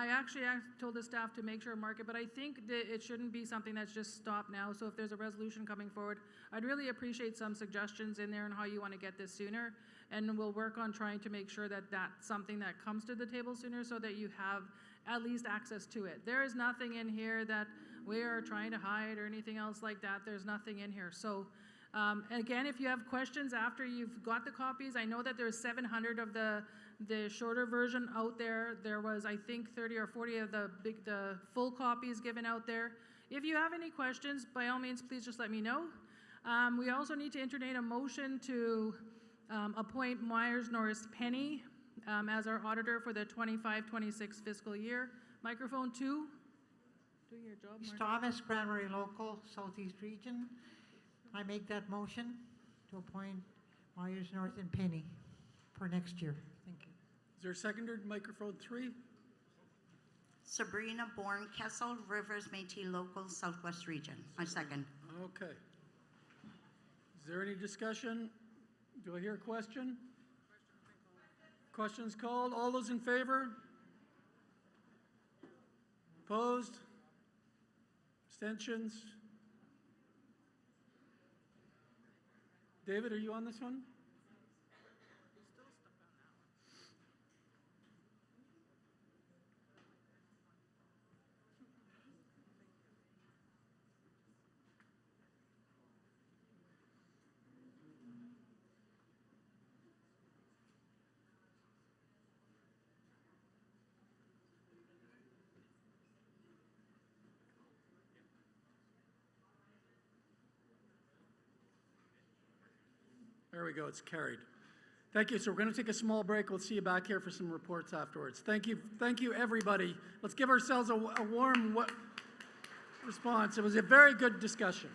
actually told the staff to make sure to mark it, but I think that it shouldn't be something that's just stopped now. So if there's a resolution coming forward, I'd really appreciate some suggestions in there on how you want to get this sooner, and we'll work on trying to make sure that that's something that comes to the table sooner, so that you have at least access to it. There is nothing in here that we are trying to hide or anything else like that. There's nothing in here. So again, if you have questions after you've got the copies, I know that there's 700 of the shorter version out there. There was, I think, 30 or 40 of the full copies given out there. If you have any questions, by all means, please just let me know. We also need to entertain a motion to appoint Myers Norris Penny as our auditor for the 25-26 fiscal year. Microphone 2. Doing your job, Mark. Thomas, Primary Local, Southeast Region. I make that motion to appoint Myers North and Penny for next year. Thank you. Is there a seconder? Microphone 3. Sabrina Bourne Kessel, Rivers Métis Local, Southwest Region. I second. Okay. Is there any discussion? Do I hear a question? Questions called. All those in favor? Opposed? Abstentions? David, are you on this one? There we go, it's carried. Thank you. So we're going to take a small break. We'll see you back here for some reports afterwards. Thank you, everybody. Let's give ourselves a warm response. It was a very good discussion.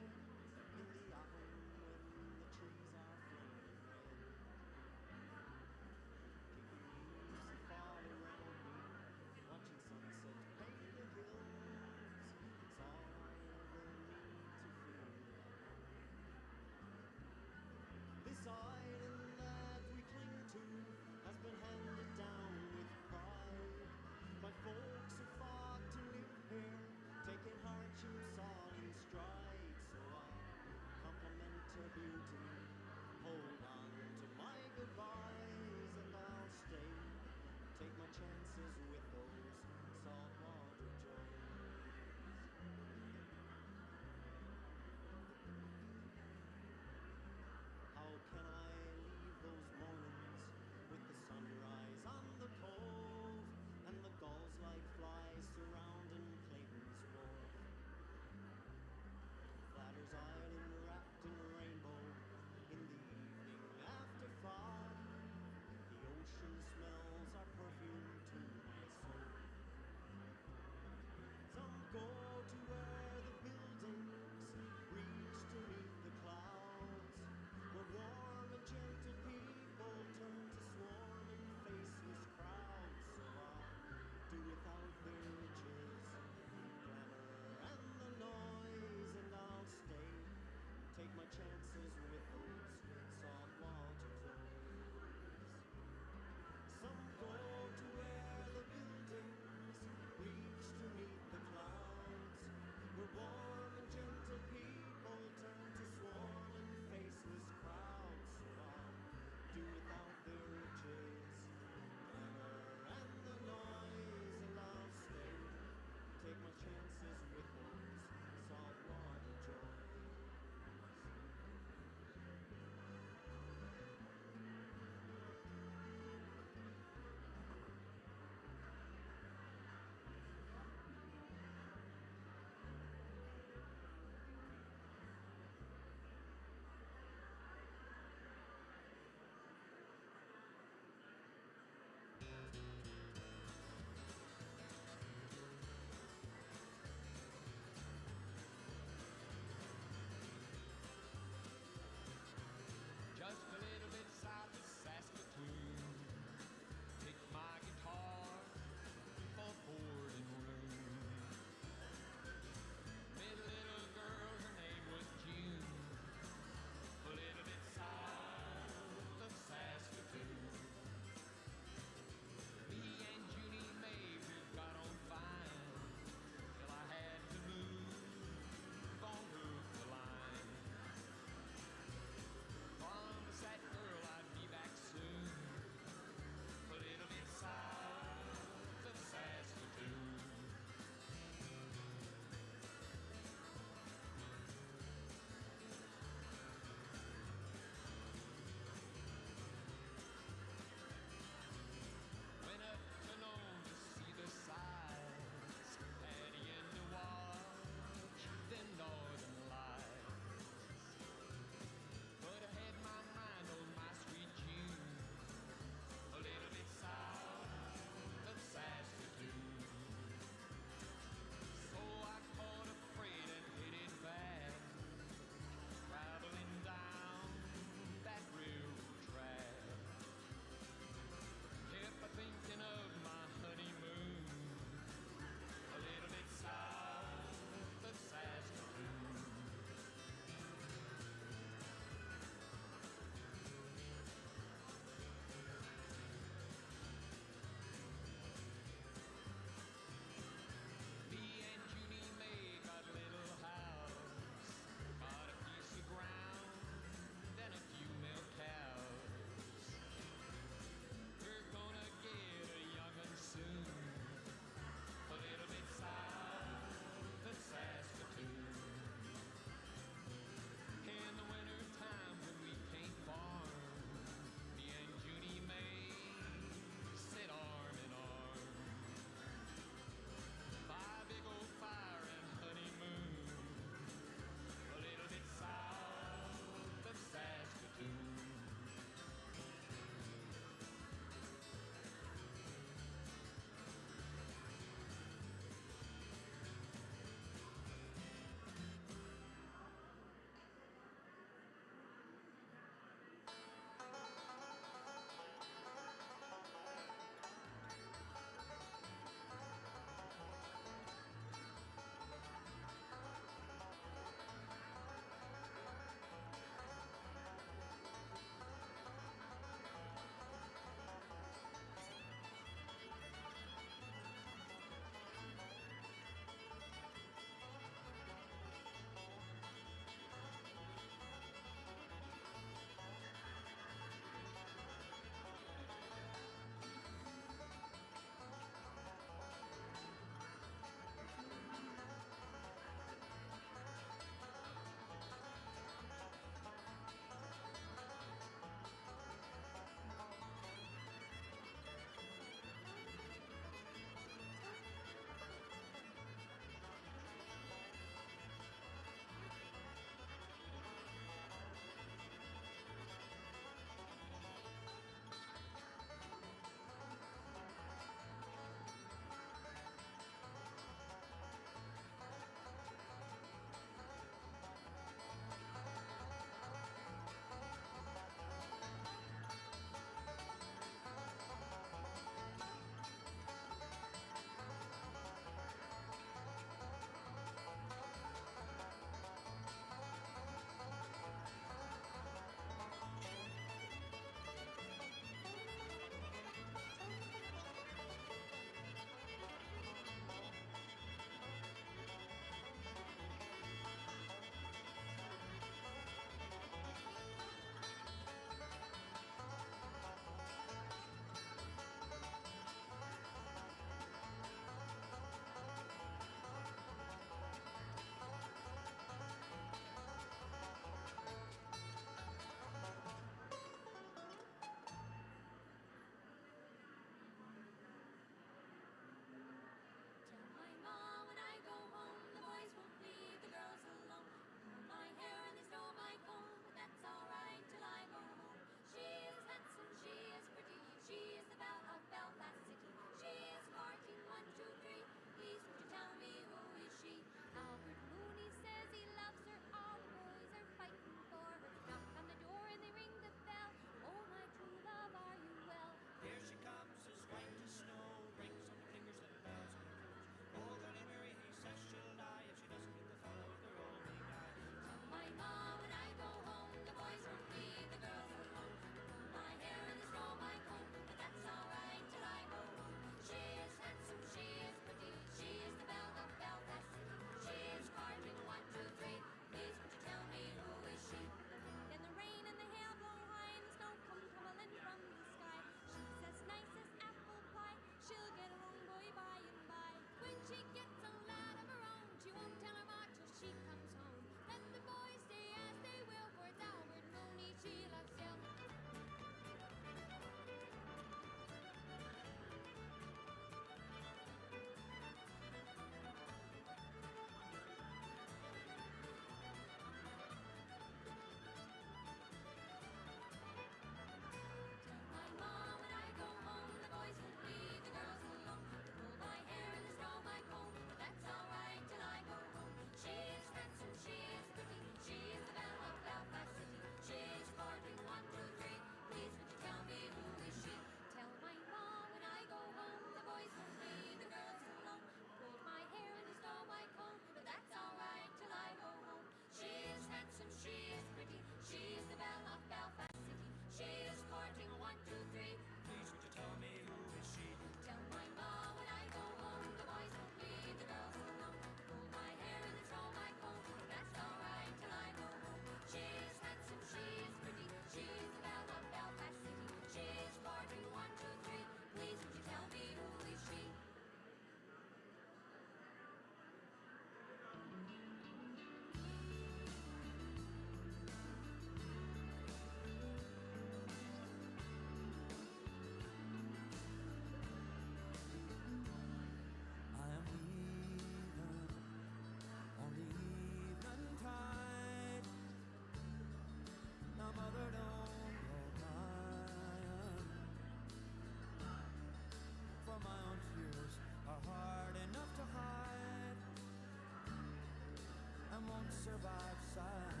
survive silent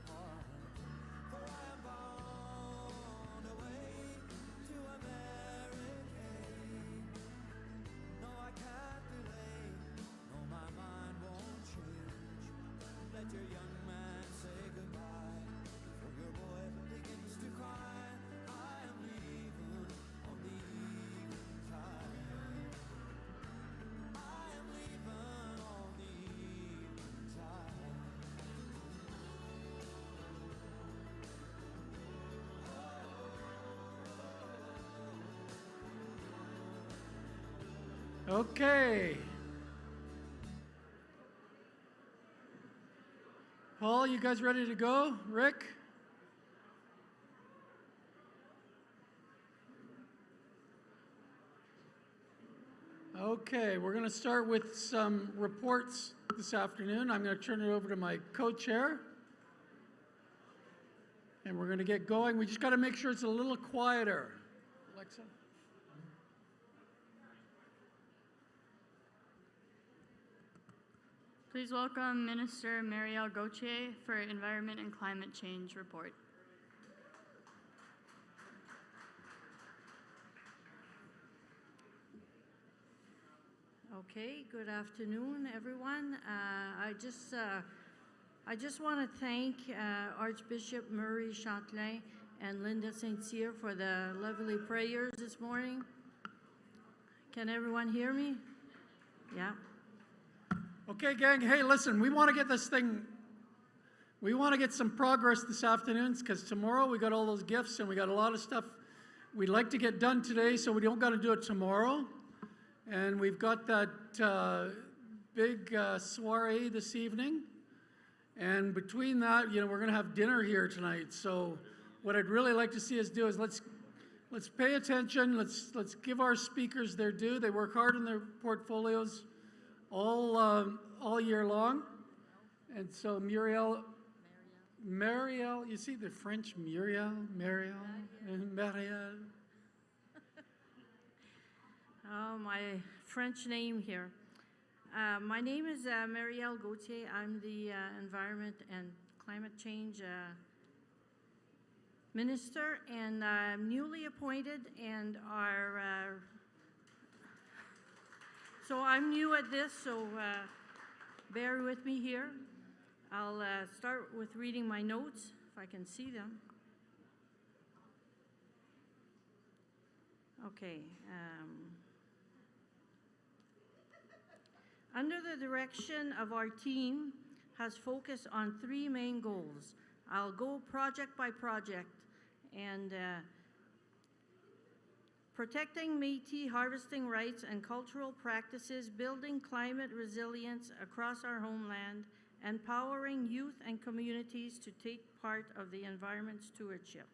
heart. For I am bound away to America. No, I can't delay. No, my mind won't change. Let your young man say goodbye before your boy begins to cry. I am leaving on the evening tide. I am leaving on the evening tide. Okay. Paul, you guys ready to go? Rick? Okay, we're going to start with some reports this afternoon. I'm going to turn it over to my co-chair. And we're going to get going. We just got to make sure it's a little quieter. Alexa? Please welcome Minister Marielle Gauthier for Environment and Climate Change report. Okay, good afternoon, everyone. I just want to thank Archbishop Murray Châtelain and Linda St. Cyr for the lovely prayers this morning. Can everyone hear me? Yeah. Okay, gang, hey, listen, we want to get this thing, we want to get some progress this afternoon because tomorrow we got all those gifts and we got a lot of stuff we'd like to get done today, so we don't got to do it tomorrow. And we've got that big soiree this evening. And between that, you know, we're going to have dinner here tonight. So what I'd really like to see us do is let's pay attention. Let's give our speakers their due. They work hard in their portfolios all year long. And so Marielle, you see the French Marielle. Oh, my French name here. My name is Marielle Gauthier. I'm the Environment and Climate Change Minister, and I'm newly appointed, and so I'm new at this, so bear with me here. I'll start with reading my notes, if I can see them. Okay. Under the direction of our team has focused on three main goals. I'll go project by project, and protecting Métis harvesting rights and cultural practices, building climate resilience across our homeland, empowering youth and communities to take part of the environment stewardship.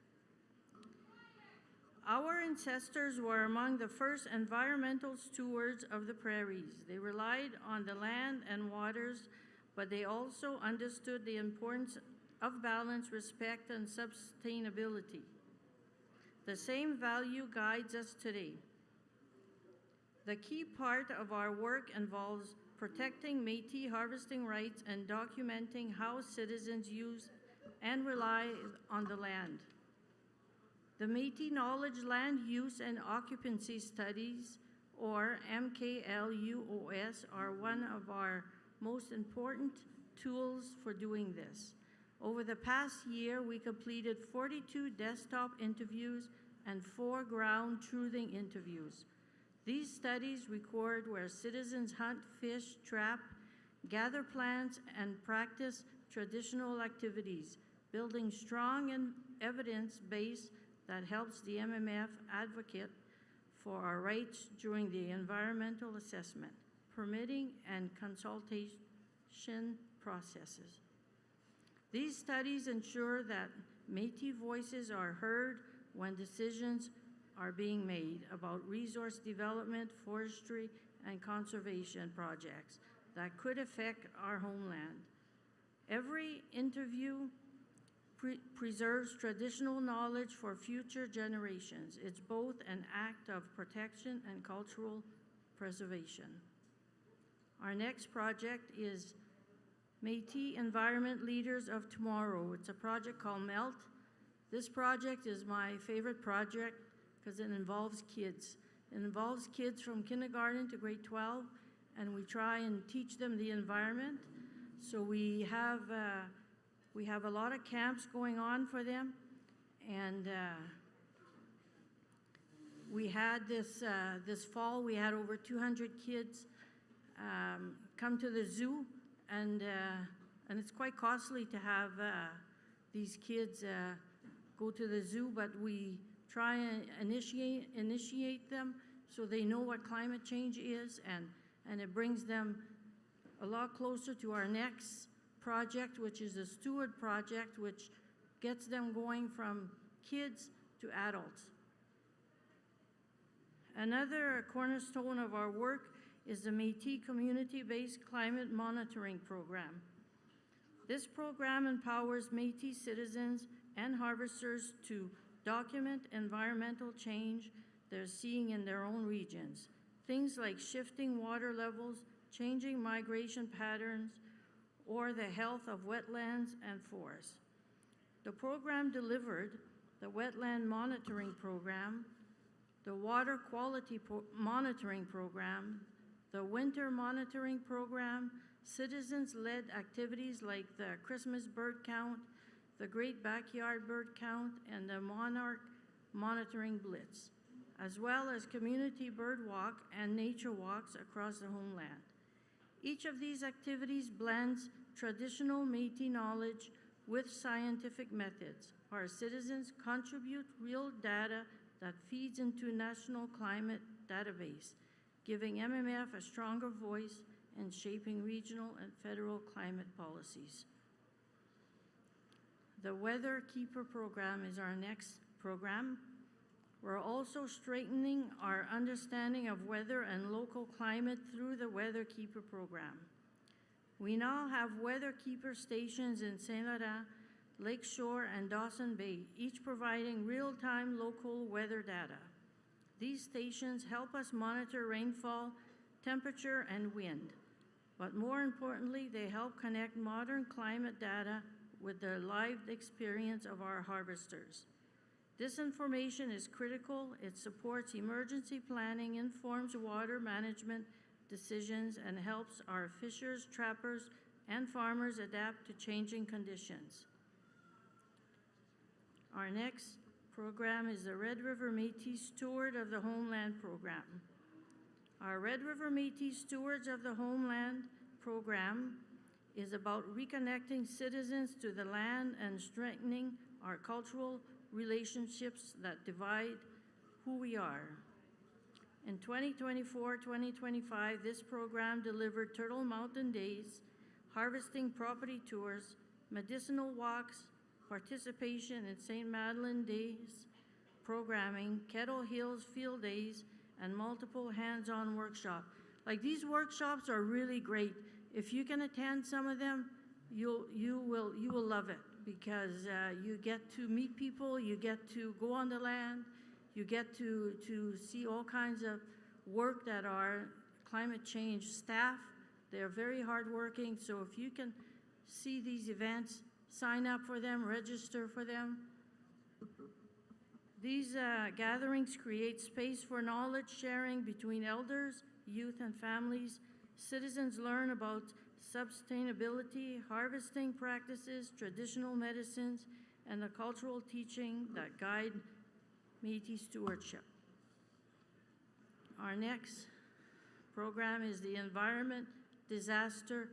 Our ancestors were among the first environmental stewards of the prairies. They relied on the land and waters, but they also understood the importance of balance, respect, and sustainability. The same value guides us today. The key part of our work involves protecting Métis harvesting rights and documenting how citizens use and rely on the land. The Métis Knowledge Land Use and Occupancy Studies, or MKLUOS, are one of our most important tools for doing this. Over the past year, we completed 42 desktop interviews and 4 ground truthing interviews. These studies record where citizens hunt, fish, trap, gather plants, and practice traditional activities, building strong and evidence base that helps the MMF advocate for our rights during the environmental assessment, permitting, and consultation processes. These studies ensure that Métis voices are heard when decisions are being made about resource development, forestry, and conservation projects that could affect our homeland. Every interview preserves traditional knowledge for future generations. It's both an act of protection and cultural preservation. Our next project is Métis Environment Leaders of Tomorrow. It's a project called MELT. This project is my favorite project because it involves kids. It involves kids from kindergarten to grade 12, and we try and teach them the environment. So we have a lot of camps going on for them, and we had this fall, we had over 200 kids come to the zoo, and it's quite costly to have these kids go to the zoo, but we try and initiate them so they know what climate change is, and it brings them a lot closer to our next project, which is a steward project, which gets them going from kids to adults. Another cornerstone of our work is the Métis Community-Based Climate Monitoring Program. This program empowers Métis citizens and harvesters to document environmental change they're seeing in their own regions. Things like shifting water levels, changing migration patterns, or the health of wetlands and forests. The program delivered the Wetland Monitoring Program, the Water Quality Monitoring Program, the Winter Monitoring Program, citizens-led activities like the Christmas bird count, the Great Backyard Bird Count, and the Monarch Monitoring Blitz, as well as community bird walk and nature walks across the homeland. Each of these activities blends traditional Métis knowledge with scientific methods. Our citizens contribute real data that feeds into National Climate Database, giving MMF a stronger voice in shaping regional and federal climate policies. The Weather Keeper program is our next program. We're also strengthening our understanding of weather and local climate through the Weather Keeper program. We now have Weather Keeper stations in Saint-Laurent, Lakeshore, and Dawson Bay, each providing real-time local weather data. These stations help us monitor rainfall, temperature, and wind. But more importantly, they help connect modern climate data with the lived experience of our harvesters. This information is critical. It supports emergency planning, informs water management decisions, and helps our fishers, trappers, and farmers adapt to changing conditions. Our next program is the Red River Métis Steward of the Homeland program. Our Red River Métis Stewards of the Homeland program is about reconnecting citizens to the land and strengthening our cultural relationships that divide who we are. In 2024-2025, this program delivered Turtle Mountain Days, harvesting property tours, medicinal walks, participation in St. Madeleine Days programming, Kettle Hills Field Days, and multiple hands-on workshops. Like, these workshops are really great. If you can attend some of them, you will love it, because you get to meet people, you get to go on the land, you get to see all kinds of work that our climate change staff. They're very hardworking, so if you can see these events, sign up for them, register for them. These gatherings create space for knowledge sharing between elders, youth, and families. Citizens learn about sustainability, harvesting practices, traditional medicines, and the cultural teaching that guide Métis stewardship. Our next program is the Environment Disaster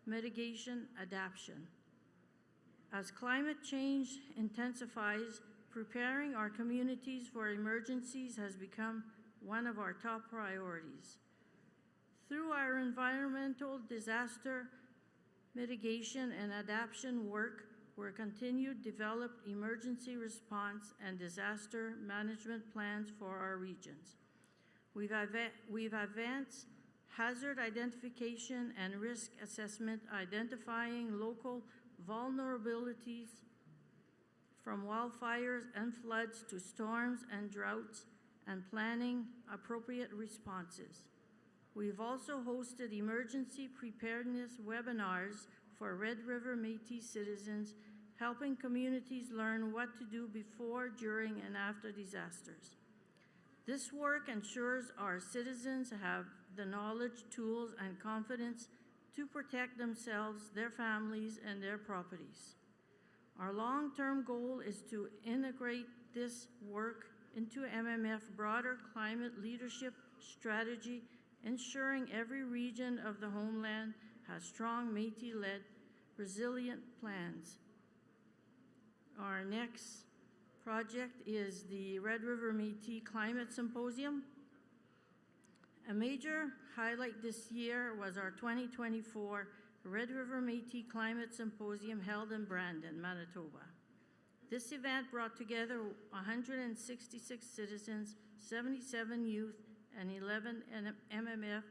Mitigation Adaptation. As climate change intensifies, preparing our communities for emergencies has become one of our top priorities. Through our environmental disaster mitigation and adaptation work, we're continued to develop emergency response and disaster management plans for our regions. We've advanced hazard identification and risk assessment, identifying local vulnerabilities from wildfires and floods to storms and droughts, and planning appropriate responses. We've also hosted emergency preparedness webinars for Red River Métis citizens, helping communities learn what to do before, during, and after disasters. This work ensures our citizens have the knowledge, tools, and confidence to protect themselves, their families, and their properties. Our long-term goal is to integrate this work into MMF broader climate leadership strategy, ensuring every region of the homeland has strong Métis-led resilient plans. Our next project is the Red River Métis Climate Symposium. A major highlight this year was our 2024 Red River Métis Climate Symposium held in Brandon, Manitoba. This event brought together 166 citizens, 77 youth, and 11 MMF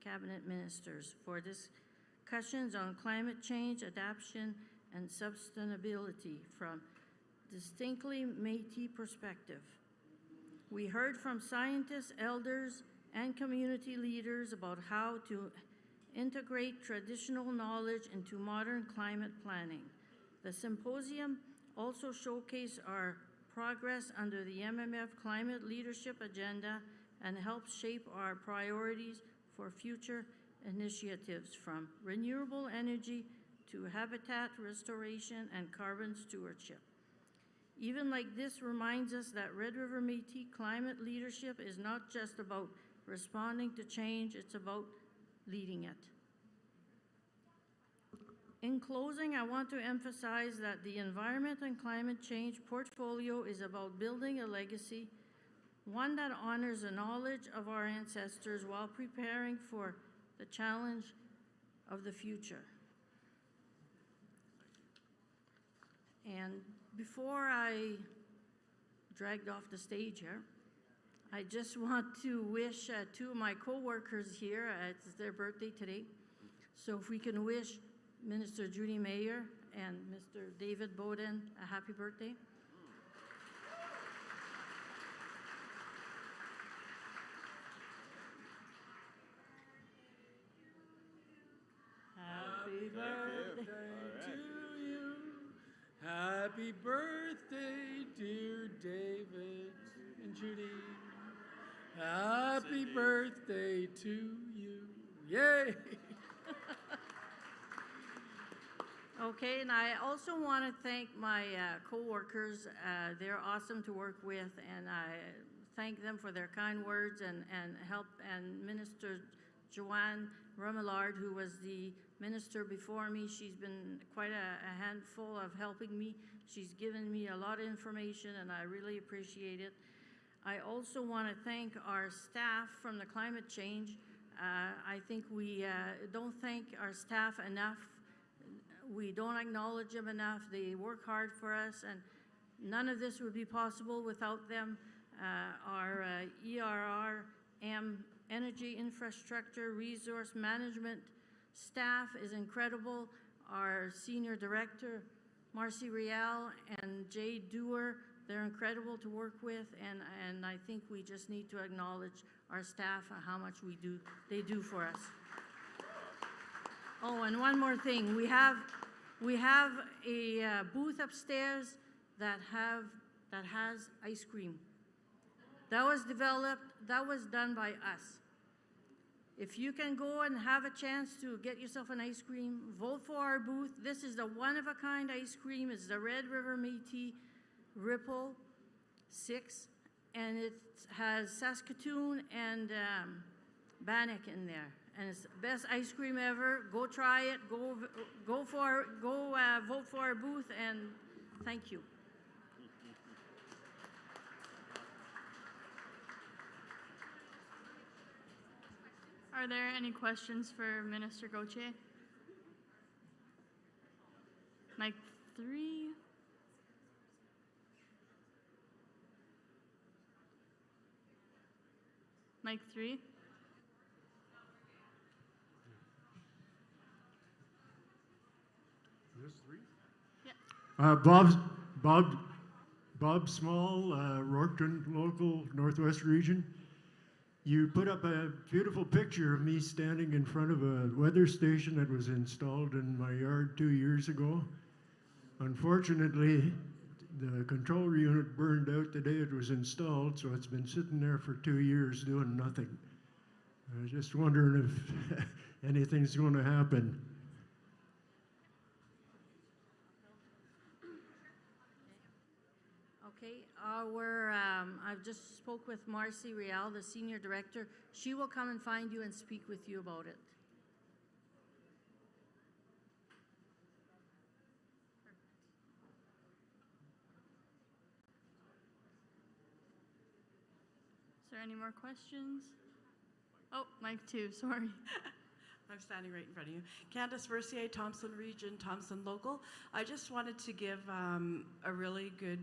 cabinet ministers for discussions on climate change, adaptation, and sustainability from distinctly Métis perspective. We heard from scientists, elders, and community leaders about how to integrate traditional knowledge into modern climate planning. The symposium also showcased our progress under the MMF Climate Leadership Agenda and helped shape our priorities for future initiatives, from renewable energy to habitat restoration and carbon stewardship. Even like this reminds us that Red River Métis climate leadership is not just about responding to change, it's about leading it. In closing, I want to emphasize that the environment and climate change portfolio is about building a legacy, one that honors the knowledge of our ancestors while preparing for the challenge of the future. And before I dragged off the stage here, I just want to wish two of my co-workers here, it's their birthday today. So if we can wish Minister Judy Mayer and Mr. David Bowden a happy birthday. Happy birthday to you. Happy birthday, dear David and Judy. Happy birthday to you. Yay! Okay, and I also want to thank my co-workers. They're awesome to work with, and I thank them for their kind words and help. And Minister Joanne Remillard, who was the minister before me, she's been quite a handful of helping me. She's given me a lot of information, and I really appreciate it. I also want to thank our staff from the climate change. I think we don't thank our staff enough. We don't acknowledge them enough. They work hard for us, and none of this would be possible without them. Our ERRM, Energy Infrastructure Resource Management staff is incredible. Our Senior Director, Marcy Rial, and Jay Dewar, they're incredible to work with, and I think we just need to acknowledge our staff and how much they do for us. Oh, and one more thing. We have a booth upstairs that has ice cream. That was done by us. If you can go and have a chance to get yourself an ice cream, vote for our booth. This is the one-of-a-kind ice cream. It's the Red River Métis Ripple 6, and it has Saskatoon and Bannock in there. And it's the best ice cream ever. Go try it. Go vote for our booth, and thank you. Are there any questions for Minister Gauthier? Mic 3. Mic 3. Is this 3? Yeah. Bob Small, Rockton Local, Northwest Region. You put up a beautiful picture of me standing in front of a weather station that was installed in my yard 2 years ago. Unfortunately, the control unit burned out the day it was installed, so it's been sitting there for 2 years doing nothing. I was just wondering if anything's going to happen. Okay, I've just spoke with Marcy Real, the Senior Director. She will come and find you and speak with you about it. Is there any more questions? Oh, mic 2, sorry. I'm standing right in front of you. Candace Mercier, Thompson Region, Thompson Local. I just wanted to give a really good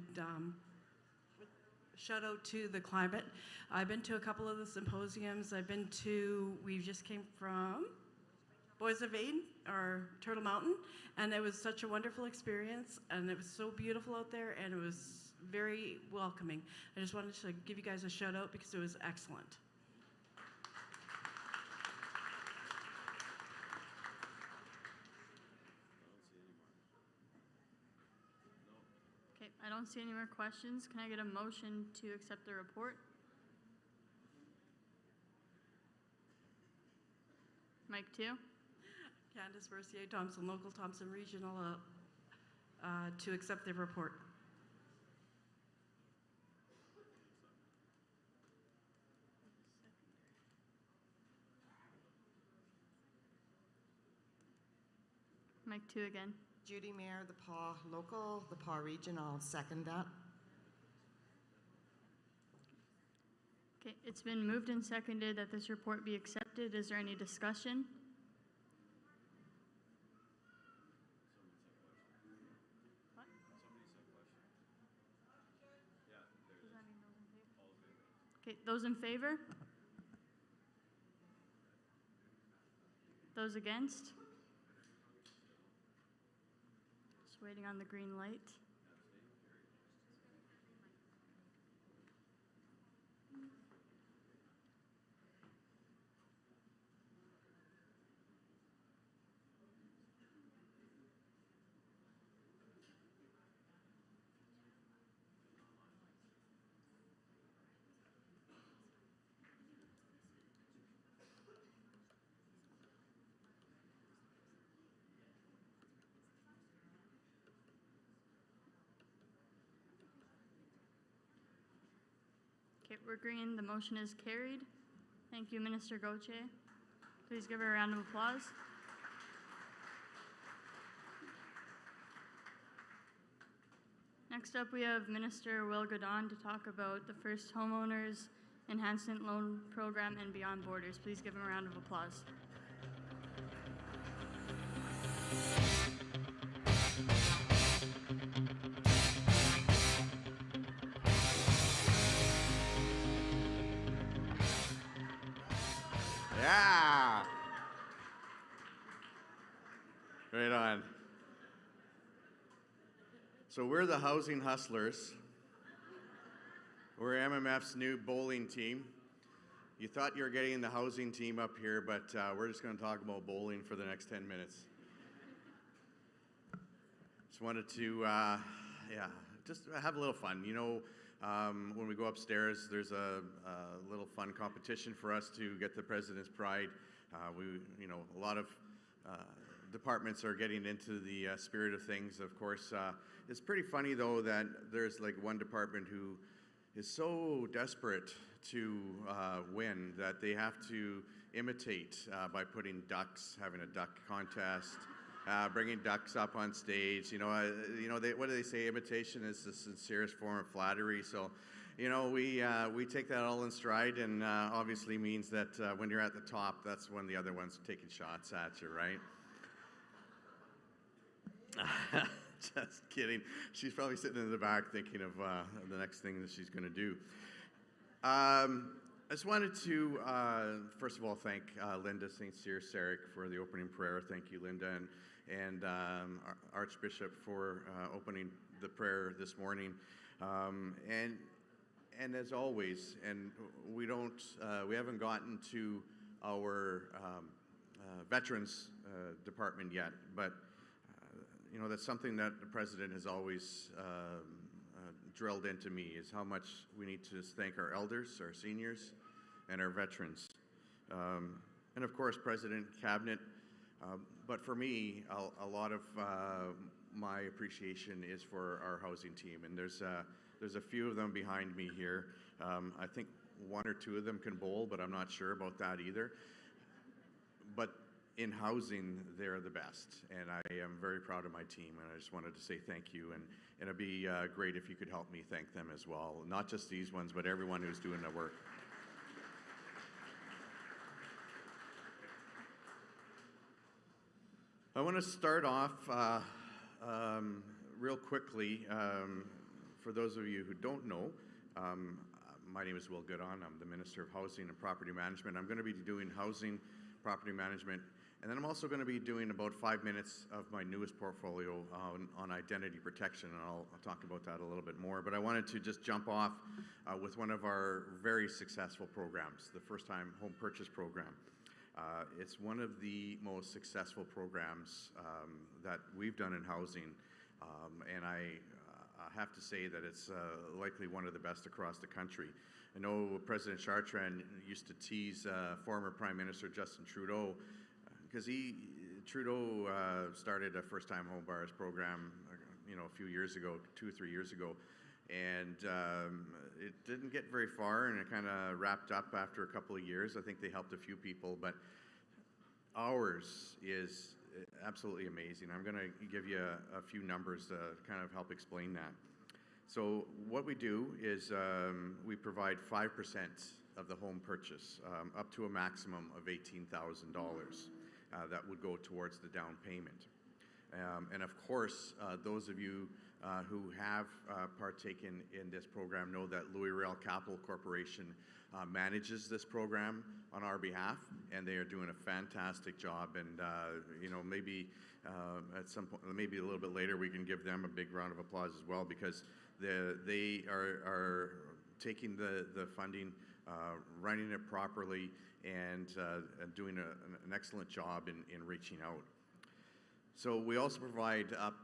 shout out to the climate. I've been to a couple of the symposiums. We just came from Boys of Aid or Turtle Mountain, and it was such a wonderful experience, and it was so beautiful out there, and it was very welcoming. I just wanted to give you guys a shout out because it was excellent. Okay, I don't see any more questions. Can I get a motion to accept the report? Mic 2. Candace Mercier, Thompson Local, Thompson Regional, to accept the report. Mic 2 again. Judy Mayer, the PAW Local, the PAW Region, I'll second that. Okay, it's been moved and seconded that this report be accepted. Is there any discussion? What? Okay, those in favor? Those against? Just waiting on the green light. Okay, we're agreeing the motion is carried. Thank you, Minister Gauthier. Please give her a round of applause. Next up, we have Minister Will Godon to talk about the First Homeowners Enhancement Loan Program and Beyond Borders. Please give him a round of applause. Yeah! Right on. So we're the Housing Hustlers. We're MMF's new bowling team. You thought you were getting the housing team up here, but we're just going to talk about bowling for the next 10 minutes. Just wanted to, just have a little fun. You know, when we go upstairs, there's a little fun competition for us to get the President's Pride. A lot of departments are getting into the spirit of things, of course. It's pretty funny, though, that there's like one department who is so desperate to win that they have to imitate by putting ducks, having a duck contest, bringing ducks up on stage. What do they say? Imitation is the sincerest form of flattery. So, we take that all in stride, and obviously means that when you're at the top, that's when the other one's taking shots at you, right? Just kidding. She's probably sitting in the back thinking of the next thing that she's going to do. I just wanted to, first of all, thank Linda St. Cyr Sarek for the opening prayer. Thank you, Linda, and Archbishop for opening the prayer this morning. And And as always, and we haven't gotten to our veterans department yet, but that's something that the president has always drilled into me, is how much we need to thank our elders, our seniors, and our veterans. And of course, President, Cabinet. But for me, a lot of my appreciation is for our housing team, and there's a few of them behind me here. I think one or two of them can bowl, but I'm not sure about that either. But in housing, they're the best, and I am very proud of my team, and I just wanted to say thank you, and it'd be great if you could help me thank them as well, not just these ones, but everyone who's doing the work. I want to start off real quickly. For those of you who don't know, my name is Will Goodon. I'm the Minister of Housing and Property Management. I'm going to be doing housing, property management, and then I'm also going to be doing about 5 minutes of my newest portfolio on identity protection, and I'll talk about that a little bit more. But I wanted to just jump off with one of our very successful programs, the First Time Home Purchase Program. It's one of the most successful programs that we've done in housing, and I have to say that it's likely one of the best across the country. I know President Chartrand used to tease former Prime Minister Justin Trudeau, because Trudeau started a first-time home buyers program, a few years ago, 2 or 3 years ago, and it didn't get very far, and it kind of wrapped up after a couple of years. I think they helped a few people, but ours is absolutely amazing. I'm going to give you a few numbers to kind of help explain that. So what we do is we provide 5% of the home purchase, up to a maximum of $18,000 that would go towards the down payment. And of course, those of you who have partaken in this program know that Louis Riel Capital Corporation manages this program on our behalf, and they are doing a fantastic job. And maybe at some point, maybe a little bit later, we can give them a big round of applause as well, because they are taking the funding, running it properly, and doing an excellent job in reaching out. So we also provide up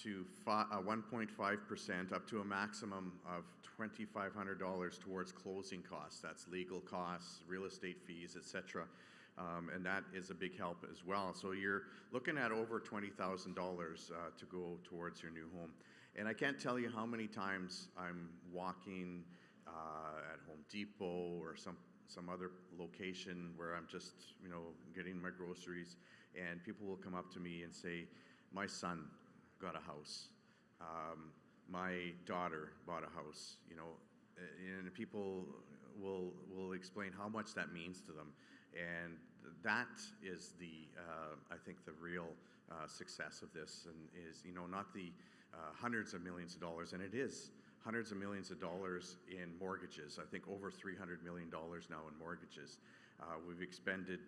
to 1.5%, up to a maximum of $2,500 towards closing costs. That's legal costs, real estate fees, etc. And that is a big help as well. So you're looking at over $20,000 to go towards your new home. And I can't tell you how many times I'm walking at Home Depot or some other location where I'm just, getting my groceries, and people will come up to me and say, my son got a house. My daughter bought a house, and people will explain how much that means to them. And that is I think the real success of this, and is, not the hundreds of millions of dollars, and it is hundreds of millions of dollars in mortgages. I think over $300 million now in mortgages. We've expended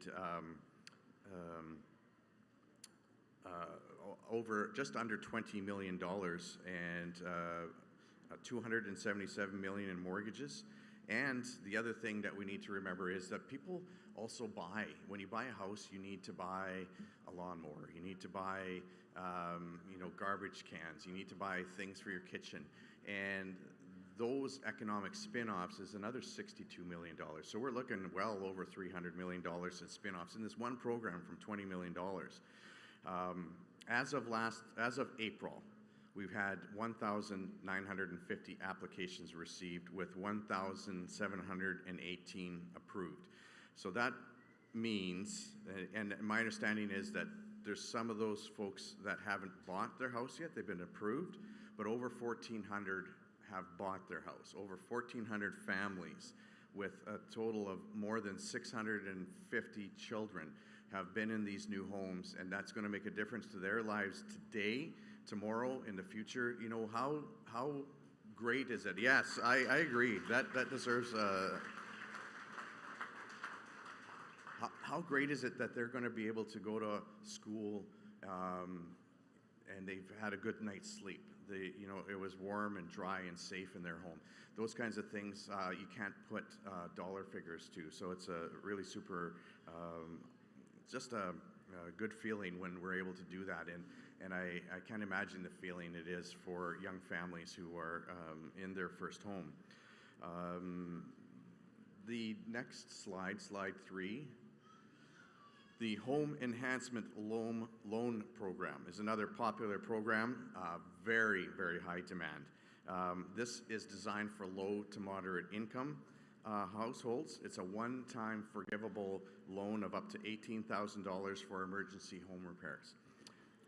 over just under $20 million and $277 million in mortgages. And the other thing that we need to remember is that people also buy. When you buy a house, you need to buy a lawnmower. You need to buy, garbage cans. You need to buy things for your kitchen. And those economic spin-offs is another $62 million. So we're looking well over $300 million in spin-offs in this one program from $20 million. As of April, we've had 1,950 applications received with 1,718 approved. So that means, and my understanding is that there's some of those folks that haven't bought their house yet. They've been approved, but over 1,400 have bought their house. Over 1,400 families with a total of more than 650 children have been in these new homes, and that's going to make a difference to their lives today, tomorrow, in the future. How great is it? Yes, I agree. That deserves how great is it that they're going to be able to go to school and they've had a good night's sleep. It was warm and dry and safe in their home. Those kinds of things you can't put dollar figures to. So it's a really super, just a good feeling when we're able to do that. And I can't imagine the feeling it is for young families who are in their first home. The next slide, slide 3. The Home Enhancement Loan Program is another popular program, very, very high demand. This is designed for low to moderate income households. It's a one-time forgivable loan of up to $18,000 for emergency home repairs.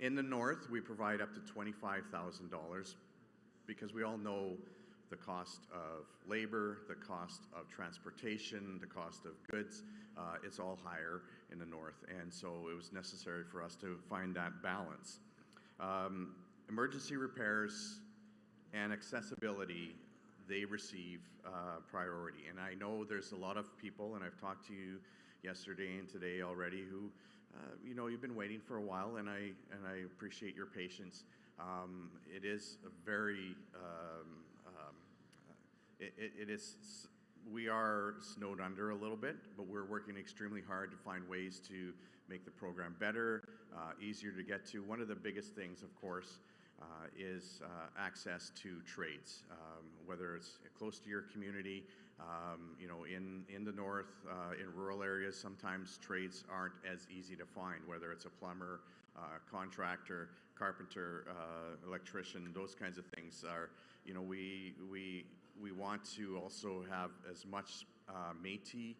In the north, we provide up to $25,000 because we all know the cost of labor, the cost of transportation, the cost of goods. It's all higher in the north, and so it was necessary for us to find that balance. Emergency repairs and accessibility, they receive priority. And I know there's a lot of people, and I've talked to you yesterday and today already, who you've been waiting for a while, and I appreciate your patience. It is a very we are snowed under a little bit, but we're working extremely hard to find ways to make the program better, easier to get to. One of the biggest things, of course, is access to trades, whether it's close to your community, in the north, in rural areas, sometimes trades aren't as easy to find, whether it's a plumber, contractor, carpenter, electrician, those kinds of things are, we want to also have as much Métis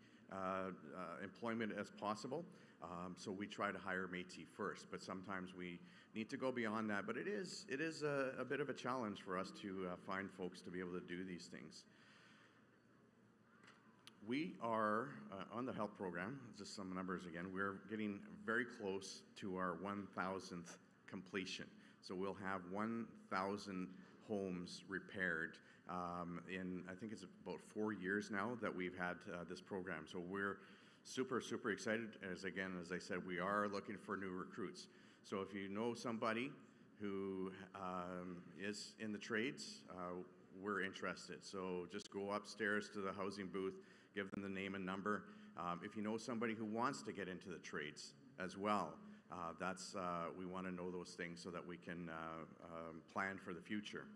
employment as possible. So we try to hire Métis first, but sometimes we need to go beyond that. But it is a bit of a challenge for us to find folks to be able to do these things. We are, on the help program, just some numbers again, we're getting very close to our 1,000th completion. So we'll have 1,000 homes repaired in, I think it's about 4 years now that we've had this program. So we're super, super excited. As I said, we are looking for new recruits. So if you know somebody who is in the trades, we're interested. So just go upstairs to the housing booth, give them the name and number. If you know somebody who wants to get into the trades as well, we want to know those things so that we can plan for the future.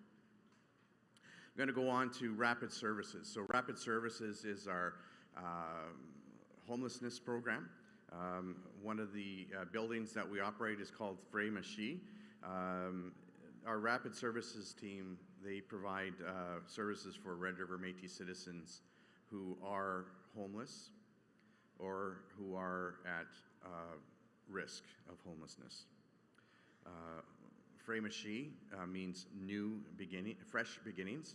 I'm going to go on to Rapid Services. So Rapid Services is our homelessness program. One of the buildings that we operate is called Frey Machi. Our Rapid Services team, they provide services for Red River Métis citizens who are homeless or who are at risk of homelessness. Frey Machi means fresh beginnings.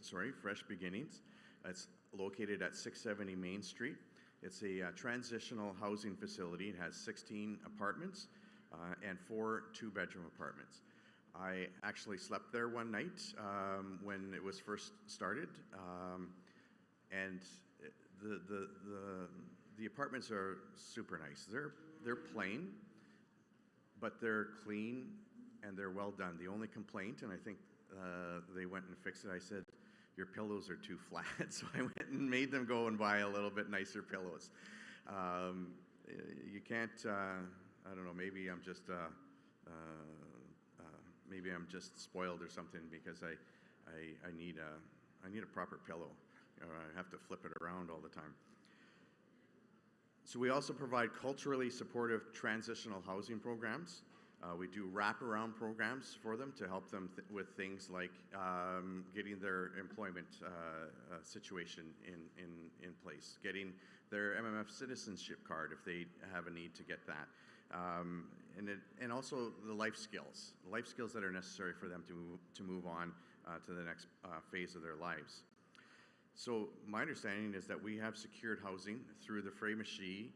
It's located at 670 Main Street. It's a transitional housing facility. It has 16 apartments and 4 two-bedroom apartments. I actually slept there one night when it was first started, and the apartments are super nice. They're plain, but they're clean and they're well done. The only complaint, and I think they went and fixed it, I said, your pillows are too flat. So I went and made them go and buy a little bit nicer pillows. You can't, I don't know, maybe I'm just spoiled or something because I need a proper pillow. I have to flip it around all the time. So we also provide culturally supportive transitional housing programs. We do wraparound programs for them to help them with things like getting their employment situation in place, getting their MMF citizenship card if they have a need to get that, and also the life skills that are necessary for them to move on to the next phase of their lives. So my understanding is that we have secured housing through the Frey Machi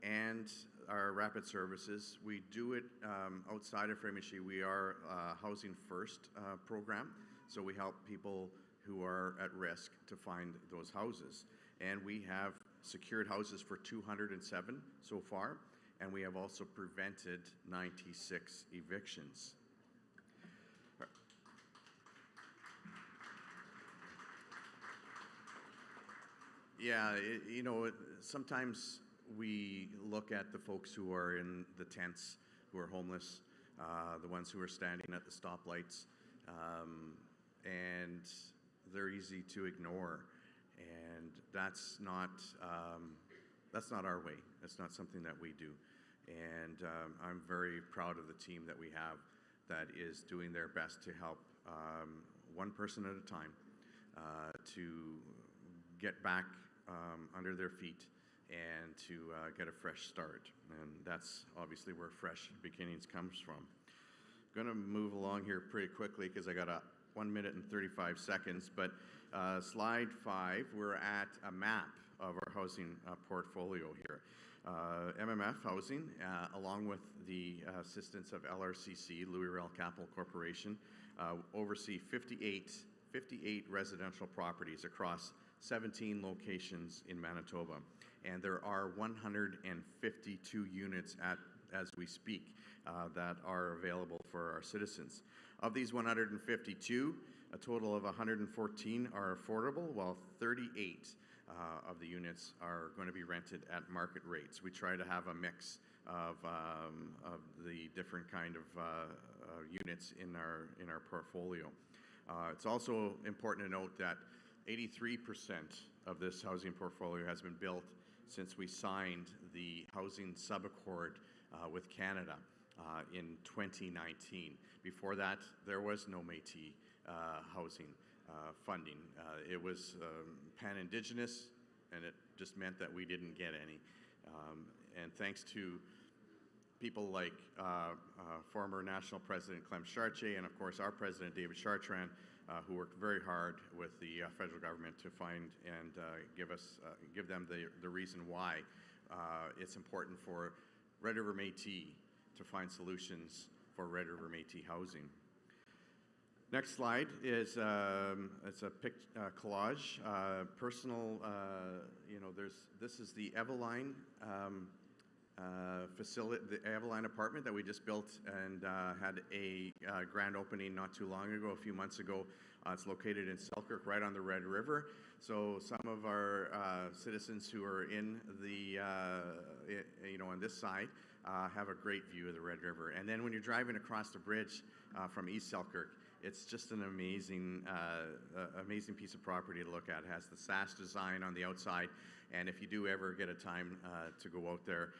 and our Rapid Services. We do it outside of Frey Machi. We are a Housing First program, so we help people who are at risk to find those houses. And we have secured houses for 207 so far, and we have also prevented 96 evictions. Yeah, sometimes we look at the folks who are in the tents, who are homeless, the ones who are standing at the stoplights, and they're easy to ignore. And that's not our way. That's not something that we do. And I'm very proud of the team that we have that is doing their best to help one person at a time to get back under their feet and to get a fresh start. And that's obviously where Fresh Beginnings comes from. Going to move along here pretty quickly because I got 1 minute and 35 seconds. But slide 5, we're at a map of our housing portfolio here. MMF Housing, along with the assistance of LRCC, Louis Rel Capital Corporation, oversee 58 residential properties across 17 locations in Manitoba. And there are 152 units as we speak that are available for our citizens. Of these 152, a total of 114 are affordable, while 38 of the units are going to be rented at market rates. We try to have a mix of the different kind of units in our portfolio. It's also important to note that 83% of this housing portfolio has been built since we signed the housing subaccord with Canada in 2019. Before that, there was no Métis housing funding. It was pan-Indigenous, and it just meant that we didn't get any. And thanks to people like former National President Clem Chartier and, of course, our President David Chartrand, who worked very hard with the federal government to find and give them the reason why it's important for Red River Métis to find solutions for Red River Métis housing. Next slide is it's a collage, personal. This is the Eveline facility, the Eveline apartment that we just built and had a grand opening not too long ago, a few months ago. It's located in Selkirk, right on the Red River. So some of our citizens who are in the on this side have a great view of the Red River. And then when you're driving across the bridge from East Selkirk, it's just an amazing piece of property to look at. It has the SAS design on the outside, and if you do ever get a time to go out there,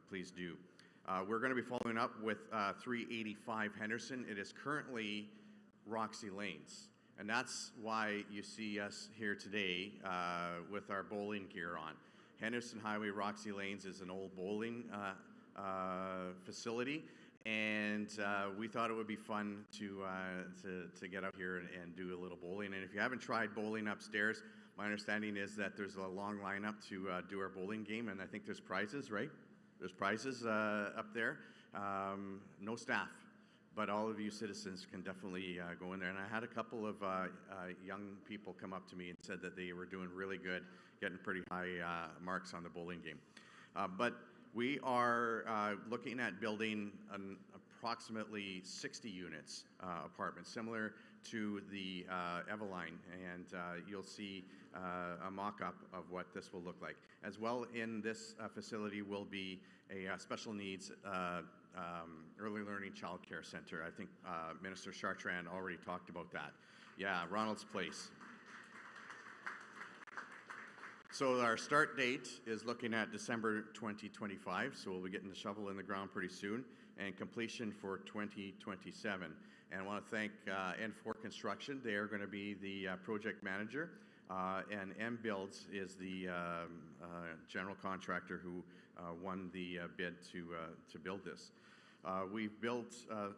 please do. We're going to be following up with 385 Henderson. It is currently Roxy Lanes, and that's why you see us here today with our bowling gear on. Henderson Highway Roxy Lanes is an old bowling facility, and we thought it would be fun to get out here and do a little bowling. And if you haven't tried bowling upstairs, my understanding is that there's a long lineup to do our bowling game, and I think there's prizes, right? There's prizes up there. No staff, but all of you citizens can definitely go in there. And I had a couple of young people come up to me and said that they were doing really good, getting pretty high marks on the bowling game. But we are looking at building an approximately 60 units apartment, similar to the Eveline, and you'll see a mock-up of what this will look like. As well, in this facility will be a special needs early learning child care center. I think Minister Chartrand already talked about that. Yeah, Ronald's Place. So our start date is looking at December 2025, so we'll be getting the shovel in the ground pretty soon, and completion for 2027. And I want to thank N4 Construction. They are going to be the project manager, and M Builds is the general contractor who won the bid to build this. We've built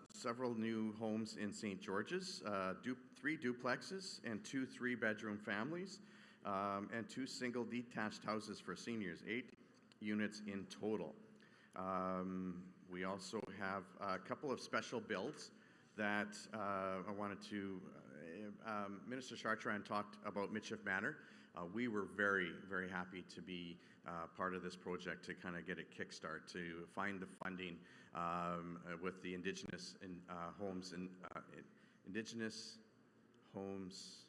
several new homes in St. George's, 3 duplexes and 2 3-bedroom families, and 2 single detached houses for seniors, 8 units in total. We also have a couple of special builds that I wanted to, Minister Chartrand talked about Mitchell Manor. We were very, very happy to be part of this project to kind of get it kickstart, to find the funding with the Indigenous homes and Indigenous Homes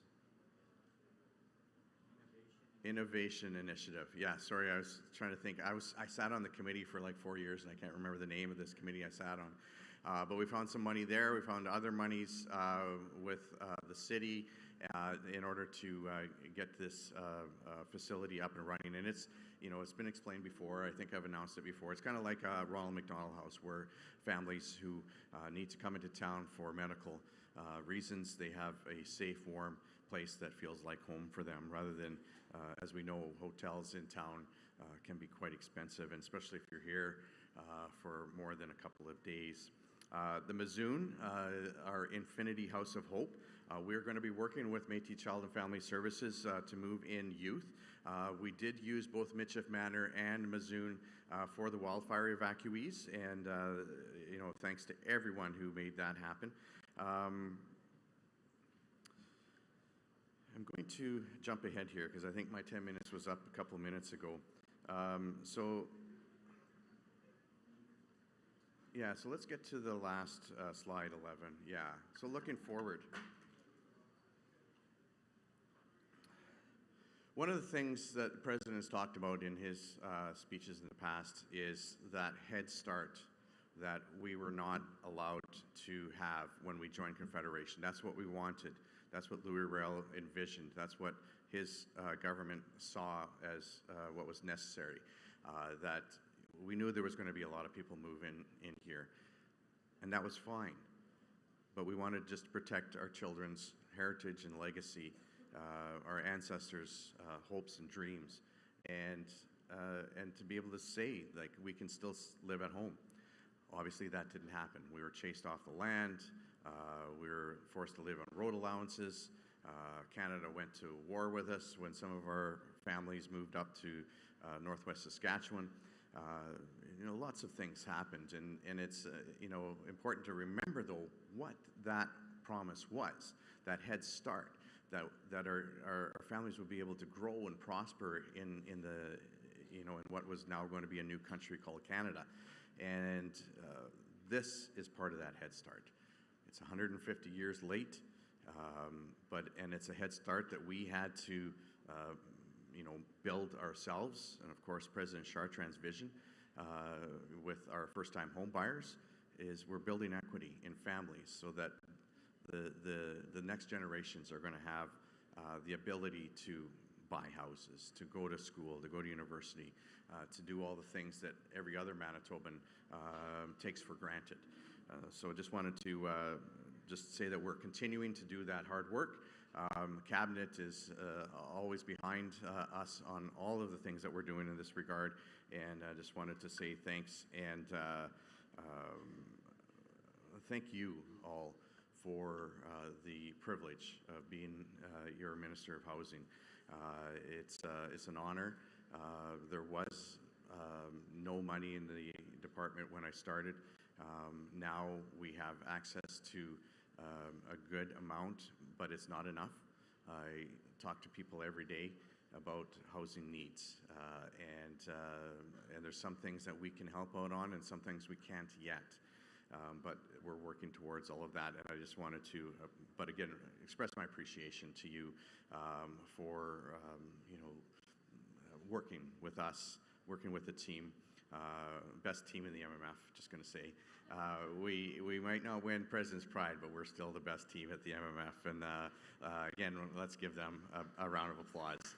Innovation Initiative. Yeah, sorry, I was trying to think. I sat on the committee for like 4 years, and I can't remember the name of this committee I sat on. But we found some money there. We found other monies with the city in order to get this facility up and running. And it's, you know, it's been explained before. I think I've announced it before. It's kind of like a Ronald McDonald House, where families who need to come into town for medical reasons, they have a safe, warm place that feels like home for them, rather than, as we know, hotels in town can be quite expensive, and especially if you're here for more than a couple of days. The Mazoon, our Infinity House of Hope, we're going to be working with Métis Child and Family Services to move in youth. We did use both Mitchell Manor and Mazoon for the wildfire evacuees, and you know, thanks to everyone who made that happen. I'm going to jump ahead here because I think my 10 minutes was up a couple of minutes ago. So let's get to the last slide, 11. Yeah, so looking forward. One of the things that the President has talked about in his speeches in the past is that head start that we were not allowed to have when we joined Confederation. That's what we wanted. That's what Louis Riel envisioned. That's what his government saw as what was necessary. That we knew there was going to be a lot of people move in here, and that was fine. But we wanted just to protect our children's heritage and legacy, our ancestors' hopes and dreams, and to be able to say, like, we can still live at home. Obviously, that didn't happen. We were chased off the land. We were forced to live on road allowances. Canada went to war with us when some of our families moved up to northwest Saskatchewan. You know, lots of things happened, and it's you know, important to remember though what that promise was, that head start, that our families would be able to grow and prosper in the, you know, in what was now going to be a new country called Canada. And this is part of that head start. It's 150 years late, and it's a head start that we had to you know, build ourselves. And of course, President Chartrand's vision with our first-time home buyers is we're building equity in families so that the next generations are going to have the ability to buy houses, to go to school, to go to university, to do all the things that every other Manitoban takes for granted. So I just wanted to just say that we're continuing to do that hard work. Cabinet is always behind us on all of the things that we're doing in this regard, and I just wanted to say thanks and thank you all for the privilege of being your Minister of Housing. It's an honor. There was no money in the department when I started. Now we have access to a good amount, but it's not enough. I talk to people every day about housing needs, and there's some things that we can help out on and some things we can't yet. But we're working towards all of that, and I just wanted to, but again, express my appreciation to you for you know, working with us, working with the team. Best team in the MMF, just going to say. We might not win President's Pride, but we're still the best team at the MMF. And again, let's give them a round of applause.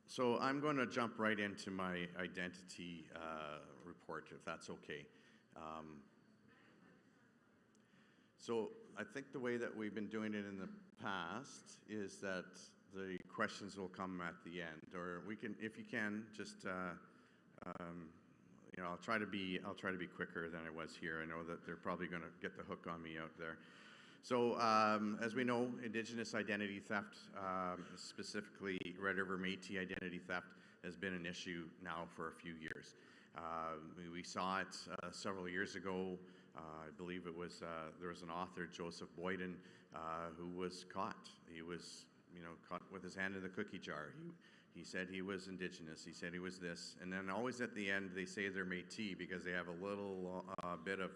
So I'm going to jump right into my identity report, if that's okay. So I think the way that we've been doing it in the past is that the questions will come at the end, or we can, if you can, just you know, I'll try to be quicker than I was here. I know that they're probably going to get the hook on me out there. So as we know, Indigenous identity theft, specifically Red River Métis identity theft, has been an issue now for a few years. We saw it several years ago. I believe it was there was an author, Joseph Boyden, who was caught. He was, you know, caught with his hand in the cookie jar. He said he was Indigenous. He said he was this, and then always at the end they say they're Métis because they have a little bit of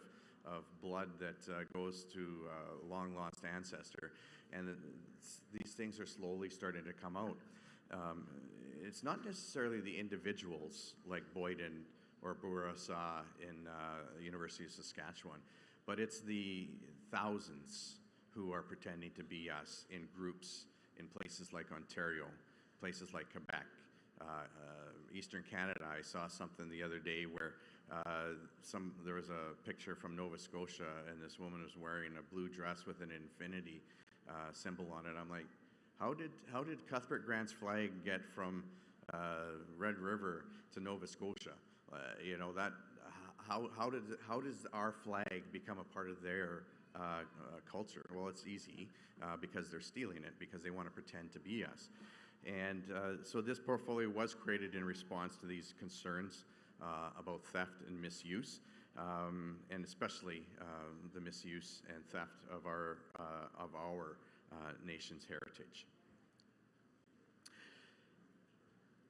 of blood that goes to a long lost ancestor, and these things are slowly starting to come out. It's not necessarily the individuals like Boyden or Bourassa in University of Saskatchewan, but it's the thousands who are pretending to be us in groups in places like Ontario, places like Quebec, Eastern Canada. I saw something the other day where there was a picture from Nova Scotia, and this woman was wearing a blue dress with an infinity symbol on it. I'm like, how did Cuthbert Grant's flag get from Red River to Nova Scotia? You know, that how does our flag become a part of their culture? Well, it's easy because they're stealing it, because they want to pretend to be us. And so this portfolio was created in response to these concerns about theft and misuse, and especially the misuse and theft of our nation's heritage.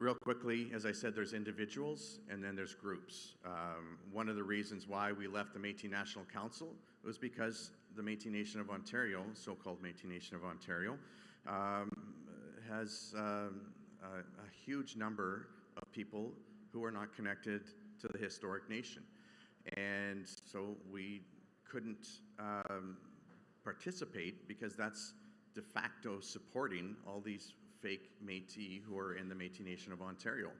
Real quickly, as I said, there's individuals and then there's groups. One of the reasons why we left the Métis National Council was because the Métis Nation of Ontario, so-called Métis Nation of Ontario, has a huge number of people who are not connected to the historic nation. And so we couldn't participate because that's de facto supporting all these fake Métis who are in the Métis Nation of Ontario.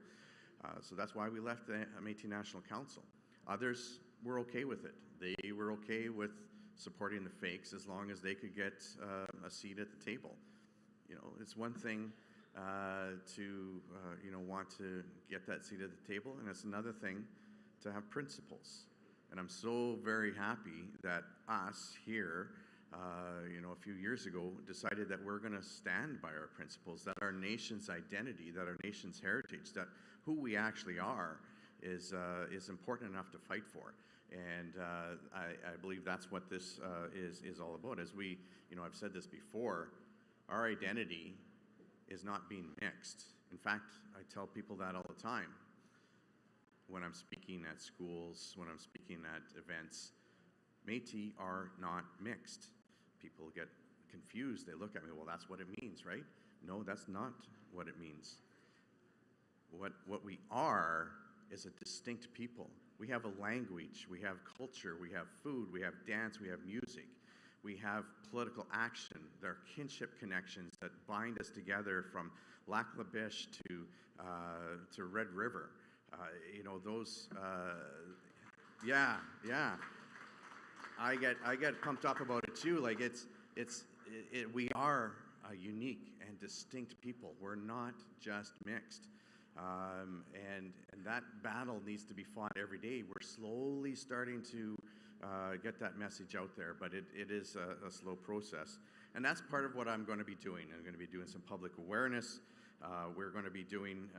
So that's why we left the Métis National Council. Others were okay with it. They were okay with supporting the fakes as long as they could get a seat at the table. You know, it's one thing to want to get that seat at the table, and it's another thing to have principles. And I'm so very happy that us here, a few years ago, decided that we're going to stand by our principles, that our nation's identity, that our nation's heritage, that who we actually are is important enough to fight for. And I believe that's what this is all about. As we, I've said this before, our identity is not being mixed. In fact, I tell people that all the time. When I'm speaking at schools, when I'm speaking at events, Métis are not mixed. People get confused. They look at me, well, that's what it means, right? No, that's not what it means. What we are is a distinct people. We have a language, we have culture, we have food, we have dance, we have music. We have political action. There are kinship connections that bind us together from Lac La Biche to Red River. Yeah. I get pumped up about it too. Like we are a unique and distinct people. We're not just mixed. And that battle needs to be fought every day. We're slowly starting to get that message out there, but it is a slow process. And that's part of what I'm going to be doing. I'm going to be doing some public awareness. We're going to be doing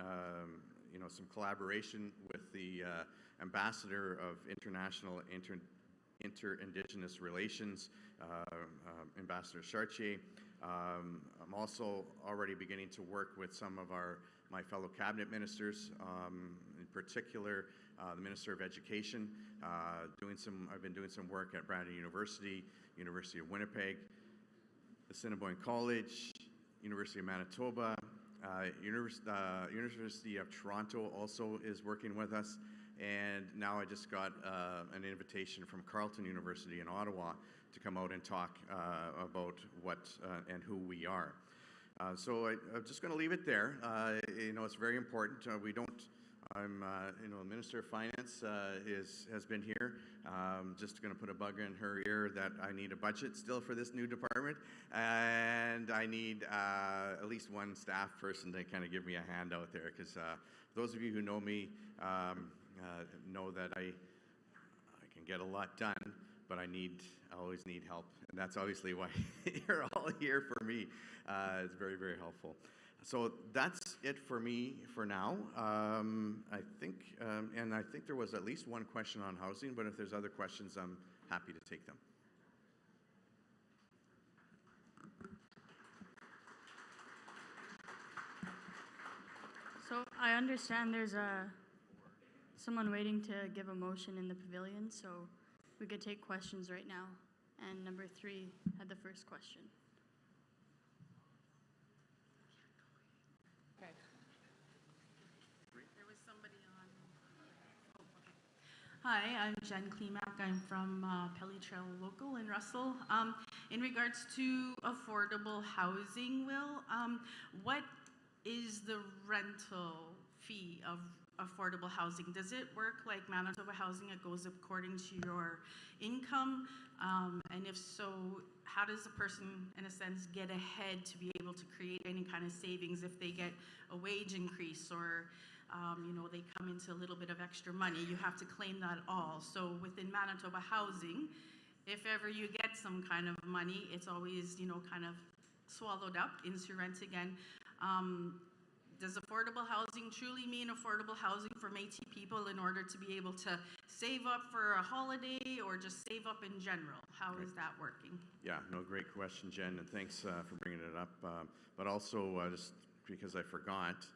some collaboration with the Ambassador of International Inter-Indigenous Relations, Ambassador Chartier. I'm also already beginning to work with some of my fellow cabinet ministers, in particular the Minister of Education. I've been doing some work at Brandon University, University of Winnipeg, Assiniboine College, University of Manitoba, University of Toronto also is working with us, and now I just got an invitation from Carleton University in Ottawa to come out and talk about what and who we are. So I'm just going to leave it there. It's very important. The Minister of Finance has been here. Just going to put a bug in her ear that I need a budget still for this new department, and I need at least one staff person to kind of give me a hand out there, because those of you who know me know that I can get a lot done, but I always need help, and that's obviously why you're all here for me. It's very, very helpful. So that's it for me for now. I think there was at least one question on housing, but if there's other questions, I'm happy to take them. So I understand there's someone waiting to give a motion in the pavilion, so we could take questions right now. And number 3 had the first question. Okay. There was somebody on. Oh, okay. Hi, I'm Jen Klimak. I'm from Pelly Trail Local in Russell. In regards to affordable housing, Will, what is the rental fee of affordable housing? Does it work like Manitoba housing? It goes according to your income? And if so, how does a person, in a sense, get ahead to be able to create any kind of savings if they get a wage increase or they come into a little bit of extra money? You have to claim that all. So within Manitoba housing, if ever you get some kind of money, it's always, kind of swallowed up into rent again. Does affordable housing truly mean affordable housing for Métis people in order to be able to save up for a holiday or just save up in general? How is that working? Yeah, no, great question, Jen, and thanks for bringing it up. But also, just because I forgot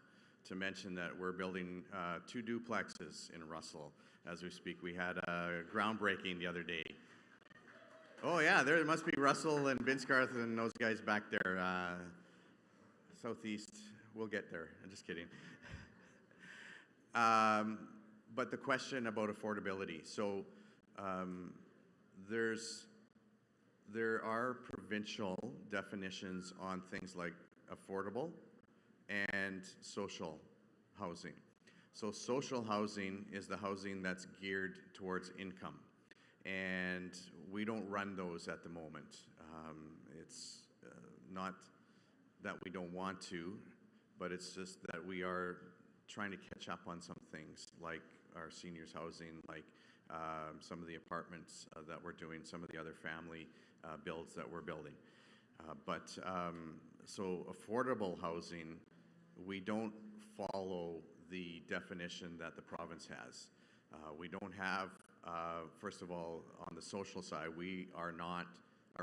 to mention that we're building 2 duplexes in Russell as we speak. We had a groundbreaking the other day. Oh yeah, there must be Russell and Binscarth and those guys back there. Southeast. We'll get there. I'm just kidding. But the question about affordability. So there are provincial definitions on things like affordable and social housing. So social housing is the housing that's geared towards income. And we don't run those at the moment. It's not that we don't want to, but it's just that we are trying to catch up on some things like our seniors housing, like some of the apartments that we're doing, some of the other family builds that we're building. So affordable housing, we don't follow the definition that the province has. We don't have, first of all, on the social side, our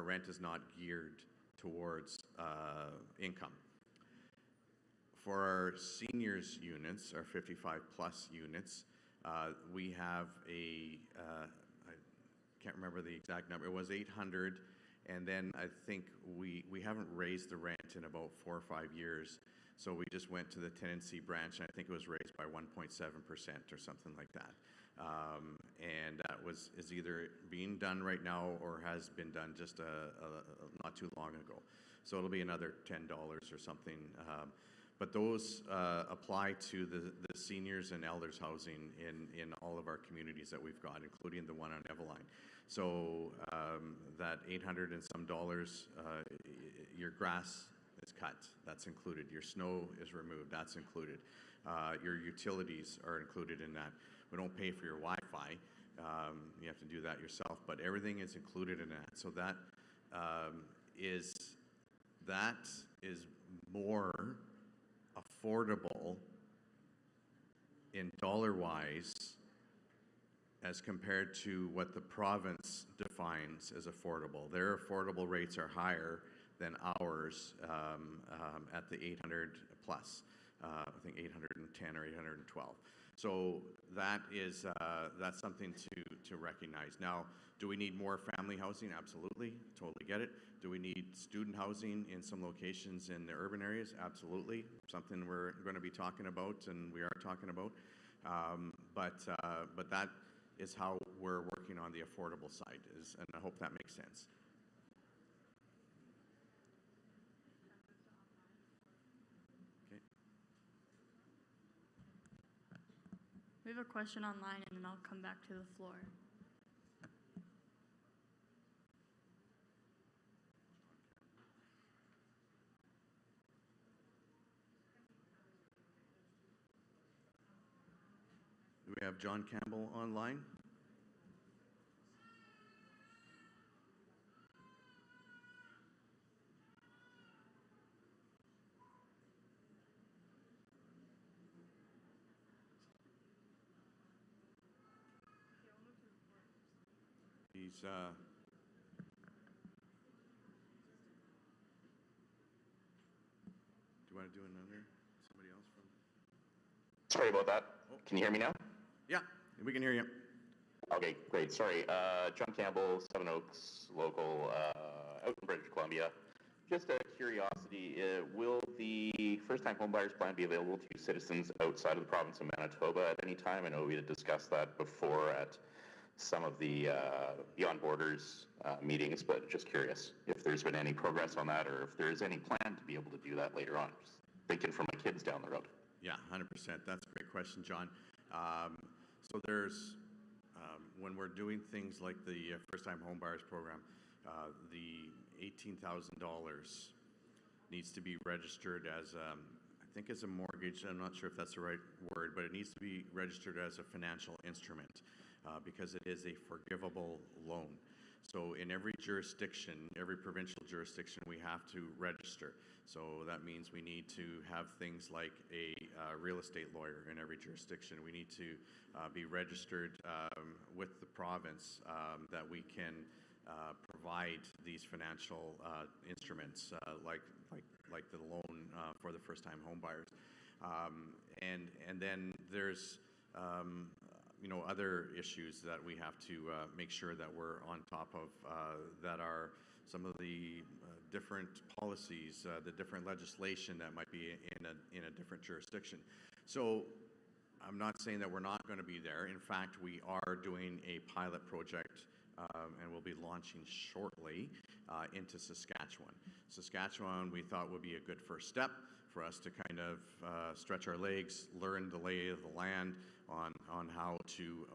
rent is not geared towards income. For our seniors units, our 55 plus units, we have I can't remember the exact number, it was 800, and then I think we haven't raised the rent in about 4 or 5 years, so we just went to the tenancy branch, and I think it was raised by 1.7% or something like that. And that is either being done right now or has been done just not too long ago. So it'll be another $10 or something. But those apply to the seniors and elders housing in all of our communities that we've got, including the one on Eveline. So that $800 and some dollars, your grass is cut, that's included. Your snow is removed, that's included. Your utilities are included in that. We don't pay for your Wi-Fi. You have to do that yourself, but everything is included in that. So that is more affordable in dollar-wise as compared to what the province defines as affordable. Their affordable rates are higher than ours at the 800 plus. I think 810 or 812. So that's something to recognize. Now, do we need more family housing? Absolutely, totally get it. Do we need student housing in some locations in the urban areas? Absolutely, something we're going to be talking about, and we are talking about. But that is how we're working on the affordable side, and I hope that makes sense. We have a question online, and then I'll come back to the floor. Do we have John Campbell online? He's do you want to do another? Somebody else from? Sorry about that. Can you hear me now? Yeah, we can hear you. Okay, great. Sorry. John Campbell, Seven Oaks, local, out in British Columbia. Just a curiosity, will the first-time homebuyers plan be available to citizens outside of the province of Manitoba at any time? I know we had discussed that before at some of the Beyond Borders meetings, but just curious if there's been any progress on that or if there's any plan to be able to do that later on. Just thinking for my kids down the road. Yeah, 100%. That's a great question, John. So there's, when we're doing things like the first-time homebuyers program, the $18,000 needs to be registered as, I think as a mortgage. I'm not sure if that's the right word, but it needs to be registered as a financial instrument because it is a forgivable loan. So in every jurisdiction, every provincial jurisdiction, we have to register. So that means we need to have things like a real estate lawyer in every jurisdiction. We need to be registered with the province that we can provide these financial instruments like the loan for the first-time homebuyers. And then there's other issues that we have to make sure that we're on top of that are some of the different policies, the different legislation that might be in a different jurisdiction. So I'm not saying that we're not going to be there. In fact, we are doing a pilot project and we'll be launching shortly into Saskatchewan. Saskatchewan, we thought would be a good first step for us to kind of stretch our legs, learn the lay of the land on how to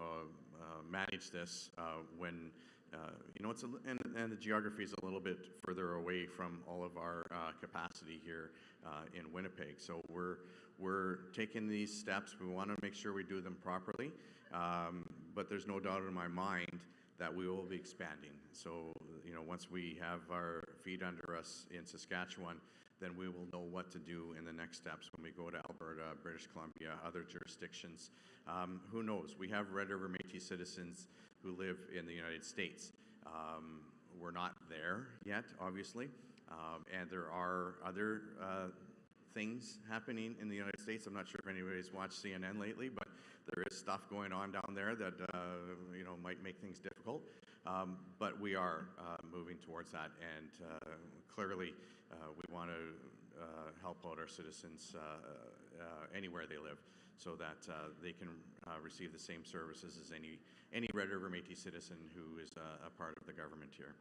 manage this when it's and the geography is a little bit further away from all of our capacity here in Winnipeg. So we're taking these steps. We want to make sure we do them properly, but there's no doubt in my mind that we will be expanding. So once we have our feet under us in Saskatchewan, then we will know what to do in the next steps when we go to Alberta, British Columbia, other jurisdictions. Who knows? We have Red River Métis citizens who live in the United States. We're not there yet, obviously, and there are other things happening in the United States. I'm not sure if anybody's watched CNN lately, but there is stuff going on down there that might make things difficult. But we are moving towards that, and clearly we want to help out our citizens anywhere they live, so that they can receive the same services as any Red River Métis citizen who is a part of the government here.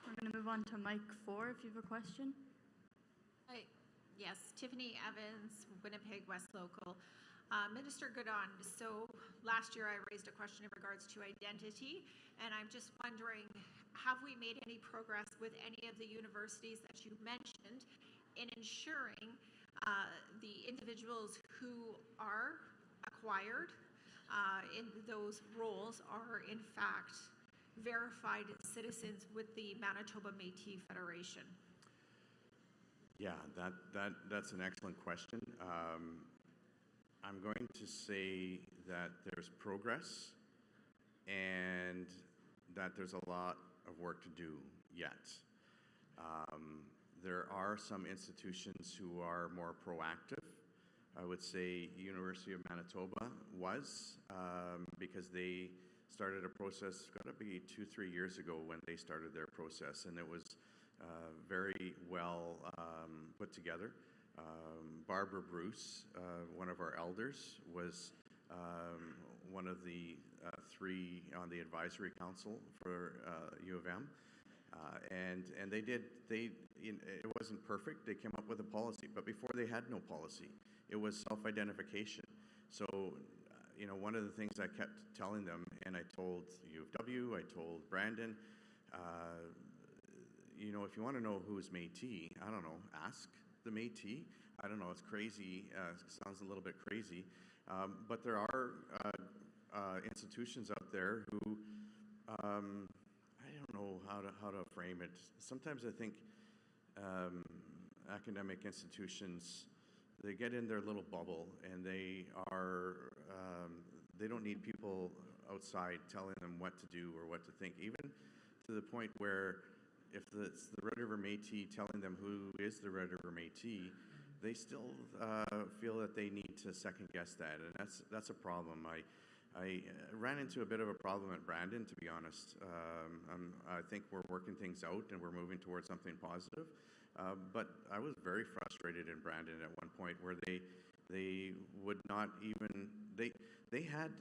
We're going to move on to mic 4 if you have a question. Hi. Yes, Tiffany Evans, Winnipeg West Local. Minister Goodon, so last year I raised a question in regards to identity, and I'm just wondering, have we made any progress with any of the universities that you mentioned in ensuring the individuals who are acquired in those roles are in fact verified citizens with the Manitoba Métis Federation? Yeah, that's an excellent question. I'm going to say that there's progress and that there's a lot of work to do yet. There are some institutions who are more proactive. I would say University of Manitoba was, because they started a process, got to be 2-3 years ago when they started their process, and it was very well put together. Barbara Bruce, one of our elders, was one of the 3 on the advisory council for U of M. And it wasn't perfect. They came up with a policy, but before they had no policy. It was self-identification. So, one of the things I kept telling them, and I told U of W, I told Brandon, if you want to know who's Métis, I don't know, ask the Métis. I don't know, it's crazy, sounds a little bit crazy, but there are institutions out there who, I don't know how to frame it. Sometimes I think academic institutions, they get in their little bubble and they don't need people outside telling them what to do or what to think, even to the point where if it's the Red River Métis telling them who is the Red River Métis, they still feel that they need to second guess that, and that's a problem. I ran into a bit of a problem at Brandon, to be honest. I think we're working things out and we're moving towards something positive. But I was very frustrated in Brandon at one point where they would not even, they had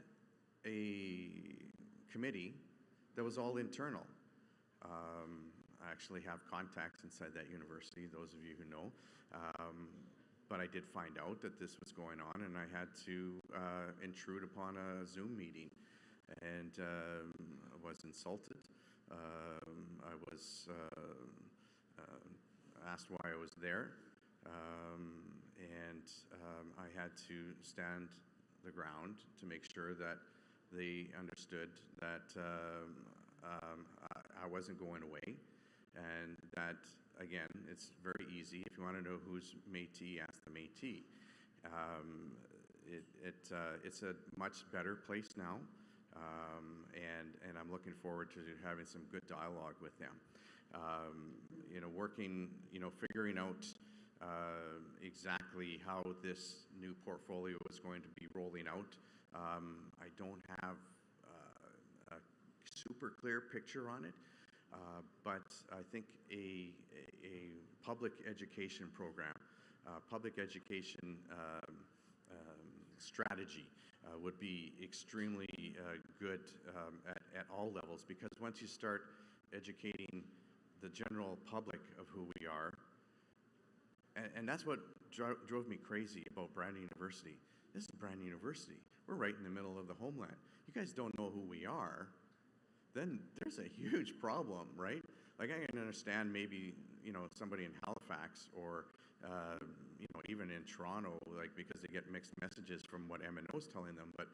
a committee that was all internal. I actually have contacts inside that university, those of you who know. But I did find out that this was going on, and I had to intrude upon a Zoom meeting, and I was insulted. I was asked why I was there, and I had to stand the ground to make sure that they understood that I wasn't going away, and that, again, it's very easy. If you want to know who's Métis, ask the Métis. It's a much better place now, and I'm looking forward to having some good dialogue with them. Working, figuring out exactly how this new portfolio is going to be rolling out. I don't have a super clear picture on it, but I think a public education program, public education strategy would be extremely good at all levels, because once you start educating the general public of who we are, and that's what drove me crazy about Brandon University. This is Brandon University. We're right in the middle of the homeland. You guys don't know who we are, then there's a huge problem, right? Like, I can understand maybe, somebody in Halifax or, even in Toronto, like, because they get mixed messages from what MNO's telling them, but,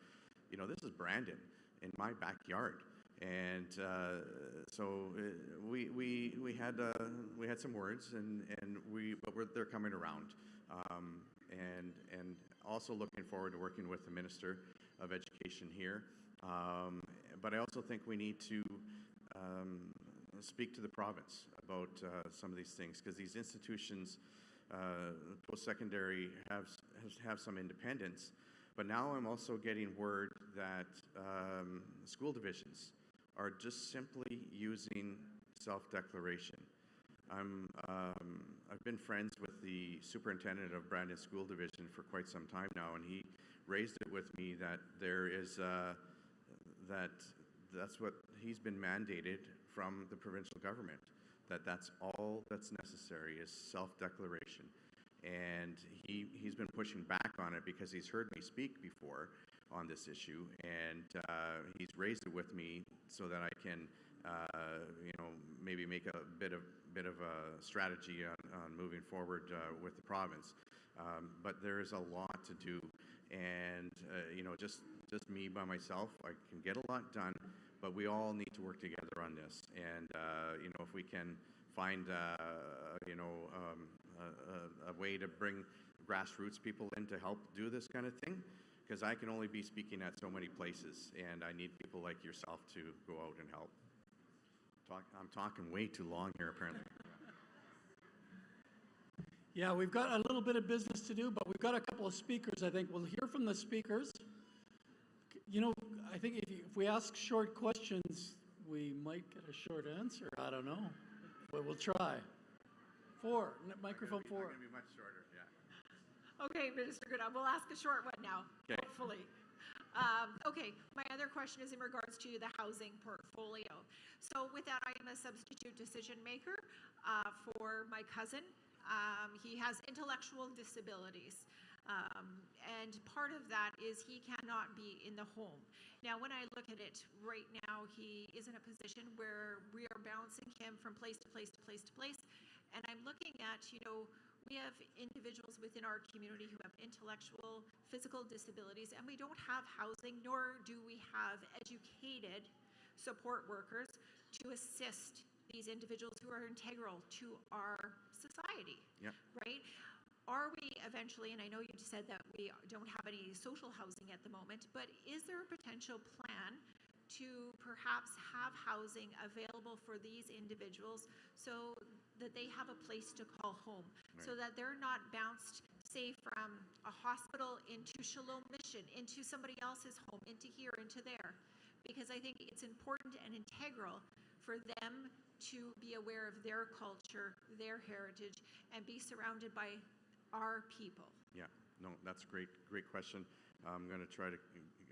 this is Brandon in my backyard. And so we had some words, but they're coming around, and also looking forward to working with the Minister of Education here. But I also think we need to speak to the province about some of these things, because these institutions, post-secondary, have some independence. But now I'm also getting word that school divisions are just simply using self-declaration. I've been friends with the superintendent of Brandon School Division for quite some time now, and he raised it with me that there is that's what he's been mandated from the provincial government, that's all that's necessary is self-declaration. And he's been pushing back on it because he's heard me speak before on this issue, and he's raised it with me so that I can, maybe make a bit of a strategy on moving forward with the province. But there is a lot to do, and just me by myself, I can get a lot done, but we all need to work together on this. And if we can find a way to bring grassroots people in to help do this kind of thing, because I can only be speaking at so many places, and I need people like yourself to go out and help. I'm talking way too long here, apparently. Yeah, we've got a little bit of business to do, but we've got a couple of speakers. I think we'll hear from the speakers. I think if we ask short questions, we might get a short answer. I don't know, but we'll try. Microphone 4. It's going to be much shorter, yeah. Okay, Minister Goodall, we'll ask a short one now, okay. Hopefully. Okay, my other question is in regards to the housing portfolio. So with that, I am a substitute decision maker for my cousin. He has intellectual disabilities. And part of that is he cannot be in the home. Now, when I look at it right now, he is in a position where we are bouncing him from place to place to place to place. And I'm looking at, we have individuals within our community who have intellectual, physical disabilities, and we don't have housing, nor do we have educated support workers to assist these individuals who are integral to our society, Yep. right? Are we eventually, and I know you said that we don't have any social housing at the moment, but is there a potential plan to perhaps have housing available for these individuals so that they have a place to call home, so that they're not bounced say from a hospital into Shalom Mission, into somebody else's home, into here, into there. Because I think it's important and integral for them to be aware of their culture, their heritage, and be surrounded by our people. Yeah, no, that's a great question. I'm going to try to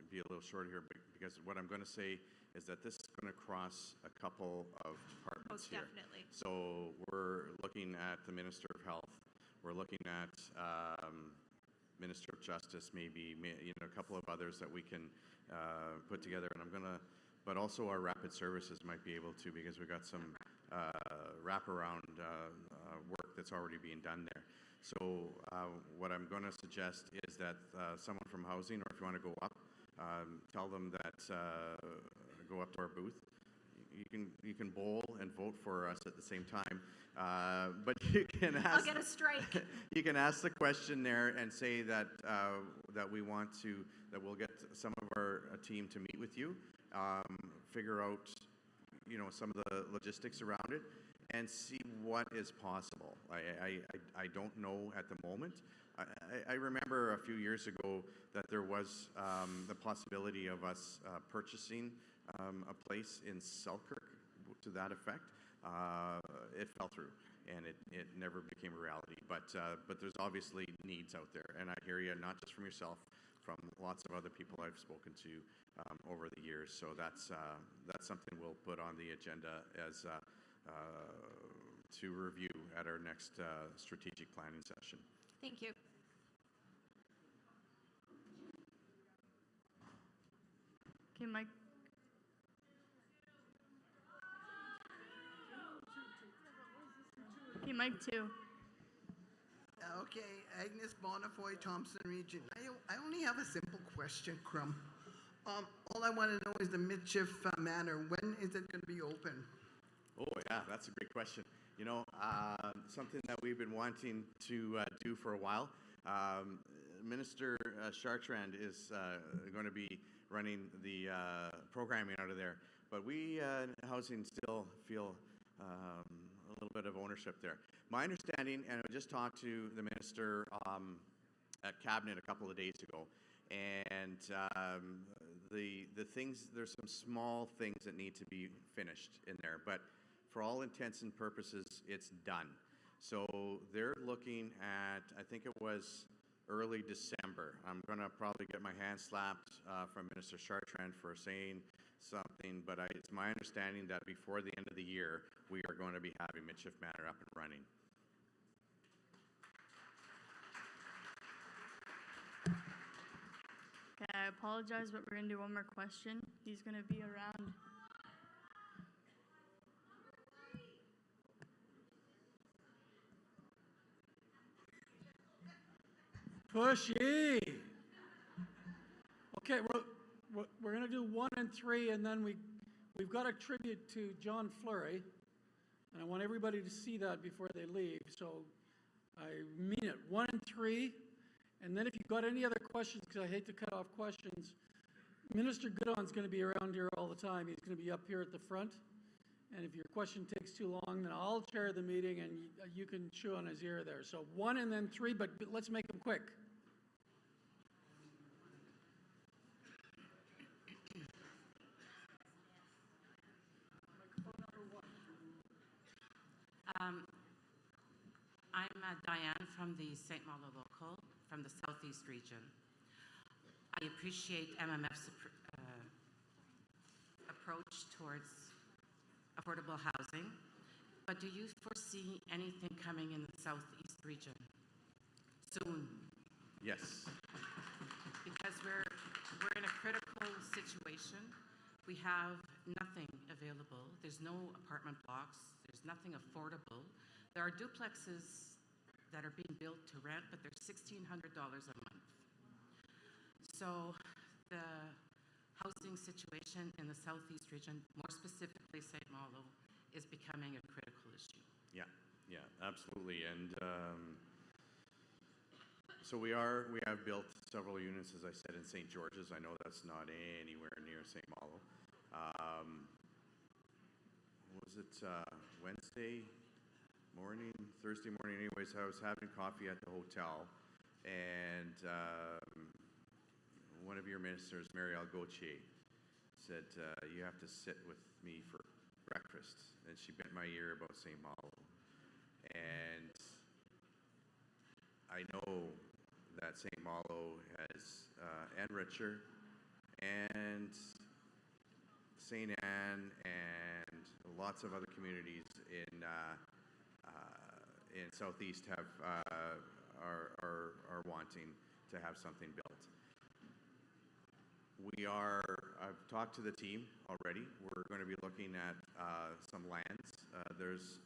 be a little short here because what I'm going to say is that this is going to cross a couple of departments Most here. definitely. So we're looking at the Minister of Health. We're looking at Minister of Justice, maybe, a couple of others that we can put together. And but also our rapid services might be able to, because we've got some wraparound work that's already being done there. So what I'm going to suggest is that someone from housing, or if you want to go up, tell them that go up to our booth. You can bowl and vote for us at the same time, but you can ask. I'll get a strike. You can ask the question there and say that that we'll get some of our team to meet with you, figure out some of the logistics around it, and see what is possible. I don't know at the moment. I remember a few years ago that there was the possibility of us purchasing a place in Selkirk to that effect. It fell through, and it never became a reality. But there's obviously needs out there, and I hear you, not just from yourself, from lots of other people I've spoken to over the years. So that's something we'll put on the agenda as to review at our next strategic planning session. Thank you. Okay, Mike. Okay, Mike 2. Okay, Agnes Bonafoy, Thompson Region. I only have a simple question, Crum. All I want to know is the Midship Manor. When is it going to be open? Oh yeah, that's a great question. Something that we've been wanting to do for a while. Minister Chartrand is going to be running the programming out of there, but we housing still feel a little bit of ownership there. My understanding, and I just talked to the minister at cabinet a couple of days ago, and the things, there's some small things that need to be finished in there, but for all intents and purposes, it's done. So they're looking at, I think it was early December. I'm going to probably get my hand slapped from Minister Chartrand for saying something, but it's my understanding that before the end of the year, we are going to be having Midship Manor up and running. Okay, I apologize, but we're going to do one more question. He's going to be around. Pushy. Okay, we're going to do 1 and 3, and then we've got a tribute to John Fleury, and I want everybody to see that before they leave. So I mean it. 1 and 3, and then if you've got any other questions, because I hate to cut off questions, Minister Goodon's going to be around here all the time. He's going to be up here at the front, and if your question takes too long, then I'll chair the meeting, and you can chew on his ear there. So 1 and then 3, but let's make them quick. I'm Diane from the St. Malo local, from the Southeast region. I appreciate MMF's approach towards affordable housing, but do you foresee anything coming in the Southeast region soon? Yes. Because we're in a critical situation. We have nothing available. There's no apartment blocks. There's nothing affordable. There are duplexes that are being built to rent, but they're $1,600 a month. So the housing situation in the Southeast region, more specifically St. Malo, is becoming a critical issue. Yeah, absolutely. And so we have built several units, as I said, in St. George's. I know that's not anywhere near St. Malo. Was it Wednesday morning, Thursday morning? Anyways, I was having coffee at the hotel, And one of your ministers, Marielle Gauthier, said, you have to sit with me for breakfast. And she bent my ear about St. Malo. And I know that St. Malo has Anne Richer and St. Anne and lots of other communities in Southeast have are wanting to have something built. I've talked to the team already. We're going to be looking at some lands. There's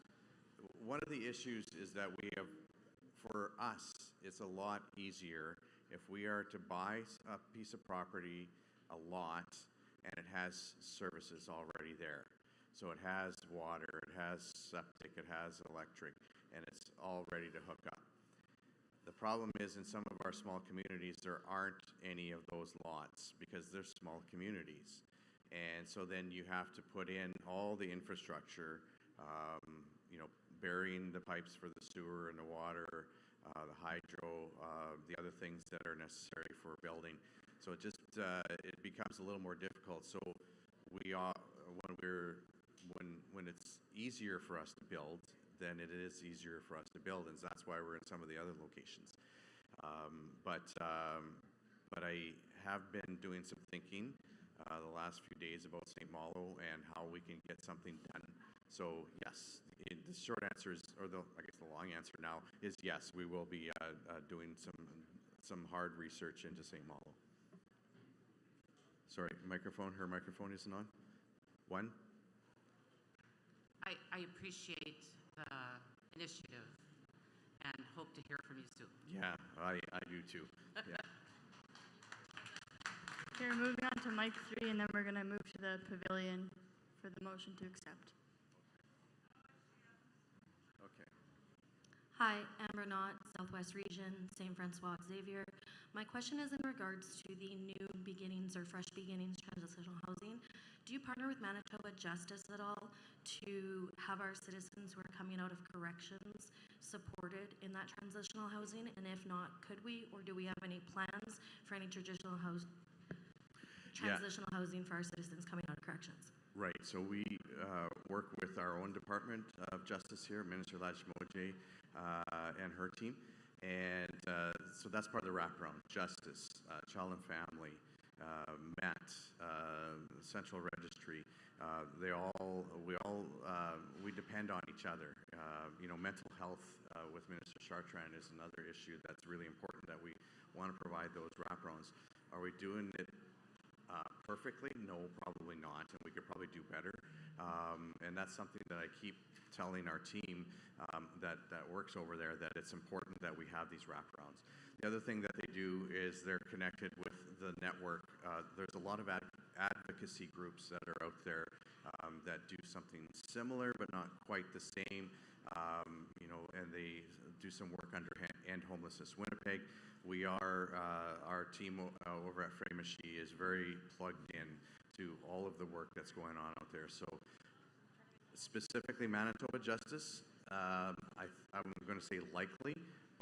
one of the issues is that we have, for us, it's a lot easier if we are to buy a piece of property, a lot, and it has services already there. So it has water, it has septic, it has electric, and it's all ready to hook up. The problem is in some of our small communities, there aren't any of those lots because they're small communities. And so then you have to put in all the infrastructure, burying the pipes for the sewer and the water, the hydro, the other things that are necessary for building. So it just, it becomes a little more difficult. So when it's easier for us to build, then it is easier for us to build, and that's why we're in some of the other locations. But I have been doing some thinking the last few days about St. Malo and how we can get something done. So yes, the short answer is, or I guess the long answer now is yes, we will be doing some hard research into St. Malo. Sorry, microphone. Her microphone isn't on. One. I appreciate the initiative and hope to hear from you soon. Yeah, I do too. Yeah. Okay, we're moving on to mic 3, and then we're going to move to the pavilion for the motion to accept. Okay. Hi, Amber Knott, Southwest Region, St. Francois Xavier. My question is in regards to the new beginnings or fresh beginnings transitional housing. Do you partner with Manitoba Justice at all to have our citizens who are coming out of corrections supported in that transitional housing? And if not, could we, or do we have any plans for any transitional housing for our citizens coming out of corrections? Right. So we work with our own Department of Justice here, Minister Lajmoje and her team. And so that's part of the wraparound. Justice, Child and Family, MET, Central Registry, we depend on each other. Mental health with Minister Chartrand is another issue that's really important that we want to provide those wraparounds. Are we doing it perfectly? No, probably not, and we could probably do better. And that's something that I keep telling our team that works over there, that it's important that we have these wraparounds. The other thing that they do is they're connected with the network. There's a lot of advocacy groups that are out there that do something similar but not quite the same, and they do some work under End Homelessness Winnipeg. We are, our team over at Framashi is very plugged in to all of the work that's going on out there. So specifically Manitoba Justice, I'm going to say likely,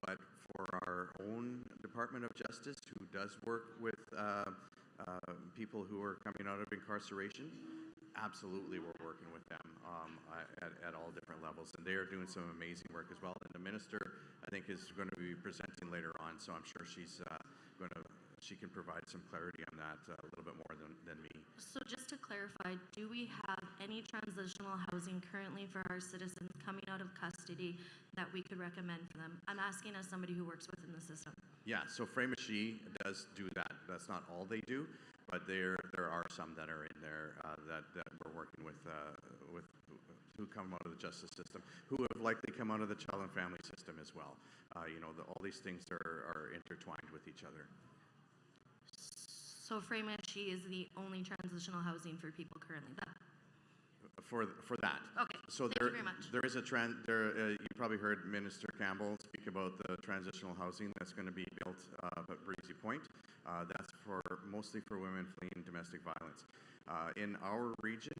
but for our own Department of Justice, who does work with people who are coming out of incarceration, absolutely we're working with them at all different levels, and they are doing some amazing work as well. And the minister, I think, is going to be presenting later on, so I'm sure she can provide some clarity on that a little bit more than me. So just to clarify, do we have any transitional housing currently for our citizens coming out of custody that we could recommend for them? I'm asking as somebody who works within the system. Yeah, so Framashi does do that. That's not all they do, but there are some that are in there that we're working with who come out of the justice system, who have likely come out of the child and family system as well. All these things are intertwined with each other. So Framashi is the only transitional housing for people currently. for that. Okay, So thank you very much. there is a you probably heard Minister Campbell speak about the transitional housing that's going to be built at Breezy Point. That's mostly for women fleeing domestic violence. In our region,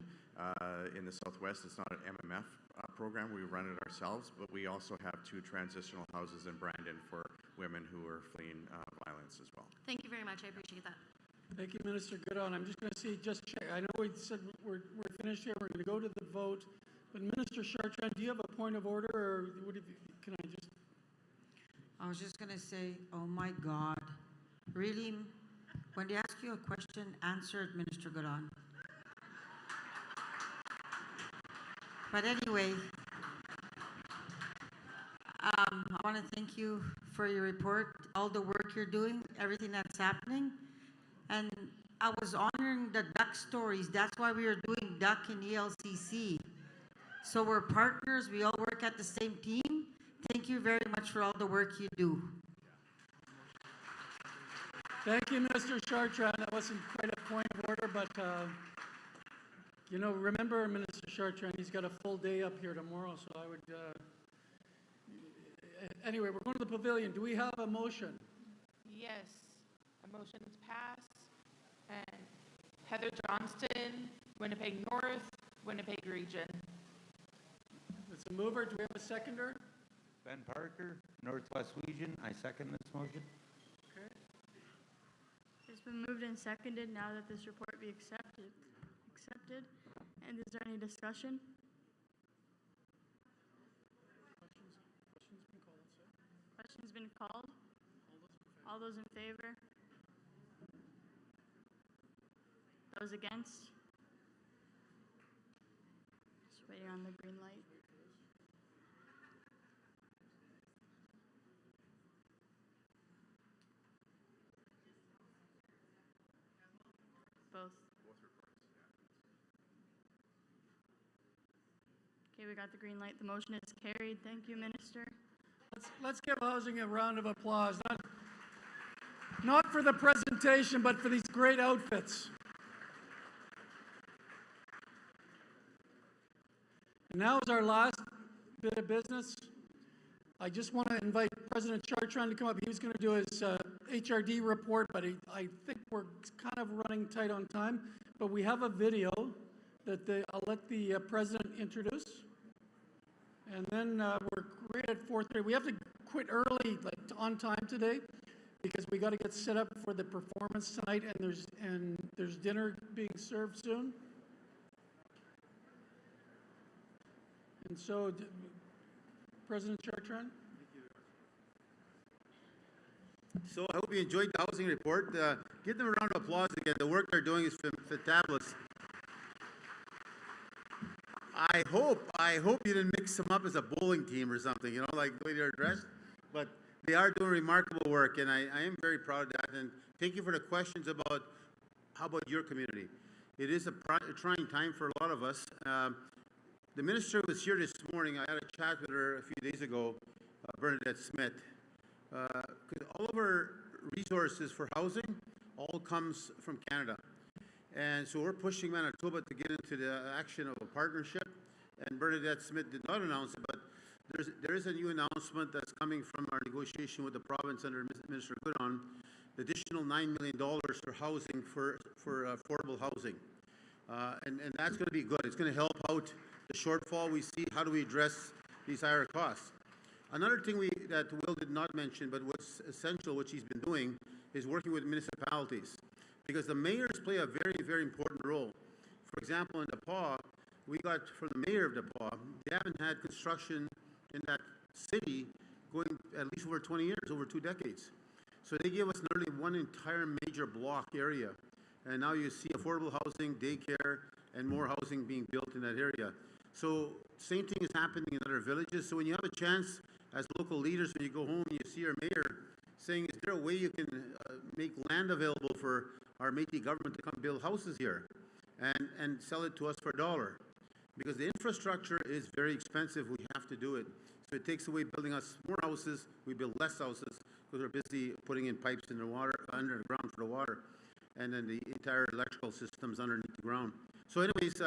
in the Southwest, it's not an MMF program. We run it ourselves, but we also have 2 transitional houses in Brandon for women who are fleeing violence as well. Thank you very much. I appreciate that. Thank you, Minister Goodon. I'm just going to just check. I know we said we're finished here. We're going to go to the vote. But Minister Chartrand, do you have a point of order, or can I just? I was just going to say, oh my God, really, when they ask you a question, answer it, Minister Goodon. But anyway, I want to thank you for your report, all the work you're doing, everything that's happening. And I was honoring the duck stories. That's why we were doing duck in ELCC. So we're partners. We all work at the same team. Thank you very much for all the work you do. Thank you, Minister Chartrand. That wasn't quite a point of order, but remember Minister Chartrand, he's got a full day up here tomorrow, so I would, anyway, we're going to the pavilion. Do we have a motion? Yes, a motion is passed. And Heather Johnston, Winnipeg North, Winnipeg Region. It's a mover. Do we have a seconder? Ben Parker, Northwest Region. I second this motion. Okay. It's been moved and seconded now that this report be accepted. And is there any discussion? Question's been called. All those in favor? Those against? Just waiting on the green light. Both. Okay, we got the green light. The motion is carried. Thank you, Minister. Let's give housing a round of applause. Not for the presentation, but for these great outfits. And now is our last bit of business. I just want to invite President Chartrand to come up. He was going to do his HRD report, but I think we're kind of running tight on time. But we have a video that I'll let the President introduce. And then we're great at 4:30. We have to quit early, like on time today, because we got to get set up for the performance tonight, and there's dinner being served soon. And so, President Chartrand? So I hope you enjoyed the housing report. Give them a round of applause again. The work they're doing is fantabulous. I hope you didn't mix them up as a bowling team or something, like the way they're dressed. But they are doing remarkable work, and I am very proud of that. And thank you for the questions about how about your community. It is a trying time for a lot of us. The minister was here this morning. I had a chat with her a few days ago, Bernadette Smith. All of our resources for housing all comes from Canada. And so we're pushing Manitoba to get into the action of a partnership. And Bernadette Smith did not announce it, but there is a new announcement that's coming from our negotiation with the province under Minister Goodon, the additional $9 million for housing, for affordable housing. And that's going to be good. It's going to help out the shortfall we see. How do we address these higher costs? Another thing that Will did not mention, but what's essential, what she's been doing, is working with municipalities. Because the mayors play a very, very important role. For example, in DePaul, we got from the mayor of DePaul, they haven't had construction in that city going at least over 20 years, over 2 decades. So they gave us nearly one entire major block area. And now you see affordable housing, daycare, and more housing being built in that area. So same thing is happening in other villages. So when you have a chance as local leaders, when you go home and you see your mayor saying, is there a way you can make land available for our Métis government to come build houses here and sell it to us for $1? Because the infrastructure is very expensive. We have to do it. So it takes away building us more houses. We build less houses because we're busy putting in pipes in the water, underground for the water, and then the entire electrical systems underneath the ground. So anyways,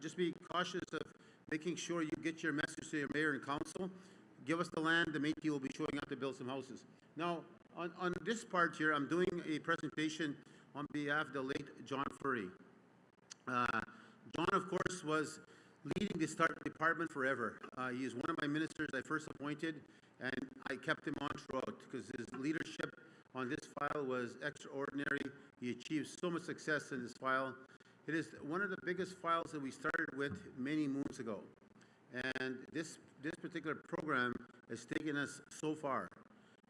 just be cautious of making sure you get your message to your mayor and council. Give us the land, the Métis will be showing up to build some houses. Now, on this part here, I'm doing a presentation on behalf of the late John Furry. John, of course, was leading the department forever. He is one of my ministers I first appointed, and I kept him on throughout because his leadership on this file was extraordinary. He achieved so much success in this file. It is one of the biggest files that we started with many moons ago. And this particular program has taken us so far.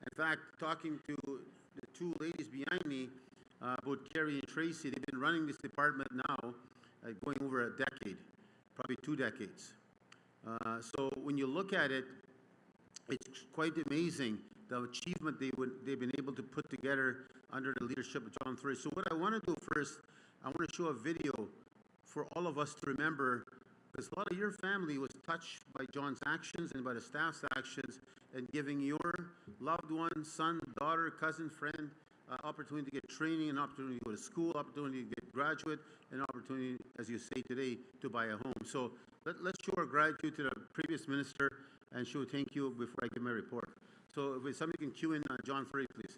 In fact, talking to the two ladies behind me, both Carrie and Tracy, they've been running this department now, going over a decade, probably 2 decades. So when you look at it, it's quite amazing the achievement they've been able to put together under the leadership of John Furry. So what I want to do first, I want to show a video for all of us to remember, because a lot of your family was touched by John's actions and by the staff's actions in giving your loved one, son, daughter, cousin, friend, opportunity to get training, an opportunity to go to school, opportunity to get graduate, an opportunity, as you say today, to buy a home. So let's show our gratitude to the previous minister and show thank you before I give my report. So if somebody can cue in John Furry, please.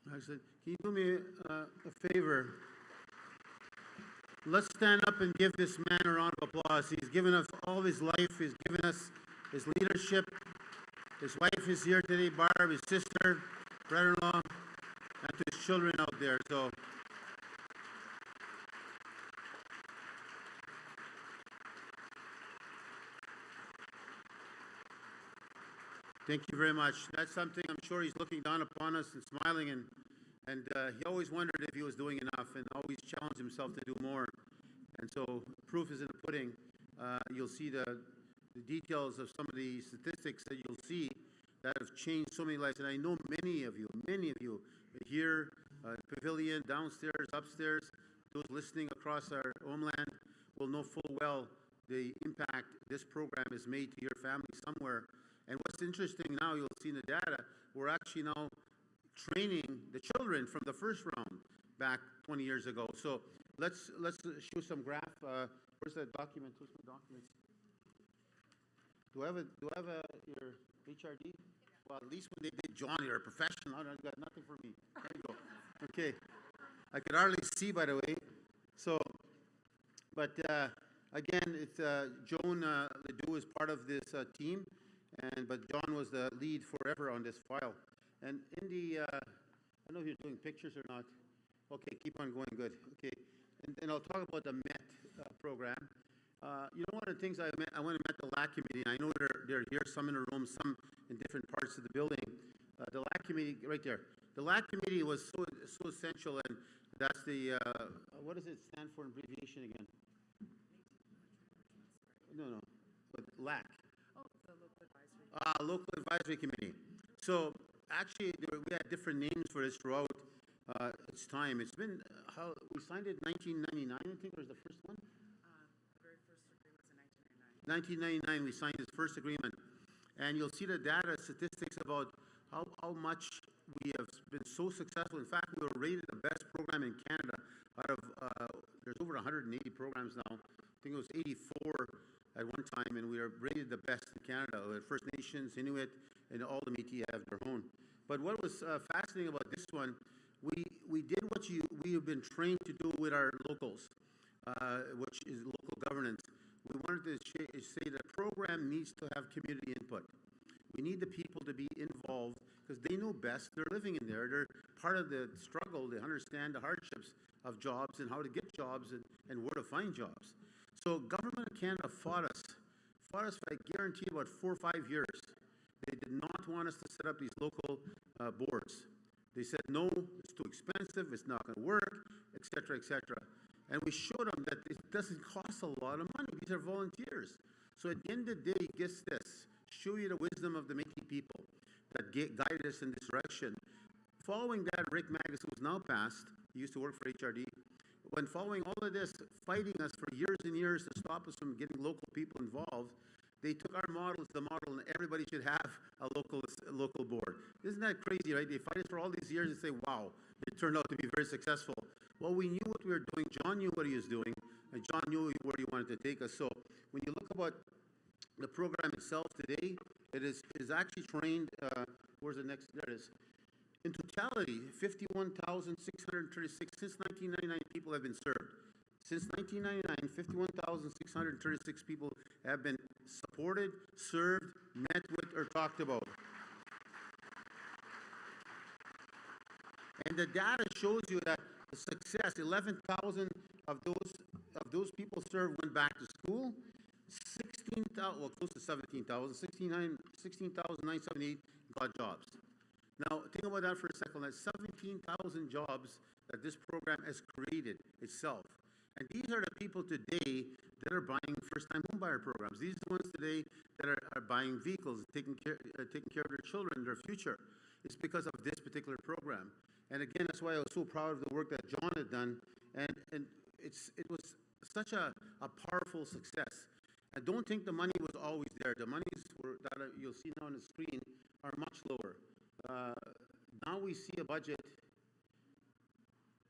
I said, can you do me a favor? Let's stand up and give this man a round of applause. He's given us all of his life. He's given us his leadership. His wife is here today, Barb, his sister, brother-in-law, and to his children out there. So, Thank you very much. That's something I'm sure he's looking down upon us and smiling, and he always wondered if he was doing enough and always challenged himself to do more. And so proof is in the pudding. You'll see the details of some of the statistics that you'll see that have changed so many lives. And I know many of you here, pavilion, downstairs, upstairs, those listening across our homeland will know full well the impact this program has made to your family somewhere. And what's interesting now, you'll see in the data, we're actually now training the children from the first round back 20 years ago. So let's show some graph. Where's that document? Where's my documents? Do I have your HRD? Well, at least when they did John, you're a professional. I've got nothing for me. There you go. Okay. I could hardly see, by the way. So, but again, it's Joan Ledoux is part of this team, but John was the lead forever on this file. And in the, I don't know if you're doing pictures or not. Okay, keep on going. Good. Okay, and I'll talk about the MET program. You know, one of the things I went and met the LAC committee. And I know they're here, some in the room, some in different parts of the building. The LAC committee, right there. The LAC committee was so essential, and that's the what does it stand for in abbreviation again? No, but LAC. Oh, the local advisory. Local advisory committee. So actually, we had different names for this throughout its time. It's been how we signed it 1999, I think, was the first one. The very first agreement was in 1999, we signed this first agreement. And you'll see the data statistics about how much we have been so successful. In fact, we were rated the best program in Canada out of, there's over 180 programs now. I think it was 84 at one time, and we are rated the best in Canada. First Nations, Inuit, and all the Métis have their own. But what was fascinating about this one, we did what we have been trained to do with our locals, which is local governance. We wanted to say that the program needs to have community input. We need the people to be involved because they know best. They're living in there. They're part of the struggle. They understand the hardships of jobs and how to get jobs and where to find jobs. So government of Canada fought us, I guarantee, about 4 or 5 years. They did not want us to set up these local boards. They said, no, it's too expensive, it's not going to work, etc., etc. And we showed them that it doesn't cost a lot of money. These are volunteers. So at the end of the day, guess this, show you the wisdom of the Métis people that guided us in this direction. Following that, Rick Magus, who is now passed, he used to work for HRD, when following all of this, fighting us for years and years to stop us from getting local people involved, they took our model to the model, and everybody should have a local board. Isn't that crazy, right? They fight us for all these years and say, wow, it turned out to be very successful. Well, we knew what we were doing. John knew what he was doing, and John knew where he wanted to take us. So when you look about the program itself today, it is actually trained, where's the next, there it is. In totality, 51,636, since 1999, people have been served. Since 1999, 51,636 people have been supported, served, met with, or talked about. And the data shows you that the success, 11,000 of those people served went back to school. 16,000, well, close to 17,000, 16,978 got jobs. Now, think about that for a second. That's 17,000 jobs that this program has created itself. And these are the people today that are buying first-time homebuyer programs. These are the ones today that are buying vehicles, taking care of their children, their future. It's because of this particular program. And again, that's why I was so proud of the work that John had done. And it was such a powerful success. I don't think the money was always there. The monies that you'll see now on the screen are much lower. Now we see a budget.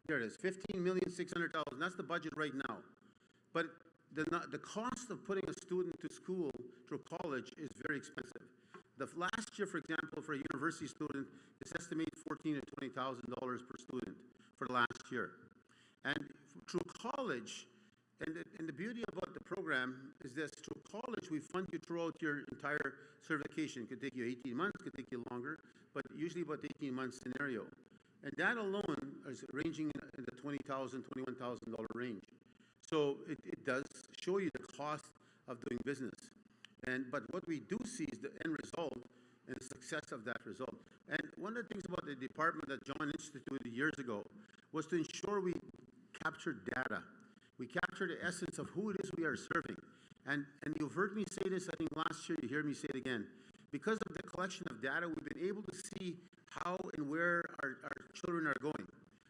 There it is, $15,600,000. That's the budget right now. But the cost of putting a student to school through college is very expensive. The last year, for example, for a university student, it's estimated $14,000 to $20,000 per student for the last year. And through college, and the beauty about the program is this: through college, we fund you throughout your entire certification. It could take you 18 months, it could take you longer, but usually about 18-month scenario. And that alone is ranging in the $20,000, $21,000 range. So it does show you the cost of doing business. But what we do see is the end result and the success of that result. And one of the things about the department that John instituted years ago was to ensure we capture data. We capture the essence of who it is we are serving. And you've heard me say this, I think last year, you hear me say it again. Because of the collection of data, we've been able to see how and where our children are going.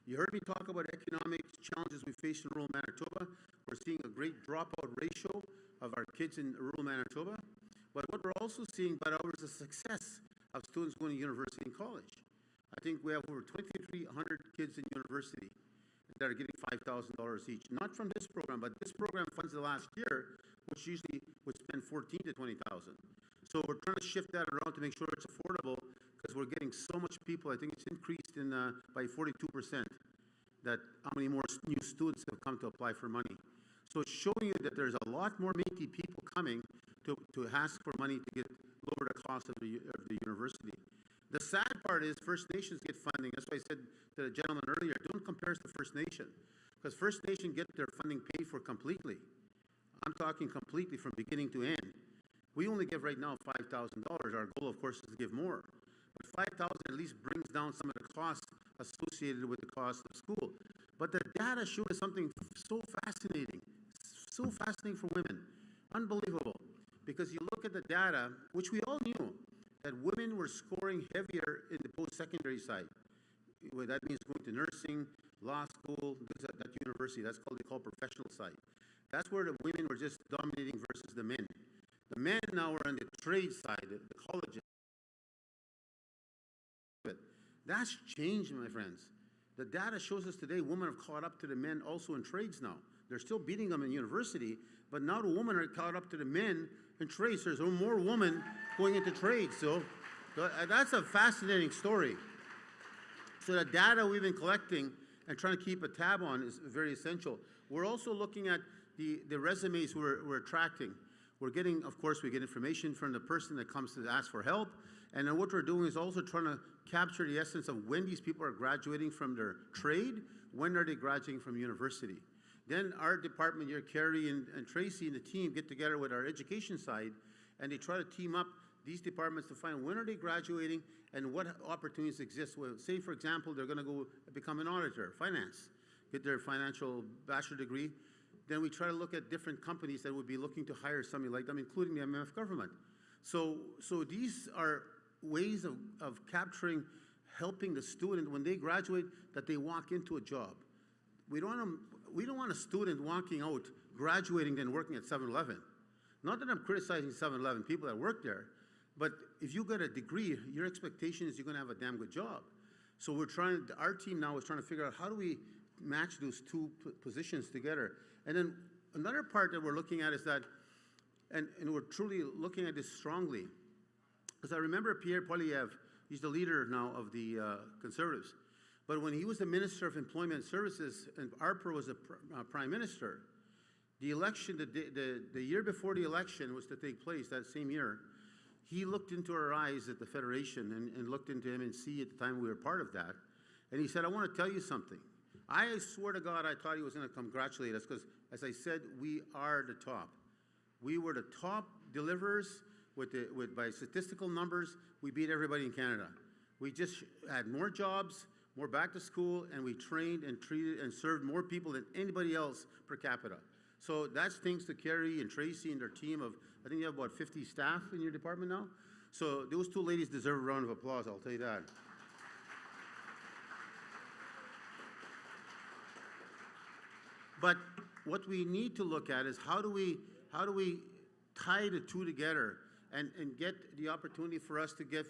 You heard me talk about economic challenges we face in rural Manitoba. We're seeing a great dropout ratio of our kids in rural Manitoba. But what we're also seeing, but over the success of students going to university and college. I think we have over 2,300 kids in university that are getting $5,000 each. Not from this program, but this program funds the last year, which usually would spend $14,000 to $20,000. So we're trying to shift that around to make sure it's affordable, because we're getting so much people. I think it's increased in by 42%. That how many more new students have come to apply for money. So it's showing you that there's a lot more Métis people coming to ask for money to get lower the cost of the university. The sad part is First Nations get funding. That's why I said to the gentleman earlier, don't compare us to First Nation, because First Nation get their funding paid for completely. I'm talking completely from beginning to end. We only give right now $5,000. Our goal, of course, is to give more. But $5,000 at least brings down some of the costs associated with the cost of school. But the data showed us something so fascinating for women. Unbelievable. Because you look at the data, which we all knew, that women were scoring heavier in the post-secondary side. Well, that means going to nursing, law school, that university. That's called, they call professional side. That's where the women were just dominating versus the men. The men now are on the trade side, the colleges. That's changed, my friends. The data shows us today women have caught up to the men also in trades now. They're still beating them in university, but now the women are caught up to the men in trades. There's more women going into trades. So that's a fascinating story. So the data we've been collecting and trying to keep a tab on is very essential. We're also looking at the resumes we're attracting. We're getting, of course, we get information from the person that comes to ask for help. And then what we're doing is also trying to capture the essence of when these people are graduating from their trade, when are they graduating from university. Then our department here, Carrie and Tracy and the team get together with our education side, and they try to team up these departments to find when are they graduating and what opportunities exist. Well, say, for example, they're going to go become an auditor, finance, get their financial bachelor degree. Then we try to look at different companies that would be looking to hire somebody like them, including the MMF government. So these are ways of capturing, helping the student when they graduate, that they walk into a job. We don't want a student walking out, graduating, then working at 7-Eleven. Not that I'm criticizing 7-Eleven people that work there, but if you get a degree, your expectation is you're going to have a damn good job. So our team now is trying to figure out how do we match those two positions together. And then another part that we're looking at is that, and we're truly looking at this strongly, because I remember Pierre Poilievre, he's the leader now of the Conservatives. But when he was the Minister of Employment Services and Harper was the Prime Minister, the election, the year before the election was to take place, that same year, he looked into our eyes at the Federation and looked into MNC at the time we were part of that. And he said, I want to tell you something. I swear to God, I thought he was going to congratulate us because, as I said, we are the top. We were the top deliverers. By statistical numbers, we beat everybody in Canada. We just had more jobs, more back to school, and we trained and treated and served more people than anybody else per capita. So that's thanks to Carrie and Tracy and their team of, I think you have about 50 staff in your department now. So those two ladies deserve a round of applause, I'll tell you that. But what we need to look at is how do we tie the two together and get the opportunity for us to give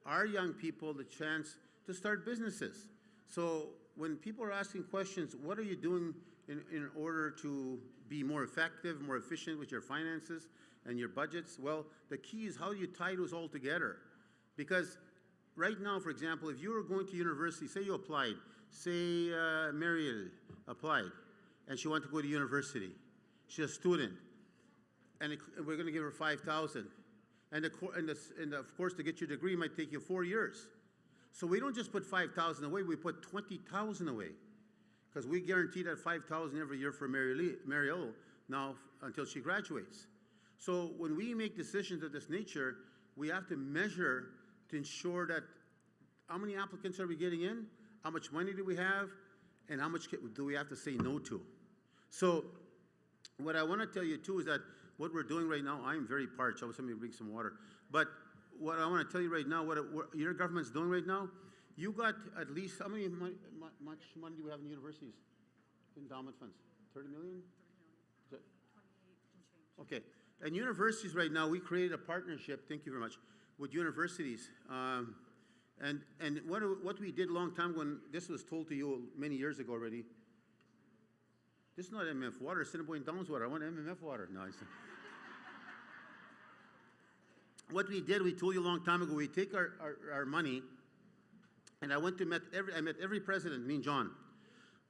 our young people the chance to start businesses. So when people are asking questions, what are you doing in order to be more effective, more efficient with your finances and your budgets? Well, the key is how do you tie those all together? Because right now, for example, if you were going to university, say you applied, say Mariel applied, and she wanted to go to university. She's a student, and we're going to give her $5,000. And of course, to get your degree might take you 4 years. So we don't just put $5,000 away, we put $20,000 away. Because we guarantee that $5,000 every year for Mariel now until she graduates. So when we make decisions of this nature, we have to measure to ensure that how many applicants are we getting in, how much money do we have, and how much do we have to say no to. So what I want to tell you too is that what we're doing right now, I'm very parched. I was somebody bring some water. But what I want to tell you right now, what your government's doing right now, you got at least, how many much money do we have in universities? Endowment funds? 30 million? Okay. And universities right now, we created a partnership, thank you very much, with universities. And what we did a long time when this was told to you many years ago already, this is not MMF water, it's Assiniboine Downs water. I want MMF water. No, what we did, we told you a long time ago, we take our money, and I met every president, me and John.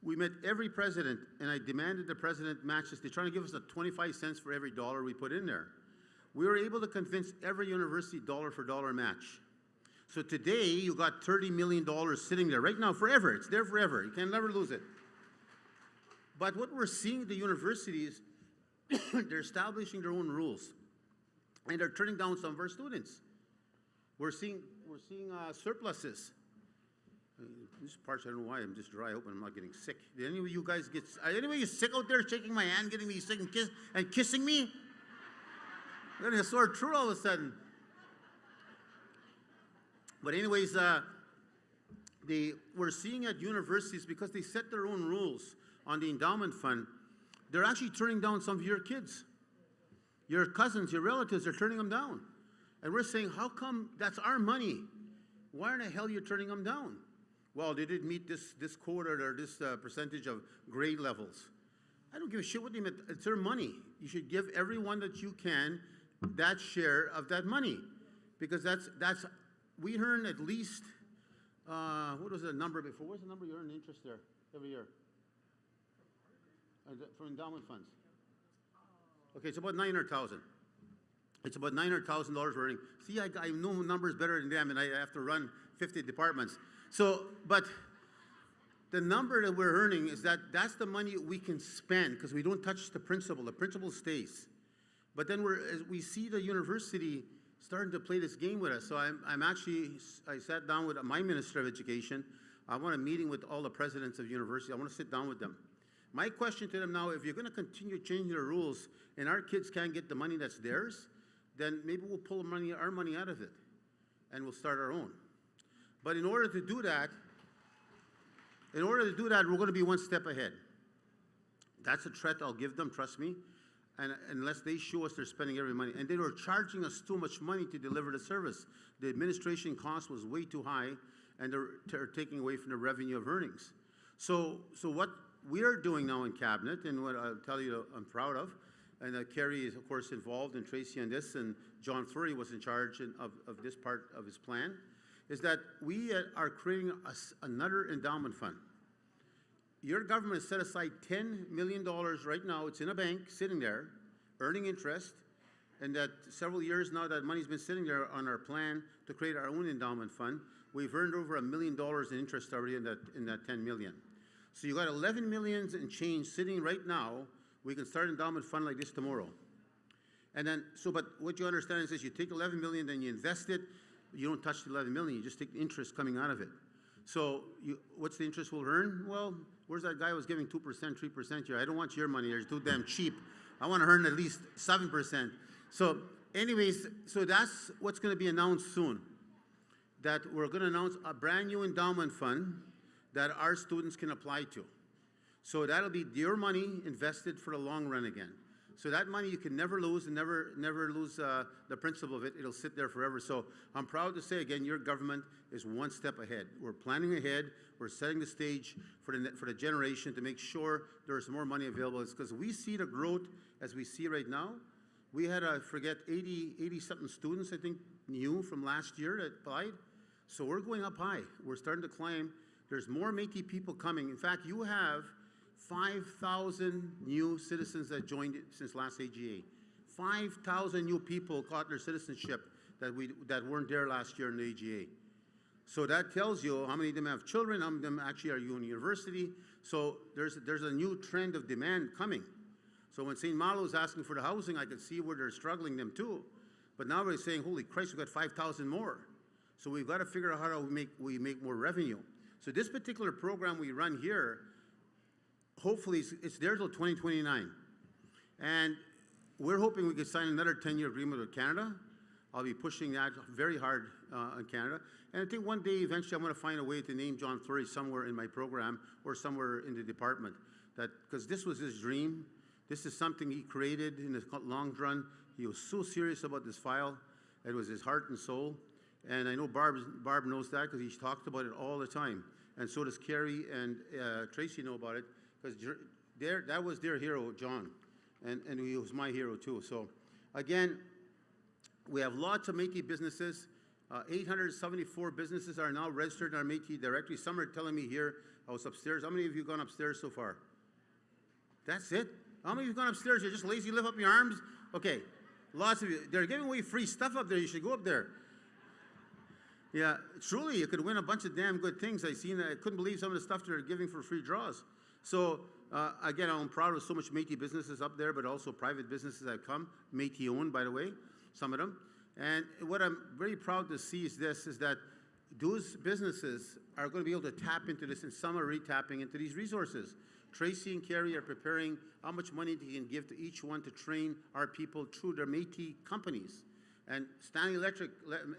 We met every president, and I demanded the president match us. They're trying to give us 25 cents for every dollar we put in there. We were able to convince every university dollar for dollar match. So today, you got $30 million sitting there right now forever. It's there forever. You can never lose it. But what we're seeing at the universities, they're establishing their own rules. And they're turning down some of our students. We're seeing surpluses. This part, I don't know why, I'm just dry. I hope I'm not getting sick. Did any of you guys get, are any of you sick out there shaking my hand, getting me sick and kissing me? I'm getting a sore throat all of a sudden. But anyways, we're seeing at universities, because they set their own rules on the endowment fund, they're actually turning down some of your kids. Your cousins, your relatives are turning them down. And we're saying, how come that's our money? Why in the hell are you turning them down? Well, they didn't meet this quota or this percentage of grade levels. I don't give a shit what they meant. It's their money. You should give everyone that you can that share of that money. Because we earn at least, what was the number before? What's the number you earn in interest there every year? For endowment funds. Okay, it's about $900,000. It's about $900,000 we're earning. See, I know numbers better than them, and I have to run 50 departments. So, but the number that we're earning is that's the money we can spend because we don't touch the principal. The principal stays. But then as we see the university starting to play this game with us. So I sat down with my Minister of Education. I want a meeting with all the presidents of universities. I want to sit down with them. My question to them now, if you're going to continue changing the rules and our kids can't get the money that's theirs, then maybe we'll pull our money out of it and we'll start our own. But in order to do that, we're going to be one step ahead. That's a threat I'll give them, trust me, and unless they show us they're spending every money. And they were charging us too much money to deliver the service. The administration cost was way too high, and they're taking away from the revenue of earnings. So what we are doing now in Cabinet, and what I'll tell you I'm proud of, and Kerry is, of course, involved, and Tracy on this, and John Fleury was in charge of this part of his plan, is that we are creating another endowment fund. Your government has set aside $10 million right now. It's in a bank, sitting there, earning interest, and that several years now that money's been sitting there on our plan to create our own endowment fund. We've earned over $1 million in interest already in that $10 million. So you got 11 million and change sitting right now. We can start an endowment fund like this tomorrow. And then, but what you understand is this, you take 11 million, then you invest it, you don't touch the 11 million, you just take the interest coming out of it. So what's the interest we'll earn? Well, where's that guy who was giving 2%, 3% here? I don't want your money, it's too damn cheap. I want to earn at least 7%. So anyways, so that's what's going to be announced soon. That we're going to announce a brand new endowment fund that our students can apply to. So that'll be your money invested for the long run again. So that money you can never lose and never lose the principle of it. It'll sit there forever. So I'm proud to say again, your government is one step ahead. We're planning ahead. We're setting the stage for the generation to make sure there's more money available. It's because we see the growth as we see right now. We had, 80-something students, I think, new from last year that applied. So we're going up high. We're starting to climb. There's more Métis people coming. In fact, you have 5,000 new citizens that joined it since last AGA. 5,000 new people got their citizenship that weren't there last year in the AGA. So that tells you how many of them have children, how many of them actually are in university. So there's a new trend of demand coming. So when St. Malo is asking for the housing, I could see where they're struggling them too. But now we're saying, holy Christ, we've got 5,000 more. So we've got to figure out how to we make more revenue. So this particular program we run here, hopefully it's there till 2029. And we're hoping we could sign another 10-year agreement with Canada. I'll be pushing that very hard in Canada. And I think one day, eventually, I'm going to find a way to name John Fleury somewhere in my program or somewhere in the department. Because this was his dream. This is something he created in the long run. He was so serious about this file. It was his heart and soul. And I know Barb knows that because he's talked about it all the time. And so does Carrie and Tracy know about it, because that was their hero, John. And he was my hero too. So again, we have lots of Métis businesses. 874 businesses are now registered in our Métis directory. Some are telling me here, I was upstairs. How many of you have gone upstairs so far? That's it? How many of you have gone upstairs? You're just lazy, lift up your arms? Okay, lots of you. They're giving away free stuff up there. You should go up there. Yeah, truly, you could win a bunch of damn good things. I couldn't believe some of the stuff they're giving for free draws. So, again, I'm proud of so much Métis businesses up there, but also private businesses that have come, Métis owned, by the way, some of them. And what I'm very proud to see is that those businesses are going to be able to tap into this, and some are re-tapping into these resources. Tracy and Carrie are preparing how much money they can give to each one to train our people through their Métis companies. And Stanley Electric,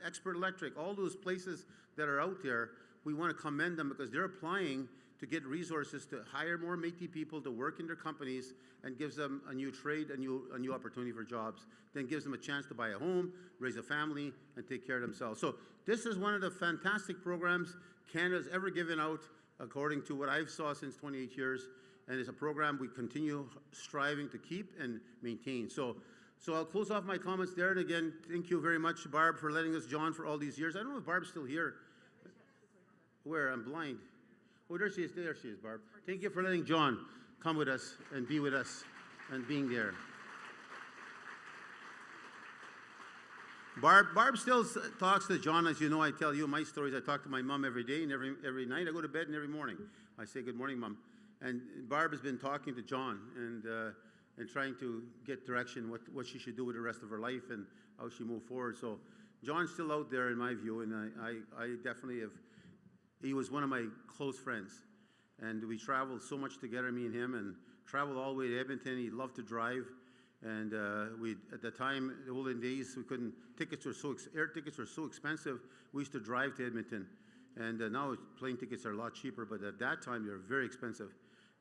Expert Electric, all those places that are out there, we want to commend them because they're applying to get resources to hire more Métis people to work in their companies, and gives them a new trade, a new opportunity for jobs. Then gives them a chance to buy a home, raise a family, and take care of themselves. So this is one of the fantastic programs Canada's ever given out, according to what I've saw since 28 years. And it's a program we continue striving to keep and maintain. So I'll close off my comments there. And again, thank you very much, Barb, for letting us, John, for all these years. I don't know if Barb's still here. Where? I'm blind. Oh, there she is. There she is, Barb. Thank you for letting John come with us and be with us and being there. Barb still talks to John. As you know, I tell you my stories. I talk to my mom every day and every night. I go to bed and every morning I say, good morning, Mom. And Barb has been talking to John and trying to get direction, what she should do with the rest of her life and how she move forward. So John's still out there in my view, and I definitely have. He was one of my close friends, and we traveled so much together, me and him, and traveled all the way to Edmonton. He loved to drive, and at the time, the olden days, we couldn't. Air tickets were so expensive. We used to drive to Edmonton, and now plane tickets are a lot cheaper. But at that time, they were very expensive.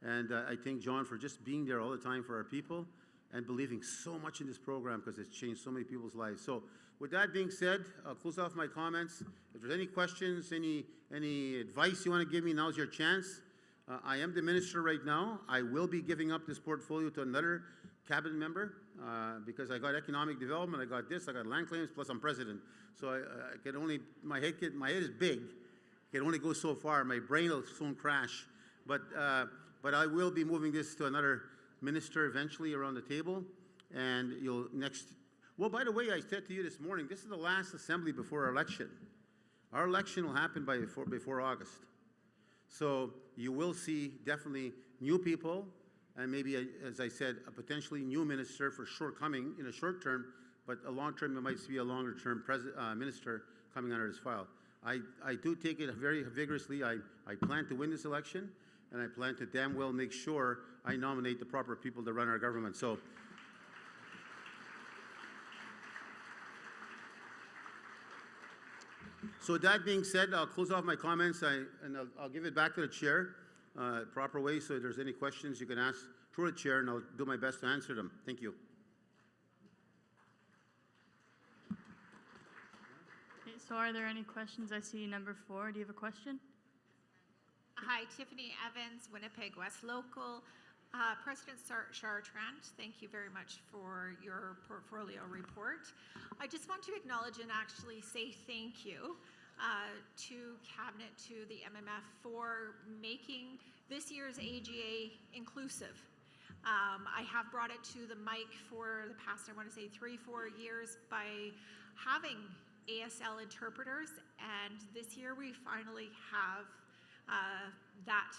And I thank John for just being there all the time for our people and believing so much in this program, because it's changed so many people's lives. So with that being said, I'll close off my comments. If there's any questions, any advice you want to give me, now's your chance. I am the minister right now. I will be giving up this portfolio to another cabinet member because I got economic development, I got this, I got land claims, plus I'm president. So I can only, my head is big. It can only go so far. My brain will soon crash. But I will be moving this to another minister eventually around the table. And well, by the way, I said to you this morning, this is the last assembly before our election. Our election will happen before August. So you will see definitely new people, and maybe, as I said, a potentially new minister for sure coming in a short term, but a long term, it might be a longer term minister coming under this file. I do take it very vigorously. I plan to win this election, and I plan to damn well make sure I nominate the proper people to run our government. So with that being said, I'll close off my comments, and I'll give it back to the chair proper way. So if there's any questions, you can ask through the chair, and I'll do my best to answer them. Thank you. Okay, so are there any questions? I see number 4. Do you have a question? Hi, Tiffany Evans, Winnipeg West Local. President Chartrand, thank you very much for your portfolio report. I just want to acknowledge and actually say thank you to Cabinet, to the MMF for making this year's AGA inclusive. I have brought it to the mic for the past, I want to say 3-4 years by having ASL interpreters, and this year we finally have that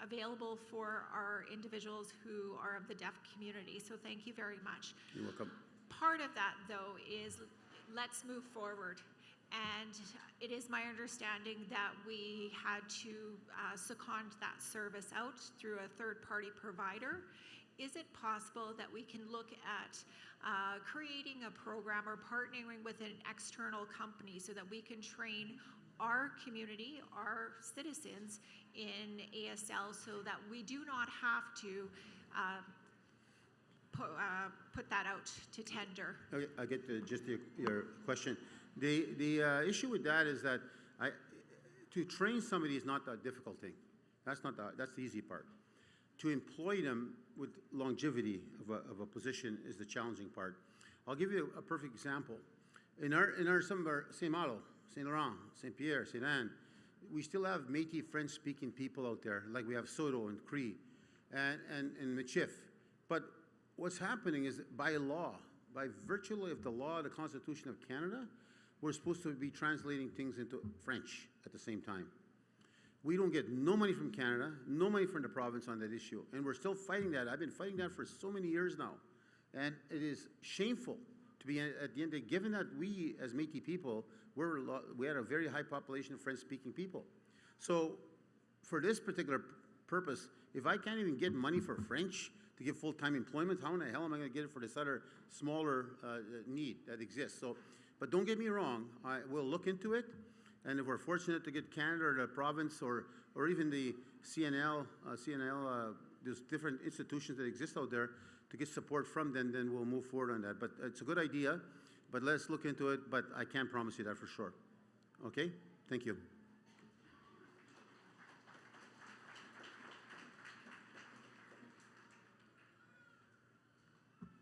available for our individuals who are of the deaf community. So thank you very much. You're welcome. Part of that, though, is let's move forward. And it is my understanding that we had to second that service out through a third-party provider. Is it possible that we can look at creating a program or partnering with an external company so that we can train our community, our citizens in ASL so that we do not have to put that out to tender? Okay, I get your question. The issue with that is that to train somebody is not that difficult thing. That's the easy part. To employ them with longevity of a position is the challenging part. I'll give you a perfect example. In some of our Saint Malo, Saint Laurent, Saint Pierre, Saint Anne, we still have Métis French-speaking people out there, like we have Soto and Cree and Michif. But what's happening is by law, by virtue of the law, the Constitution of Canada, we're supposed to be translating things into French at the same time. We don't get no money from Canada, no money from the province on that issue, and we're still fighting that. I've been fighting that for so many years now, and it is shameful to be at the end of the day, given that we as Métis people, we had a very high population of French-speaking people. So for this particular purpose, if I can't even get money for French to give full-time employment, how in the hell am I going to get it for this other smaller need that exists? So, but don't get me wrong, I will look into it. And if we're fortunate to get Canada or the province or even the CNL, there's different institutions that exist out there to get support from, then we'll move forward on that. But it's a good idea, but let's look into it, but I can't promise you that for sure. Okay? Thank you.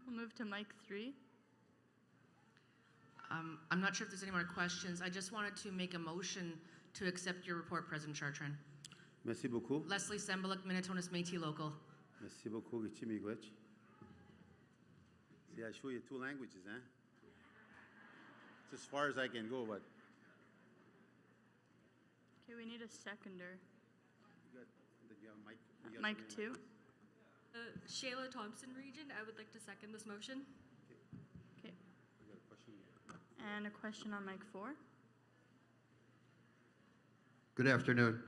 We'll move to mic 3. I'm not sure if there's any more questions. I just wanted to make a motion to accept your report, President Chartrand. Merci beaucoup. Leslie Sembelik, Minitonas Métis Local. Merci beaucoup, Gichi Miigwech. See, I show you 2 languages, huh? It's as far as I can go, but. Okay, we need a seconder. You have a mic? Mic 2. Shayla Thompson Region, I would like to second this motion. Okay. And a question on mic 4. Good afternoon.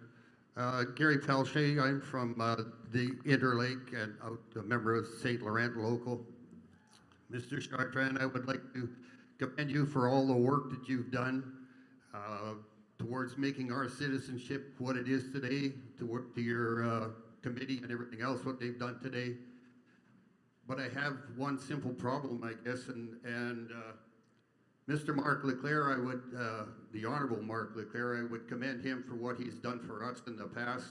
Gary Pelche, I'm from the Interlake and a member of St. Laurent Local. Mr. Chartrand, I would like to commend you for all the work that you've done towards making our citizenship what it is today, to work to your committee and everything else, what they've done today. But I have one simple problem, I guess, and Mr. Mark Leclerc, the Honorable Mark Leclerc, I would commend him for what he's done for us in the past.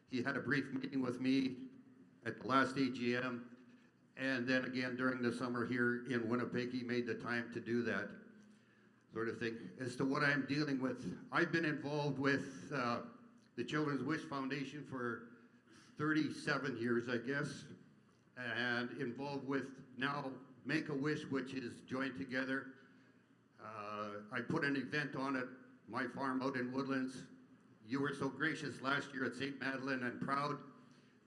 He had a brief meeting with me at the last AGM, and then again during the summer here in Winnipeg, he made the time to do that sort of thing. As to what I'm dealing with, I've been involved with the Children's Wish Foundation for 37 years, I guess, and involved with now Make-A-Wish, which is joined together. I put an event on at my farm out in Woodlands. You were so gracious last year at St. Madeleine and proud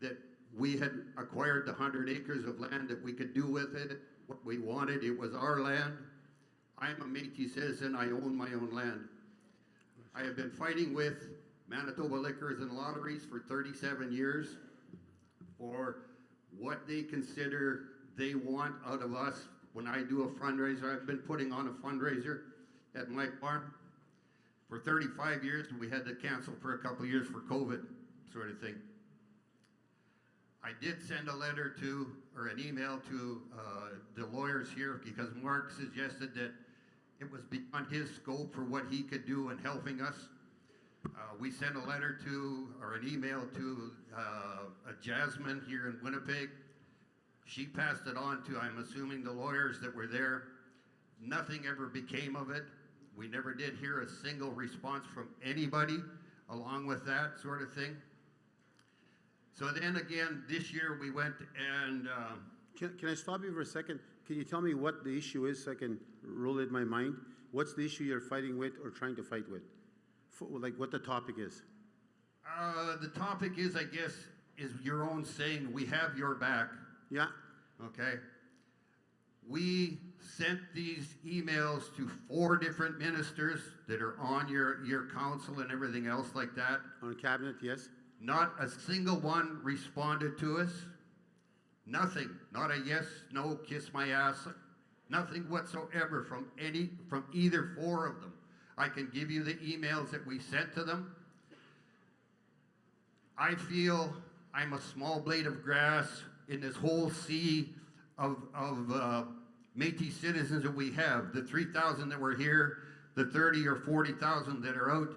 that we had acquired the 100 acres of land that we could do with it what we wanted. It was our land. I'm a Métis citizen. I own my own land. I have been fighting with Manitoba Liquors and Lotteries for 37 years for what they consider they want out of us. When I do a fundraiser, I've been putting on a fundraiser at my farm for 35 years, and we had to cancel for a couple of years for COVID, sort of thing. I did send a letter to, or an email to the lawyers here, because Mark suggested that it was beyond his scope for what he could do in helping us. We sent a letter to, or an email to Jasmine here in Winnipeg. She passed it on to, I'm assuming, the lawyers that were there. Nothing ever became of it. We never did hear a single response from anybody along with that sort of thing. So then again, this year we went and... Can I stop you for a second? Can you tell me what the issue is so I can roll it in my mind? What's the issue you're fighting with or trying to fight with? Like what the topic is? The topic is, I guess, is your own saying, we have your back. Yeah. Okay. We sent these emails to 4 different ministers that are on your council and everything else like that. On cabinet, yes. Not a single one responded to us. Nothing. Not a yes, no, kiss my ass. Nothing whatsoever from either 4 of them. I can give you the emails that we sent to them. I feel I'm a small blade of grass in this whole sea of Métis citizens that we have. The 3,000 that were here, the 30 or 40,000 that are out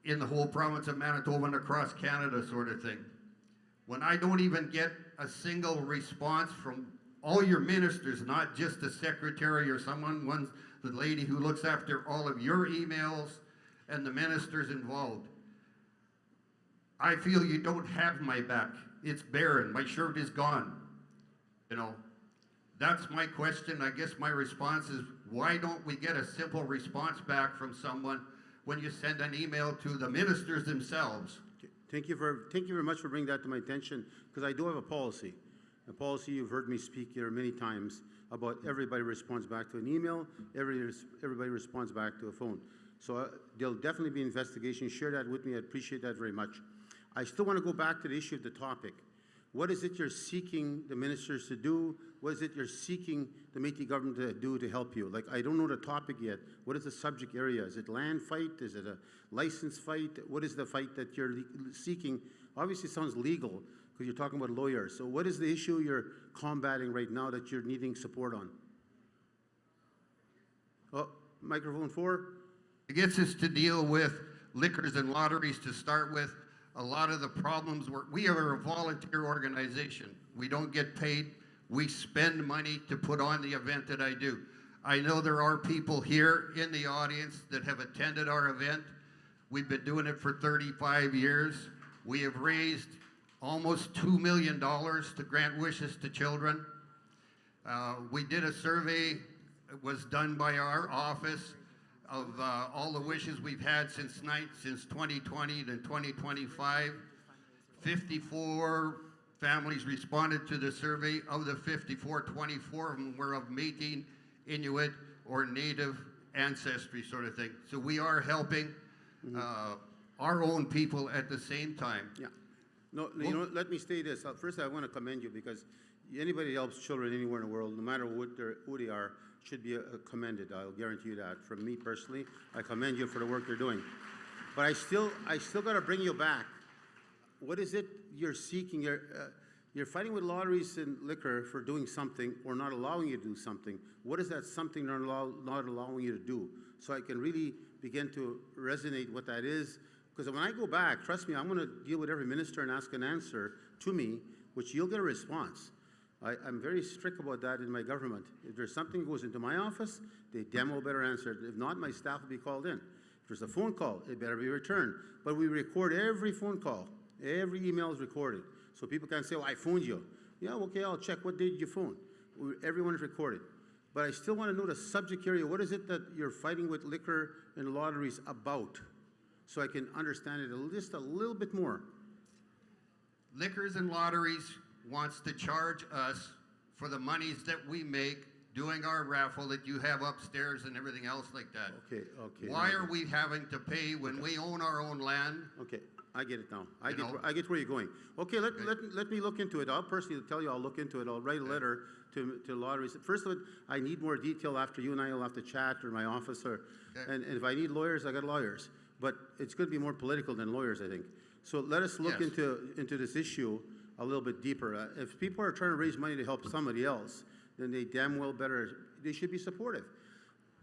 in the whole province of Manitoba and across Canada, sort of thing. When I don't even get a single response from all your ministers, not just the secretary or someone, the lady who looks after all of your emails and the ministers involved. I feel you don't have my back. It's barren. My shirt is gone. You know, that's my question. I guess my response is, why don't we get a simple response back from someone when you send an email to the ministers themselves? Thank you very much for bringing that to my attention, because I do have a policy. A policy you've heard me speak here many times about everybody responds back to an email, everybody responds back to a phone. So there'll definitely be investigation. Share that with me. I appreciate that very much. I still want to go back to the issue of the topic. What is it you're seeking the ministers to do? What is it you're seeking the Métis government to do to help you? Like, I don't know the topic yet. What is the subject area? Is it land fight? Is it a license fight? What is the fight that you're seeking? Obviously, it sounds legal because you're talking about lawyers. So what is the issue you're combating right now that you're needing support on? Oh, microphone 4. It gets us to deal with liquors and lotteries to start with. A lot of the problems we are a volunteer organization. We don't get paid. We spend money to put on the event that I do. I know there are people here in the audience that have attended our event. We've been doing it for 35 years. We have raised almost $2 million to grant wishes to children. We did a survey, it was done by our office, of all the wishes we've had since 2020 to 2025. 54 families responded to the survey. Of the 54, 24 of them were of Métis, Inuit, or Native ancestry, sort of thing. So we are helping our own people at the same time. Yeah. No, you know, let me say this. First, I want to commend you, because anybody who helps children anywhere in the world, no matter who they are, should be commended. I'll guarantee you that. From me personally, I commend you for the work you're doing. But I still got to bring you back. What is it you're seeking? You're fighting with lotteries and liquor for doing something or not allowing you to do something. What is that something they're not allowing you to do? So I can really begin to resonate what that is. Because when I go back, trust me, I'm going to deal with every minister and ask an answer to me, which you'll get a response. I'm very strict about that in my government. If there's something that goes into my office, they damn well better answer it. If not, my staff will be called in. If there's a phone call, it better be returned. But we record every phone call. Every email is recorded. So people can't say, well, I phoned you. Yeah, okay, I'll check. What day did you phone? Everyone is recorded. But I still want to know the subject area. What is it that you're fighting with liquor and lotteries about? So I can understand it just a little bit more. Liquors and lotteries wants to charge us for the monies that we make doing our raffle that you have upstairs and everything else like that. Okay. Why are we having to pay when we own our own land? Okay, I get it now. I get where you're going. Okay, let me look into it. I'll personally tell you I'll look into it. I'll write a letter to lotteries. First of all, I need more detail after you and I will have to chat, or my office, and if I need lawyers, I got lawyers. But it's going to be more political than lawyers, I think. So let us look into this issue a little bit deeper. If people are trying to raise money to help somebody else, then they damn well they should be supportive.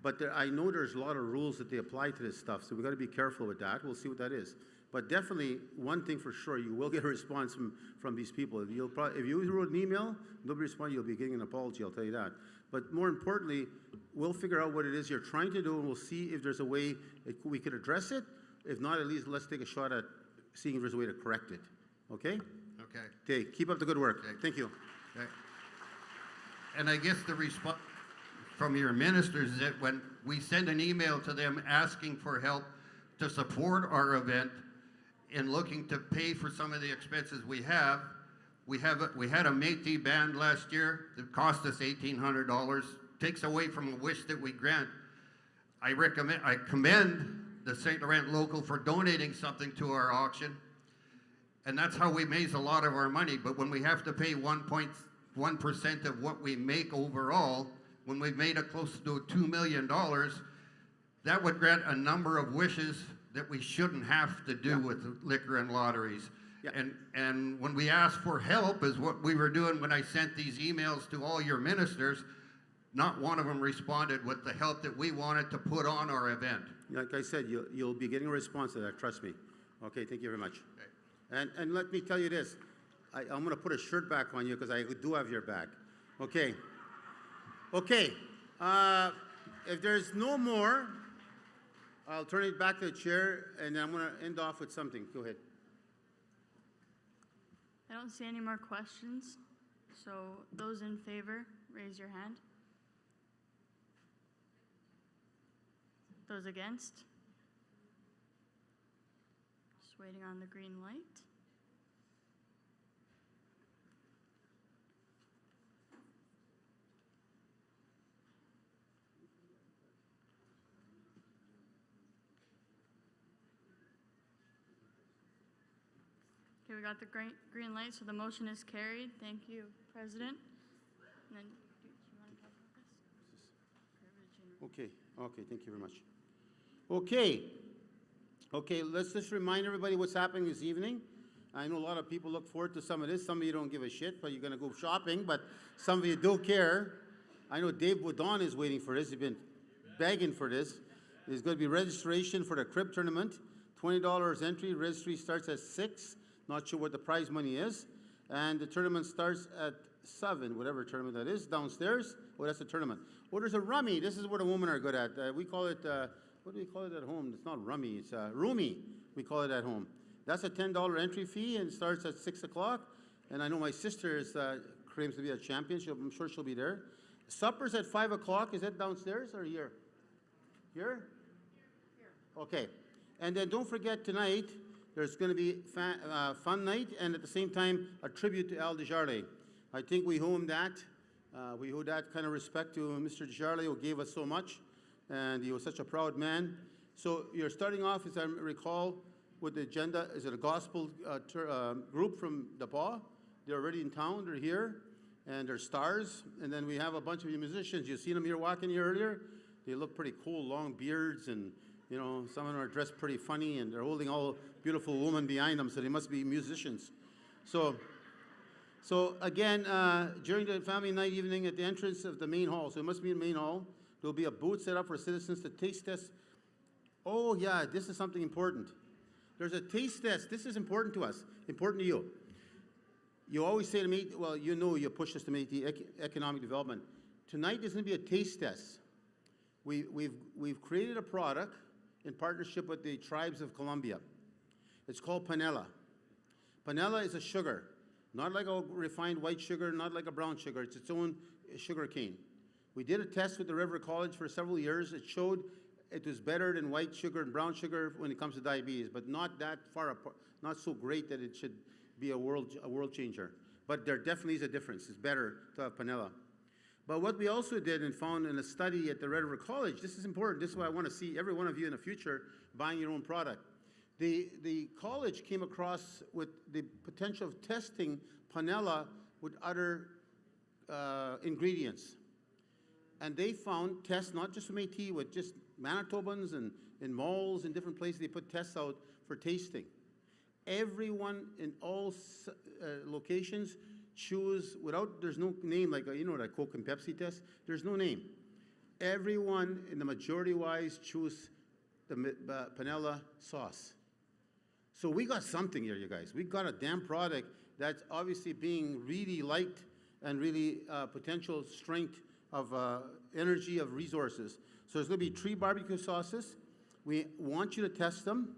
But I know there's a lot of rules that they apply to this stuff, so we've got to be careful with that. We'll see what that is. But definitely, one thing for sure, you will get a response from these people. If you wrote an email, nobody responded, you'll be getting an apology, I'll tell you that. But more importantly, we'll figure out what it is you're trying to do, and we'll see if there's a way we could address it. If not, at least let's take a shot at seeing if there's a way to correct it. Okay? Okay, keep up the good work. Okay. Thank you. Okay. And I guess the response from your ministers is that when we send an email to them asking for help to support our event in looking to pay for some of the expenses we have, We had a Métis band last year that cost us $1,800. Takes away from a wish that we grant. I commend the St. Laurent local for donating something to our auction, and that's how we raise a lot of our money. But when we have to pay 1.1% of what we make overall, when we've made it close to $2 million, that would grant a number of wishes that we shouldn't have to do with liquor and lotteries. And when we asked for help, is what we were doing when I sent these emails to all your ministers. Not one of them responded with the help that we wanted to put on our event. Like I said, you'll be getting a response to that, trust me. Okay, thank you very much. Okay. And let me tell you this, I'm going to put a shirt back on you because I do have your back. Okay. Okay. If there's no more, I'll turn it back to the chair, and I'm going to end off with something. Go ahead. I don't see any more questions, so those in favor, raise your hand. Those against? Just waiting on the green light. Okay, we got the green light, so the motion is carried. Thank you, President. And then, do you want to talk about this? Okay. Okay, thank you very much. Okay. Okay, let's just remind everybody what's happening this evening. I know a lot of people look forward to some of this. Some of you don't give a shit, but you're going to go shopping, but some of you do care. I know Dave Boudon is waiting for this. He's been begging for this. There's going to be registration for the crib tournament. $20 entry. Registry starts at 6. Not sure what the prize money is. And the tournament starts at 7, whatever tournament that is, downstairs. Oh, that's the tournament. Oh, there's a rummy. This is what the women are good at. We call it, what do we call it at home? It's not rummy, it's roomy. We call it at home. That's a $10 entry fee and starts at 6 o'clock. And I know my sister claims to be a champion. I'm sure she'll be there. Supper's at 5 o'clock. Is that downstairs or here? Here? Okay. And then don't forget tonight, there's going to be fun night and at the same time a tribute to Al Desjardins. I think we owe him that. We owe that kind of respect to Mr. Desjardins, who gave us so much, and he was such a proud man. So you're starting off, as I recall, with the agenda. Is it a gospel group from DePaul? They're already in town. They're here, and they're stars. And then we have a bunch of musicians. You've seen them here walking here earlier. They look pretty cool, long beards, and you know, some of them are dressed pretty funny, and they're holding all beautiful women behind them, so they must be musicians. So again, during the family night evening at the entrance of the main hall, so it must be in the main hall, there'll be a booth set up for citizens to taste test. Oh yeah, this is something important. There's a taste test. This is important to us, important to you. You always say to me, well, you know you push us to make the economic development. Tonight there's going to be a taste test. We've created a product in partnership with the tribes of Colombia. It's called panela. Panela is a sugar, not like a refined white sugar, not like a brown sugar. It's its own sugar cane. We did a test with the River College for several years. It showed it was better than white sugar and brown sugar when it comes to diabetes, but not that far apart, not so great that it should be a world changer. But there definitely is a difference. It's better to have panela. But what we also did and found in a study at the Red River College, this is important, this is why I want to see every one of you in the future buying your own product. The college came across with the potential of testing panela with other ingredients. And they found tests, not just from AT, with just Manitobans and in malls and different places, they put tests out for tasting. Everyone in all locations choose, there's no name, like, you know, that Coke and Pepsi test, there's no name. Everyone, in the majority-wise, choose the panela sauce. So we got something here, you guys. We got a damn product that's obviously being really liked and really potential strength of energy, of resources. So there's going to be 3 barbecue sauces. We want you to test them,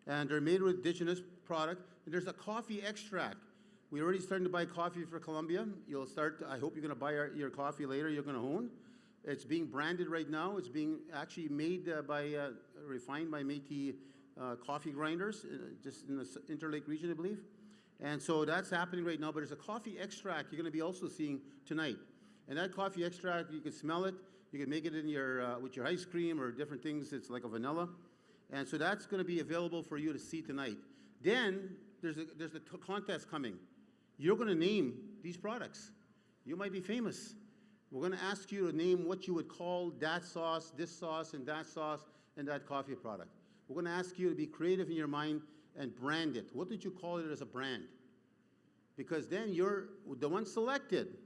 and they're made with indigenous product. And there's a coffee extract. We're already starting to buy coffee for Colombia. You'll start, I hope you're going to buy your coffee later, you're going to own. It's being branded right now. It's being actually made refined by Métis coffee grinders, just in the Interlake region, I believe. And so that's happening right now, but there's a coffee extract you're going to be also seeing tonight. And that coffee extract, you can smell it. You can make it in your, with your ice cream or different things. It's like a vanilla. And so that's going to be available for you to see tonight. Then there's a contest coming. You're going to name these products. You might be famous. We're going to ask you to name what you would call that sauce, and that coffee product. We're going to ask you to be creative in your mind and brand it. What did you call it as a brand? Because then you're the one selected.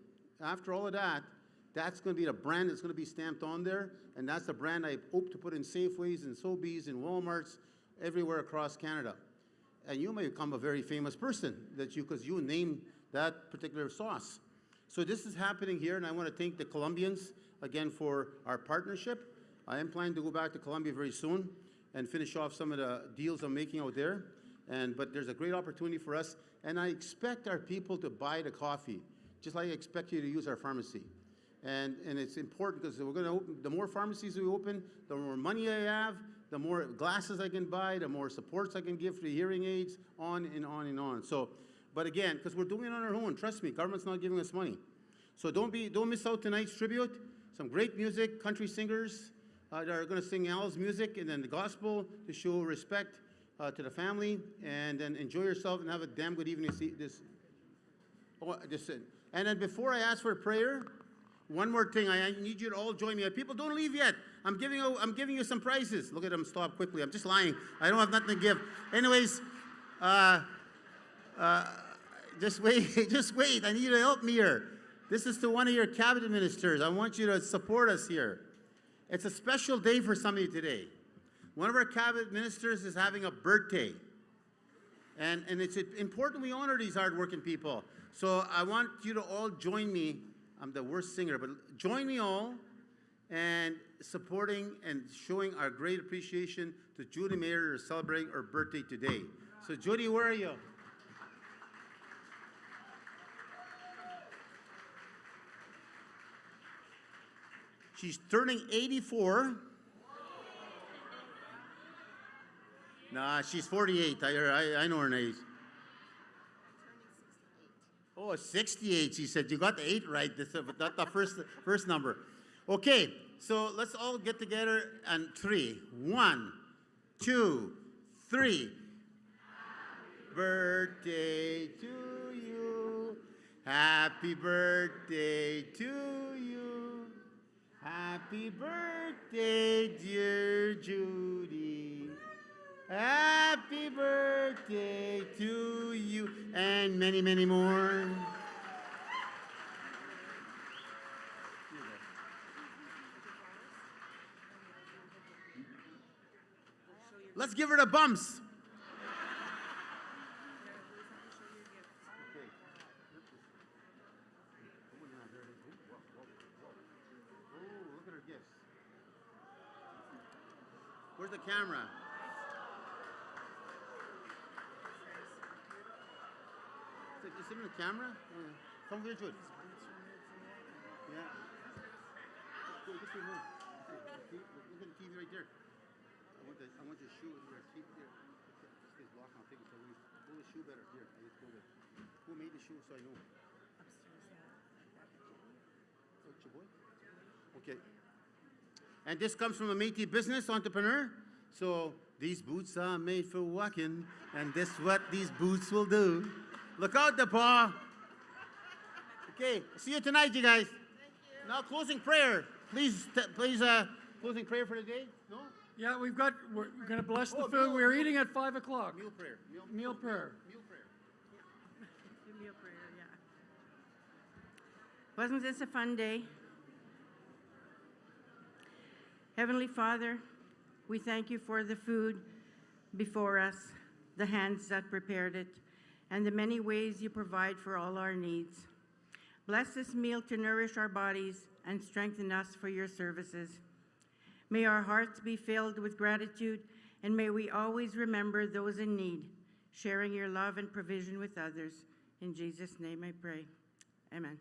After all of that, that's going to be the brand that's going to be stamped on there, and that's the brand I hope to put in Safeways and Sobeys and Walmarts everywhere across Canada. And you may become a very famous person because you named that particular sauce. So this is happening here, and I want to thank the Colombians again for our partnership. I am planning to go back to Colombia very soon and finish off some of the deals I'm making out there. But there's a great opportunity for us, and I expect our people to buy the coffee, just like I expect you to use our pharmacy. And it's important because we're going to open, the more pharmacies we open, the more money I have, the more glasses I can buy, the more supports I can give for the hearing aids, on and on and on. So, but again, because we're doing it on our own, trust me, government's not giving us money. So don't miss out tonight's tribute. Some great music, country singers that are going to sing Al's music, and then the gospel to show respect to the family, and then enjoy yourself and have a damn good evening. And then before I ask for a prayer, one more thing. I need you to all join me. People, don't leave yet. I'm giving you some prizes. Look at them stop quickly. I'm just lying. I don't have nothing to give. Anyways, just wait. Just wait. I need you to help me here. This is to one of your cabinet ministers. I want you to support us here. It's a special day for somebody today. One of our cabinet ministers is having a birthday. And it's important we honor these hardworking people. So I want you to all join me. I'm the worst singer, but join me all in supporting and showing our great appreciation to Judy Mayer, who is celebrating her birthday today. So Judy, where are you? She's turning 84. Nah, she's 48. I know her age. Oh, 68, she said. You got the 8 right, but not the first number. Okay, so let's all get together and 3. 1, 2, 3. Happy birthday to you. Happy birthday to you. Happy birthday, dear Judy. Happy birthday to you, and many, many more. Let's give her the bumps. Look at her gifts. Where's the camera? Just sit in the camera? Come here, Jude. Yeah. Go, just remove. Look at the TV right there. I want your shoe here. Keep there. This is blocked. I'll take it. So we pull the shoe better. Here, let's go there. Who made the shoe so I know? Oh, it's your boy? Okay. And this comes from a Métis business entrepreneur. So these boots are made for walking, and this is what these boots will do. Look out, DePaul. Okay, see you tonight, you guys. Thank you. Now, closing prayer. Please, closing prayer for the day. No? Yeah, we're going to bless the food. Meal, We're eating at 5 o'clock. Meal prayer. Meal prayer. Meal prayer. The meal prayer, yeah. Wasn't this a fun day? Heavenly Father, we thank you for the food before us, the hands that prepared it, and the many ways you provide for all our needs. Bless this meal to nourish our bodies and strengthen us for your services. May our hearts be filled with gratitude, and may we always remember those in need, sharing your love and provision with others. In Jesus' name I pray. Amen.